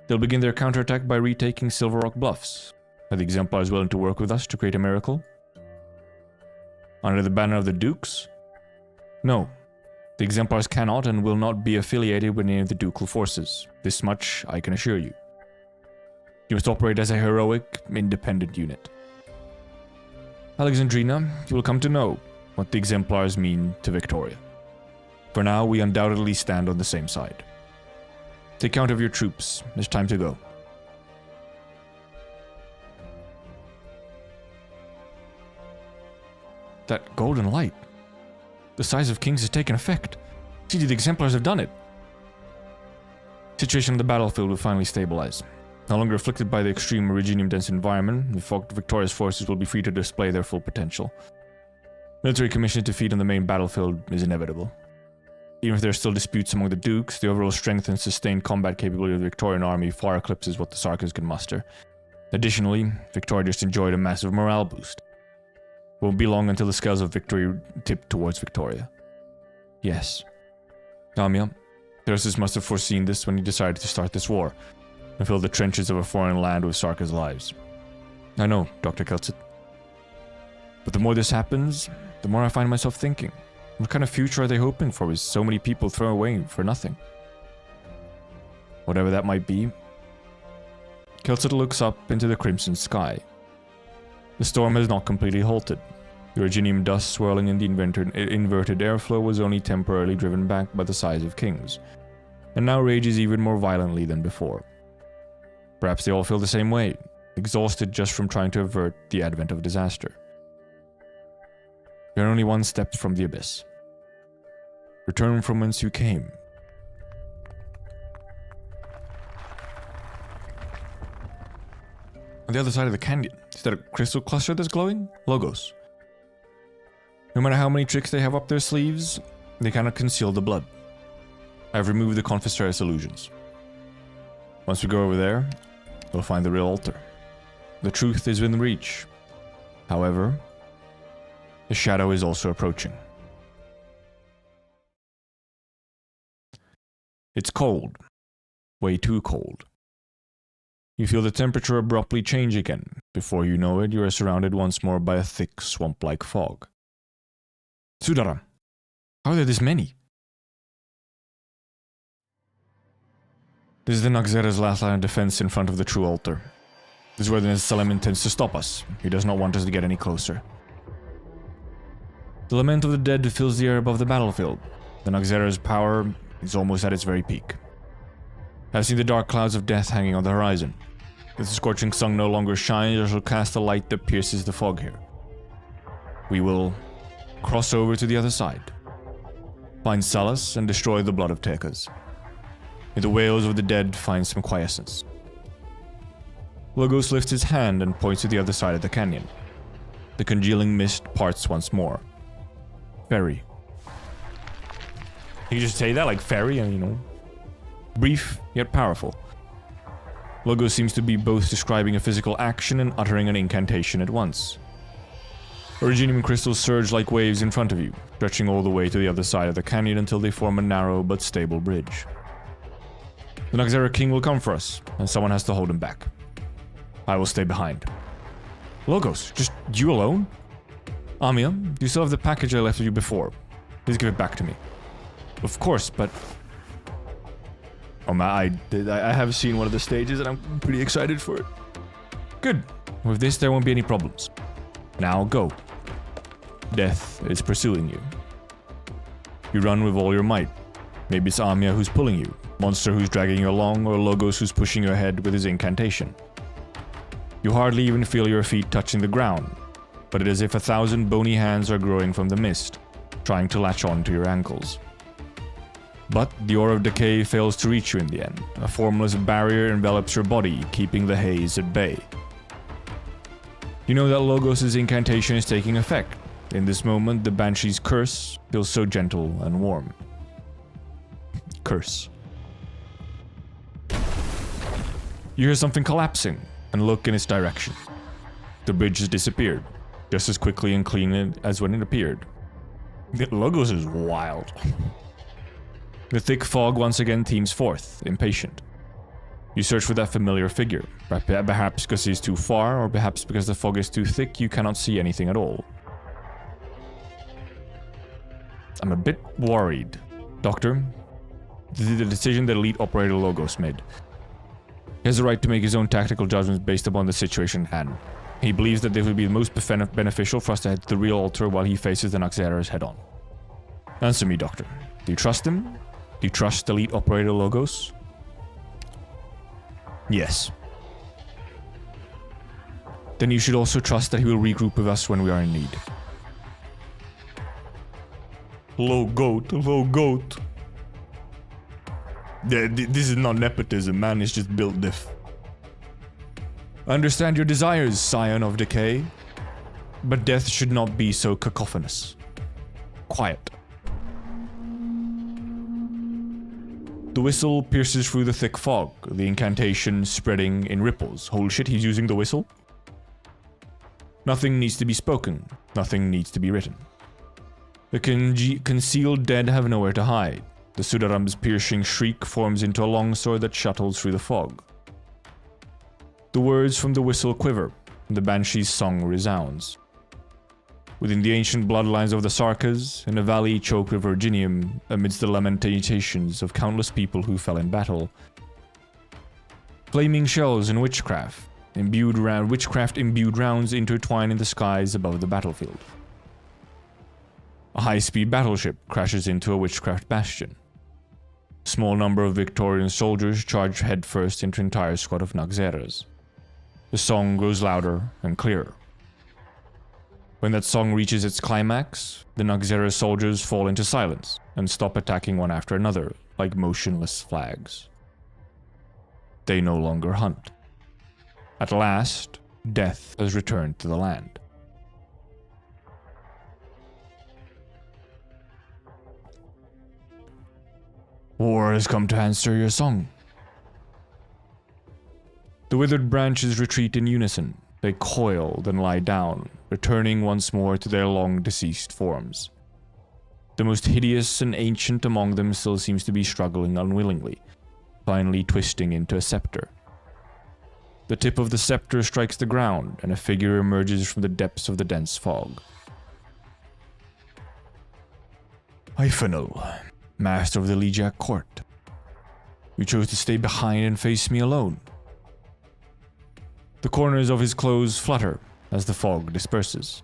They'll begin their counterattack by retaking Silver Rock Bluffs. Are the Exemplars willing to work with us to create a miracle? Under the banner of the Dukes? No. The Exemplars cannot and will not be affiliated with any of the ducal forces. This much I can assure you. You must operate as a heroic, independent unit. Alexandrina, you will come to know what the Exemplars mean to Victoria. For now, we undoubtedly stand on the same side. Take count of your troops. It's time to go. That golden light. The size of kings has taken effect. See, the Exemplars have done it. Situation on the battlefield will finally stabilize. No longer afflicted by the extreme originium-dense environment, the Victoria's forces will be free to display their full potential. Military commission defeat on the main battlefield is inevitable. Even if there are still disputes among the dukes, the overall strength and sustained combat capability of the Victorian army far eclipses what the Sarkans can muster. Additionally, Victoria just enjoyed a massive morale boost. It won't be long until the scales of victory tip towards Victoria. Yes. Amia, Thyresis must have foreseen this when he decided to start this war, and fill the trenches of a foreign land with Sarkas' lives. I know, Dr. Kelsit. But the more this happens, the more I find myself thinking, what kind of future are they hoping for with so many people thrown away for nothing? Whatever that might be, Kelsit looks up into the crimson sky. The storm has not completely halted. The originium dust swirling in the inverted airflow was only temporarily driven back by the size of kings, and now rages even more violently than before. Perhaps they all feel the same way, exhausted just from trying to avert the advent of disaster. You're only one step from the abyss. Return from whence you came. On the other side of the canyon, is that a crystal cluster that's glowing? Logos. No matter how many tricks they have up their sleeves, they cannot conceal the blood. I've removed the Confessorius illusions. Once we go over there, we'll find the real altar. The truth is within reach. However, the shadow is also approaching. It's cold. Way too cold. You feel the temperature abruptly change again. Before you know it, you are surrounded once more by a thick, swamp-like fog. Sudaram, how are there this many? This is the Naxxera's last line of defense in front of the true altar. This is where the Salem intends to stop us. He does not want us to get any closer. The lament of the dead fills the air above the battlefield. The Naxxera's power is almost at its very peak. I've seen the dark clouds of death hanging on the horizon. If the scorching sun no longer shines, I shall cast a light that pierces the fog here. We will cross over to the other side, find solace, and destroy the blood of Tekas. May the wails of the dead find some quiescence. Logos lifts his hand and points to the other side of the canyon. The congealing mist parts once more. Ferry. You just say that like ferry, and you know, brief yet powerful. Logos seems to be both describing a physical action and uttering an incantation at once. Originium crystals surge like waves in front of you, stretching all the way to the other side of the canyon until they form a narrow but stable bridge. The Naxxera King will come for us, and someone has to hold him back. I will stay behind. Logos, just you alone? Amia, you still have the package I left with you before. Please give it back to me. Of course, but... Oh man, I have seen one of the stages and I'm pretty excited for it. Good. With this, there won't be any problems. Now go. Death is pursuing you. You run with all your might. Maybe it's Amia who's pulling you, Monster who's dragging you along, or Logos who's pushing you ahead with his incantation. You hardly even feel your feet touching the ground, but it is as if 1,000 bony hands are growing from the mist, trying to latch on to your ankles. But the aura of decay fails to reach you in the end. A formless barrier envelops your body, keeping the haze at bay. You know that Logos' incantation is taking effect. In this moment, the Banshee's curse feels so gentle and warm. Curse. You hear something collapsing, and look in its direction. The bridge has disappeared, just as quickly and clean as when it appeared. Logos is wild. The thick fog once again teams forth, impatient. You search for that familiar figure, perhaps because he's too far, or perhaps because the fog is too thick you cannot see anything at all. I'm a bit worried. Doctor, the decision that Elite Operator Logos made. He has the right to make his own tactical judgments based upon the situation at hand. He believes that this would be the most beneficial for us to head to the real altar while he faces the Naxxeras head-on. Answer me, Doctor. Do you trust him? Do you trust Elite Operator Logos? Yes. Then you should also trust that he will regroup with us when we are in need. Low goat, low goat. Yeah, this is not nepotism, man, it's just built diff. I understand your desires, Scion of Decay, but death should not be so cacophonous. Quiet. The whistle pierces through the thick fog, the incantation spreading in ripples. Holy shit, he's using the whistle? Nothing needs to be spoken. Nothing needs to be written. The concealed dead have nowhere to hide. The Sudaram's piercing shriek forms into a longsword that shuttles through the fog. The words from the whistle quiver, and the banshee's song resounds. Within the ancient bloodlines of the Sarkas, in a valley choked with Virginium, amidst the lamentations of countless people who fell in battle, flaming shells and witchcraft-imbued rounds intertwine in the skies above the battlefield. A high-speed battleship crashes into a witchcraft bastion. A small number of Victorian soldiers charge headfirst into an entire squad of Naxxeras. The song grows louder and clearer. When that song reaches its climax, the Naxxera soldiers fall into silence and stop attacking one after another, like motionless flags. They no longer hunt. At last, death has returned to the land. War has come to answer your song. The withered branches retreat in unison. They coil, then lie down, returning once more to their long-deceased forms. The most hideous and ancient among them still seems to be struggling unwillingly, finally twisting into a scepter. The tip of the scepter strikes the ground, and a figure emerges from the depths of the dense fog. Hyphenal, master of the Legiac court. You chose to stay behind and face me alone. The corners of his clothes flutter as the fog disperses.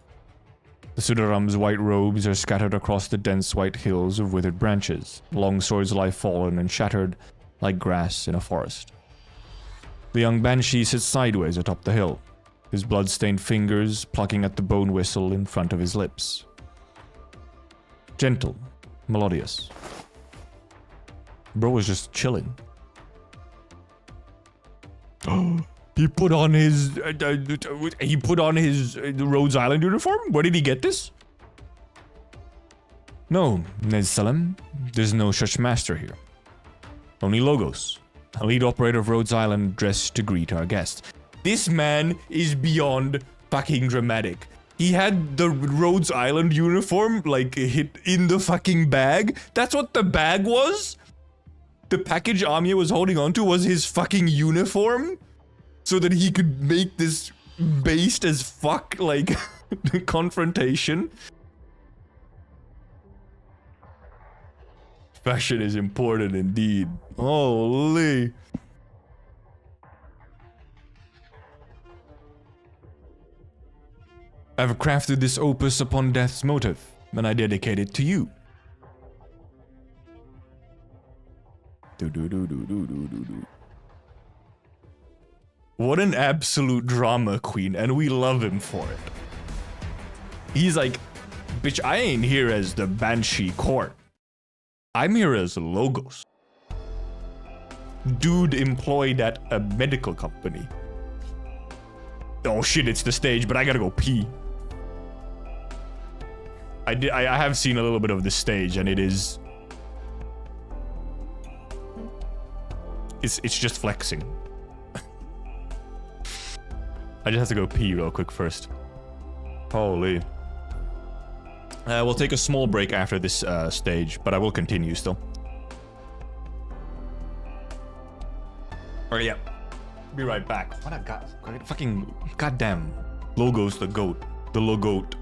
The Sudaram's white robes are scattered across the dense white hills of withered branches. Long swords lie fallen and shattered like grass in a forest. The young banshee sits sideways atop the hill, his blood-stained fingers plucking at the bone whistle in front of his lips. Gentle, melodious. Bro was just chilling. He put on his Rhodes Island uniform? Where did he get this? No, Ned Salem, there's no such master here. Only Logos, a lead operator of Rhodes Island dressed to greet our guest. This man is beyond fucking dramatic. He had the Rhodes Island uniform, like, hit in the fucking bag. That's what the bag was? The package Amiya was holding onto was his fucking uniform? So that he could make this based as fuck, like, confrontation. Fashion is important indeed. Holy. I've crafted this opus upon death's motive, and I dedicate it to you. What an absolute drama queen, and we love him for it. He's like, bitch, I ain't here as the Banshee court. I'm here as Logos. Dude employed at a medical company. Oh shit, it's the stage, but I gotta go pee. I have seen a little bit of the stage, and it is... It's just flexing. I just have to go pee real quick first. Holy. We'll take a small break after this stage, but I will continue still. Alright, yeah. Be right back. What a fucking goddamn Logos the goat. The Logoat.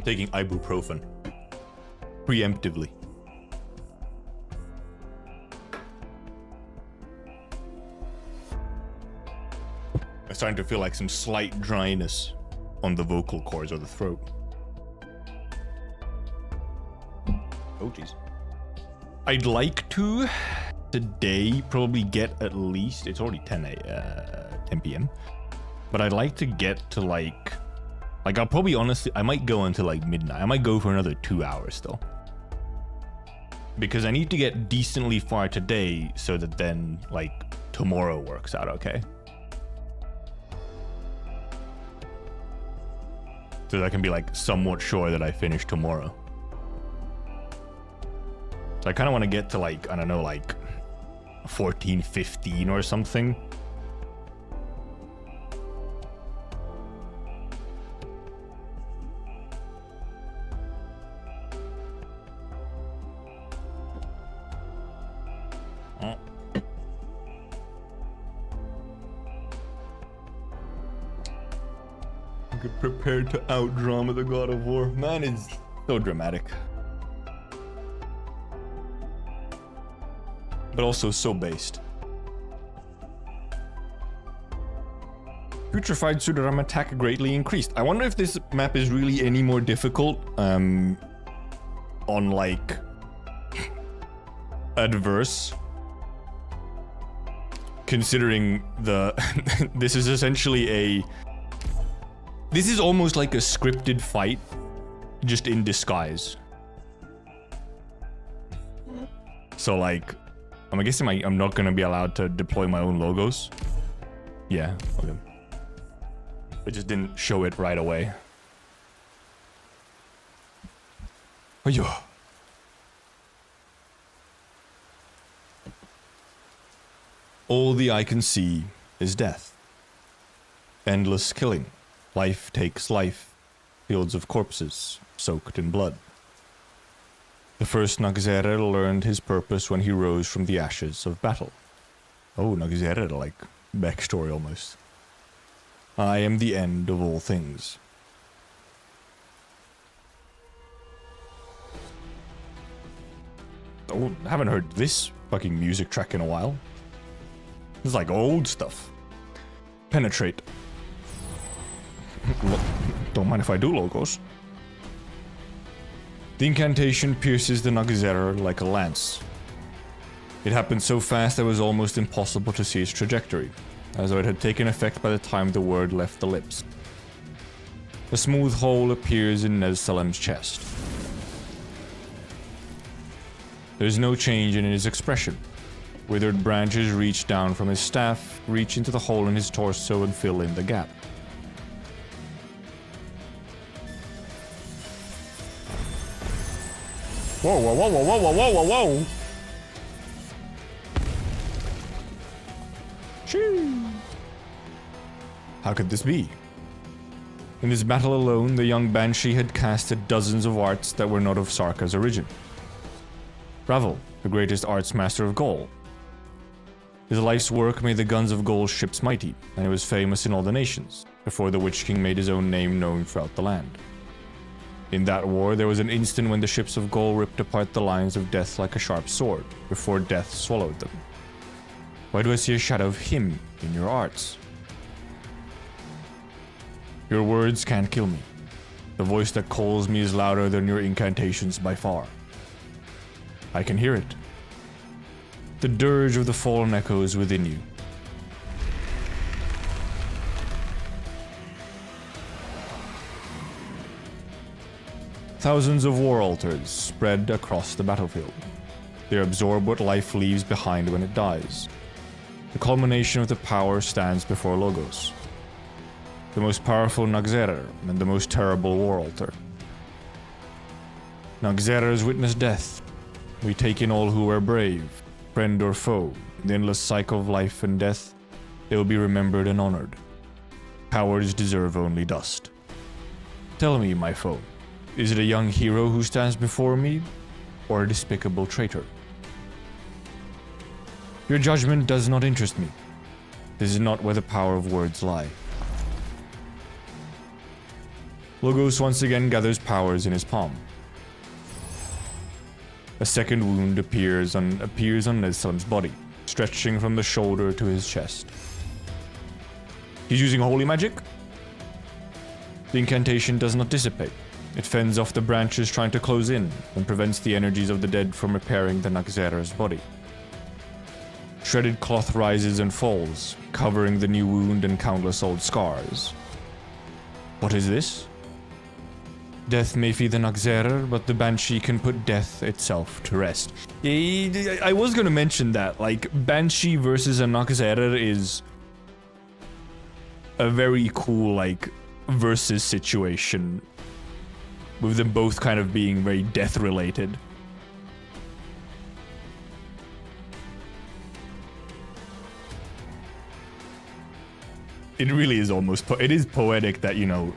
taking ibuprofen. Preemptively. I'm starting to feel like some slight dryness on the vocal cords or the throat. Oh, jeez. I'd like to today probably get at least, it's already 10 p.m. But I'd like to get to like I'll probably honestly, I might go until like midnight. I might go for another 2 hours though. Because I need to get decently far today so that then like tomorrow works out okay. So that I can be like somewhat sure that I finish tomorrow. So I kind of want to get to like, I don't know, like 14, 15 or something. Prepared to out-drama the God of War. Man, it's so dramatic. But also so based. Putrefied Sudaram attack greatly increased. I wonder if this map is really any more difficult on like adverse. Considering the this is essentially a this is almost like a scripted fight, just in disguise. So like, I'm guessing I'm not gonna be allowed to deploy my own logos. Yeah, okay. It just didn't show it right away. Ayyo. All the eye can see is death. Endless killing. Life takes life, fields of corpses, soaked in blood. The first Nagzere learned his purpose when he rose from the ashes of battle. Oh, Nagzere, like backstory almost. I am the end of all things. Oh, I haven't heard this fucking music track in a while. It's like old stuff. Penetrate. Don't mind if I do, logos. The incantation pierces the Nagzere like a lance. It happened so fast that it was almost impossible to see its trajectory, as though it had taken effect by the time the word left the lips. A smooth hole appears in Nez-Salem's chest. There is no change in his expression. Withered branches reach down from his staff, reach into the hole in his torso and fill in the gap. Whoa, whoa, whoa, whoa, whoa, whoa, whoa, whoa! Choo! How could this be? In this battle alone, the young Banshee had casted dozens of arts that were not of Sarka's origin. Ravel, the greatest arts master of Gaul. His life's work made the guns of Gaul's ships mighty, and he was famous in all the nations, before the Witch King made his own name known throughout the land. In that war, there was an instant when the ships of Gaul ripped apart the lines of death like a sharp sword, before death swallowed them. Why do I see a shadow of him in your arts? Your words can't kill me. The voice that calls me is louder than your incantations by far. I can hear it. The dirge of the fallen echoes within you. Thousands of war altars spread across the battlefield. They absorb what life leaves behind when it dies. The culmination of the power stands before Logos, the most powerful Nagzere and the most terrible war altar. Nagzeres witness death. We take in all who were brave, friend or foe. In the endless cycle of life and death, they will be remembered and honored. Cowards deserve only dust. Tell me, my foe. Is it a young hero who stands before me, or a despicable traitor? Your judgment does not interest me. This is not where the power of words lie. Logos once again gathers powers in his palm. A second wound appears on Nessalem's body, stretching from the shoulder to his chest. He's using holy magic? The incantation does not dissipate. It fends off the branches trying to close in and prevents the energies of the dead from repairing the Nagzera's body. Shredded cloth rises and falls, covering the new wound and countless old scars. What is this? Death may feed the Nagzera, but the Banshee can put death itself to rest. I was gonna mention that, like, Banshee versus a Nagzera is a very cool, like, versus situation, with them both kind of being very death-related. It really is almost, it is poetic that, you know,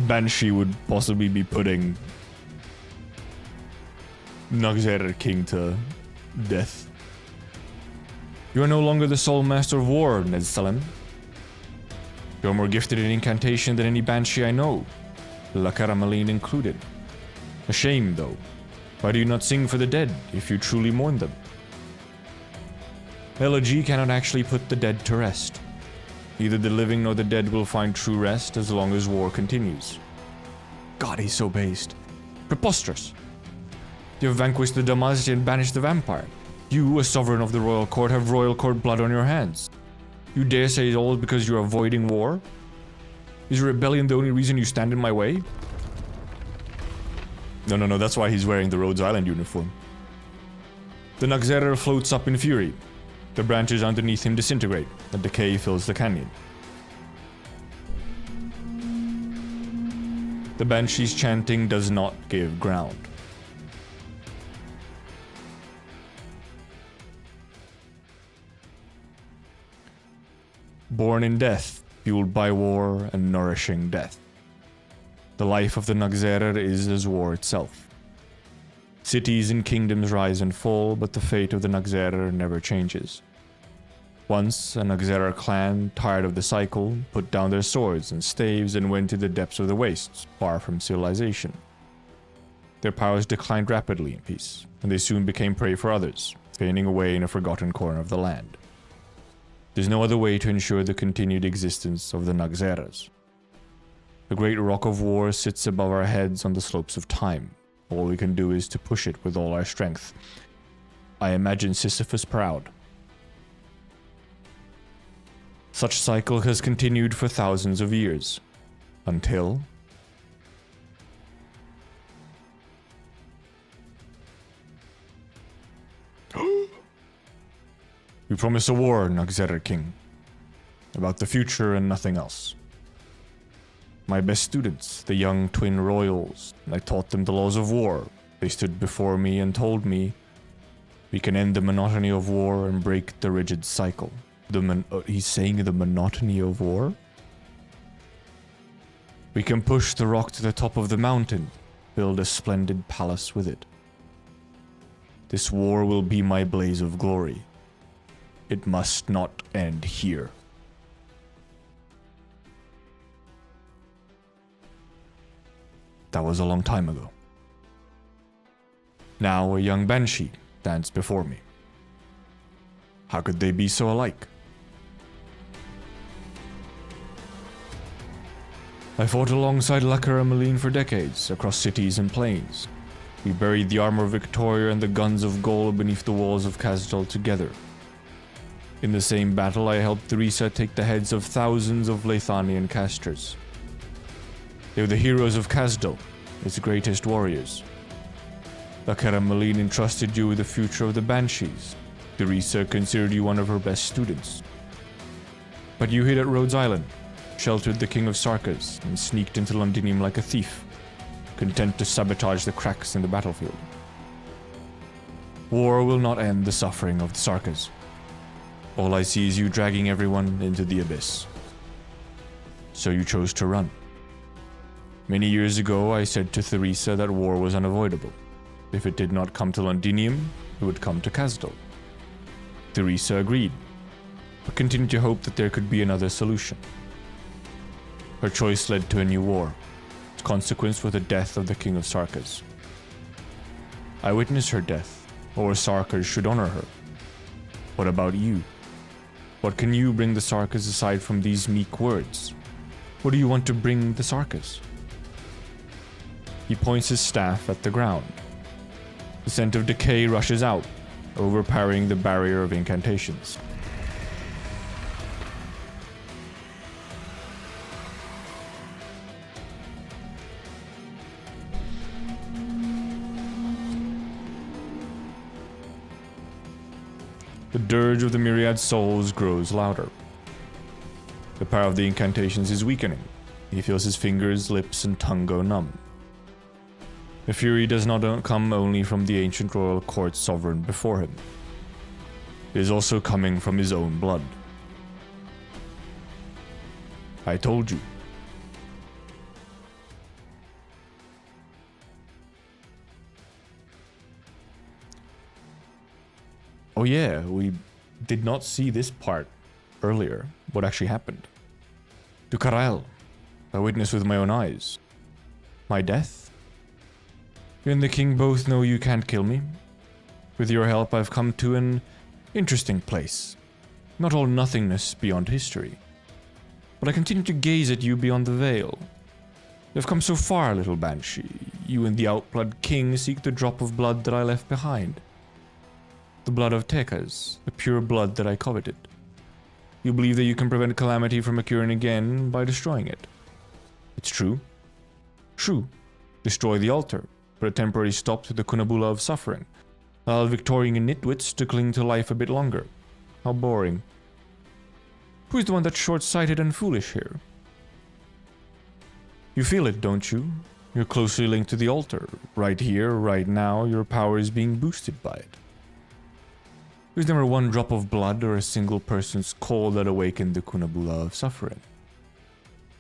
Banshee would possibly be putting Nagzera King to death. You are no longer the sole master of war, Nessalem. You are more gifted in incantation than any Banshee I know, La Carameline included. A shame, though. Why do you not sing for the dead, if you truly mourn them? Elegy cannot actually put the dead to rest. Neither the living nor the dead will find true rest as long as war continues. God, he's so based. Preposterous. You have vanquished the Damazi and banished the vampire. You, a sovereign of the royal court, have royal court blood on your hands. You dare say it's all because you're avoiding war? Is rebellion the only reason you stand in my way? No, that's why he's wearing the Rhodes Island uniform. The Nagzera floats up in fury. The branches underneath him disintegrate, and decay fills the canyon. The Banshee's chanting does not give ground. Born in death, fueled by war and nourishing death. The life of the Nagzera is as war itself. Cities and kingdoms rise and fall, but the fate of the Nagzera never changes. Once, a Nagzera clan, tired of the cycle, put down their swords and staves and went to the depths of the wastes, far from civilization. Their powers declined rapidly in peace, and they soon became prey for others, fading away in a forgotten corner of the land. There's no other way to ensure the continued existence of the Nagzeras. The great rock of war sits above our heads on the slopes of time. All we can do is to push it with all our strength. I imagine Sisyphus proud. Such cycle has continued for thousands of years, until... We promise a war, Nagzera King. About the future and nothing else. My best students, the young twin royals, I taught them the laws of war. They stood before me and told me, we can end the monotony of war and break the rigid cycle. He's saying the monotony of war? We can push the rock to the top of the mountain, build a splendid palace with it. This war will be my blaze of glory. It must not end here. That was a long time ago. Now a young Banshee stands before me. How could they be so alike? I fought alongside La Carameline for decades, across cities and plains. We buried the armor of Victoria and the guns of Gaul beneath the walls of Kasdal together. In the same battle, I helped Tryzyn take the heads of thousands of Leithanian casters. They were the heroes of Kasdal, its greatest warriors. La Carameline entrusted you with the future of the Banshees. Tryzyn considered you one of her best students. But you hid at Rhodes Island, sheltered the King of Sarkas, and sneaked into Londinium like a thief, content to sabotage the cracks in the battlefield. War will not end the suffering of the Sarkas. All I see is you dragging everyone into the abyss. So you chose to run. Many years ago, I said to Tryzyn that war was unavoidable. If it did not come to Londinium, it would come to Kasdal. Tryzyn agreed, but continued to hope that there could be another solution. Her choice led to a new war, Its consequence was the death of the king of Sarkas. I witnessed her death, or Sarkas should honor her. What about you? What can you bring the Sarkas aside from these meek words? What do you want to bring the Sarkas? He points his staff at the ground. The scent of decay rushes out, overpowering the barrier of incantations. The dirge of the myriad souls grows louder. The power of the incantations is weakening. He feels his fingers, lips, and tongue go numb. The fury does not come only from the ancient royal court sovereign before him. It is also coming from his own blood. I told you. Oh yeah, we did not see this part earlier. What actually happened? To Karael, I witnessed with my own eyes. My death? You and the king both know you can't kill me. With your help, I've come to an interesting place. Not all nothingness beyond history. But I continue to gaze at you beyond the veil. You've come so far, little banshee. You and the outblood king seek the drop of blood that I left behind. The blood of Tekas, the pure blood that I coveted. You believe that you can prevent calamity from occurring again by destroying it. It's true. True. Destroy the altar, put a temporary stop to the kunabula of suffering. Allow Victorian nitwits to cling to life a bit longer. How boring. Who's the one that's short-sighted and foolish here? You feel it, don't you? You're closely linked to the altar. Right here, right now, your power is being boosted by it. There's never one drop of blood or a single person's call that awakened the kunabula of suffering.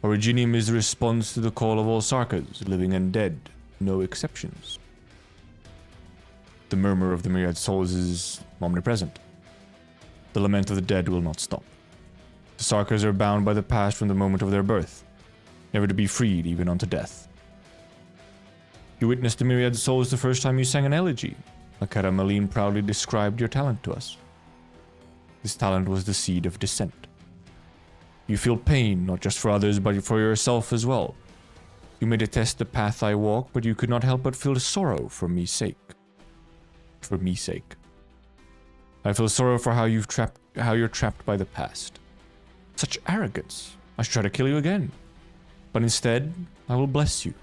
Originium is the response to the call of all Sarkas, living and dead, no exceptions. The murmur of the myriad souls is omnipresent. The lament of the dead will not stop. The Sarkas are bound by the past from the moment of their birth, never to be freed even unto death. You witnessed the myriad souls the first time you sang an elegy. Akara Malim proudly described your talent to us. This talent was the seed of dissent. You feel pain, not just for others, but for yourself as well. You may detest the path I walk, but you could not help but feel sorrow for me's sake. For me's sake. I feel sorrow for how you're trapped by the past. Such arrogance. I should try to kill you again. But instead, I will bless you.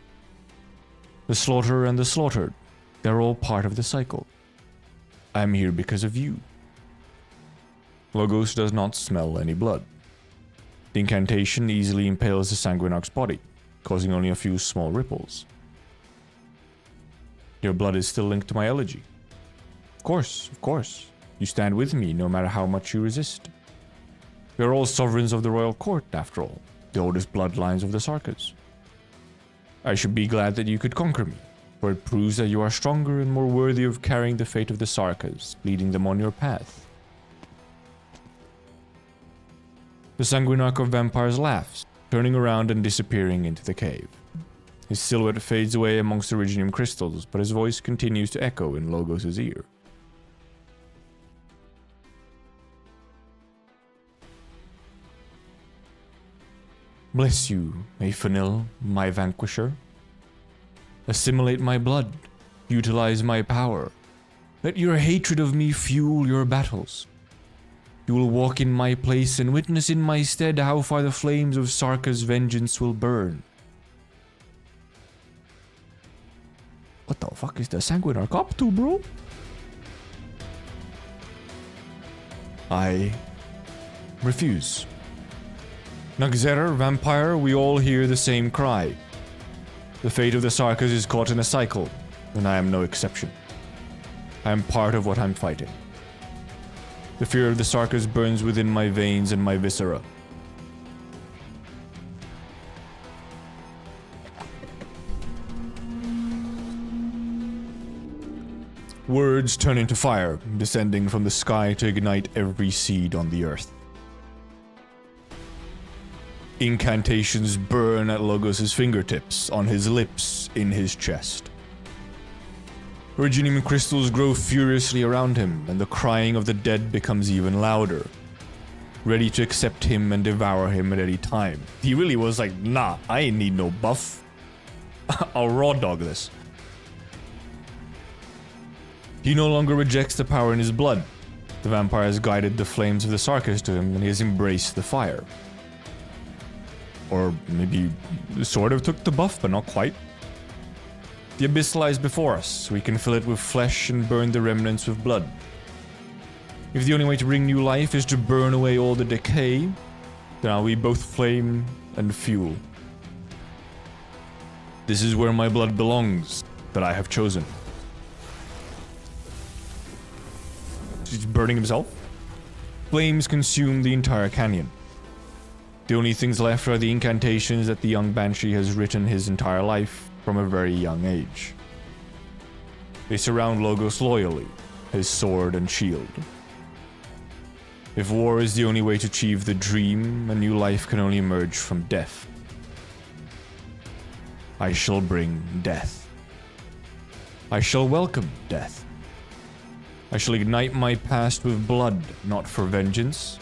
The slaughterer and the slaughtered, they're all part of the cycle. I am here because of you. Logos does not smell any blood. The incantation easily impales the Sanguinarch's body, causing only a few small ripples. Your blood is still linked to my elegy. Of course. You stand with me no matter how much you resist. We are all sovereigns of the royal court, after all, the oldest bloodlines of the Sarkas. I should be glad that you could conquer me, for it proves that you are stronger and more worthy of carrying the fate of the Sarkas, leading them on your path. The Sanguinarch of Vampires laughs, turning around and disappearing into the cave. His silhouette fades away amongst the Originium crystals, but his voice continues to echo in Logos' ear. Bless you, Mayfanil, my vanquisher. Assimilate my blood, utilize my power. Let your hatred of me fuel your battles. You will walk in my place and witness in my stead how far the flames of Sarka's vengeance will burn. What the fuck is the Sanguinarch up to, bro? I refuse. Nagzerer, vampire, we all hear the same cry. The fate of the Sarkas is caught in a cycle, and I am no exception. I am part of what I'm fighting. The fear of the Sarkas burns within my veins and my viscera. Words turn into fire, descending from the sky to ignite every seed on the earth. Incantations burn at Logos' fingertips, on his lips, in his chest. Originium crystals grow furiously around him, and the crying of the dead becomes even louder, ready to accept him and devour him at any time. He really was like, nah, I ain't need no buff. I'll raw dog this. He no longer rejects the power in his blood. The vampire has guided the flames of the Sarkas to him, and he has embraced the fire. Or maybe sort of took the buff, but not quite. The abyss lies before us. We can fill it with flesh and burn the remnants with blood. If the only way to bring new life is to burn away all the decay, then are we both flame and fuel. This is where my blood belongs, that I have chosen. He's burning himself. Flames consume the entire canyon. The only things left are the incantations that the young Banshee has written his entire life from a very young age. They surround Logos loyally, his sword and shield. If war is the only way to achieve the dream, a new life can only emerge from death. I shall bring death. I shall welcome death. I shall ignite my past with blood, not for vengeance,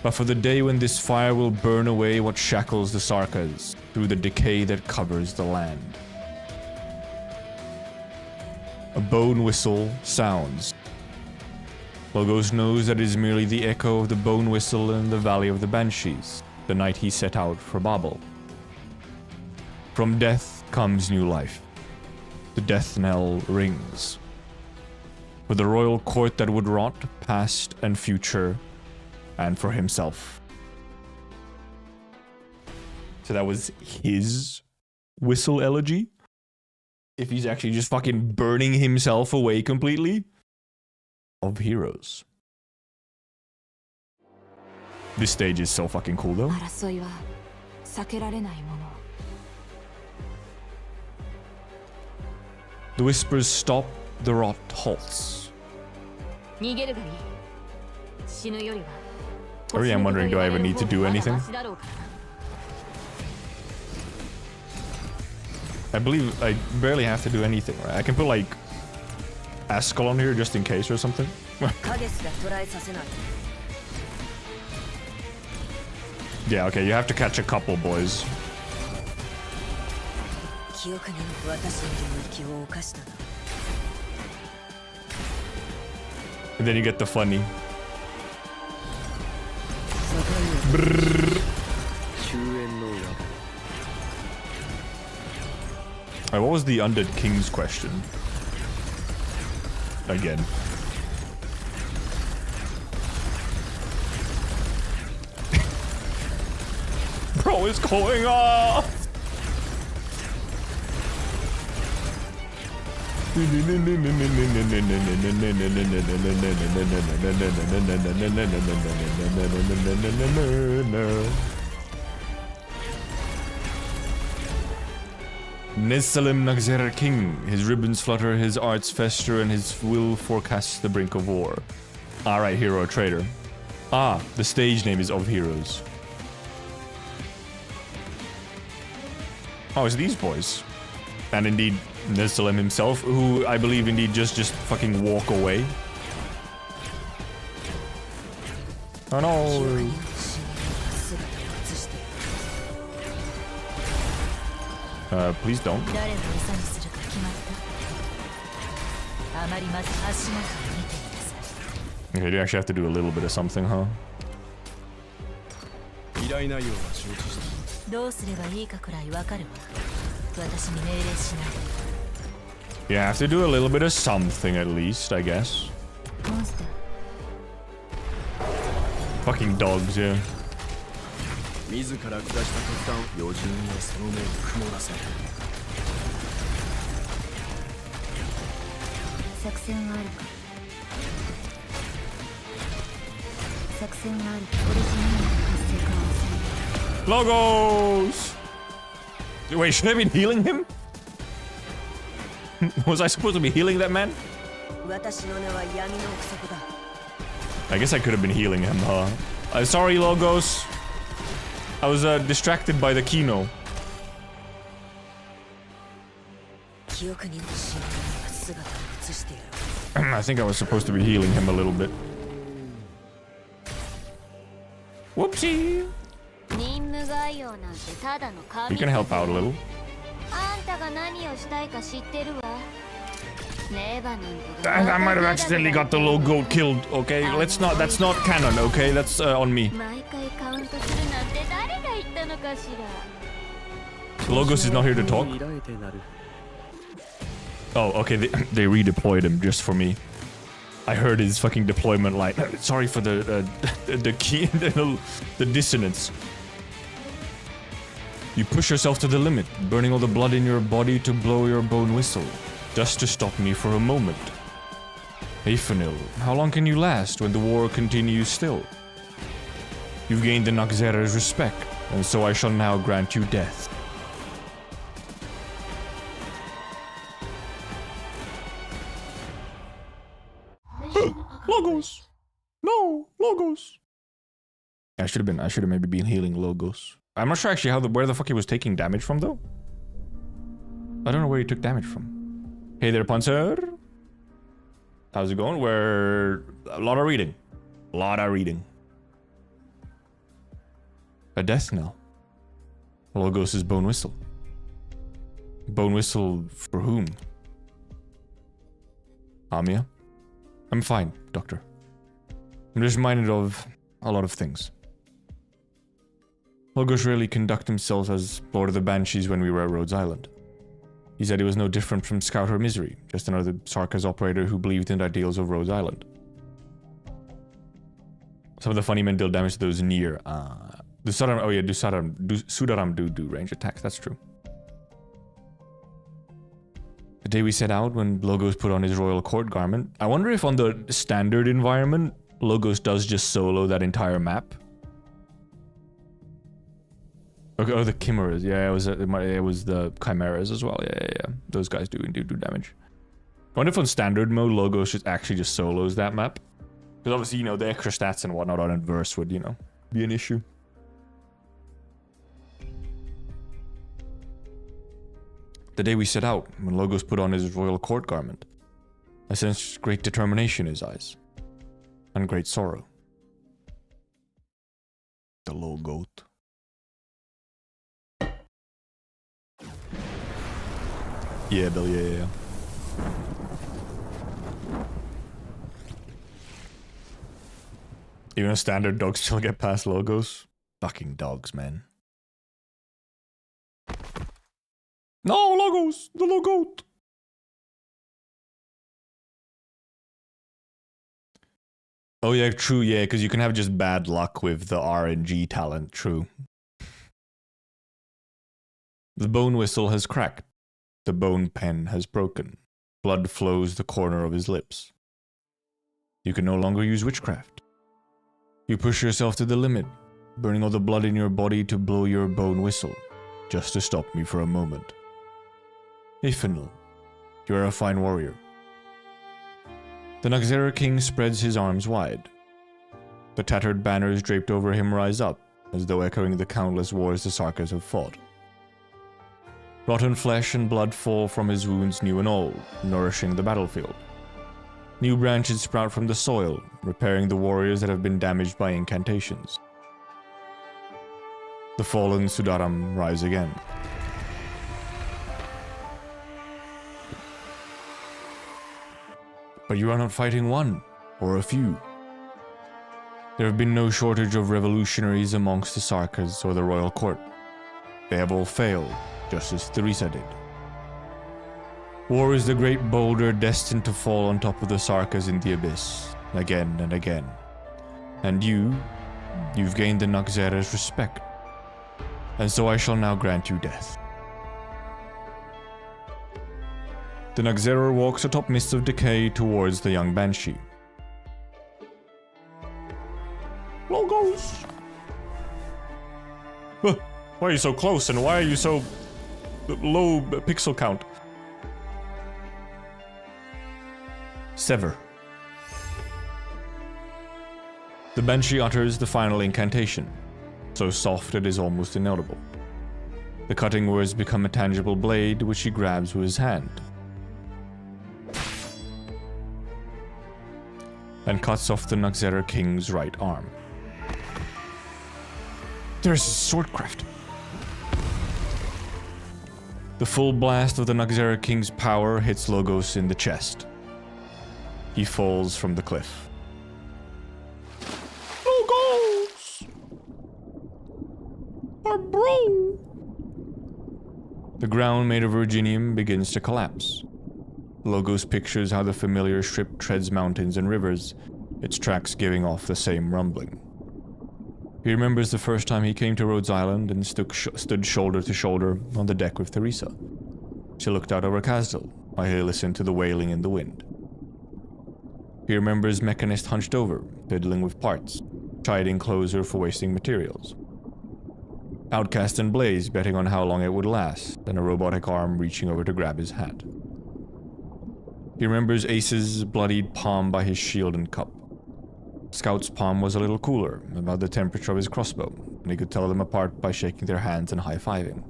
but for the day when this fire will burn away what shackles the Sarkas through the decay that covers the land. A bone whistle sounds. Logos knows that it is merely the echo of the bone whistle in the Valley of the Banshees, the night he set out for Babel. From death comes new life. The death knell rings. For the royal court that would rot, past and future, and for himself. So that was his whistle elegy? If he's actually just fucking burning himself away completely? Of heroes. This stage is so fucking cool though. The whispers stop, the rot halts. Already I'm wondering, do I even need to do anything? I believe I barely have to do anything, right? I can put like Askel on here just in case or something. Yeah, okay, you have to catch a couple, boys. And then you get the funny. Alright, what was the Undead King's question? Again. Bro, it's going off! Nesalim Nagzer King, his ribbons flutter, his arts fester, and his will forecasts the brink of war. Alright, hero or traitor. Ah, the stage name is Of Heroes. Oh, it's these boys. And indeed, Nesalim himself, who I believe indeed just fucking walk away. Oh no! Please don't. Okay, you actually have to do a little bit of something, huh? You have to do a little bit of something at least, I guess. Fucking dogs, yeah. Logos! Wait, should I be healing him? Was I supposed to be healing that man? I guess I could have been healing him, huh? Sorry, Logos. I was distracted by the kino. I think I was supposed to be healing him a little bit. Whoopsie! You can help out a little. I might have accidentally got the little goat killed, okay? That's not canon, okay? That's on me. Logos is not here to talk. Oh, okay, they redeployed him just for me. I heard his fucking deployment line. Sorry for the key, the dissonance. You push yourself to the limit, burning all the blood in your body to blow your bone whistle, just to stop me for a moment. Eifanil, how long can you last when the war continues still? You've gained the Noxera's respect, and so I shall now grant you death. Logos! No, Logos! I should have maybe been healing Logos. I'm not sure actually where the fuck he was taking damage from though. I don't know where he took damage from. Hey there, Panzer. How's it going? We're a lot of reading. A death knell. Logos' bone whistle. Bone whistle for whom? Amia? I'm fine, Doctor. I'm just reminded of a lot of things. Logos rarely conducted himself as Lord of the Banshees when we were at Rhodes Island. He said he was no different from Scout or Misery, just another Sarkaz operator who believed in the ideals of Rhodes Island. Some of the funny men deal damage to those near. Sudaram do range attacks, that's true. The day we set out, when Logos put on his royal court garment, I wonder if on the standard environment, Logos does just solo that entire map. Okay, oh, the Chimeras. Yeah, it was the Chimeras as well. Yeah. Those guys do indeed do damage. I wonder if on standard mode, Logos just solos that map. Because obviously, the extra stats and whatnot on adverse would, be an issue. The day we set out, when Logos put on his royal court garment, I sensed great determination in his eyes. And great sorrow. The low goat. Yeah, Bill, yeah. Even a standard dog still get past Logos? Fucking dogs, man. No, Logos! The low goat! Oh yeah, true, yeah, because you can have just bad luck with the RNG talent, true. The bone whistle has cracked. The bone pen has broken. Blood flows the corner of his lips. You can no longer use witchcraft. You push yourself to the limit, burning all the blood in your body to blow your bone whistle, just to stop me for a moment. Eifanil, you are a fine warrior. The Noxera King spreads his arms wide. The tattered banners draped over him rise up, as though echoing the countless wars the Sarkaz have fought. Rotten flesh and blood fall from his wounds new and old, nourishing the battlefield. New branches sprout from the soil, repairing the warriors that have been damaged by incantations. The fallen Sudaram rise again. But you are not fighting one, or a few. There have been no shortage of revolutionaries amongst the Sarkaz or the royal court. They have all failed, just as Tryzyn did. War is the great boulder destined to fall on top of the Sarkaz in the abyss, again and again. And you've gained the Noxera's respect. And so I shall now grant you death. The Noxera walks atop mists of decay towards the young Banshee. Logos! Why are you so close and why are you so low pixel count? Sever. The Banshee utters the final incantation. so soft it is almost inaudible. The cutting words become a tangible blade, which he grabs with his hand, and cuts off the Naxxera King's right arm. There's swordcraft. The full blast of the Naxxera King's power hits Logos in the chest. He falls from the cliff. Logos! Our bro! The ground made of Virginium begins to collapse. Logos pictures how the familiar ship treads mountains and rivers, its tracks giving off the same rumbling. He remembers the first time he came to Rhodes Island and stood shoulder to shoulder on the deck with Theresa. She looked out over Castle while he listened to the wailing in the wind. He remembers Mechanist hunched over, fiddling with parts, chiding Closer for wasting materials. Outcast and Blaze betting on how long it would last, and a robotic arm reaching over to grab his hat. He remembers Ace's bloodied palm by his shield and cup. Scout's palm was a little cooler, about the temperature of his crossbow, and he could tell them apart by shaking their hands and high-fiving.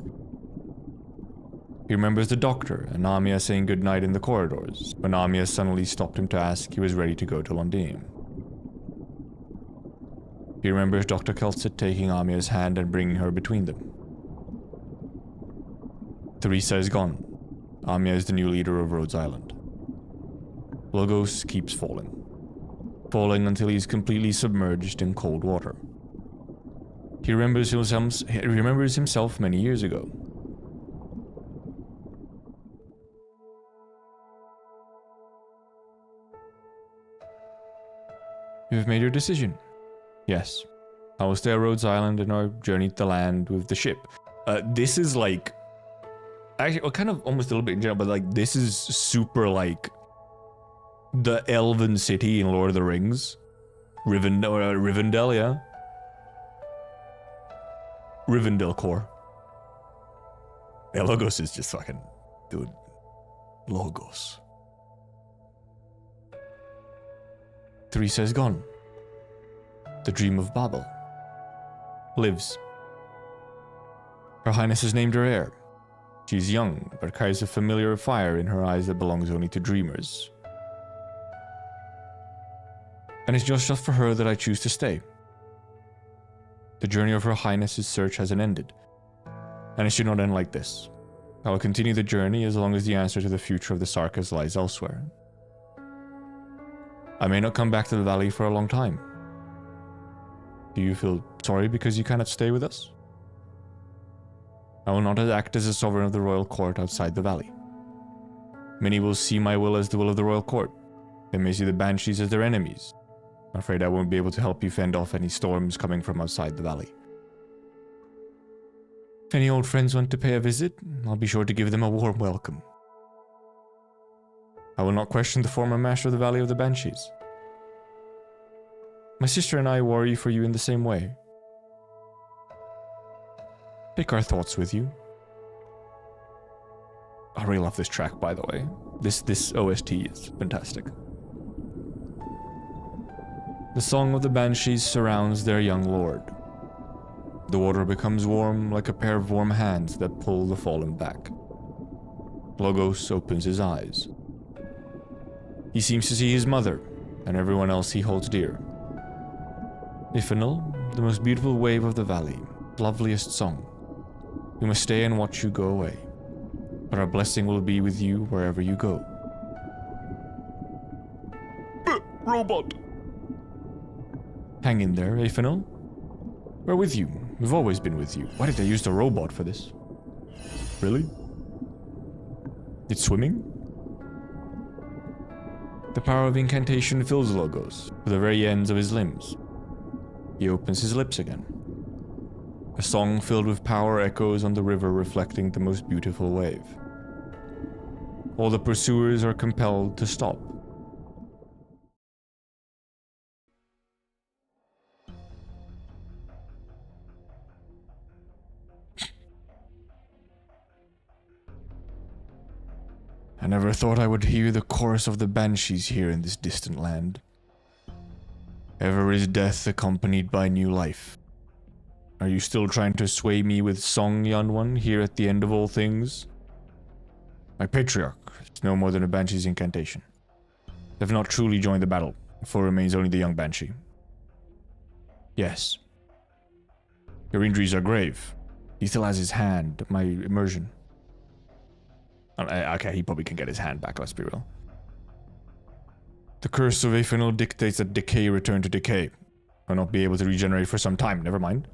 He remembers the doctor and Amia saying goodnight in the corridors, when Amia suddenly stopped him to ask he was ready to go to Londinium. He remembers Dr. Kelset taking Amia's hand and bringing her between them. Theresa is gone. Amia is the new leader of Rhodes Island. Logos keeps falling until he's completely submerged in cold water. He remembers himself many years ago. You have made your decision. Yes. I will stay at Rhodes Island and our journey to the land with the ship. This is like... Actually, well, kind of almost a little bit in general, but like, this is super like... the Elven city in Lord of the Rings. Rivendell, yeah? Rivendell core. Yeah, Logos is just fucking... Dude. Logos. Theresa is gone. The dream of Babel lives. Her Highness has named her heir. She's young, but carries a familiar fire in her eyes that belongs only to dreamers. And it's just for her that I choose to stay. The journey of Her Highness's search hasn't ended, and it should not end like this. I will continue the journey as long as the answer to the future of the Sarkas lies elsewhere. I may not come back to the valley for a long time. Do you feel sorry because you cannot stay with us? I will not act as a sovereign of the royal court outside the valley. Many will see my will as the will of the royal court. They may see the banshees as their enemies. I'm afraid I won't be able to help you fend off any storms coming from outside the valley. If any old friends want to pay a visit, I'll be sure to give them a warm welcome. I will not question the former master of the Valley of the Banshees. My sister and I worry for you in the same way. Take our thoughts with you. I really love this track, by the way. This OST is fantastic. The song of the Banshees surrounds their young lord. The water becomes warm like a pair of warm hands that pull the fallen back. Logos opens his eyes. He seems to see his mother and everyone else he holds dear. Ifenil, the most beautiful wave of the valley, loveliest song. We must stay and watch you go away, but our blessing will be with you wherever you go. Robot! Hang in there, Ifenil. We're with you. We've always been with you. Why did they use the robot for this? Really? It's swimming? The power of incantation fills Logos to the very ends of his limbs. He opens his lips again. A song filled with power echoes on the river, reflecting the most beautiful wave. All the pursuers are compelled to stop. I never thought I would hear the chorus of the banshees here in this distant land. Ever is death accompanied by new life. Are you still trying to sway me with song, young one, here at the end of all things? My patriarch is no more than a banshee's incantation. They have not truly joined the battle, for remains only the young banshee. Yes. Your injuries are grave. He still has his hand, my immersion. Okay, he probably can get his hand back, let's be real. The curse of Afinal dictates that decay return to decay. I'll not be able to regenerate for some time, never mind.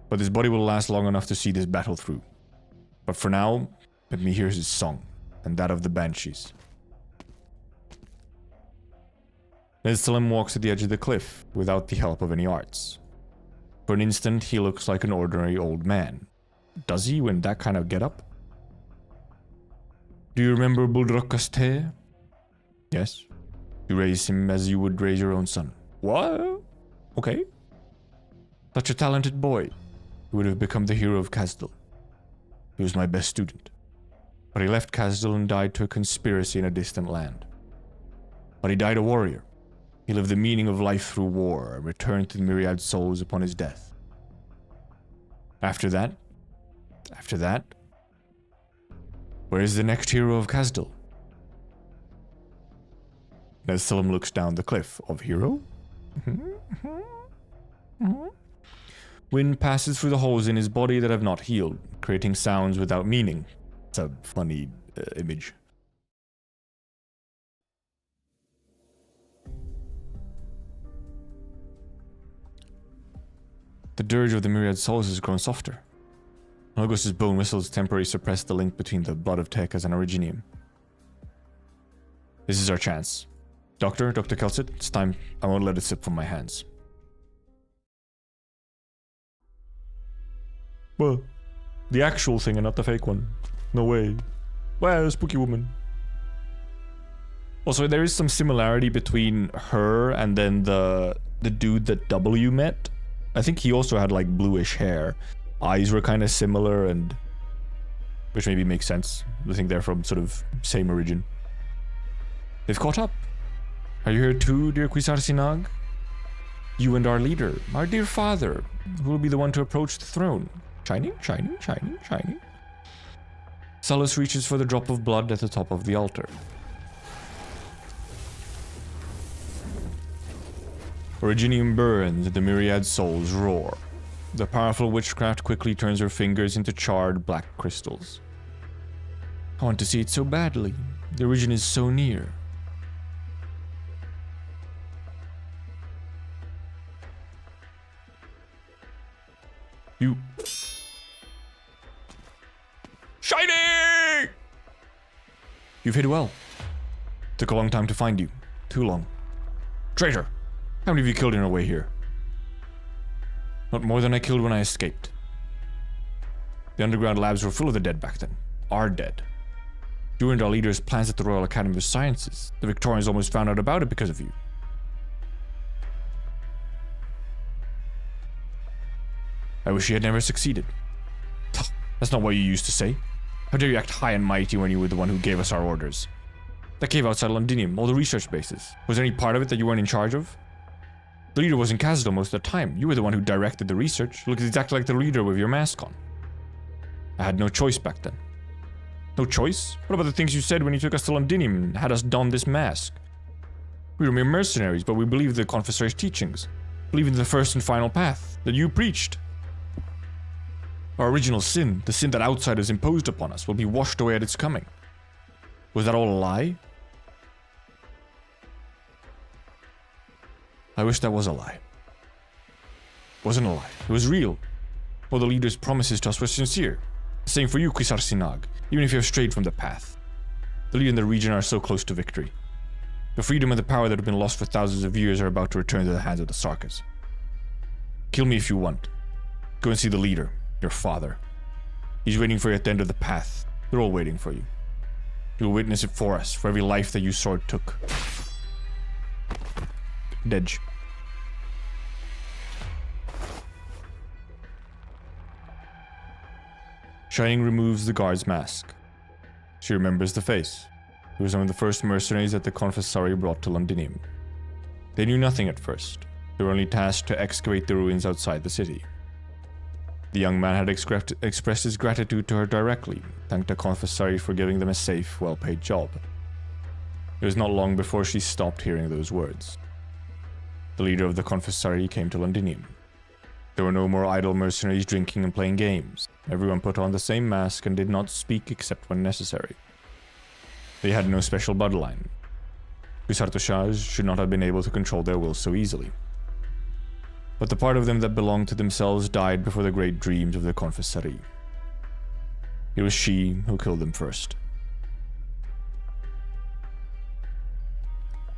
But his body will last long enough to see this battle through. But for now, let me hear his song, and that of the banshees. Nestlem walks to the edge of the cliff, without the help of any arts. For an instant, he looks like an ordinary old man. Does he, when that kind of get-up? Do you remember Buldrokkaste? Yes. You raise him as you would raise your own son. What? Okay. Such a talented boy. He would have become the hero of Kazdal. He was my best student. But he left Kazdal and died to a conspiracy in a distant land. But he died a warrior. He lived the meaning of life through war and returned to the myriad souls upon his death. After that, where is the next hero of Kazdal? Nestlem looks down the cliff. Of hero? Wind passes through the holes in his body that have not healed, creating sounds without meaning. It's a funny image. The dirge of the myriad souls has grown softer. Logos' bone whistles temporarily suppress the link between the blood of Tekkas and Originium. This is our chance. Dr. Kelsit, it's time. I won't let it slip from my hands. Well, the actual thing and not the fake one. No way. Well, spooky woman. Also, there is some similarity between her and then the dude that W met. I think he also had like bluish hair. Eyes were kind of similar, and which maybe makes sense. I think they're from sort of same origin. They've caught up. Are you here too, dear Quisar Sinag? You and our leader, our dear father, who will be the one to approach the throne. Shining, shining, shining, shining. Salus reaches for the drop of blood at the top of the altar. Originium burns and the myriad souls roar. The powerful witchcraft quickly turns her fingers into charred black crystals. I want to see it so badly. The origin is so near. You... Shining! You've hid well. Took a long time to find you. Too long. Traitor! How many of you killed on your way here? Not more than I killed when I escaped. The underground labs were full of the dead back then. Our dead. You and our leaders' plans at the Royal Academy of Sciences. The Victorians almost found out about it because of you. I wish you had never succeeded. That's not what you used to say. How dare you act high and mighty when you were the one who gave us our orders? That cave outside Londinium, all the research bases. Was there any part of it that you weren't in charge of? The leader was in Kazdal most of the time. You were the one who directed the research. You looked exactly like the leader with your mask on. I had no choice back then. No choice? What about the things you said when you took us to Londinium and had us don this mask? We were mere mercenaries, but we believed the Confessor's teachings. Believed in the first and final path that you preached. Our original sin, the sin that outsiders imposed upon us, will be washed away at its coming. Was that all a lie? I wish that was a lie. It wasn't a lie. It was real. All the leader's promises to us were sincere. The same for you, Quisar Sinag, even if you have strayed from the path. The leader and the region are so close to victory. The freedom and the power that have been lost for thousands of years are about to return to the hands of the Sarkas. Kill me if you want. Go and see the leader, your father. He's waiting for you at the end of the path. They're all waiting for you. You'll witness it for us, for every life that you sword took. Dedge. Shining removes the guard's mask. She remembers the face. He was one of the first mercenaries that the Confessori brought to Londinium. They knew nothing at first. They were only tasked to excavate the ruins outside the city. The young man had expressed his gratitude to her directly, thanked the confessary for giving them a safe, well-paid job. It was not long before she stopped hearing those words. The leader of the confessary came to Londinium. There were no more idle mercenaries drinking and playing games. Everyone put on the same mask and did not speak except when necessary. They had no special bloodline. Husartoshage should not have been able to control their will so easily. But the part of them that belonged to themselves died before the great dreams of the confessary. It was she who killed them first.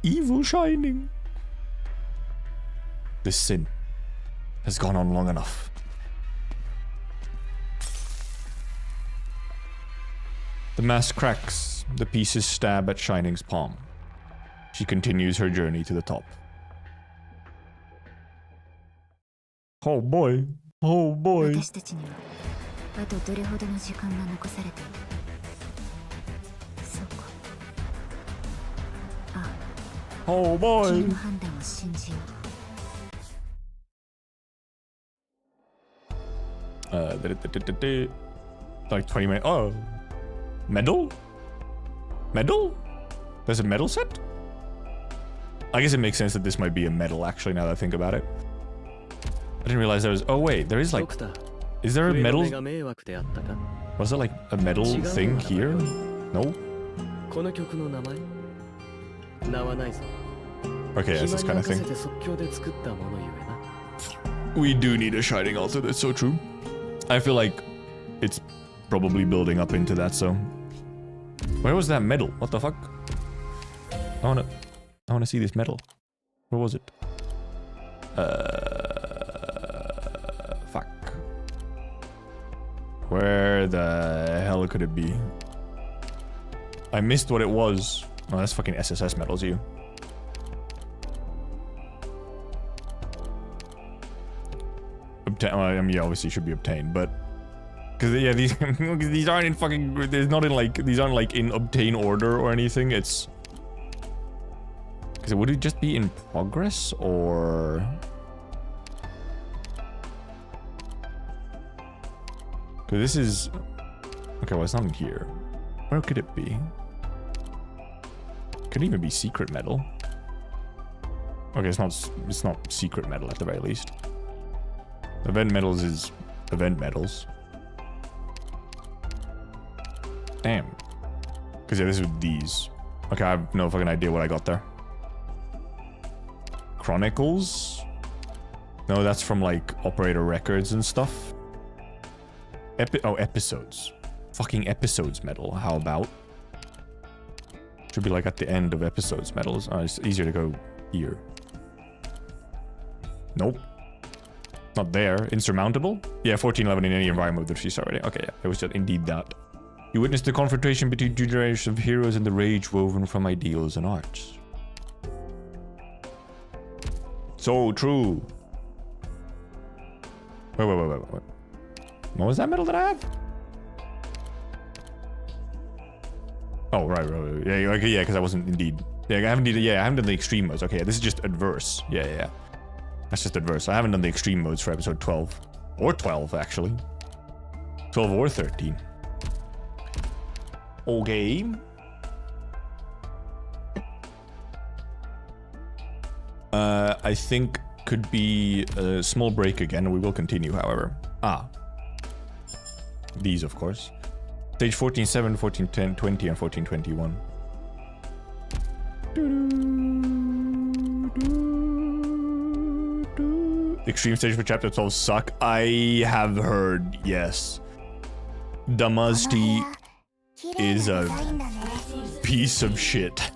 Evil shining. This sin has gone on long enough. The mask cracks, the pieces stab at Shining's palm. She continues her journey to the top. Oh boy. Oh boy. 私たちにはあとどれほどの時間が残されている。そうか。ああ。Oh boy. 君の判断を信じよう。Like 20 minutes. Oh. Medal? Medal? There's a medal set? I guess it makes sense that this might be a medal, actually, now that I think about it. I didn't realize there was... Oh, wait, there is like... Is there a medal? Was it like a medal thing here? No? Okay, that's this kind of thing. We do need a shining altar, that's so true. I feel like it's probably building up into that, so... Where was that medal? What the fuck? I wanna see this medal. Where was it? Fuck. Where the hell could it be? I missed what it was. Oh, that's fucking SSS medals, you. Well, I mean, yeah, obviously should be obtained, but because yeah, these aren't in fucking. There's not in like these aren't like in obtain order or anything. It's because would it just be in progress or? Because this is okay. Well, it's not in here. Where could it be? Could even be secret metal. Okay, it's not secret metal at the very least. Event medals is event medals. Damn. Because yeah, this is these. Okay, I have no fucking idea what I got there. Chronicles? No, that's from like operator records and stuff. Episodes. Fucking episodes medal. How about? Should be like at the end of episodes medals. Oh, it's easier to go here. Nope. Not there. Insurmountable? Yeah, 1411 in any environment that she's already. Okay, yeah, it was just indeed that. You witnessed the confrontation between two generations of heroes and the rage woven from ideals and arts. So true. Wait. What was that medal that I have? Oh, right. Yeah, okay, yeah, because I wasn't indeed. Yeah, I haven't done the extreme modes. Okay, this is just adverse. Yeah. That's just adverse. I haven't done the extreme modes for episode 12. Or 12, actually. 12 or 13. Okay. I think could be a small break again. We will continue, however. These, of course. Stage 14.7, 14.10, 20, and 14.21. Extreme stage for chapter 12 suck. I have heard, yes. Damazti is a piece of shit.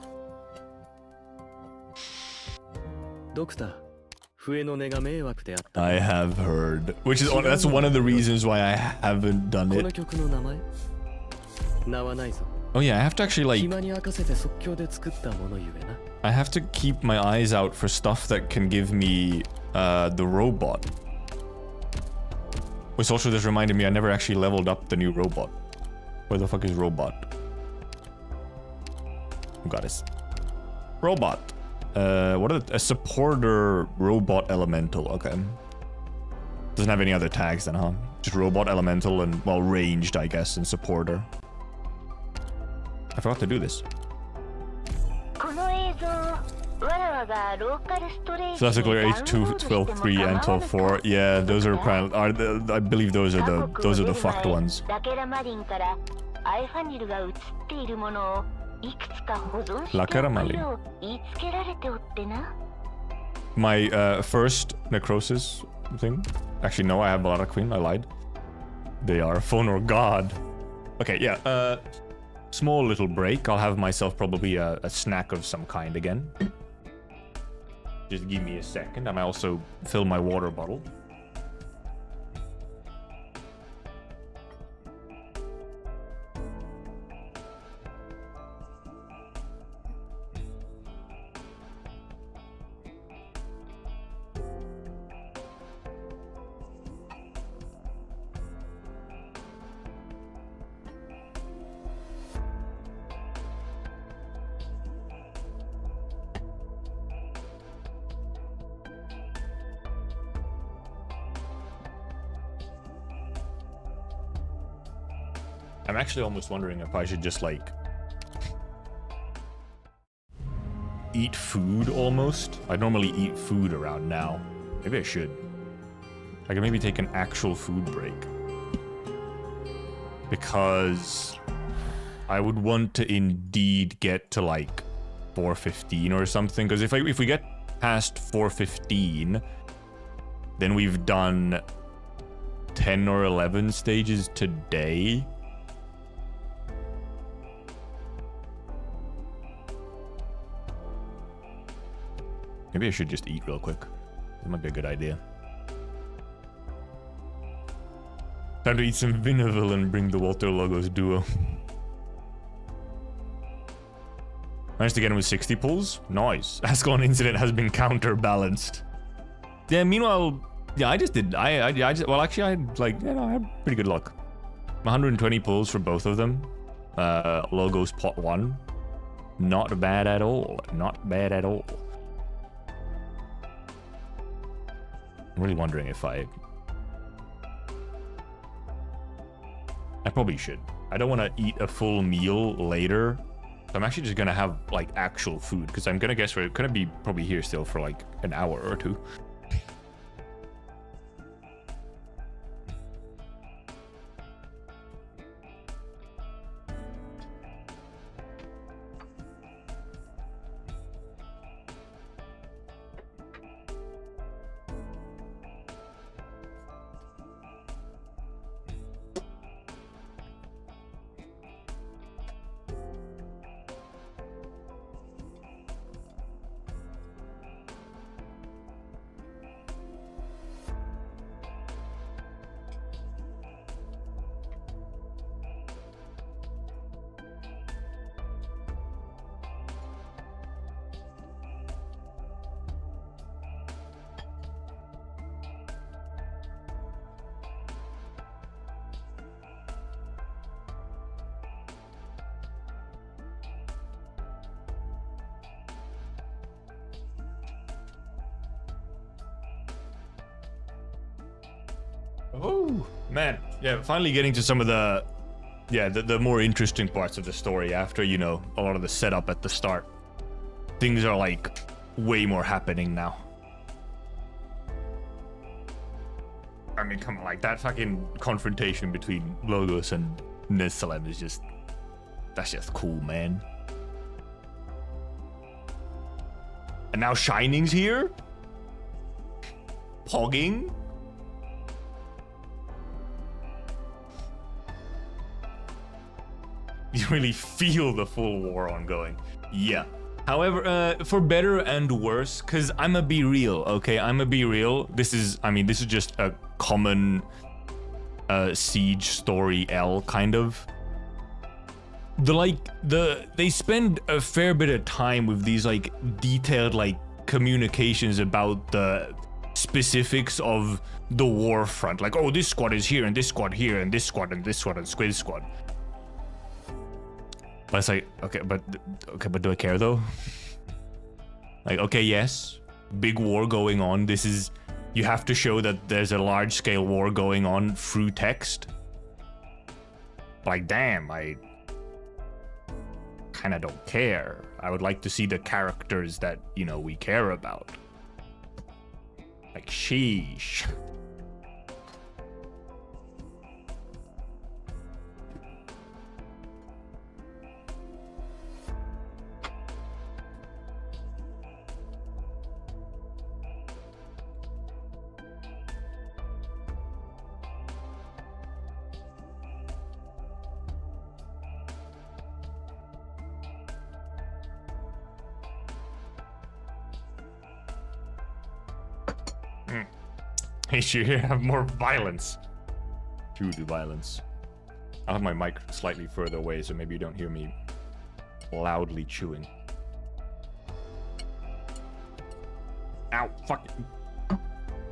I have heard, which is that's one of the reasons why I haven't done it. Oh yeah, I have to actually like I have to keep my eyes out for stuff that can give me the robot. Which also just reminded me I never actually leveled up the new robot. Where the fuck is robot? Oh god, it's robot. What are a supporter robot elemental? Okay. Doesn't have any other tags then, huh? Just robot, elemental, and, well, ranged, I guess, and supporter. I forgot to do this. Classical H2, 12, 3, and 12, 4. Yeah, those are I believe those are the fucked ones. La Caramalin. My first necrosis thing. Actually, no, I have Balara Queen. I lied. They are phone or god. Okay, yeah. Small little break. I'll have myself probably a snack of some kind again. Just give me a second. I might also fill my water bottle. I'm actually almost wondering if I should just, like, eat food almost. I normally eat food around now. Maybe I should. I can maybe take an actual food break. Because I would want to indeed get to, like, 4:15 or something. Because if we get past 4:15, then we've done 10 or 11 stages today. Maybe I should just eat real quick. That might be a good idea. Time to eat some Vinaville and bring the Walter Logos duo. Managed to get him with 60 pulls? Nice. Ascalon incident has been counterbalanced. Yeah, meanwhile, yeah, I just did. I just, well, actually, I had, like, you know, I had pretty good luck. 120 pulls for both of them. Logos pot 1. Not bad at all. Not bad at all. I'm really wondering if I probably should. I don't want to eat a full meal later. So I'm actually just going to have, like, actual food. Because I'm going to guess we're going to be probably here still for, like, an hour or two. Oh, man. Yeah, finally getting to some of the more interesting parts of the story after, you know, a lot of the setup at the start. Things are, like, way more happening now. I mean, come on, like, that fucking confrontation between Logos and Nesalem is just... That's just cool, man. And now Shining's here? Pogging? You really feel the full war ongoing. Yeah. However, for better and worse, because I'ma be real, okay? I'ma be real. This is just a common siege story L, kind of. They spend a fair bit of time with these, like, detailed, like, communications about the specifics of the war front. Like, oh, this squad is here, and this squad here, and this squad, and this squad, and Squid Squad. But it's like, okay, but do I care though? Like, okay, yes, big war going on. This is you have to show that there's a large-scale war going on through text. Like, damn, I kind of don't care. I would like to see the characters that, you know, we care about. Like, sheesh. Hey, you have more violence. To the violence. I'll have my mic slightly further away, so maybe you don't hear me loudly chewing. Ow, fuck.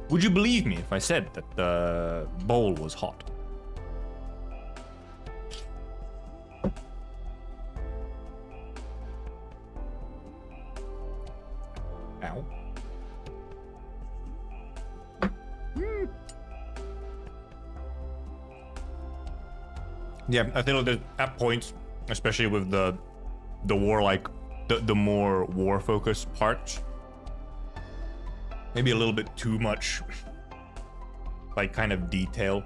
Would you believe me if I said that the bowl was hot? Ow. Yeah, I think that at points, especially with the war, like the more war-focused parts, maybe a little bit too much, like, kind of detail.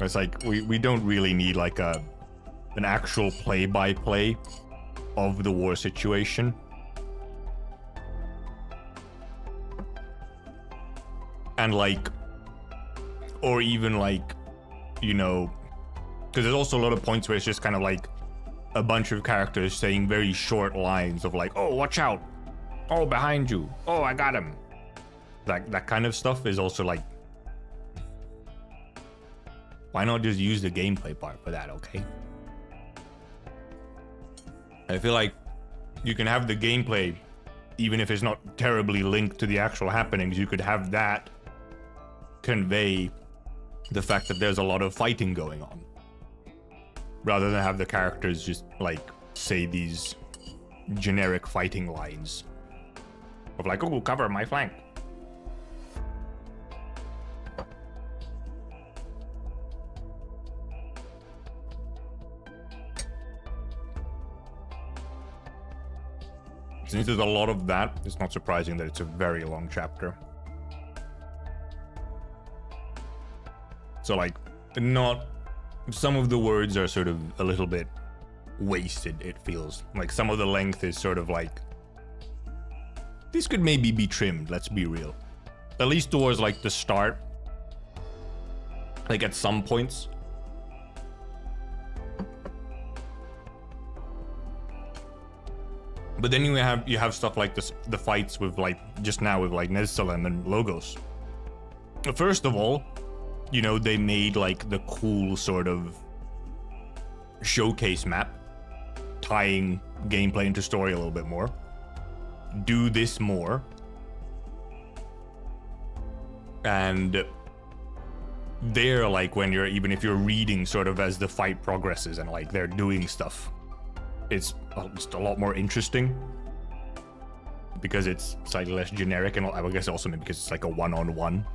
It's like we don't really need like an actual play-by-play of the war situation. And like, or even like, you know, because there's also a lot of points where it's just kind of like a bunch of characters saying very short lines of like, oh, watch out, oh, behind you, oh, I got him. That kind of stuff is also like, why not just use the gameplay part for that, okay? I feel like you can have the gameplay, even if it's not terribly linked to the actual happenings. You could have that convey the fact that there's a lot of fighting going on, rather than have the characters just like say these generic fighting lines of like, oh, cover my flank. Since there's a lot of that, it's not surprising that it's a very long chapter. So like, not, some of the words are sort of a little bit wasted, it feels. Like some of the length is sort of like, this could maybe be trimmed, let's be real. At least towards like the start. Like at some points. But then you have stuff like this, the fights with like, just now with like Nezsalam and Logos. First of all, you know, they made like the cool sort of showcase map, tying gameplay into story a little bit more. Do this more. And there, like when you're, even if you're reading sort of as the fight progresses and like they're doing stuff, it's just a lot more interesting. Because it's slightly less generic, and I guess also maybe because it's like a one-on-one.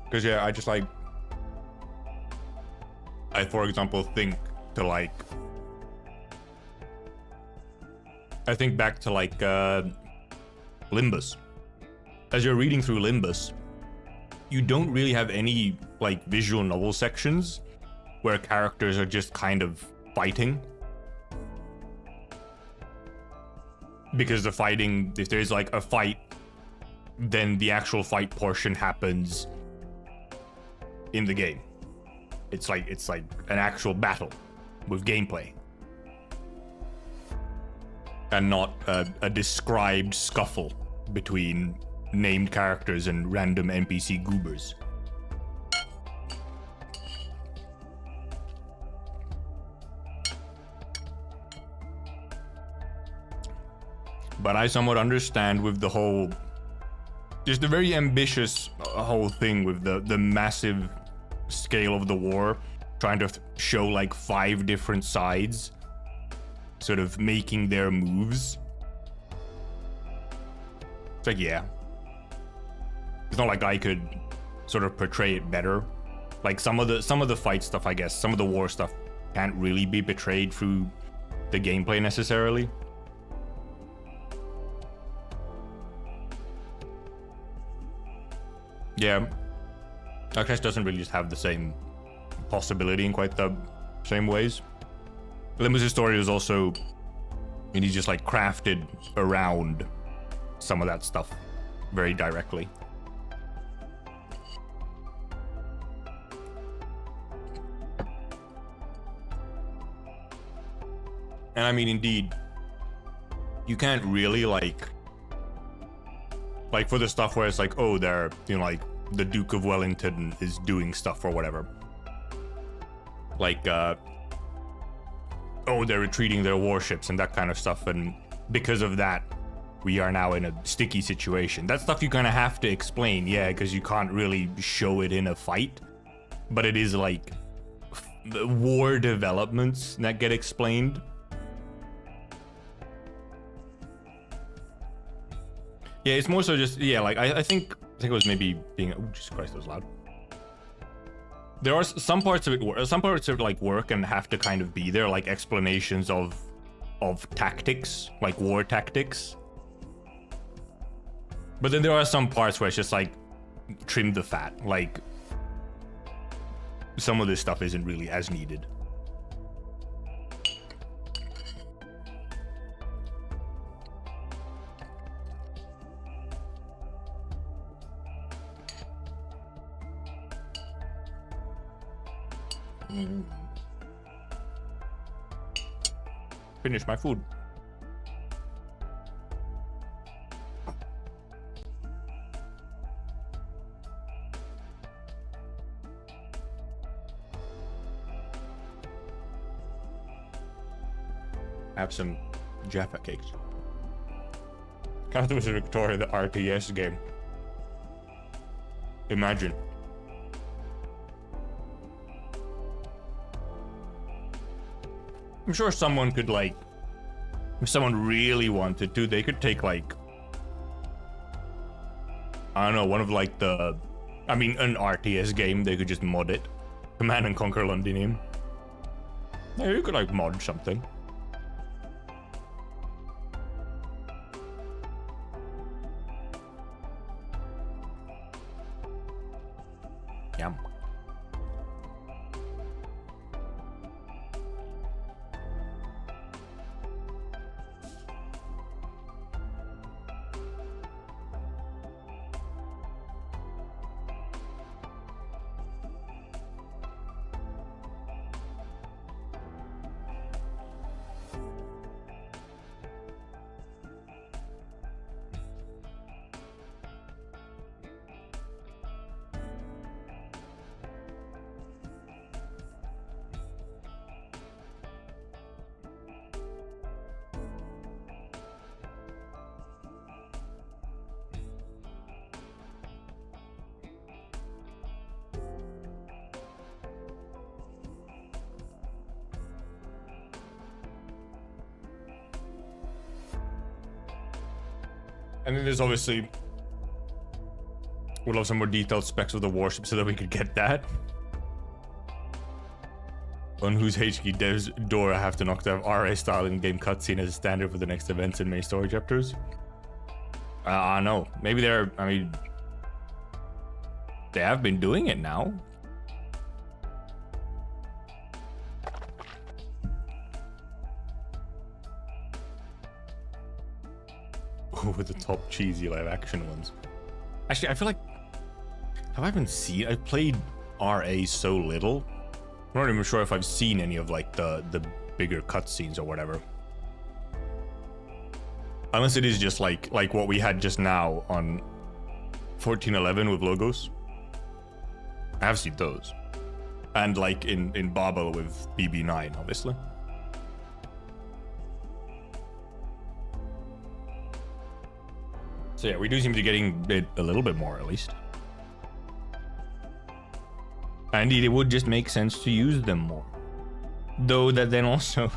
Because yeah, I just like, I for example think to like, I think back to like Limbus. As you're reading through Limbus, you don't really have any like visual novel sections where characters are just kind of fighting. Because the fighting, if there's like a fight, then the actual fight portion happens in the game. It's like an actual battle with gameplay. And not a described scuffle between named characters and random NPC goobers. But I somewhat understand with the whole just a very ambitious whole thing with the massive scale of the war, trying to show like 5 different sides sort of making their moves. It's like, yeah, it's not like I could sort of portray it better. Like some of the fight stuff, I guess, some of the war stuff can't really be betrayed through the gameplay necessarily. Yeah, Arknights doesn't really just have the same possibility in quite the same ways. Limus's story is also, and he's just like crafted around some of that stuff very directly. And I mean, indeed, you can't really like for the stuff where it's like, oh, they're, you know, like the Duke of Wellington is doing stuff or whatever. Like, oh, they're retreating their warships and that kind of stuff. And because of that, we are now in a sticky situation. That stuff you kind of have to explain, yeah, because you can't really show it in a fight. But it is like the war developments that get explained. Yeah, it's more so just, yeah, like I think it was maybe being, oh Jesus Christ, that was loud. There are some parts of it like work and have to kind of be there, like explanations of tactics, like war tactics. But then there are some parts where it's just like trim the fat, like some of this stuff isn't really as needed. Finish my food. Have some Jaffa cakes. Customs Victoria, the RTS game. Imagine. I'm sure someone could, like, if someone really wanted to, they could take, like, I don't know, one of, like, an RTS game, they could just mod it. Command and Conquer Londinium. Yeah, you could, like, mod something. Yum. And then there's obviously, we'd love some more detailed specs of the warship so that we could get that. On whose HQ devs door I have to knock to have RA style in-game cutscene as a standard for the next events and main story chapters. I don't know. Maybe they have been doing it now. With the top cheesy live action ones. Actually, I feel like, have I even seen, I've played RA so little, I'm not even sure if I've seen any of like the bigger cutscenes or whatever. Unless it is just like what we had just now on 1411 with logos. I have seen those. And like in Babel with BB9, obviously. So yeah, we do seem to be getting it a little bit more at least. And it would just make sense to use them more. Though that then also,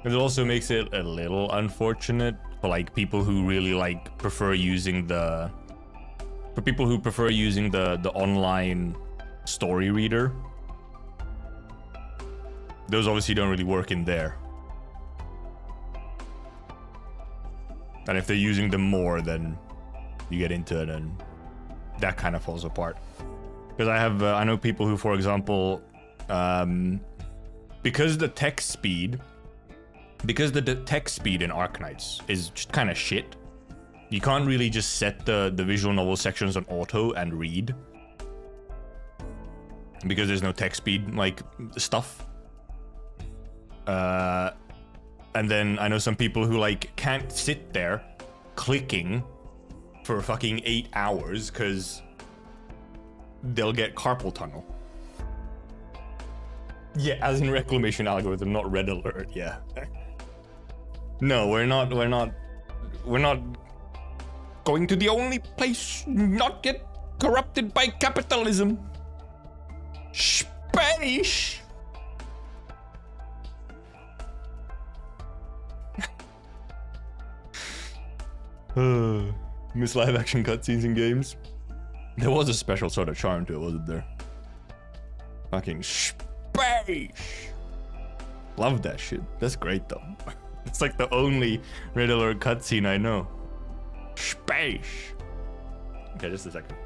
it also makes it a little unfortunate for like people who really like prefer using the, the online story reader. Those obviously don't really work in there. And if they're using them more, then you get into it and that kind of falls apart. Because I know people who, for example, because the text speed in Arknights is just kind of shit. You can't really just set the visual novel sections on auto and read. Because there's no text speed, like, stuff. And then I know some people who, like, can't sit there clicking for fucking 8 hours because they'll get carpal tunnel. Yeah, as in reclamation algorithm, not red alert, yeah. No, we're not going to the only place not get corrupted by capitalism. Spanish! Miss live action cutscenes in games. There was a special sort of charm to it, wasn't there? Fucking space! Love that shit. That's great though. It's like the only red alert cutscene I know. Space! Okay, just a second.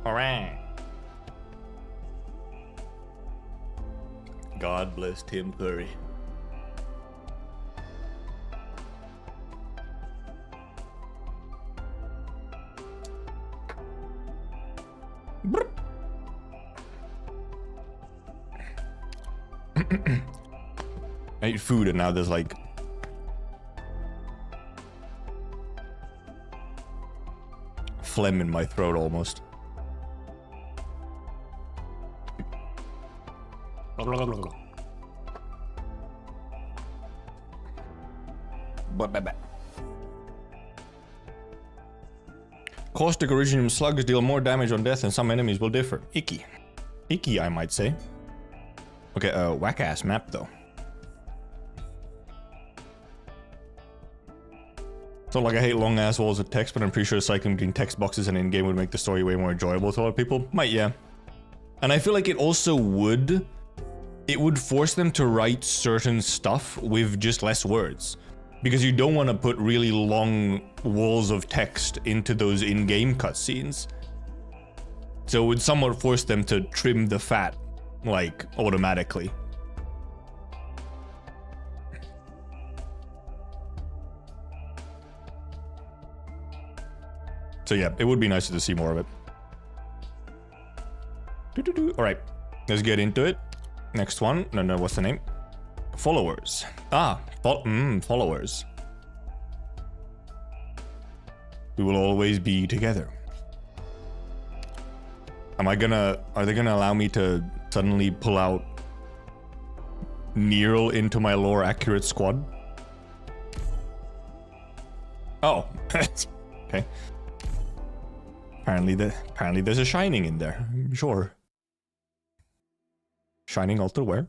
Alright. God bless Tim Curry. I ate food and now there's like phlegm in my throat almost. Caustic Originium slugs deal more damage on death and some enemies will differ. Icky. Icky, I might say. Okay, whack-ass map though. It's not like I hate long-ass walls of text, but I'm pretty sure cycling between text boxes and in-game would make the story way more enjoyable to a lot of people. Might, yeah. And I feel like it also would... It would force them to write certain stuff with just less words. Because you don't want to put really long walls of text into those in-game cutscenes. So it would somewhat force them to trim the fat, like, automatically. So yeah, it would be nicer to see more of it. Alright, let's get into it. Next one. No, what's the name? Followers. Followers. We will always be together. Are they gonna allow me to suddenly pull out Nero into my lore accurate squad? Oh, okay. Apparently there's a Shining in there. Sure. Shining altar where?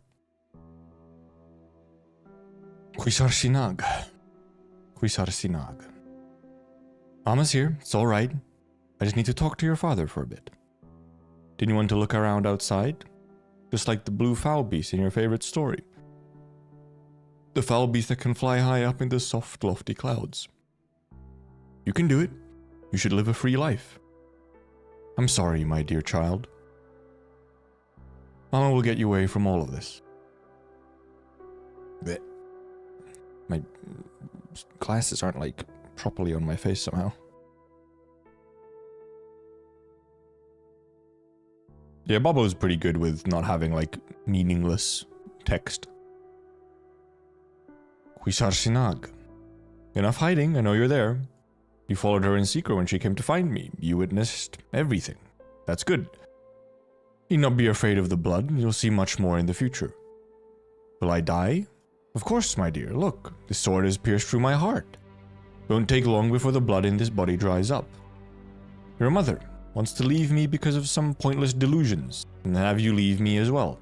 Quisar Sinag. Mama's here. It's all right. I just need to talk to your father for a bit. Didn't you want to look around outside? Just like the blue fowl beast in your favorite story. The fowl beast that can fly high up in the soft, lofty clouds. You can do it. You should live a free life. I'm sorry, my dear child. Mama will get you away from all of this. Blech. My glasses aren't, like, properly on my face somehow. Yeah, Bobo's pretty good with not having, like, meaningless text. Quisar Sinag. Enough hiding, I know you're there. You followed her in secret when she came to find me. You witnessed everything. That's good. Need not be afraid of the blood. You'll see much more in the future. Will I die? Of course, my dear. Look, the sword has pierced through my heart. Won't take long before the blood in this body dries up. Your mother wants to leave me because of some pointless delusions, and have you leave me as well.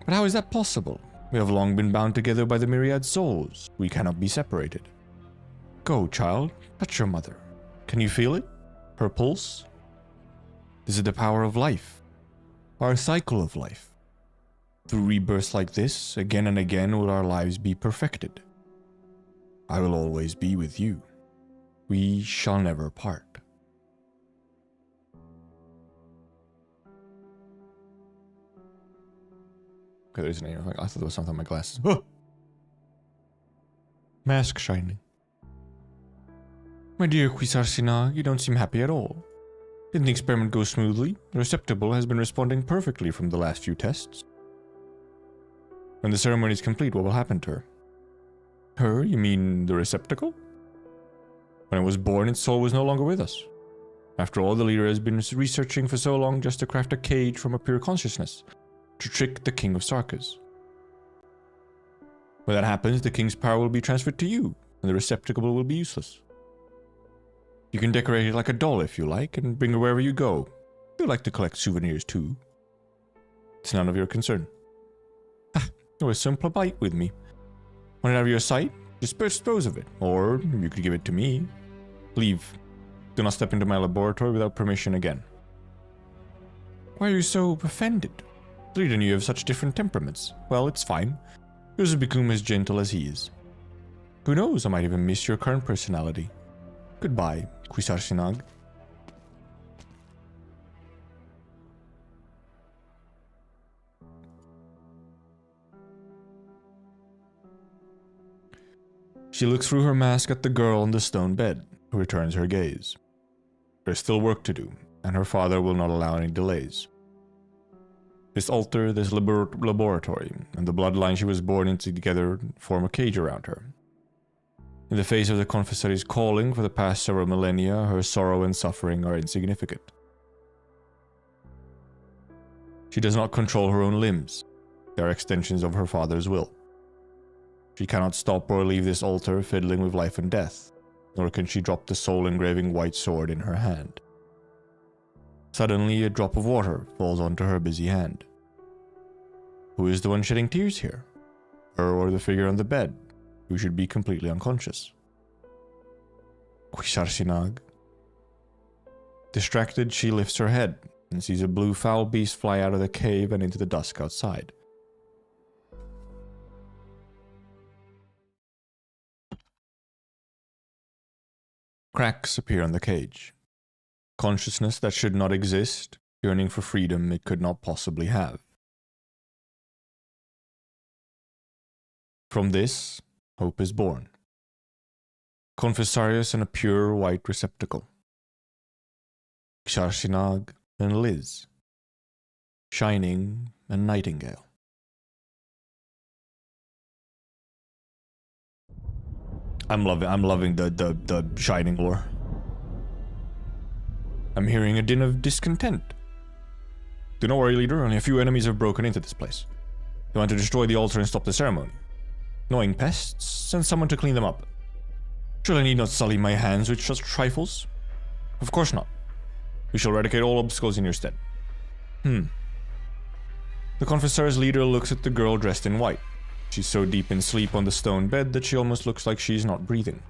But how is that possible? We have long been bound together by the myriad souls. We cannot be separated. Go, child. Touch your mother. Can you feel it? Her pulse? This is the power of life. Our cycle of life. Through rebirths like this, again and again will our lives be perfected. I will always be with you. We shall never part. Okay, there isn't anything. I thought there was something on my glasses. Oh! Mask shining. My dear Tryzyn, you don't seem happy at all. Didn't the experiment go smoothly? The receptacle has been responding perfectly from the last few tests. When the ceremony is complete, what will happen to her? Her? You mean the receptacle? When it was born, its soul was no longer with us. After all, the leader has been researching for so long just to craft a cage from a pure consciousness, to trick the King of Sarkas. When that happens, the King's power will be transferred to you, and the receptacle will be useless. You can decorate it like a doll if you like, and bring it wherever you go. You like to collect souvenirs too. It's none of your concern. You were so polite with me. Want it out of your sight? Just dispose of it, or you could give it to me. Leave. Do not step into my laboratory without permission again. Why are you so offended? The leader and you have such different temperaments. Well, it's fine. Yours will become as gentle as he is. Who knows, I might even miss your current personality. Goodbye, Tryzyn. She looks through her mask at the girl on the stone bed, who returns her gaze. There's still work to do, and her father will not allow any delays. This altar, this laboratory, and the bloodline she was born into together form a cage around her. In the face of the confessary's calling for the past several millennia, her sorrow and suffering are insignificant. She does not control her own limbs. They are extensions of her father's will. She cannot stop or leave this altar fiddling with life and death, nor can she drop the soul-engraving white sword in her hand. Suddenly, a drop of water falls onto her busy hand. Who is the one shedding tears here? Her or the figure on the bed, who should be completely unconscious? Tryzyn. Distracted, she lifts her head and sees a blue foul beast fly out of the cave and into the dusk outside. Cracks appear on the cage. Consciousness that should not exist, yearning for freedom it could not possibly have. From this, hope is born. Confessarius in a pure white receptacle. Tryzyn and Liz. Shining and Nightingale. I'm loving the Shining lore. I'm hearing a din of discontent. Do not worry, leader. Only a few enemies have broken into this place. They want to destroy the altar and stop the ceremony. Annoying pests, send someone to clean them up. Surely I need not sully my hands with such trifles. Of course not. We shall eradicate all obstacles in your stead. The confessor's leader looks at the girl dressed in white. She's so deep in sleep on the stone bed that she almost looks like she's not breathing.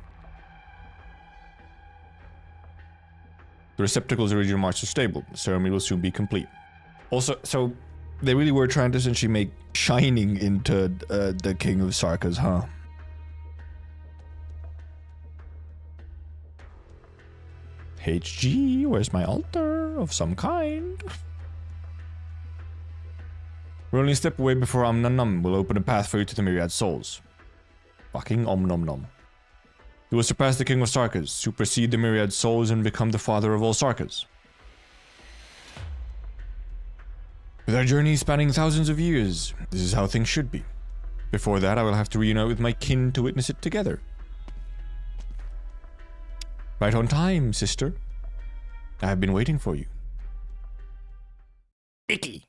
The receptacle's original march is stable. The ceremony will soon be complete. Also, so they really were trying to essentially make Shining into the King of Sarkas, huh? HG, where's my altar of some kind? We're only a step away before Num will open a path for you to the myriad souls. Fucking Nom. You will surpass the King of Sarkas, supersede the myriad souls, and become the father of all Sarkas. With our journey spanning thousands of years, this is how things should be. Before that, I will have to reunite with my kin to witness it together. Right on time, sister. I have been waiting for you. Icky.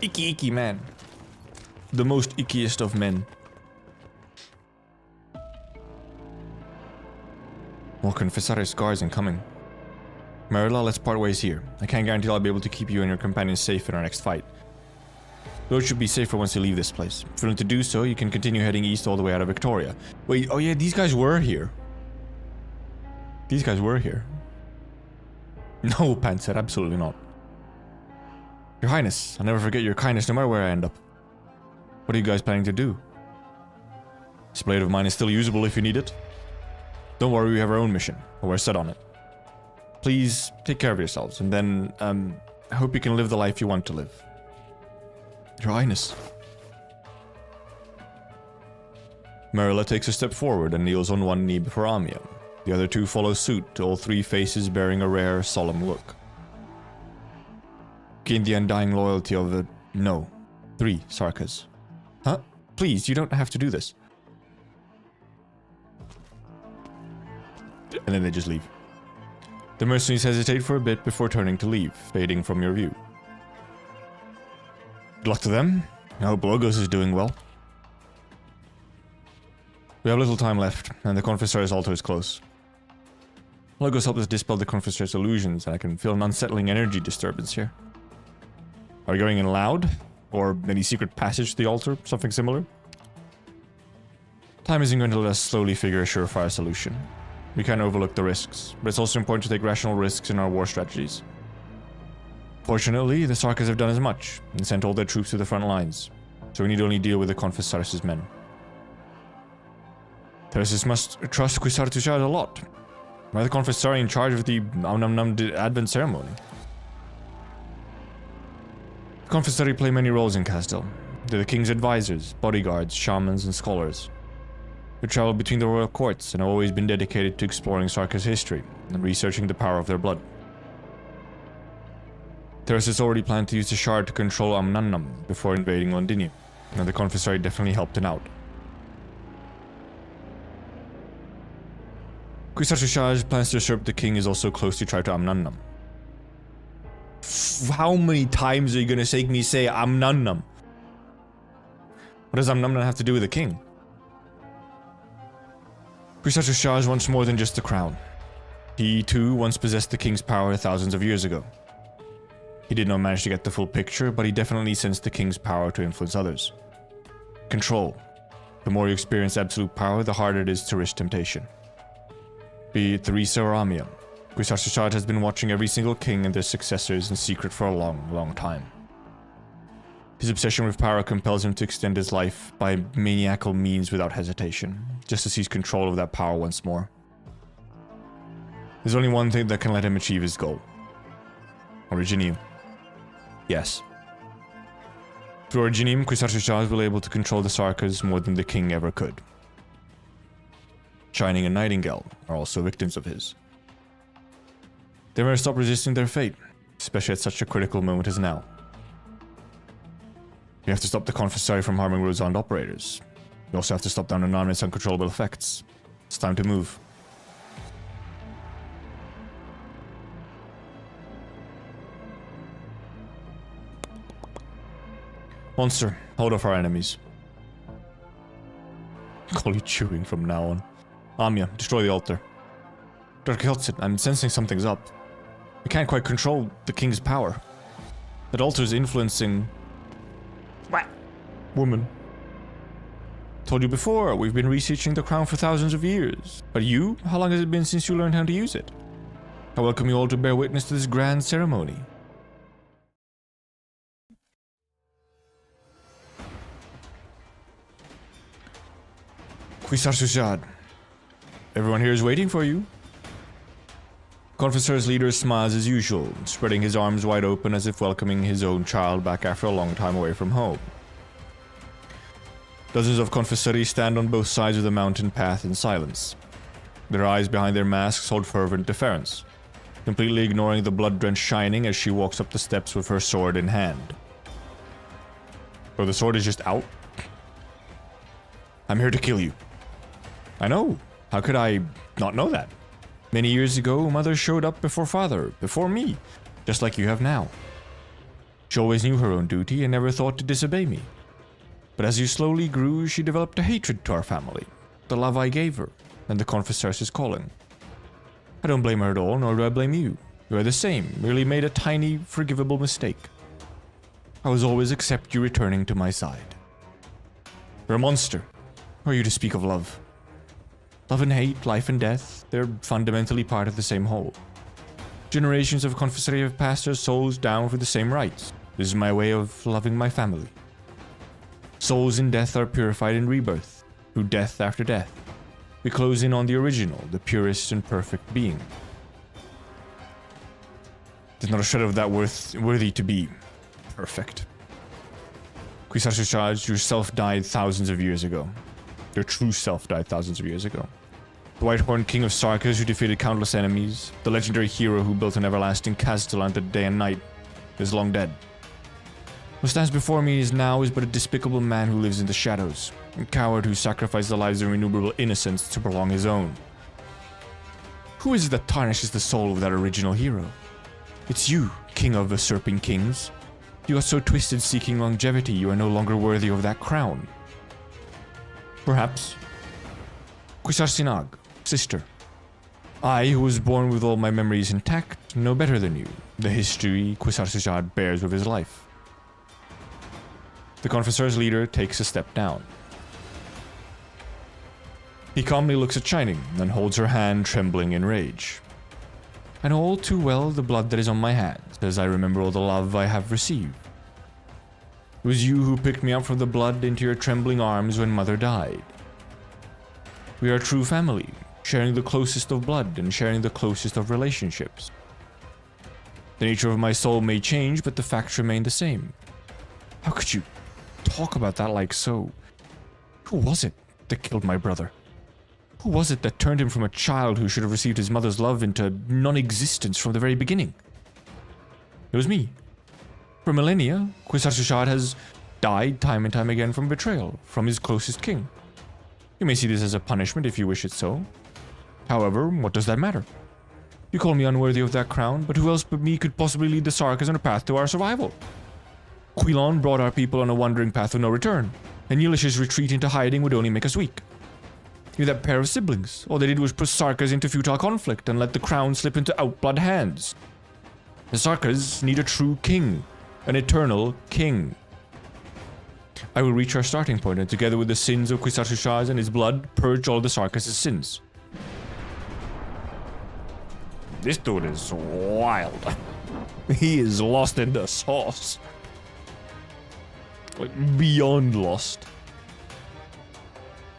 Icky man. The most ickiest of men. More Confessaris guards incoming. Marilla, let's part ways here. I can't guarantee I'll be able to keep you and your companions safe in our next fight. The road should be safer once you leave this place. If you're willing to do so, you can continue heading east all the way out of Victoria. Wait, oh yeah, these guys were here. These guys were here. No, Pan said, absolutely not. Your Highness, I'll never forget your kindness no matter where I end up. What are you guys planning to do? This blade of mine is still usable if you need it. Don't worry, we have our own mission, or we're set on it. Please take care of yourselves, and then, I hope you can live the life you want to live. Your Highness. Marilla takes a step forward and kneels on one knee before Amia. The other two follow suit, all three faces bearing a rare, solemn look. Gain the undying loyalty of the... No. 3 Sarkas. Huh? Please, you don't have to do this. And then they just leave. The mercenaries hesitate for a bit before turning to leave, fading from your view. Good luck to them. I hope Logos is doing well. We have little time left, and the Confessori's altar is close. Logos helps us dispel the Confessori's illusions, and I can feel an unsettling energy disturbance here. Are we going in loud? Or any secret passage to the altar? Something similar? Time isn't going to let us slowly figure a surefire solution. We can't overlook the risks, but it's also important to take rational risks in our war strategies. Fortunately, the Sarkas have done as much, and sent all their troops to the front lines, so we need only deal with the Confessaris' men. Theresis must trust Quisartushad a lot. Why the Confessari in charge of the Advent ceremony? The Confessari play many roles in Castel. They're the king's advisors, bodyguards, shamans, and scholars. They travel between the royal courts and have always been dedicated to exploring Sarka's history and researching the power of their blood. Theresis already planned to use the shard to control Amnannam before invading Londinium, and the Confessari definitely helped him out. Quisartushaj plans to usurp the king is also closely tied to Amnannam. How many times are you gonna make me say Amnannam? What does Amnannam have to do with the king? Quisartushaj wants more than just the crown. He, too, once possessed the king's power thousands of years ago. He did not manage to get the full picture, but he definitely sensed the king's power to influence others. Control. The more you experience absolute power, the harder it is to risk temptation. Be it Theresa or Amia, Quisartushaj has been watching every single king and their successors in secret for a long, long time. His obsession with power compels him to extend his life by maniacal means without hesitation, just to seize control of that power once more. There's only one thing that can let him achieve his goal. Originium. Yes. Through Originium, Quisartushaj will be able to control the Sarkas more than the king ever could. Shining and Nightingale are also victims of his. They may stop resisting their fate, especially at such a critical moment as now. We have to stop the Confessari from harming Rosand operators. We also have to stop the anonymous uncontrollable effects. It's time to move. Monster, hold off our enemies. Call you chewing from now on. Amia, destroy the altar. Dr. Hiltsit, I'm sensing something's up. We can't quite control the king's power. That altar's influencing... What? Woman. Told you before, we've been researching the crown for thousands of years. But you? How long has it been since you learned how to use it? I welcome you all to bear witness to this grand ceremony. Quisartushaj. Everyone here is waiting for you. Confessor's leader smiles as usual, spreading his arms wide open as if welcoming his own child back after a long time away from home. Dozens of confessori stand on both sides of the mountain path in silence. Their eyes behind their masks hold fervent deference, completely ignoring the blood-drenched Shining as she walks up the steps with her sword in hand. Oh, the sword is just out? I'm here to kill you. I know. How could I not know that? Many years ago, Mother showed up before Father, before me, just like you have now. She always knew her own duty and never thought to disobey me. But as you slowly grew, she developed a hatred to our family, the love I gave her, and the Confessors' calling. I don't blame her at all, nor do I blame you. You are the same, merely made a tiny, forgivable mistake. I was always accept you returning to my side. You're a monster. Who are you to speak of love? Love and hate, life and death, they're fundamentally part of the same whole. Generations of confessory have passed their souls down for the same rites. This is my way of loving my family. Souls in death are purified in rebirth, through death after death. We close in on the original, the purest and perfect being. There's not a shred of that worthy to be perfect. Kwisatz yourself died thousands of years ago. Your true self died thousands of years ago. The Whitehorn King of Sarkas who defeated countless enemies, the legendary hero who built an everlasting castle under day and night, is long dead. What stands before me is but a despicable man who lives in the shadows, a coward who sacrificed the lives of innumerable innocents to prolong his own. Who is it that tarnishes the soul of that original hero? It's you, King of Usurping Kings. You got so twisted seeking longevity you are no longer worthy of that crown. Perhaps. Kwisatz, sister. I, who was born with all my memories intact, know better than you the history Kwisatz bears with his life. The Confessor's leader takes a step down. He calmly looks at Shining, then holds her hand, trembling in rage. I know all too well the blood that is on my hands, as I remember all the love I have received. It was you who picked me up from the blood into your trembling arms when Mother died. We are a true family, sharing the closest of blood and sharing the closest of relationships. The nature of my soul may change, but the facts remain the same. How could you talk about that like so? Who was it that killed my brother? Who was it that turned him from a child who should have received his mother's love into non-existence from the very beginning? It was me. For millennia, Kwisatz has died time and time again from betrayal, from his closest king. You may see this as a punishment if you wish it so. However, what does that matter? You call me unworthy of that crown, but who else but me could possibly lead the Sarkas on a path to our survival? Quilon brought our people on a wandering path of no return, and Yilish's retreat into hiding would only make us weak. You're that pair of siblings. All they did was push Sarkas into futile conflict and let the crown slip into outblood hands. The Sarkas need a true king, an eternal king. I will reach our starting point, and together with the sins of Kwisatz and his blood, purge all the Sarkas' sins. This dude is wild. He is lost in the sauce. Like, beyond lost.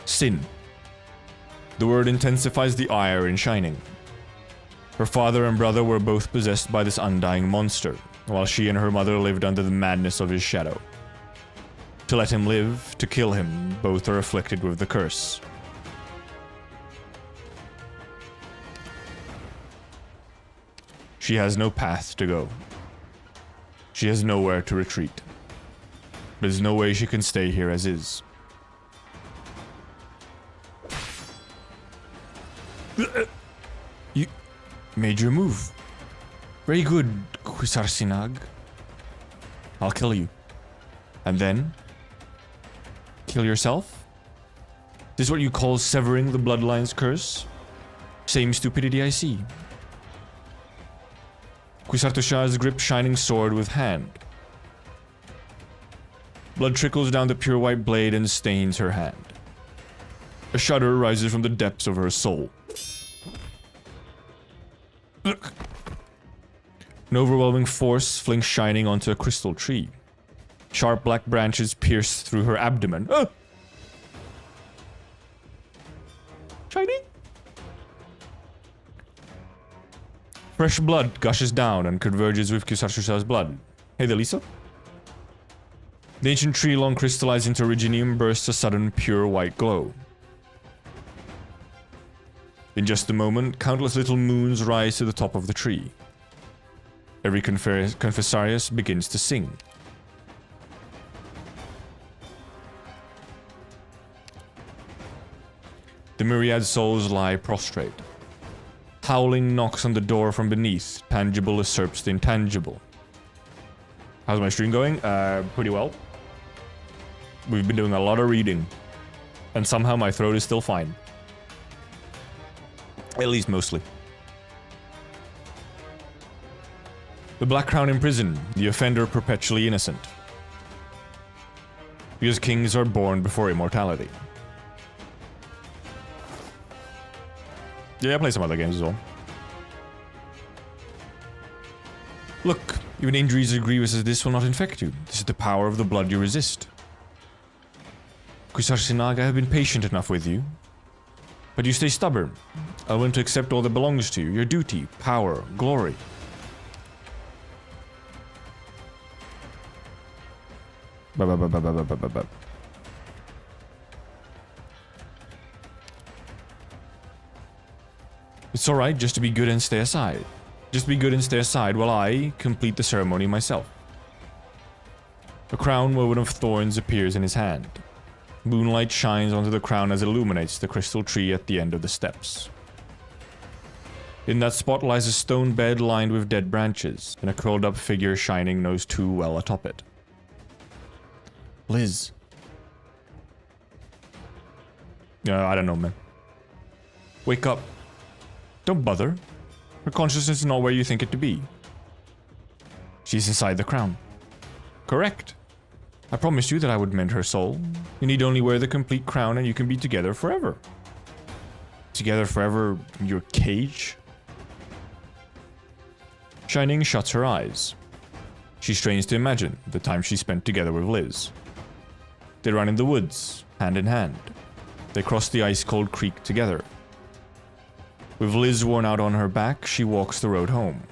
Sin. The word intensifies the ire in Shining. Her father and brother were both possessed by this undying monster, while she and her mother lived under the madness of his shadow. To let him live, to kill him, both are afflicted with the curse. She has no path to go. She has nowhere to retreat. There's no way she can stay here as is. You made your move. Very good, Kwisatz. I'll kill you. And then? Kill yourself? This is what you call severing the bloodline's curse? Same stupidity I see. Kwisatz grips Shining sword with hand. Blood trickles down the pure white blade and stains her hand. A shudder rises from the depths of her soul. An overwhelming force flings Shining onto a crystal tree. Sharp black branches pierce through her abdomen. Ah! Shining? Fresh blood gushes down and converges with Kwisatz's blood. Hey there, Lisa. The ancient tree, long crystallized into originium, bursts a sudden pure white glow. In just a moment, countless little moons rise to the top of the tree. Every Confessarius begins to sing. The myriad souls lie prostrate. Howling knocks on the door from beneath. Tangible usurps the intangible. How's my stream going? Pretty well. We've been doing a lot of reading. And somehow my throat is still fine. At least mostly. The Black Crown in prison. The offender perpetually innocent. Because kings are born before immortality. Yeah, I play some other games as well. Look, even injuries as grievous as this will not infect you. This is the power of the blood you resist. Quisarsinag, I have been patient enough with you. But you stay stubborn. I want to accept all that belongs to you. Your duty, power, glory. It's alright just to be good and stay aside. Just be good and stay aside while I complete the ceremony myself. A crown woven of thorns appears in his hand. Moonlight shines onto the crown as it illuminates the crystal tree at the end of the steps. In that spot lies a stone bed lined with dead branches, and a curled up figure shining knows too well atop it. Liz. I don't know, man. Wake up. Don't bother. Her consciousness is not where you think it to be. She's inside the crown. Correct. I promised you that I would mend her soul. You need only wear the complete crown and you can be together forever. Together forever in your cage? Shining shuts her eyes. She strains to imagine the time she spent together with Liz. They run in the woods, hand in hand. They cross the ice-cold creek together. With Liz worn out on her back, she walks the road home.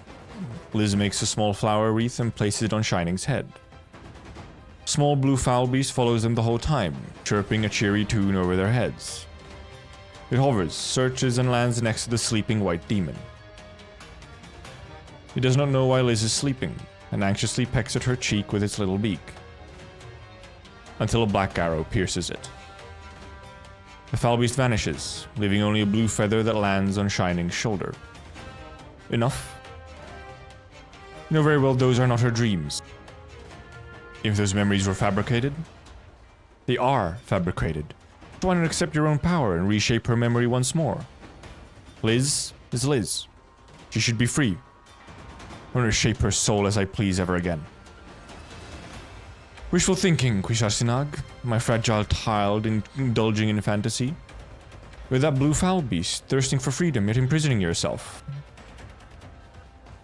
Liz makes a small flower wreath and places it on Shining's head. Small blue fowl beast follows them the whole time, chirping a cheery tune over their heads. It hovers, searches, and lands next to the sleeping white demon. It does not know why Liz is sleeping, and anxiously pecks at her cheek with its little beak. Until a black arrow pierces it. The foul beast vanishes, leaving only a blue feather that lands on Shining's shoulder. Enough? You know very well those are not her dreams. If those memories were fabricated, they are fabricated. So why not accept your own power and reshape her memory once more? Liz is Liz. She should be free. I want to shape her soul as I please ever again. Wishful thinking, Quisarsinag, my fragile child indulging in fantasy. With that blue fowl beast, thirsting for freedom, yet imprisoning yourself.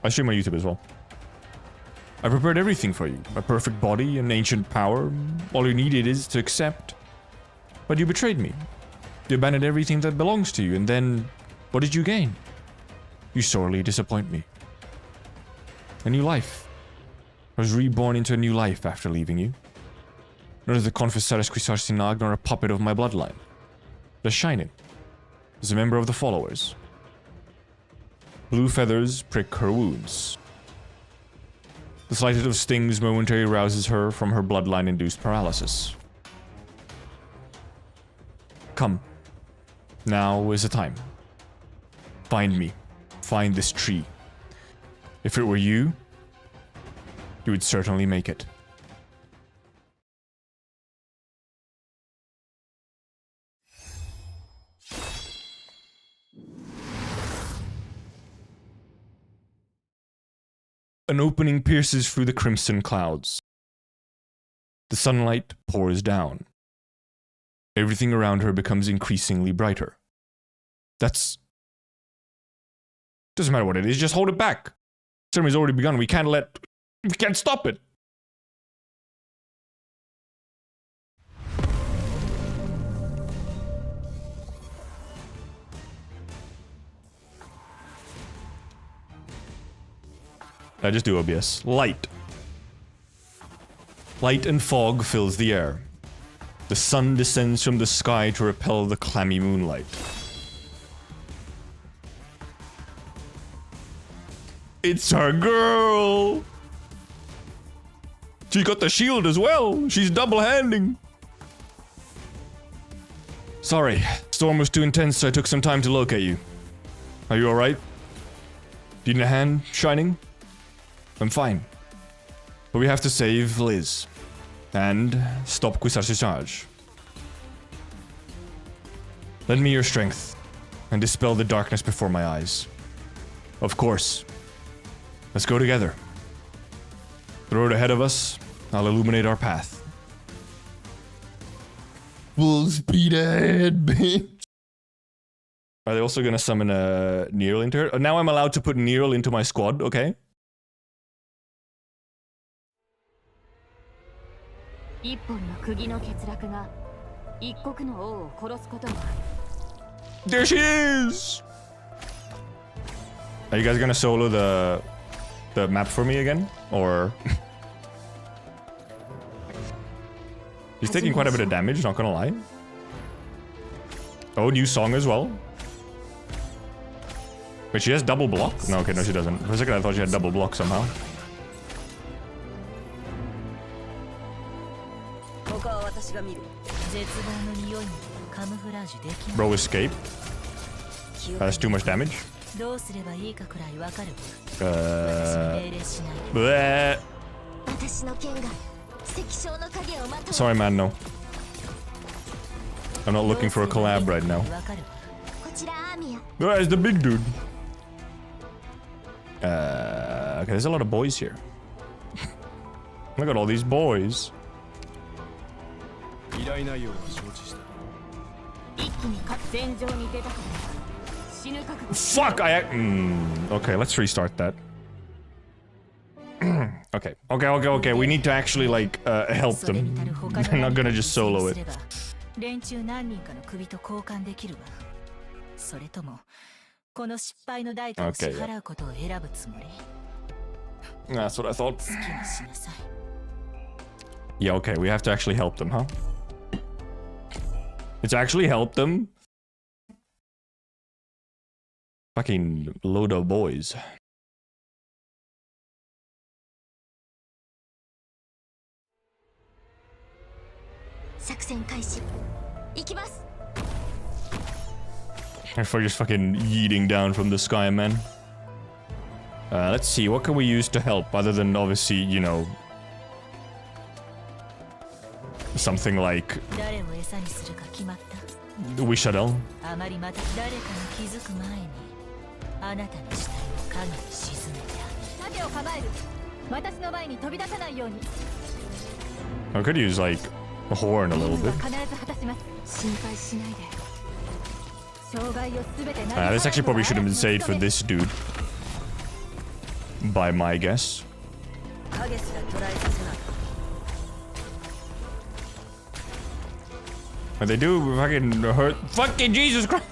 I stream on YouTube as well. I prepared everything for you. A perfect body, an ancient power. All you needed is to accept. But you betrayed me. You abandoned everything that belongs to you, and then... what did you gain? You sorely disappoint me. A new life. I was reborn into a new life after leaving you. Nor is the Confessaris Quisarsinag nor a puppet of my bloodline. The Shining. As a member of the followers. Blue feathers prick her wounds. The slightest of stings momentarily rouses her from her bloodline-induced paralysis. Come. Now is the time. Find me. Find this tree. If it were you, you would certainly make it. An opening pierces through the crimson clouds. The sunlight pours down. Everything around her becomes increasingly brighter. Doesn't matter what it is, just hold it back. Ceremony's already begun, we can't stop it. I just do OBS. Light. Light and fog fills the air. The sun descends from the sky to repel the clammy moonlight. It's our girl! She got the shield as well! She's double-handing! Sorry, storm was too intense, so I took some time to locate you. Are you alright? Do you need a hand shining? I'm fine. But we have to save Liz. And stop Quisar's charge. Lend me your strength and dispel the darkness before my eyes. Of course. Let's go together. The road ahead of us, I'll illuminate our path. Full speed ahead, bitch. Are they also gonna summon a Nero into her? Now I'm allowed to put Nero into my squad, okay? There she is! Are you guys gonna solo the map for me again? Or... She's taking quite a bit of damage, not gonna lie. Oh, new song as well. Wait, she has double block? No, okay, no she doesn't. For a second I thought she had double block somehow. Bro, escape. That's too much damage. Bleh. Sorry, man, no. I'm not looking for a collab right now. It's the big dude. Okay, there's a lot of boys here. Look at all these boys. Fuck! Okay, let's restart that. Okay. We need to actually, like, help them. They're not gonna just solo it. Okay. That's what I thought. Yeah, okay, we have to actually help them, huh? It's actually helped them? Fucking load of boys. For just fucking yeeting down from the sky, man. Let's see, what can we use to help other than obviously, you know, something like Wish Adel. I could use like a horn a little bit. This actually probably should have been saved for this dude. By my guess. But they do fucking hurt. Fucking Jesus Christ!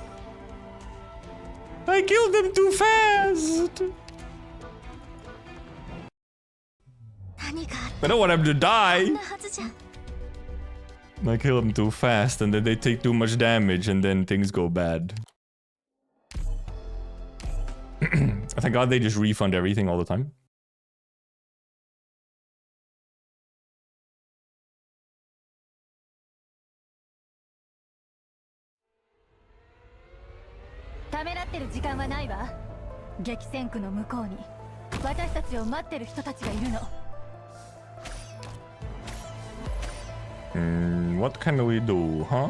I killed them too fast! I don't want them to die! I kill them too fast and then they take too much damage and then things go bad. Thank God they just refund everything all the time. What can we do, huh?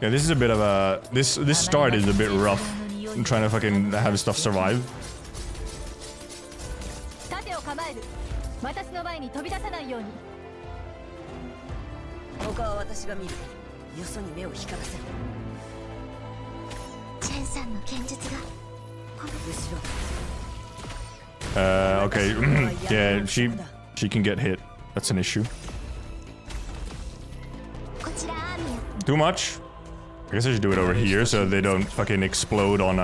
Yeah, this is a bit of a... This start is a bit rough. I'm trying to fucking have stuff survive. Okay. Yeah, she can get hit. That's an issue. Too much? I guess I should do it over here so they don't fucking explode on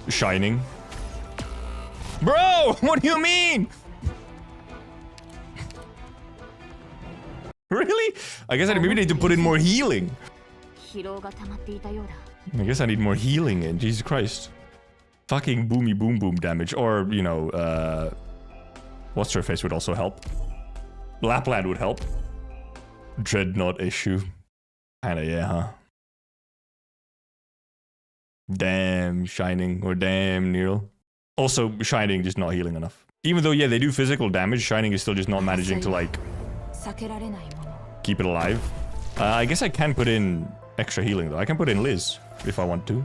Shining. Bro! What do you mean? Really? I guess I maybe need to put in more healing. I guess I need more healing in. Jesus Christ. Fucking boomy boom boom damage. Or, you know, what's her face would also help. Lapland would help. Dreadnought issue. Kinda, yeah, huh? Damn, Shining. Or damn, Nero. Also, Shining just not healing enough. Even though, yeah, they do physical damage, Shining is still just not managing to, like, keep it alive. I guess I can put in extra healing, though. I can put in Liz, if I want to.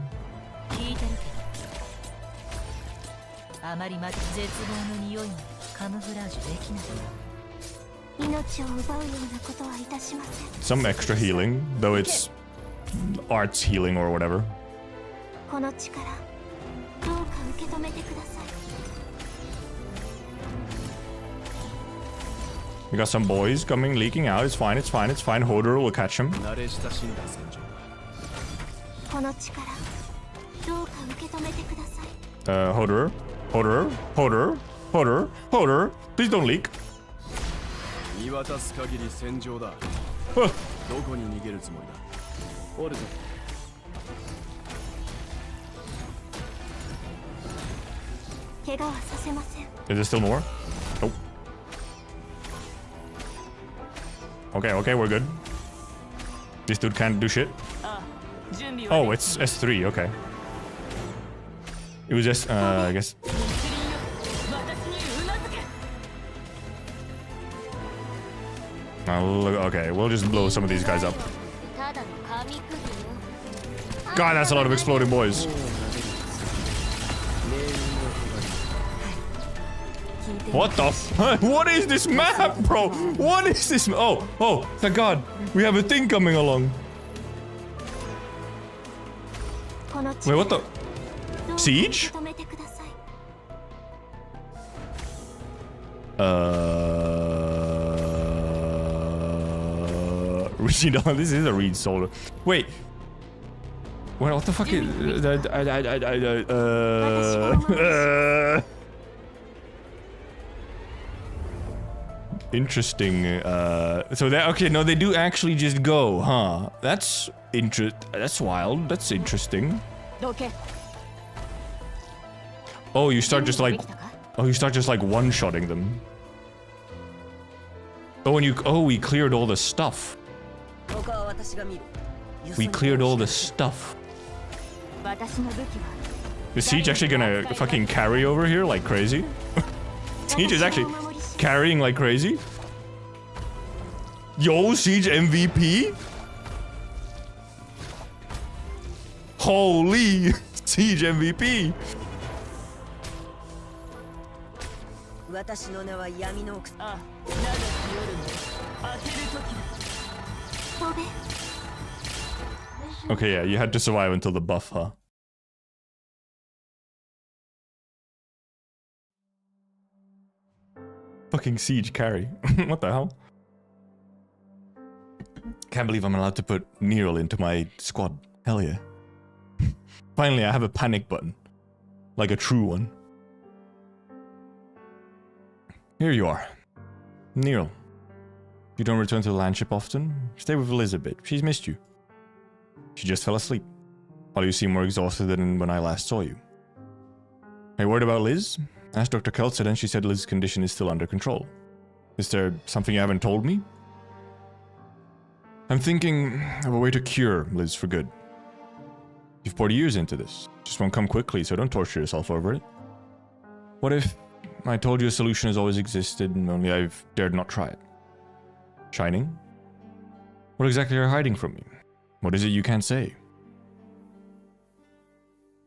Some extra healing, though it's arts healing or whatever. We got some boys coming, leaking out. It's fine, it's fine, it's fine. Hodor will catch him. Hodor. Hodor. Hodor. Hodor. Hodor. Please don't leak. Is there still more? Nope. Okay, okay, we're good. This dude can't do shit. Oh, it's S3, okay. It was just, I guess. Okay, we'll just blow some of these guys up. God, that's a lot of exploding boys. What the f- What is this map, bro? What is this? Oh, thank God. We have a thing coming along. Wait, what the? Siege? This is a Reed Solar. Wait. What the fuck is... Interesting. So that... Okay, no, they do actually just go, huh? That's... That's wild. That's interesting. Oh, you start just like... Oh, you start just like one-shotting them. Oh, and you... Oh, we cleared all the stuff. We cleared all the stuff. Is Siege actually gonna fucking carry over here like crazy? Siege is actually carrying like crazy? Yo, Siege MVP? Holy! Siege MVP! Okay, yeah, you had to survive until the buff, huh? Fucking Siege carry. What the hell? Can't believe I'm allowed to put Nero into my squad. Hell yeah. Finally, I have a panic button. Like a true one. Here you are. Nero. You don't return to the landship often? Stay with Liz a bit. She's missed you. She just fell asleep. While you seem more exhausted than when I last saw you. Are you worried about Liz? I asked Dr. Keltzer and she said Liz's condition is still under control. Is there something you haven't told me? I'm thinking of a way to cure Liz for good. You've poured years into this. Just won't come quickly, so don't torture yourself over it. What if I told you a solution has always existed and only I've dared not try it? Shining? What exactly are you hiding from me? What is it you can't say?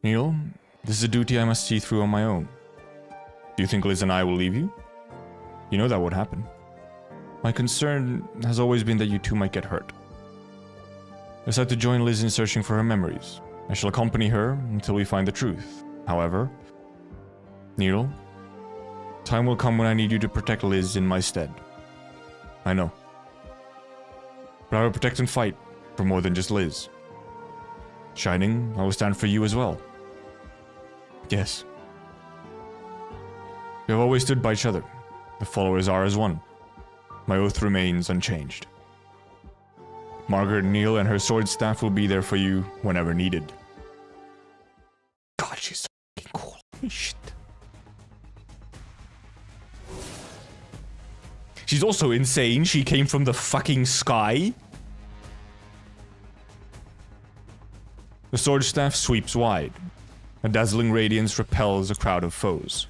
Neil, this is a duty I must see through on my own. Do you think Liz and I will leave you? You know that would happen. My concern has always been that you two might get hurt. I decided to join Liz in searching for her memories. I shall accompany her until we find the truth. However, Neil, time will come when I need you to protect Liz in my stead. I know. But I will protect and fight for more than just Liz. Shining, I will stand for you as well. Yes. We have always stood by each other. The followers are as one. My oath remains unchanged. Margaret Neal and her sword staff will be there for you whenever needed. God, she's so fucking cool. Holy shit. She's also insane. She came from the fucking sky. The sword staff sweeps wide. A dazzling radiance repels a crowd of foes.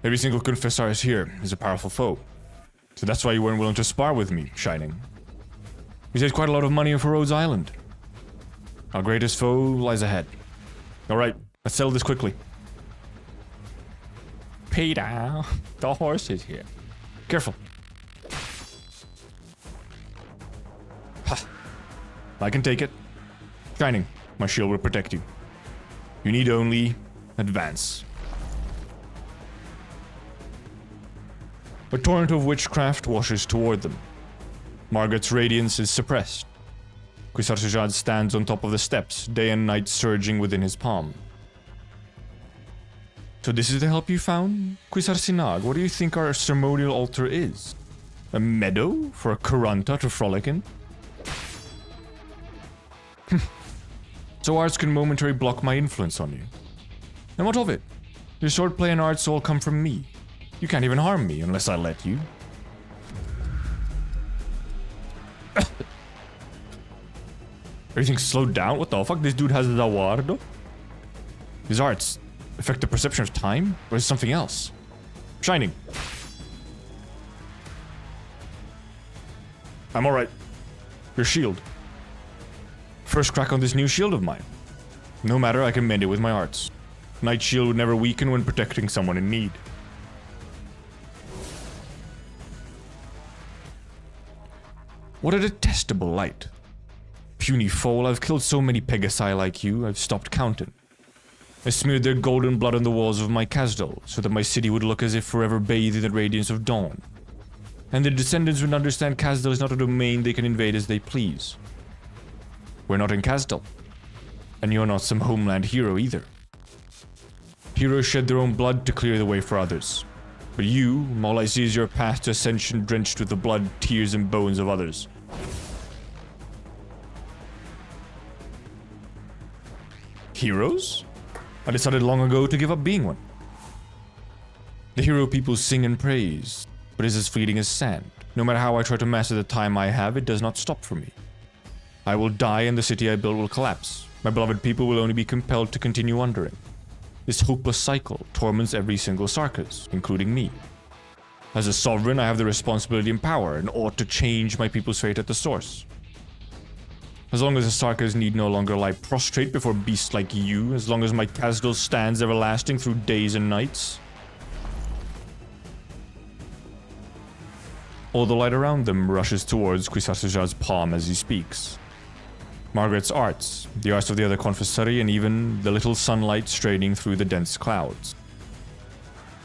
Every single confessor here is a powerful foe. So that's why you weren't willing to spar with me, Shining. You saved quite a lot of money for Rhodes Island. Our greatest foe lies ahead. Alright, let's settle this quickly. Peter, the horse is here. Careful. Ha. I can take it. Shining, my shield will protect you. You need only advance. A torrent of witchcraft washes toward them. Margaret's radiance is suppressed. Kwisatz stands on top of the steps, day and night surging within his palm. So this is the help you found? Kwisatz, what do you think our ceremonial altar is? A meadow for a Kuranta to frolic in? So arts can momentarily block my influence on you. And what of it? Your swordplay and arts all come from me. You can't even harm me unless I let you. Everything slowed down? What the fuck? This dude has Zawardo? His arts affect the perception of time? Or is it something else? Shining. I'm alright. Your shield. First crack on this new shield of mine. No matter, I can mend it with my arts. Night shield would never weaken when protecting someone in need. What a detestable light. Puny foal, I've killed so many Pegasi like you, I've stopped counting. I smeared their golden blood on the walls of my Casdal, so that my city would look as if forever bathed in the radiance of dawn. And their descendants would understand Casdal is not a domain they can invade as they please. We're not in Casdal. And you're not some homeland hero either. Heroes shed their own blood to clear the way for others. But you, all I see is your path to ascension drenched with the blood, tears, and bones of others. Heroes? I decided long ago to give up being one. The hero people sing and praise, but is as fleeting as sand. No matter how I try to master the time I have, it does not stop for me. I will die and the city I built will collapse. My beloved people will only be compelled to continue wandering. This hopeless cycle torments every single Sarkaz, including me. As a sovereign, I have the responsibility and power, and ought to change my people's fate at the source. As long as the Sarkaz need no longer lie prostrate before beasts like you, as long as my Casdal stands everlasting through days and nights. All the light around them rushes towards Kwisatz palm as he speaks. Margaret's arts, the arts of the other confessori, and even the little sunlight straining through the dense clouds.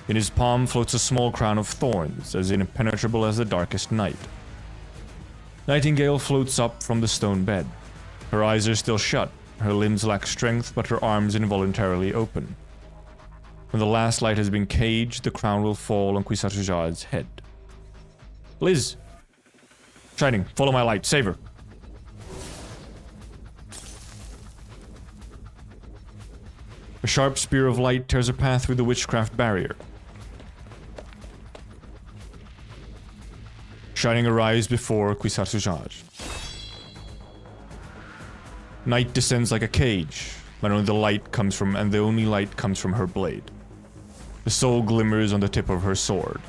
In his palm floats a small crown of thorns, as impenetrable as the darkest night. Nightingale floats up from the stone bed. Her eyes are still shut, her limbs lack strength, but her arms involuntarily open. When the last light has been caged, the crown will fall on Kwisatz head. Liz! Shining, follow my light, save her! A sharp spear of light tears a path through the witchcraft barrier. Shining arrives before Kwisatz. Night descends like a cage, but only the light comes from, and the only light comes from her blade. The soul glimmers on the tip of her sword.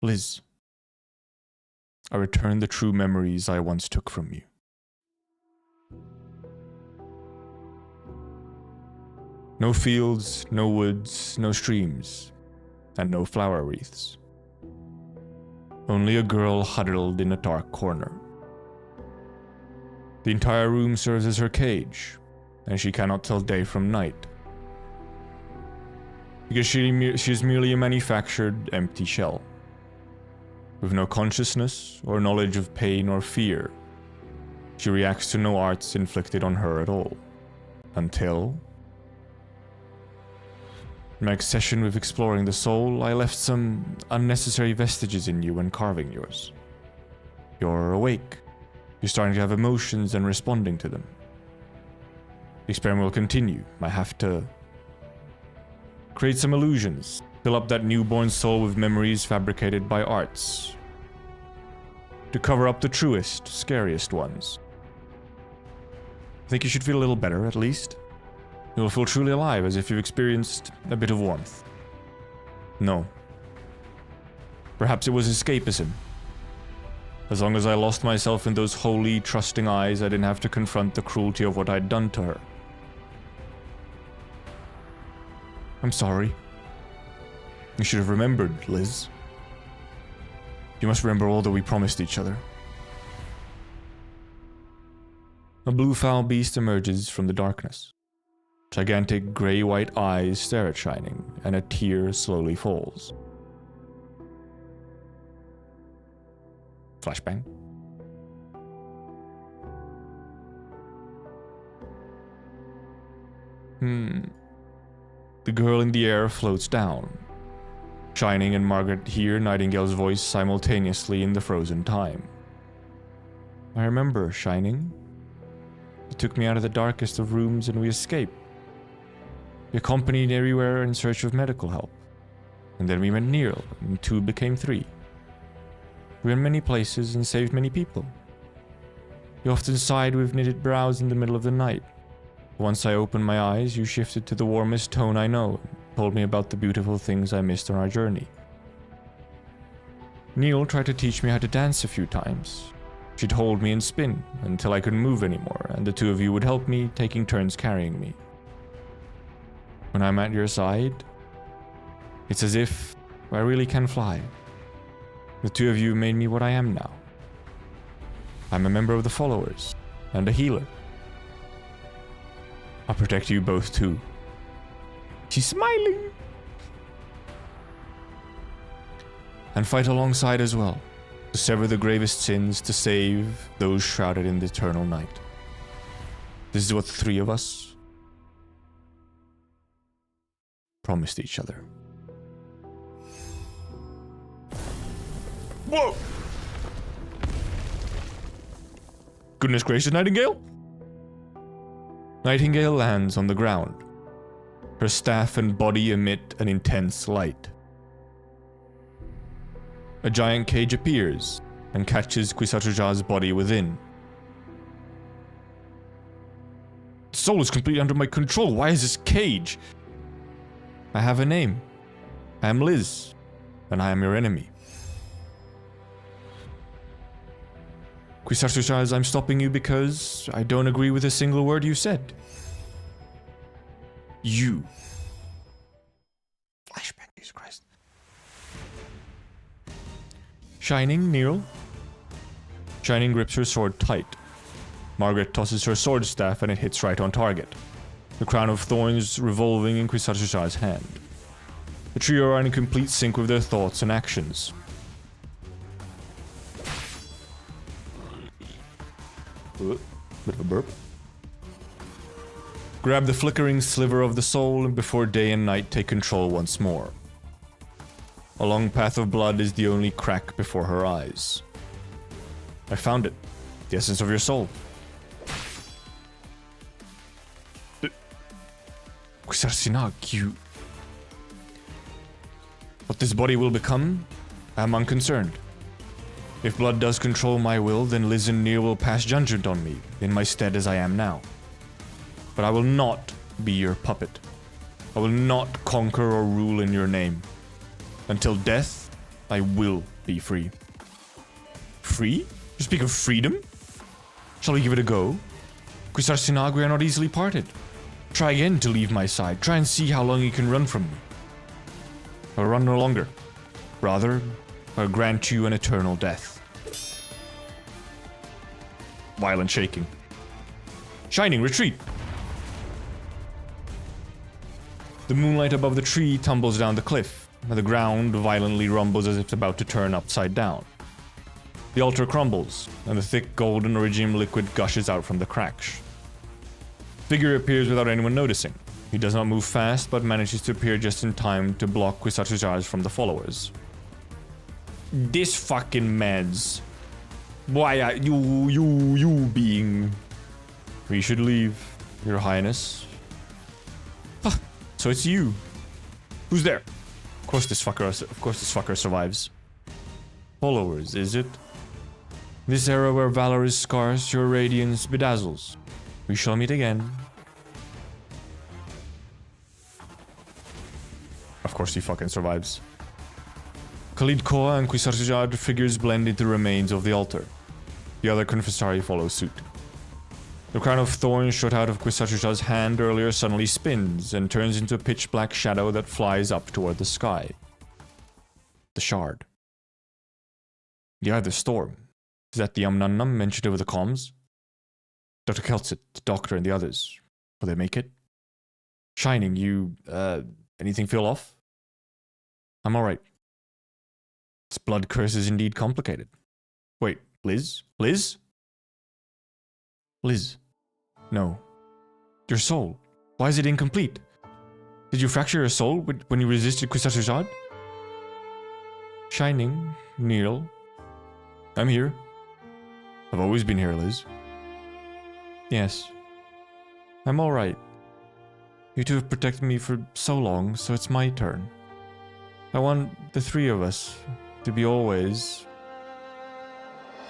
Liz, I return the true memories I once took from you. No fields, no woods, no streams, and no flower wreaths. Only a girl huddled in a dark corner. The entire room serves as her cage, and she cannot tell day from night. Because she is merely a manufactured, empty shell. With no consciousness or knowledge of pain or fear, she reacts to no arts inflicted on her at all. Until... in my obsession with exploring the soul, I left some unnecessary vestiges in you when carving yours. You're awake. You're starting to have emotions and responding to them. The experiment will continue. I have to create some illusions, Fill up that newborn soul with memories fabricated by arts. To cover up the truest, scariest ones. I think you should feel a little better, at least. You'll feel truly alive, as if you've experienced a bit of warmth. No. Perhaps it was escapism. As long as I lost myself in those holy, trusting eyes, I didn't have to confront the cruelty of what I'd done to her. I'm sorry. You should have remembered, Liz. You must remember all that we promised each other. A blue foul beast emerges from the darkness. Gigantic grey-white eyes stare at Shining, and a tear slowly falls. Flashbang. The girl in the air floats down. Shining and Margaret hear Nightingale's voice simultaneously in the frozen time. I remember, Shining. You took me out of the darkest of rooms and we escaped. We accompanied everywhere in search of medical help. And then we met Neil, and 2 became 3. We went many places and saved many people. You often sighed with knitted brows in the middle of the night. Once I opened my eyes, you shifted to the warmest tone I know, and told me about the beautiful things I missed on our journey. Neil tried to teach me how to dance a few times. She'd hold me and spin, until I couldn't move anymore, and the 2 of you would help me, taking turns carrying me. When I'm at your side, it's as if I really can fly. The 2 of you made me what I am now. I'm a member of the Followers, and a healer. I'll protect you both too. She's smiling! And fight alongside as well, to sever the gravest sins, to save those shrouded in the eternal night. This is what the 3 of us promised each other. Whoa! Goodness gracious, Nightingale! Nightingale lands on the ground. Her staff and body emit an intense light. A giant cage appears and catches Kwisatruja's body within. The soul is completely under my control. Why is this cage? I have a name. I am Liz, and I am your enemy. Kwisatruja, I'm stopping you because I don't agree with a single word you said. You. Flashback, Jesus Christ. Shining, Neil. Shining grips her sword tight. Margaret tosses her sword staff and it hits right on target. The crown of thorns revolving in Kwisatruja's hand. The trio are in complete sync with their thoughts and actions. Bit of a burp. Grab the flickering sliver of the soul and before day and night take control once more. A long path of blood is the only crack before her eyes. I found it. The essence of your soul. Kwisatruja, you... What this body will become, I'm unconcerned. If blood does control my will, then Liz and Neil will pass judgment on me, in my stead as I am now. But I will not be your puppet. I will not conquer or rule in your name. Until death, I will be free. Free? You speak of freedom? Shall we give it a go? Kwisatruja, we are not easily parted. Try again to leave my side. Try and see how long you can run from me. I'll run no longer. Rather, I'll grant you an eternal death. Violent shaking. Shining, retreat! The moonlight above the tree tumbles down the cliff, and the ground violently rumbles as if it's about to turn upside down. The altar crumbles, and the thick golden originium liquid gushes out from the cracks. Figure appears without anyone noticing. He does not move fast, but manages to appear just in time to block Kwisatruja from the followers. This fucking meds. Why are you being... We should leave, Your Highness. Huh, so it's you. Who's there? Of course this fucker survives. Followers, is it? This era where valor is scarce, your radiance bedazzles. We shall meet again. Of course he fucking survives. Khalid Koa and Kwisatz figures blend into the remains of the altar. The other Confessari follow suit. The crown of thorns shot out of Kwisatz hand earlier suddenly spins and turns into a pitch-black shadow that flies up toward the sky. The shard. The Eye of the Storm. Is that the Umnannam mentioned over the comms? Dr. Keltsit, the doctor, and the others. Will they make it? Shining, you, anything feel off? I'm alright. This blood curse is indeed complicated. Wait, Liz? Liz? Liz. No. Your soul. Why is it incomplete? Did you fracture your soul when you resisted Kwisatz? Shining, Neil. I'm here. I've always been here, Liz. Yes. I'm alright. You two have protected me for so long, so it's my turn. I want the three of us to be always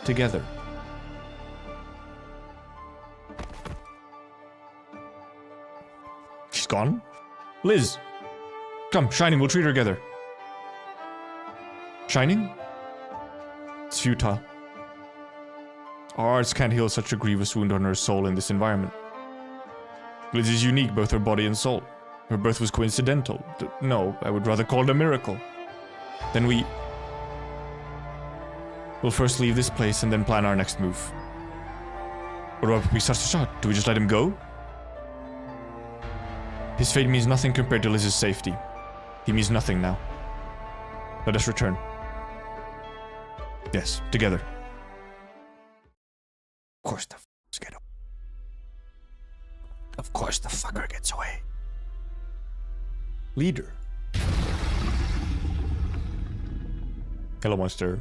together. She's gone? Liz! Come, Shining, we'll treat her together. Shining? It's futile. Our arts can't heal such a grievous wound on her soul in this environment. Liz is unique, both her body and soul. Her birth was coincidental. No, I would rather call it a miracle. Then we'll first leave this place and then plan our next move. What about Kwisatz? Do we just let him go? His fate means nothing compared to Liz's safety. He means nothing now. Let us return. Yes, together. Of course the fuckers get away. Of course the fucker gets away. Leader. Hello, monster.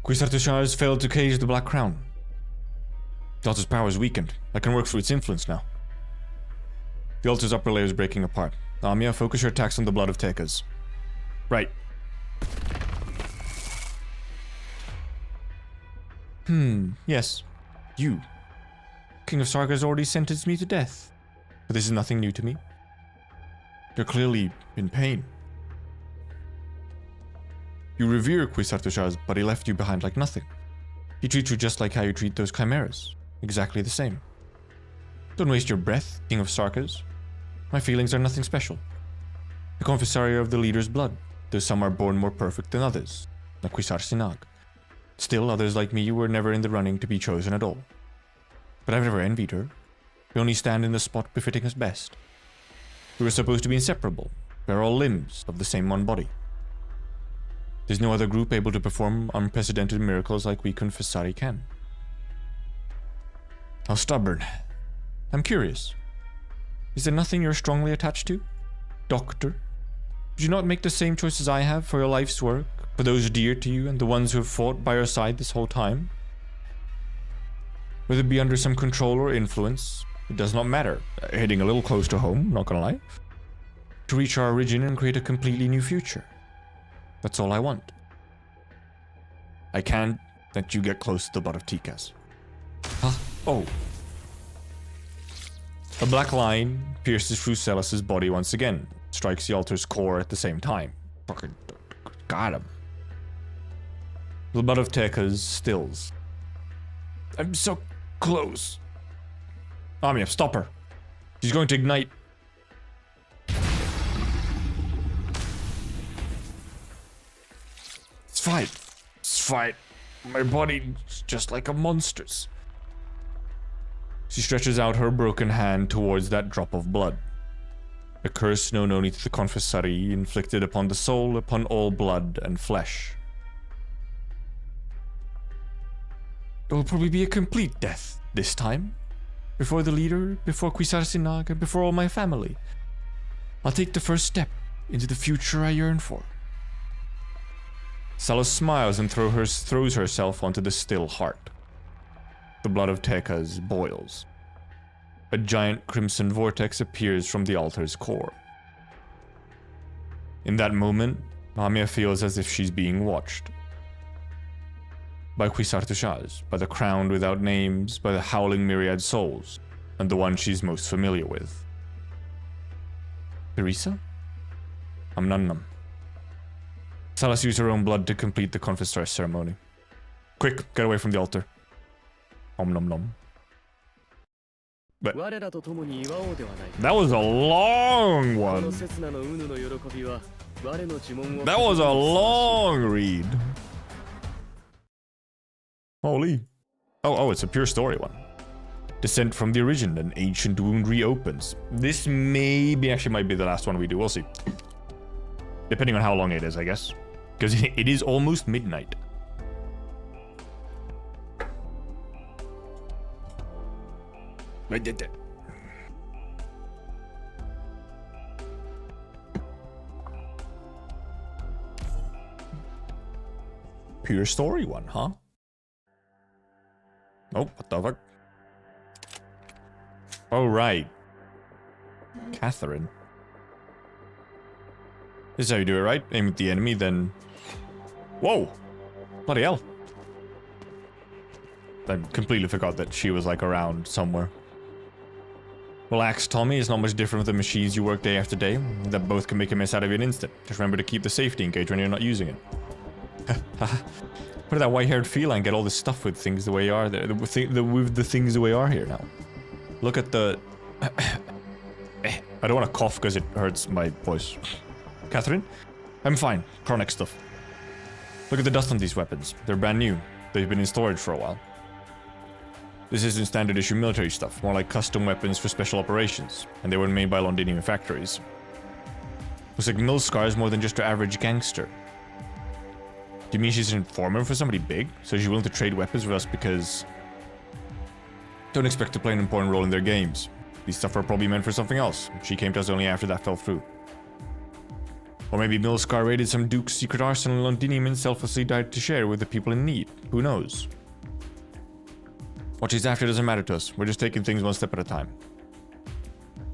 Kwisatz failed to cage the Black Crown. The altar's power is weakened. I can work through its influence now. The altar's upper layer is breaking apart. Amia, focus your attacks on the blood of Tekas. Right. Yes. You. King of Sark has already sentenced me to death. But this is nothing new to me. You're clearly in pain. You revere Kwisatz, but he left you behind like nothing. He treats you just like how you treat those chimeras. Exactly the same. Don't waste your breath, King of Sarkas. My feelings are nothing special. The Confessari of the leader's blood, though some are born more perfect than others, like Kwisatz. Still, others like me were never in the running to be chosen at all. But I've never envied her. We only stand in the spot befitting us best. We were supposed to be inseparable. We are all limbs of the same one body. There's no other group able to perform unprecedented miracles like we Confessari can. How stubborn. I'm curious. Is there nothing you're strongly attached to? Doctor? Did you not make the same choice as I have for your life's work, for those dear to you and the ones who have fought by your side this whole time? Whether it be under some control or influence, it does not matter. Hitting a little close to home, not gonna lie. To reach our origin and create a completely new future. That's all I want. I can't let you get close to the blood of Tekas. Huh? Oh. A black line pierces through Celus's body once again, strikes the altar's core at the same time. Fucking got him. The blood of Tekas stills. I'm so close. Amia, stop her. She's going to ignite. It's fine. It's fine. My body's just like a monster's. She stretches out her broken hand towards that drop of blood. A curse known only to the Confessari, inflicted upon the soul, upon all blood and flesh. It will probably be a complete death this time. Before the leader, before Kwisatz, and before all my family. I'll take the first step into the future I yearn for. Salus smiles and throws herself onto the still heart. The blood of Tekas boils. A giant crimson vortex appears from the altar's core. In that moment, Lamia feels as if she's being watched. By Quisartushas, by the crowned without names, by the howling myriad souls, and the one she's most familiar with. Teresa? Amnannam. Salas used her own blood to complete the confessor ceremony. Quick, get away from the altar. Om nom nom. But that was a long one. That was a long read. Holy. Oh, it's a pure story one. Descent from the origin, an ancient wound reopens. This actually might be the last one we do, we'll see. Depending on how long it is, I guess. Because it is almost midnight. Pure story one, huh? Oh, what the fuck? Oh, right. Catherine. This is how you do it, right? Aim at the enemy, then... Whoa! Bloody hell. I completely forgot that she was, like, around somewhere. Relax, Tommy. It's not much different with the machines you work day after day. That both can make a mess out of you in an instant. Just remember to keep the safety engaged when you're not using it. Where did that white-haired feline get all this stuff with things the way you are there? With the things the way you are here now. Look at the... I don't want to cough because it hurts my voice. Catherine? I'm fine. Chronic stuff. Look at the dust on these weapons. They're brand new. They've been in storage for a while. This isn't standard issue military stuff, more like custom weapons for special operations, and they were made by Londinium factories. Looks like Milskar is more than just your average gangster. Do you mean she's an informant for somebody big? So she's willing to trade weapons with us because... Don't expect to play an important role in their games. These stuff were probably meant for something else. She came to us only after that fell through. Or maybe Milskar raided some Duke's secret arsenal in Londinium and selflessly died to share with the people in need. Who knows? What she's after doesn't matter to us. We're just taking things one step at a time.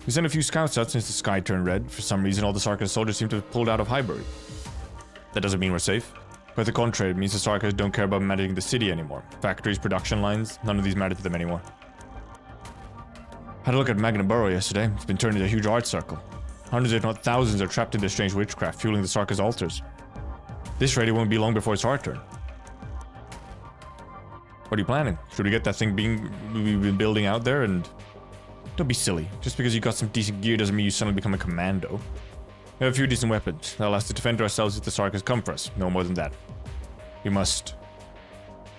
We sent a few scouts out since the sky turned red. For some reason, all the Sarkis soldiers seem to have pulled out of Highbury. That doesn't mean we're safe. Quite the contrary, it means the Sarkis don't care about managing the city anymore. Factories, production lines, none of these matter to them anymore. Had a look at Magna Borough yesterday. It's been turned into a huge art circle. Hundreds if not thousands are trapped in this strange witchcraft, fueling the Sarkis' altars. This rate, it won't be long before it's our turn. What are you planning? Should we get that thing we've been building out there and... Don't be silly. Just because you got some decent gear doesn't mean you suddenly become a commando. We have a few decent weapons. That'll last to defend ourselves if the Sarkis come for us. No more than that. We must...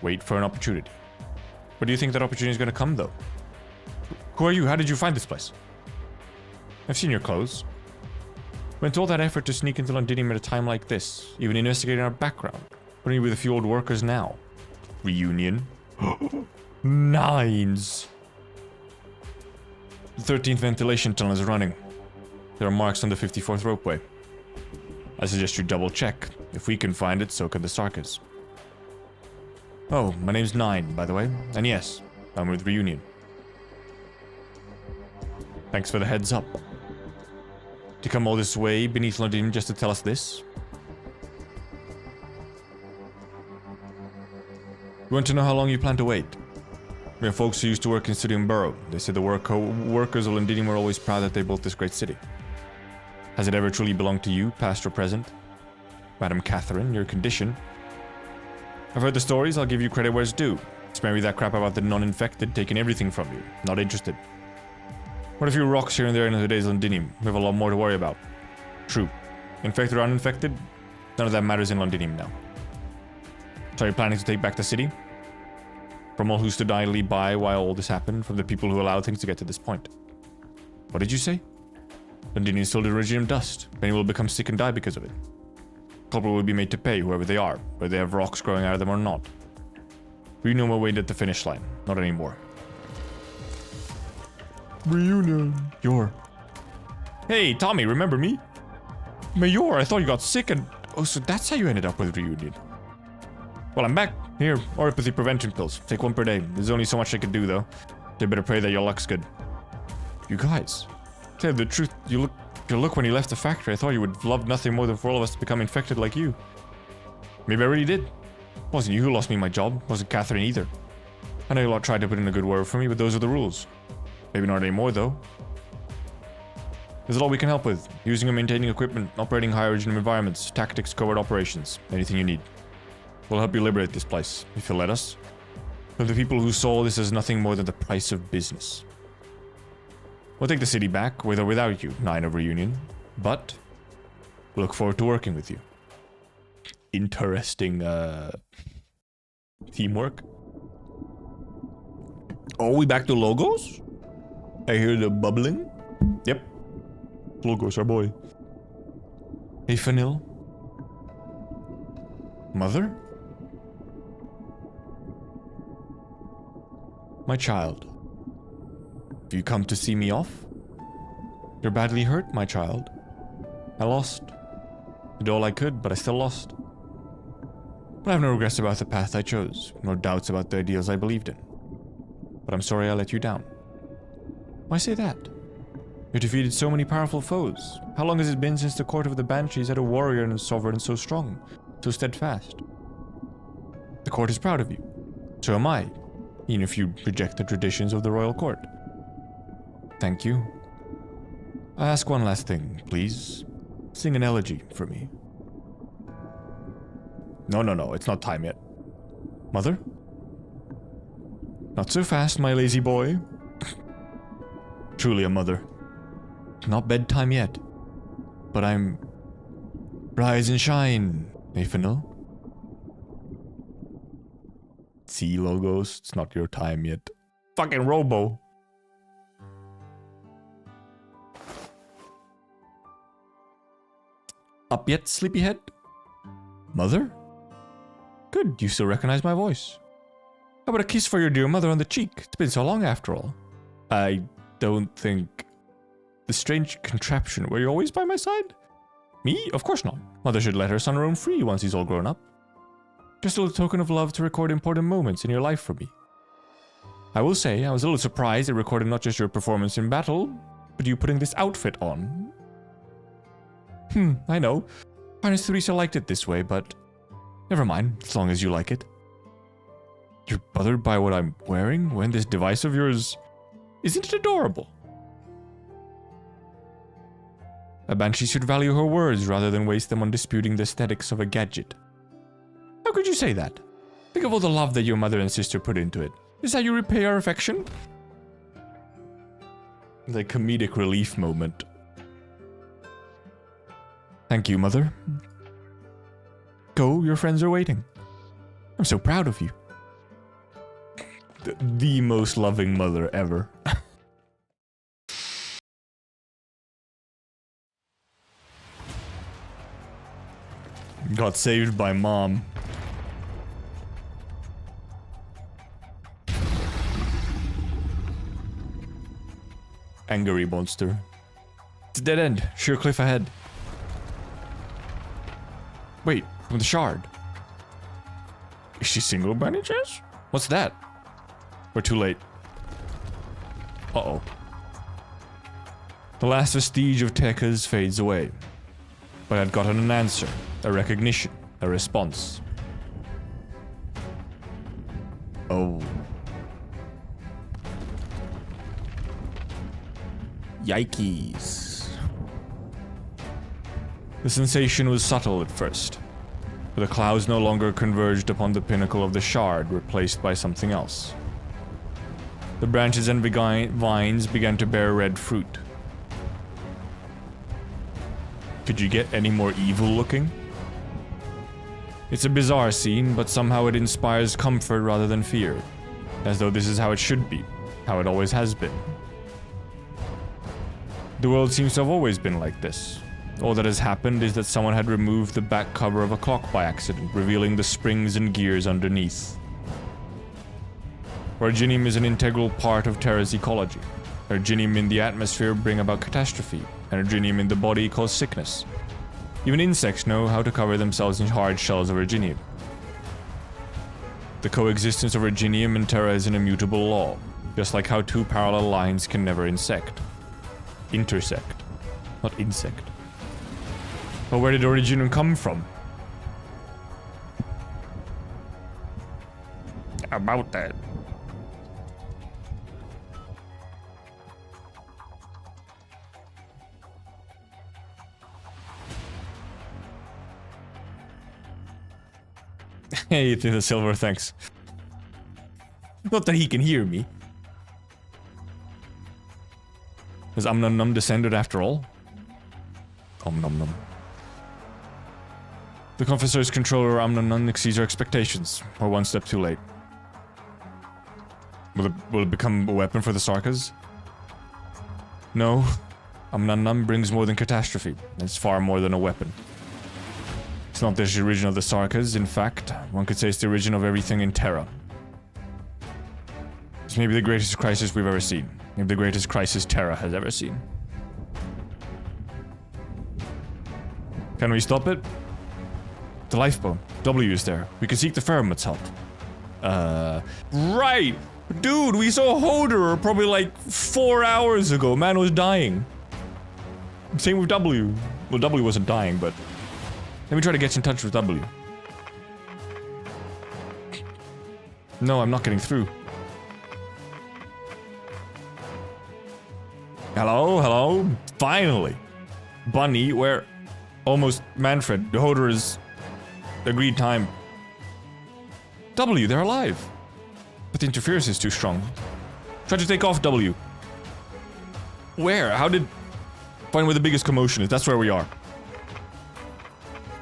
wait for an opportunity. Where do you think that opportunity is going to come, though? Who are you? How did you find this place? I've seen your clothes. Went to all that effort to sneak into Londinium at a time like this, even investigating our background. What are you with a few old workers now? Reunion? Nines! The 13th ventilation tunnel is running. There are marks on the 54th ropeway. I suggest you double check. If we can find it, so can the Sarkis. Oh, my name's Nine, by the way. And yes, I'm with Reunion. Thanks for the heads up. To come all this way beneath Londinium just to tell us this? We want to know how long you plan to wait. We have folks who used to work in Studium Borough. They said the workers of Londinium were always proud that they built this great city. Has it ever truly belonged to you, past or present? Madam Catherine, your condition. I've heard the stories, I'll give you credit where it's due. Spare me that crap about the non-infected taking everything from you. Not interested. What a few rocks here and there in today's Londinium. We have a lot more to worry about. True. Infected or uninfected, none of that matters in Londinium now. So are you planning to take back the city? From all who stood idly by while all this happened, from the people who allowed things to get to this point. What did you say? Londinium is still the originum dust. Many will become sick and die because of it. Culprit will be made to pay, whoever they are, whether they have rocks growing out of them or not. Reunion will wait at the finish line. Not anymore. Reunion. Yor. Hey, Tommy, remember me? Mayor, I thought you got sick and... Oh, so that's how you ended up with Reunion. Well, I'm back. Here, oripathy prevention pills. Take one per day. There's only so much I can do, though. They better pray that your luck's good. You guys. Tell you the truth, you look Your look when you left the factory, I thought you would have loved nothing more than for all of us to become infected like you. Maybe I really did. It wasn't you who lost me my job. It wasn't Catherine either. I know you lot tried to put in a good word for me, but those are the rules. Maybe not anymore, though. This is all we can help with. Using and maintaining equipment, operating high-origin environments, tactics, covert operations. Anything you need. We'll help you liberate this place, if you'll let us. For the people who saw this as nothing more than the price of business. We'll take the city back, with or without you, 9 of reunion. But, we look forward to working with you. Interesting, teamwork. Oh, we back to logos? I hear the bubbling. Yep. Logos, our boy. Hey, Fanil. Mother? My child. Have you come to see me off? You're badly hurt, my child. I lost. Did all I could, but I still lost. But I have no regrets about the path I chose, nor doubts about the ideals I believed in. But I'm sorry I let you down. Why say that? You defeated so many powerful foes. How long has it been since the court of the Banshees had a warrior and a sovereign so strong, so steadfast? The court is proud of you. So am I, even if you reject the traditions of the royal court. Thank you. I ask one last thing, please. Sing an elegy for me. No, it's not time yet. Mother? Not so fast, my lazy boy. Truly a mother. Not bedtime yet. But I'm... Rise and shine, Nathaniel. See, Logos, it's not your time yet. Fucking Robo. Up yet, sleepyhead? Mother? Good, you still recognize my voice. How about a kiss for your dear mother on the cheek? It's been so long after all. I don't think... The strange contraption, were you always by my side? Me? Of course not. Mother should let her son roam free once he's all grown up. Just a little token of love to record important moments in your life for me. I will say, I was a little surprised it recorded not just your performance in battle, but you putting this outfit on. I know. Finest Theresa liked it this way, but... Never mind, as long as you like it. You're bothered by what I'm wearing when this device of yours... Isn't it adorable? A banshee should value her words rather than waste them on disputing the aesthetics of a gadget. How could you say that? Think of all the love that your mother and sister put into it. Is that how you repay our affection? The comedic relief moment. Thank you, Mother. Go, your friends are waiting. I'm so proud of you. The most loving mother ever. Got saved by mom. Angry monster. It's a dead end. Sheer cliff ahead. Wait, from the shard. Is she single by any chance? What's that? We're too late. Uh-oh. The last vestige of Tekka's fades away. But I'd gotten an answer, a recognition, a response. Oh. Yikes. The sensation was subtle at first, but the clouds no longer converged upon the pinnacle of the shard, replaced by something else. The branches and vines began to bear red fruit. Could you get any more evil looking? It's a bizarre scene, but somehow it inspires comfort rather than fear, as though this is how it should be, how it always has been. The world seems to have always been like this. All that has happened is that someone had removed the back cover of a clock by accident, revealing the springs and gears underneath. Originium is an integral part of Terra's ecology. Originium in the atmosphere bring about catastrophe, and originium in the body cause sickness. Even insects know how to cover themselves in hard shells of originium. The coexistence of originium and Terra is an immutable law, just like how two parallel lines can never intersect. Not insect. But where did origin come from? About that. Hey, it's in the silver, thanks. Not that he can hear me. Is Num Num descended after all? Num Num. The Confessor's controller Num Num exceeds our expectations. We're one step too late. Will it become a weapon for the Sarkas? No. Num Num brings more than catastrophe. It's far more than a weapon. It's not the origin of the Sarkas. In fact, one could say it's the origin of everything in Terra. It's maybe the greatest crisis we've ever seen. Maybe the greatest crisis Terra has ever seen. Can we stop it? The lifeboat. W is there. We can seek the Pheromone's help. Right! Dude, we saw Hoder probably like 4 hours ago. Man was dying. Same with W. Well, W wasn't dying, but... Let me try to get in touch with W. No, I'm not getting through. Hello, hello. Finally. Bunny, where... Almost Manfred. The Hoder is... Agreed time. W, they're alive. But the interference is too strong. Try to take off W. Where? How did... Find where the biggest commotion is. That's where we are.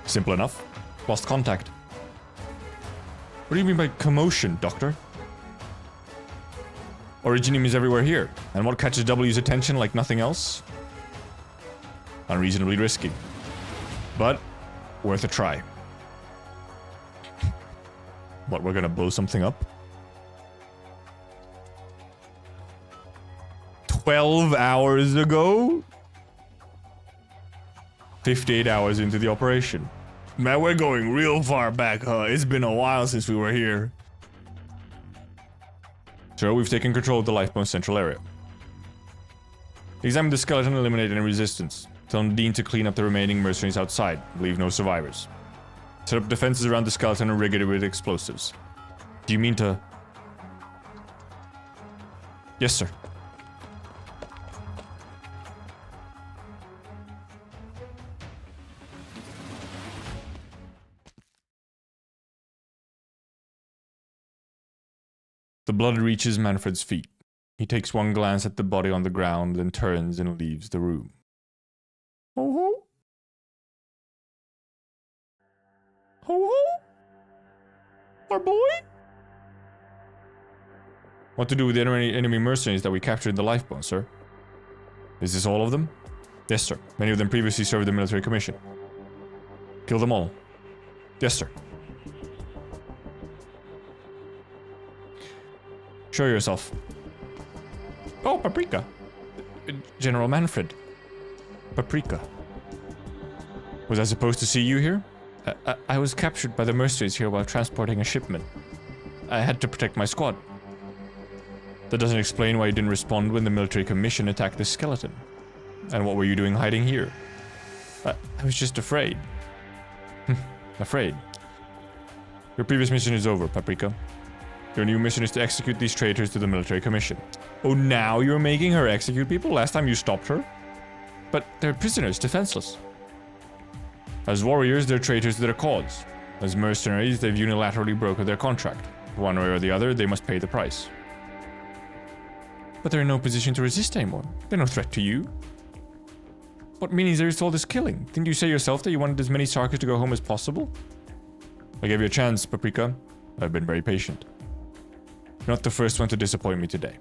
Simple enough. Lost contact. What do you mean by commotion, Doctor? Originium is everywhere here. And what catches W's attention like nothing else? Unreasonably risky. But worth a try. What, we're gonna blow something up? 12 hours ago? 58 hours into the operation. Man, we're going real far back, huh? It's been a while since we were here. So we've taken control of the lifeboat's central area. Examine the skeleton and eliminate any resistance. Tell Dean to clean up the remaining mercenaries outside. Leave no survivors. Set up defenses around the skeleton and rig it with explosives. Do you mean to... Yes, sir. The blood reaches Manfred's feet. He takes one glance at the body on the ground, then turns and leaves the room. Ho ho! Ho ho! Our boy? What to do with the enemy mercenaries that we captured in the lifeboat, sir? Is this all of them? Yes, sir. Many of them previously served the military commission. Kill them all. Yes, sir. Show yourself. Oh, Paprika. General Manfred. Paprika. Was I supposed to see you here? I was captured by the mercenaries here while transporting a shipment. I had to protect my squad. That doesn't explain why you didn't respond when the military commission attacked the skeleton. And what were you doing hiding here? I was just afraid. Afraid. Your previous mission is over, Paprika. Your new mission is to execute these traitors to the military commission. Oh, now you're making her execute people? Last time you stopped her? But they're prisoners, defenseless. As warriors, they're traitors to their cause. As mercenaries, they've unilaterally broken their contract. One way or the other, they must pay the price. But they're in no position to resist anymore. They're no threat to you. What meaning is there to all this killing? Didn't you say yourself that you wanted as many Sarkas to go home as possible? I gave you a chance, Paprika. I've been very patient. You're not the first one to disappoint me today.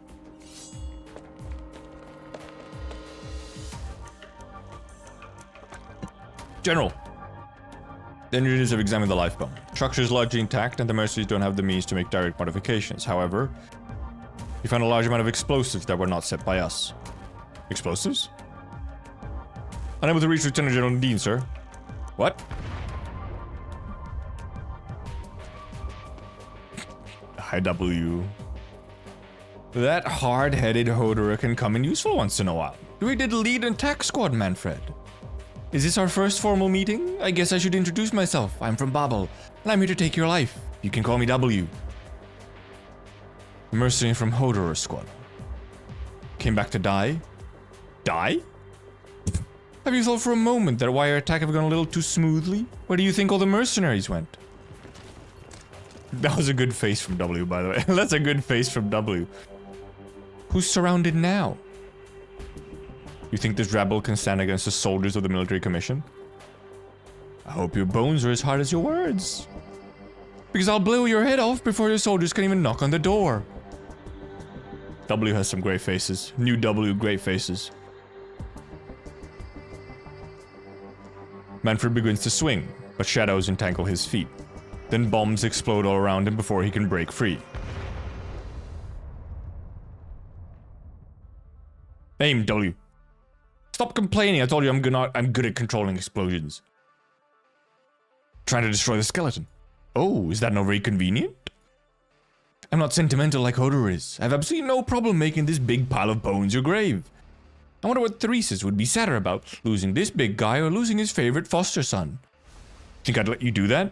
General. The engineers have examined the lifeboat. Structure is largely intact and the mercenaries don't have the means to make direct modifications. However, we found a large amount of explosives that were not set by us. Explosives? Unable to reach Lieutenant General Dean, sir. What? Hi, W. That hard-headed Hodora can come in useful once in a while. We did lead an attack squad, Manfred. Is this our first formal meeting? I guess I should introduce myself. I'm from Babel, and I'm here to take your life. You can call me W. Mercenary from Hodor squad. Came back to die? Die? Have you thought for a moment that why our attack have gone a little too smoothly? Where do you think all the mercenaries went? That was a good face from W, by the way. That's a good face from W. Who's surrounded now? You think this rabble can stand against the soldiers of the military commission? I hope your bones are as hard as your words. Because I'll blow your head off before your soldiers can even knock on the door. W has some great faces. New W, great faces. Manfred begins to swing, but shadows entangle his feet. Then bombs explode all around him before he can break free. Aim, W. Stop complaining, I told you I'm good at controlling explosions. Trying to destroy the skeleton. Oh, is that not very convenient? I'm not sentimental like Hodor is. I have absolutely no problem making this big pile of bones your grave. I wonder what Theresis would be sadder about, losing this big guy or losing his favorite foster son. Think I'd let you do that?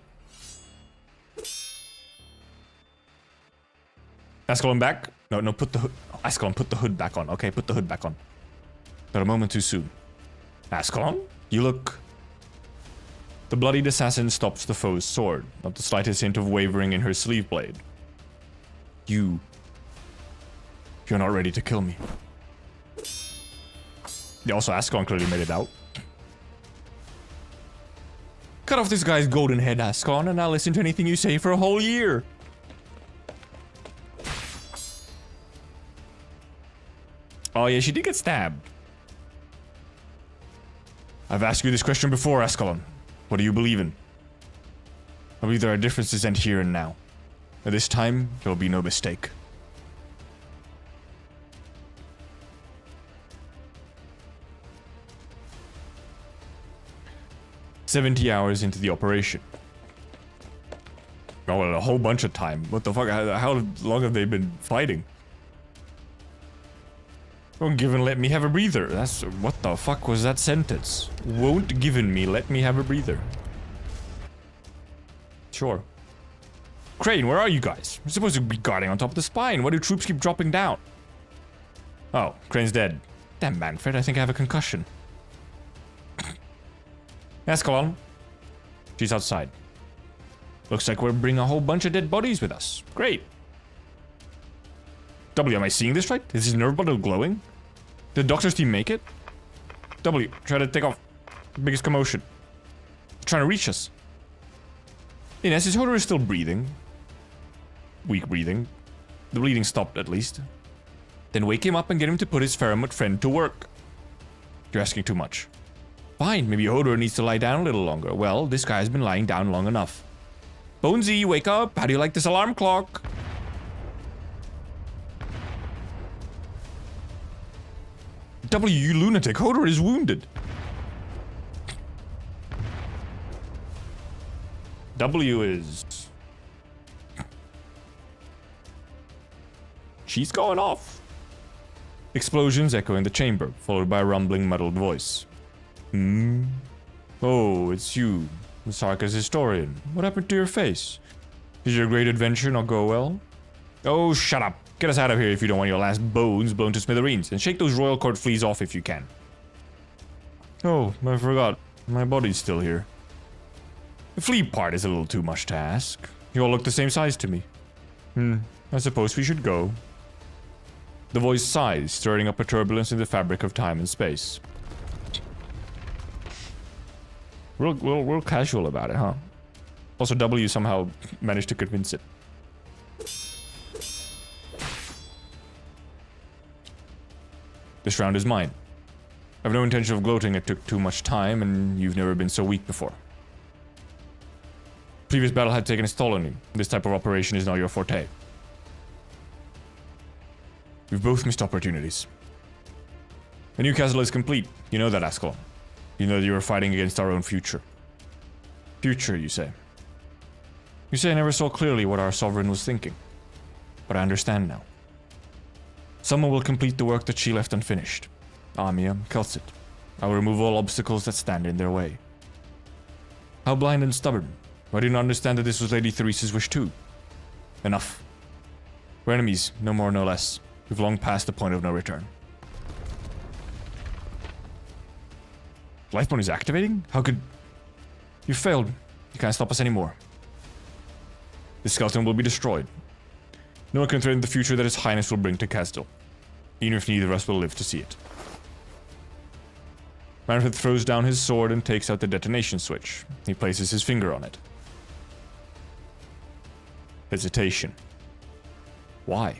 Ascalon back? No, put the hood. Ascalon, put the hood back on. Okay, put the hood back on. But a moment too soon. Ascalon, you look... The bloodied assassin stops the foe's sword, not the slightest hint of wavering in her sleeve blade. You're not ready to kill me. Yeah, also Ascalon clearly made it out. Cut off this guy's golden head, Ascalon, and I'll listen to anything you say for a whole year. Oh yeah, she did get stabbed. I've asked you this question before, Ascalon. What do you believe in? I believe there are differences end here and now. At this time, there will be no mistake. "70 hours into the operation." Oh, a whole bunch of time. What the fuck? How long have they been fighting? Won't give and let me have a breather. That's... what the fuck was that sentence? Won't give and me let me have a breather. Sure. Crane, where are you guys? We're supposed to be guarding on top of the spine. Why do troops keep dropping down? Oh, Crane's dead. Damn, Manfred, I think I have a concussion. Ascalon. She's outside. Looks like we're bringing a whole bunch of dead bodies with us. Great. W, am I seeing this right? Is his nerve bundle glowing? Did the doctor's team make it? W, try to take off. Biggest commotion. Trying to reach us. Ines, his Hodor is still breathing. Weak breathing. The bleeding stopped, at least. Then wake him up and get him to put his Faramut friend to work. You're asking too much. Fine, maybe Hodor needs to lie down a little longer. Well, this guy's been lying down long enough. Bonesy, wake up! How do you like this alarm clock? W, you lunatic, Hodor is wounded. W is... she's going off. Explosions echo in the chamber, followed by a rumbling, muddled voice. Oh, it's you, Sarka's historian. What happened to your face? Did your great adventure not go well? Oh, shut up. Get us out of here if you don't want your last bones blown to smithereens, and shake those royal court fleas off if you can. Oh, I forgot. My body's still here. The flea part is a little too much to ask. You all look the same size to me. I suppose we should go. The voice sighs, stirring up a turbulence in the fabric of time and space. Real casual about it, huh? Also, W somehow managed to convince it. This round is mine. I have no intention of gloating. It took too much time, and you've never been so weak before. Previous battle had taken its toll on you. This type of operation is now your forte. We've both missed opportunities. The new castle is complete. You know that, Ascalon. You know that you are fighting against our own future. Future, you say. You say I never saw clearly what our sovereign was thinking. But I understand now. Someone will complete the work that she left unfinished. Amia, Kelsit. I will remove all obstacles that stand in their way. How blind and stubborn. Why didn't I understand that this was Lady Therese's wish too? Enough. We're enemies, no more, no less. We've long passed the point of no return. Lifebone is activating? How could... You failed. You can't stop us anymore. The skeleton will be destroyed. No one can threaten the future that His Highness will bring to Kasdil, even if neither of us will live to see it. Manfred throws down his sword and takes out the detonation switch. He places his finger on it. Hesitation. Why?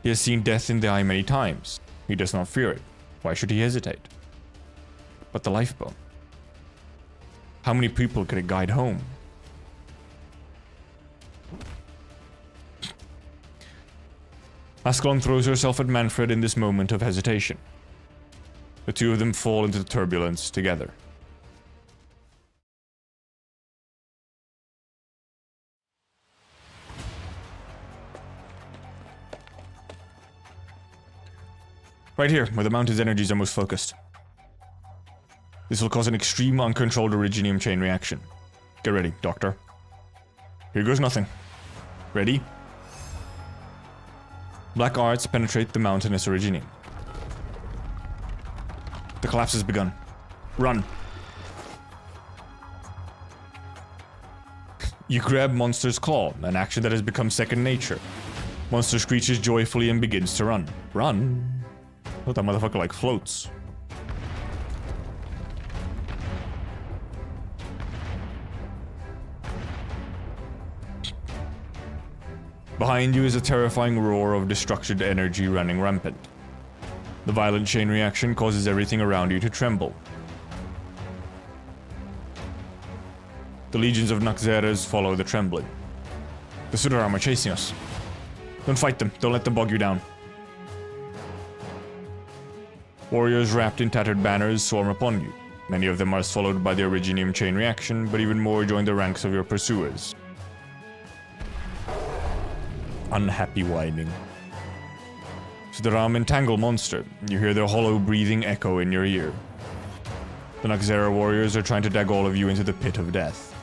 He has seen death in the eye many times. He does not fear it. Why should he hesitate? But the lifebone. How many people could it guide home? Ascalon throws herself at Manfred in this moment of hesitation. The two of them fall into the turbulence together. Right here, where the mountain's energies are most focused. This will cause an extreme, uncontrolled originium chain reaction. Get ready, Doctor. Here goes nothing. Ready? Black arts penetrate the mountainous originium. The collapse has begun. Run. You grab Monster's claw, an action that has become second nature. Monster screeches joyfully and begins to run. Run? Oh, that motherfucker like floats. Behind you is a terrifying roar of destructive energy running rampant. The violent chain reaction causes everything around you to tremble. The legions of Naxxeras follow the trembling. The Sudaram are chasing us. Don't fight them, don't let them bog you down. Warriors wrapped in tattered banners swarm upon you. Many of them are swallowed by the originium chain reaction, but even more join the ranks of your pursuers. Unhappy whining. Sudaram entangle Monster. You hear their hollow breathing echo in your ear. The Naxxera warriors are trying to drag all of you into the pit of death.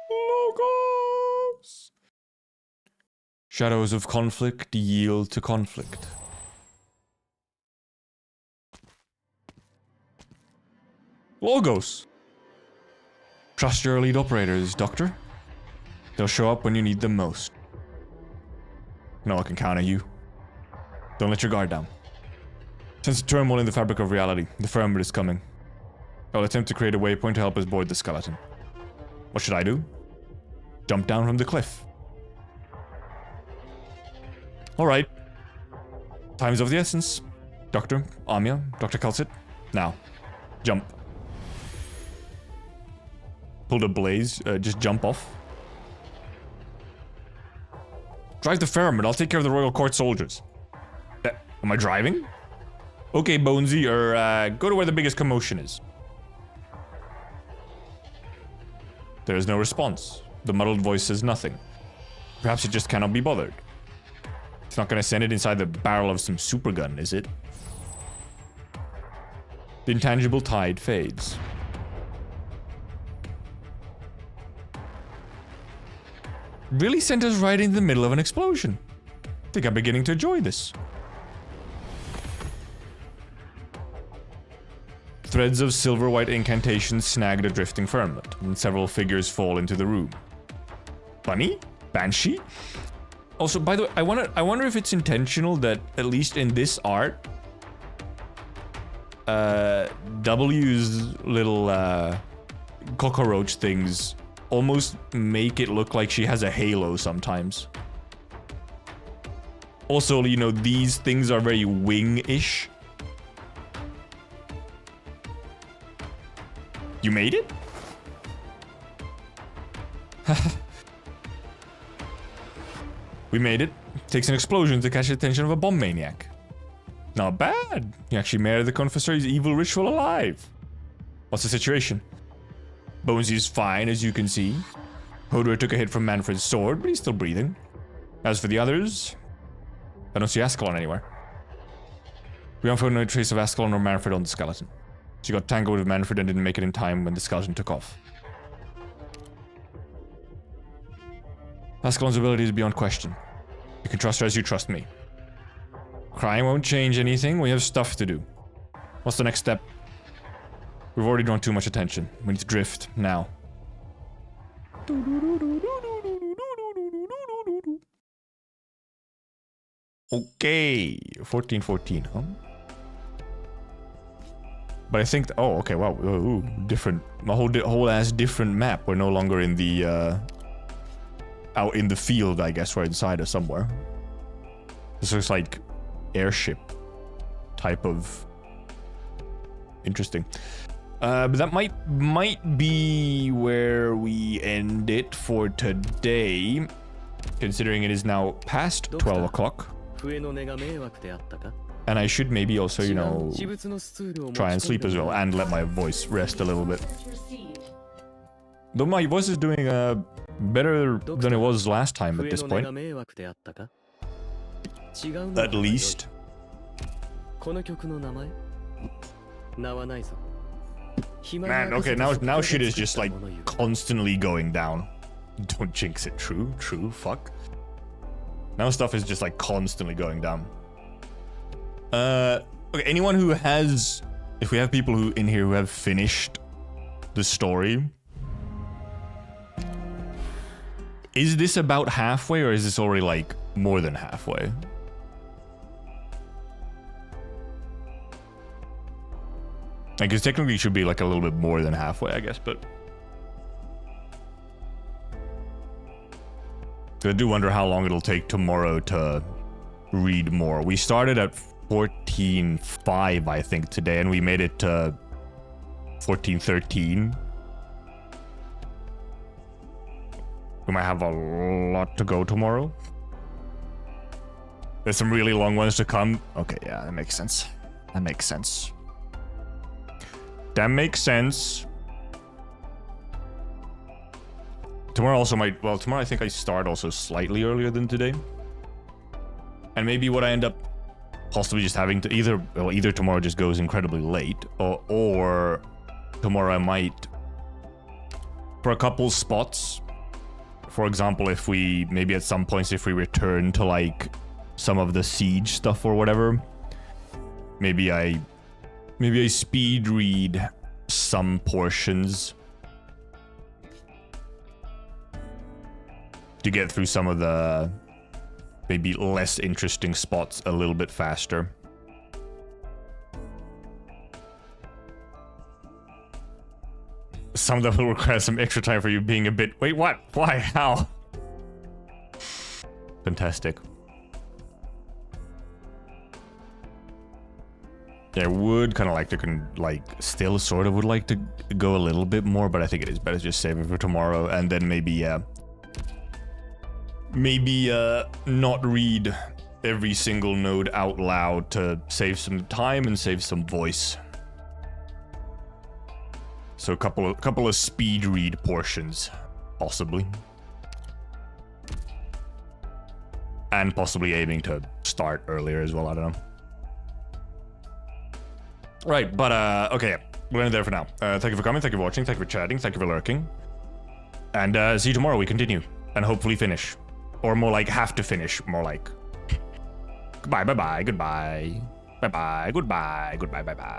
Logos! Shadows of conflict yield to conflict. Logos! Trust your lead operators, Doctor. They'll show up when you need them most. No one can count on you. Don't let your guard down. Sense the turmoil in the fabric of reality. The firmament is coming. I'll attempt to create a waypoint to help us board the skeleton. What should I do? Jump down from the cliff. Alright. Time's of the essence. Doctor, Amia, Dr. Kelsit. Now. Jump. Pulled a blaze, just jump off. Drive the firmament, I'll take care of the royal court soldiers. Am I driving? Okay, Bonesy, or go to where the biggest commotion is. There is no response. The muddled voice says nothing. Perhaps it just cannot be bothered. It's not gonna send it inside the barrel of some supergun, is it? The intangible tide fades. Really sent us right into the middle of an explosion. I think I'm beginning to enjoy this. Threads of silver-white incantations snag the drifting firmament, and several figures fall into the room. Bunny? Banshee? Also, by the way, I wonder if it's intentional that, at least in this art, W's little cockroach things almost make it look like she has a halo sometimes. Also, you know, these things are very wing-ish. You made it? We made it. Takes an explosion to catch the attention of a bomb maniac. Not bad. You actually made the Confessory's evil ritual alive. What's the situation? Bonesy's fine, as you can see. Hodor took a hit from Manfred's sword, but he's still breathing. As for the others, I don't see Ascalon anywhere. We don't find no trace of Ascalon or Manfred on the skeleton. She got tangled with Manfred and didn't make it in time when the skeleton took off. Ascalon's ability is beyond question. You can trust her as you trust me. Crying won't change anything. We have stuff to do. What's the next step? We've already drawn too much attention. We need to drift now. Okay, 1414, huh? But I think, oh, okay, wow, ooh, different, a whole ass different map. We're no longer in the, out in the field, I guess, we're inside or somewhere. This looks like airship type of, interesting. But that might be where we end it for today, considering it is now past 12 o'clock. And I should maybe also, you know, try and sleep as well, and let my voice rest a little bit. Though my voice is doing better than it was last time at this point. At least. Man, okay, now shit is just like constantly going down. Don't jinx it, true, fuck. Now stuff is just like constantly going down. Okay, anyone who has, if we have people who in here who have finished the story, is this about halfway or is this already like more than halfway? I guess technically it should be like a little bit more than halfway, I guess, but I do wonder how long it'll take tomorrow to read more. We started at 14.5, I think, today, and we made it to 14.13. We might have a lot to go tomorrow. There's some really long ones to come. Okay, yeah, that makes sense. That makes sense. That makes sense. Tomorrow also might, well, tomorrow I think I start also slightly earlier than today. And maybe what I end up possibly just having to either tomorrow just goes incredibly late, or tomorrow I might, for a couple spots, for example, if we, maybe at some points if we return to like some of the siege stuff or whatever, maybe I speed read some portions to get through some of the maybe less interesting spots a little bit faster. Some of them will require some extra time for you being a bit... Wait, what? Why? How? Fantastic. Yeah, I would kind of like to, still sort of would like to go a little bit more, but I think it is better to just save it for tomorrow, and then maybe not read every single node out loud to save some time and save some voice. So a couple of speed read portions, possibly. And possibly aiming to start earlier as well, I don't know. Right, but okay, we'll end there for now. Thank you for coming, thank you for watching, thank you for chatting, thank you for lurking. And see you tomorrow, we continue. And hopefully finish. Or more like have to finish, more like. Goodbye, bye-bye, goodbye. Bye-bye, goodbye, goodbye, bye-bye.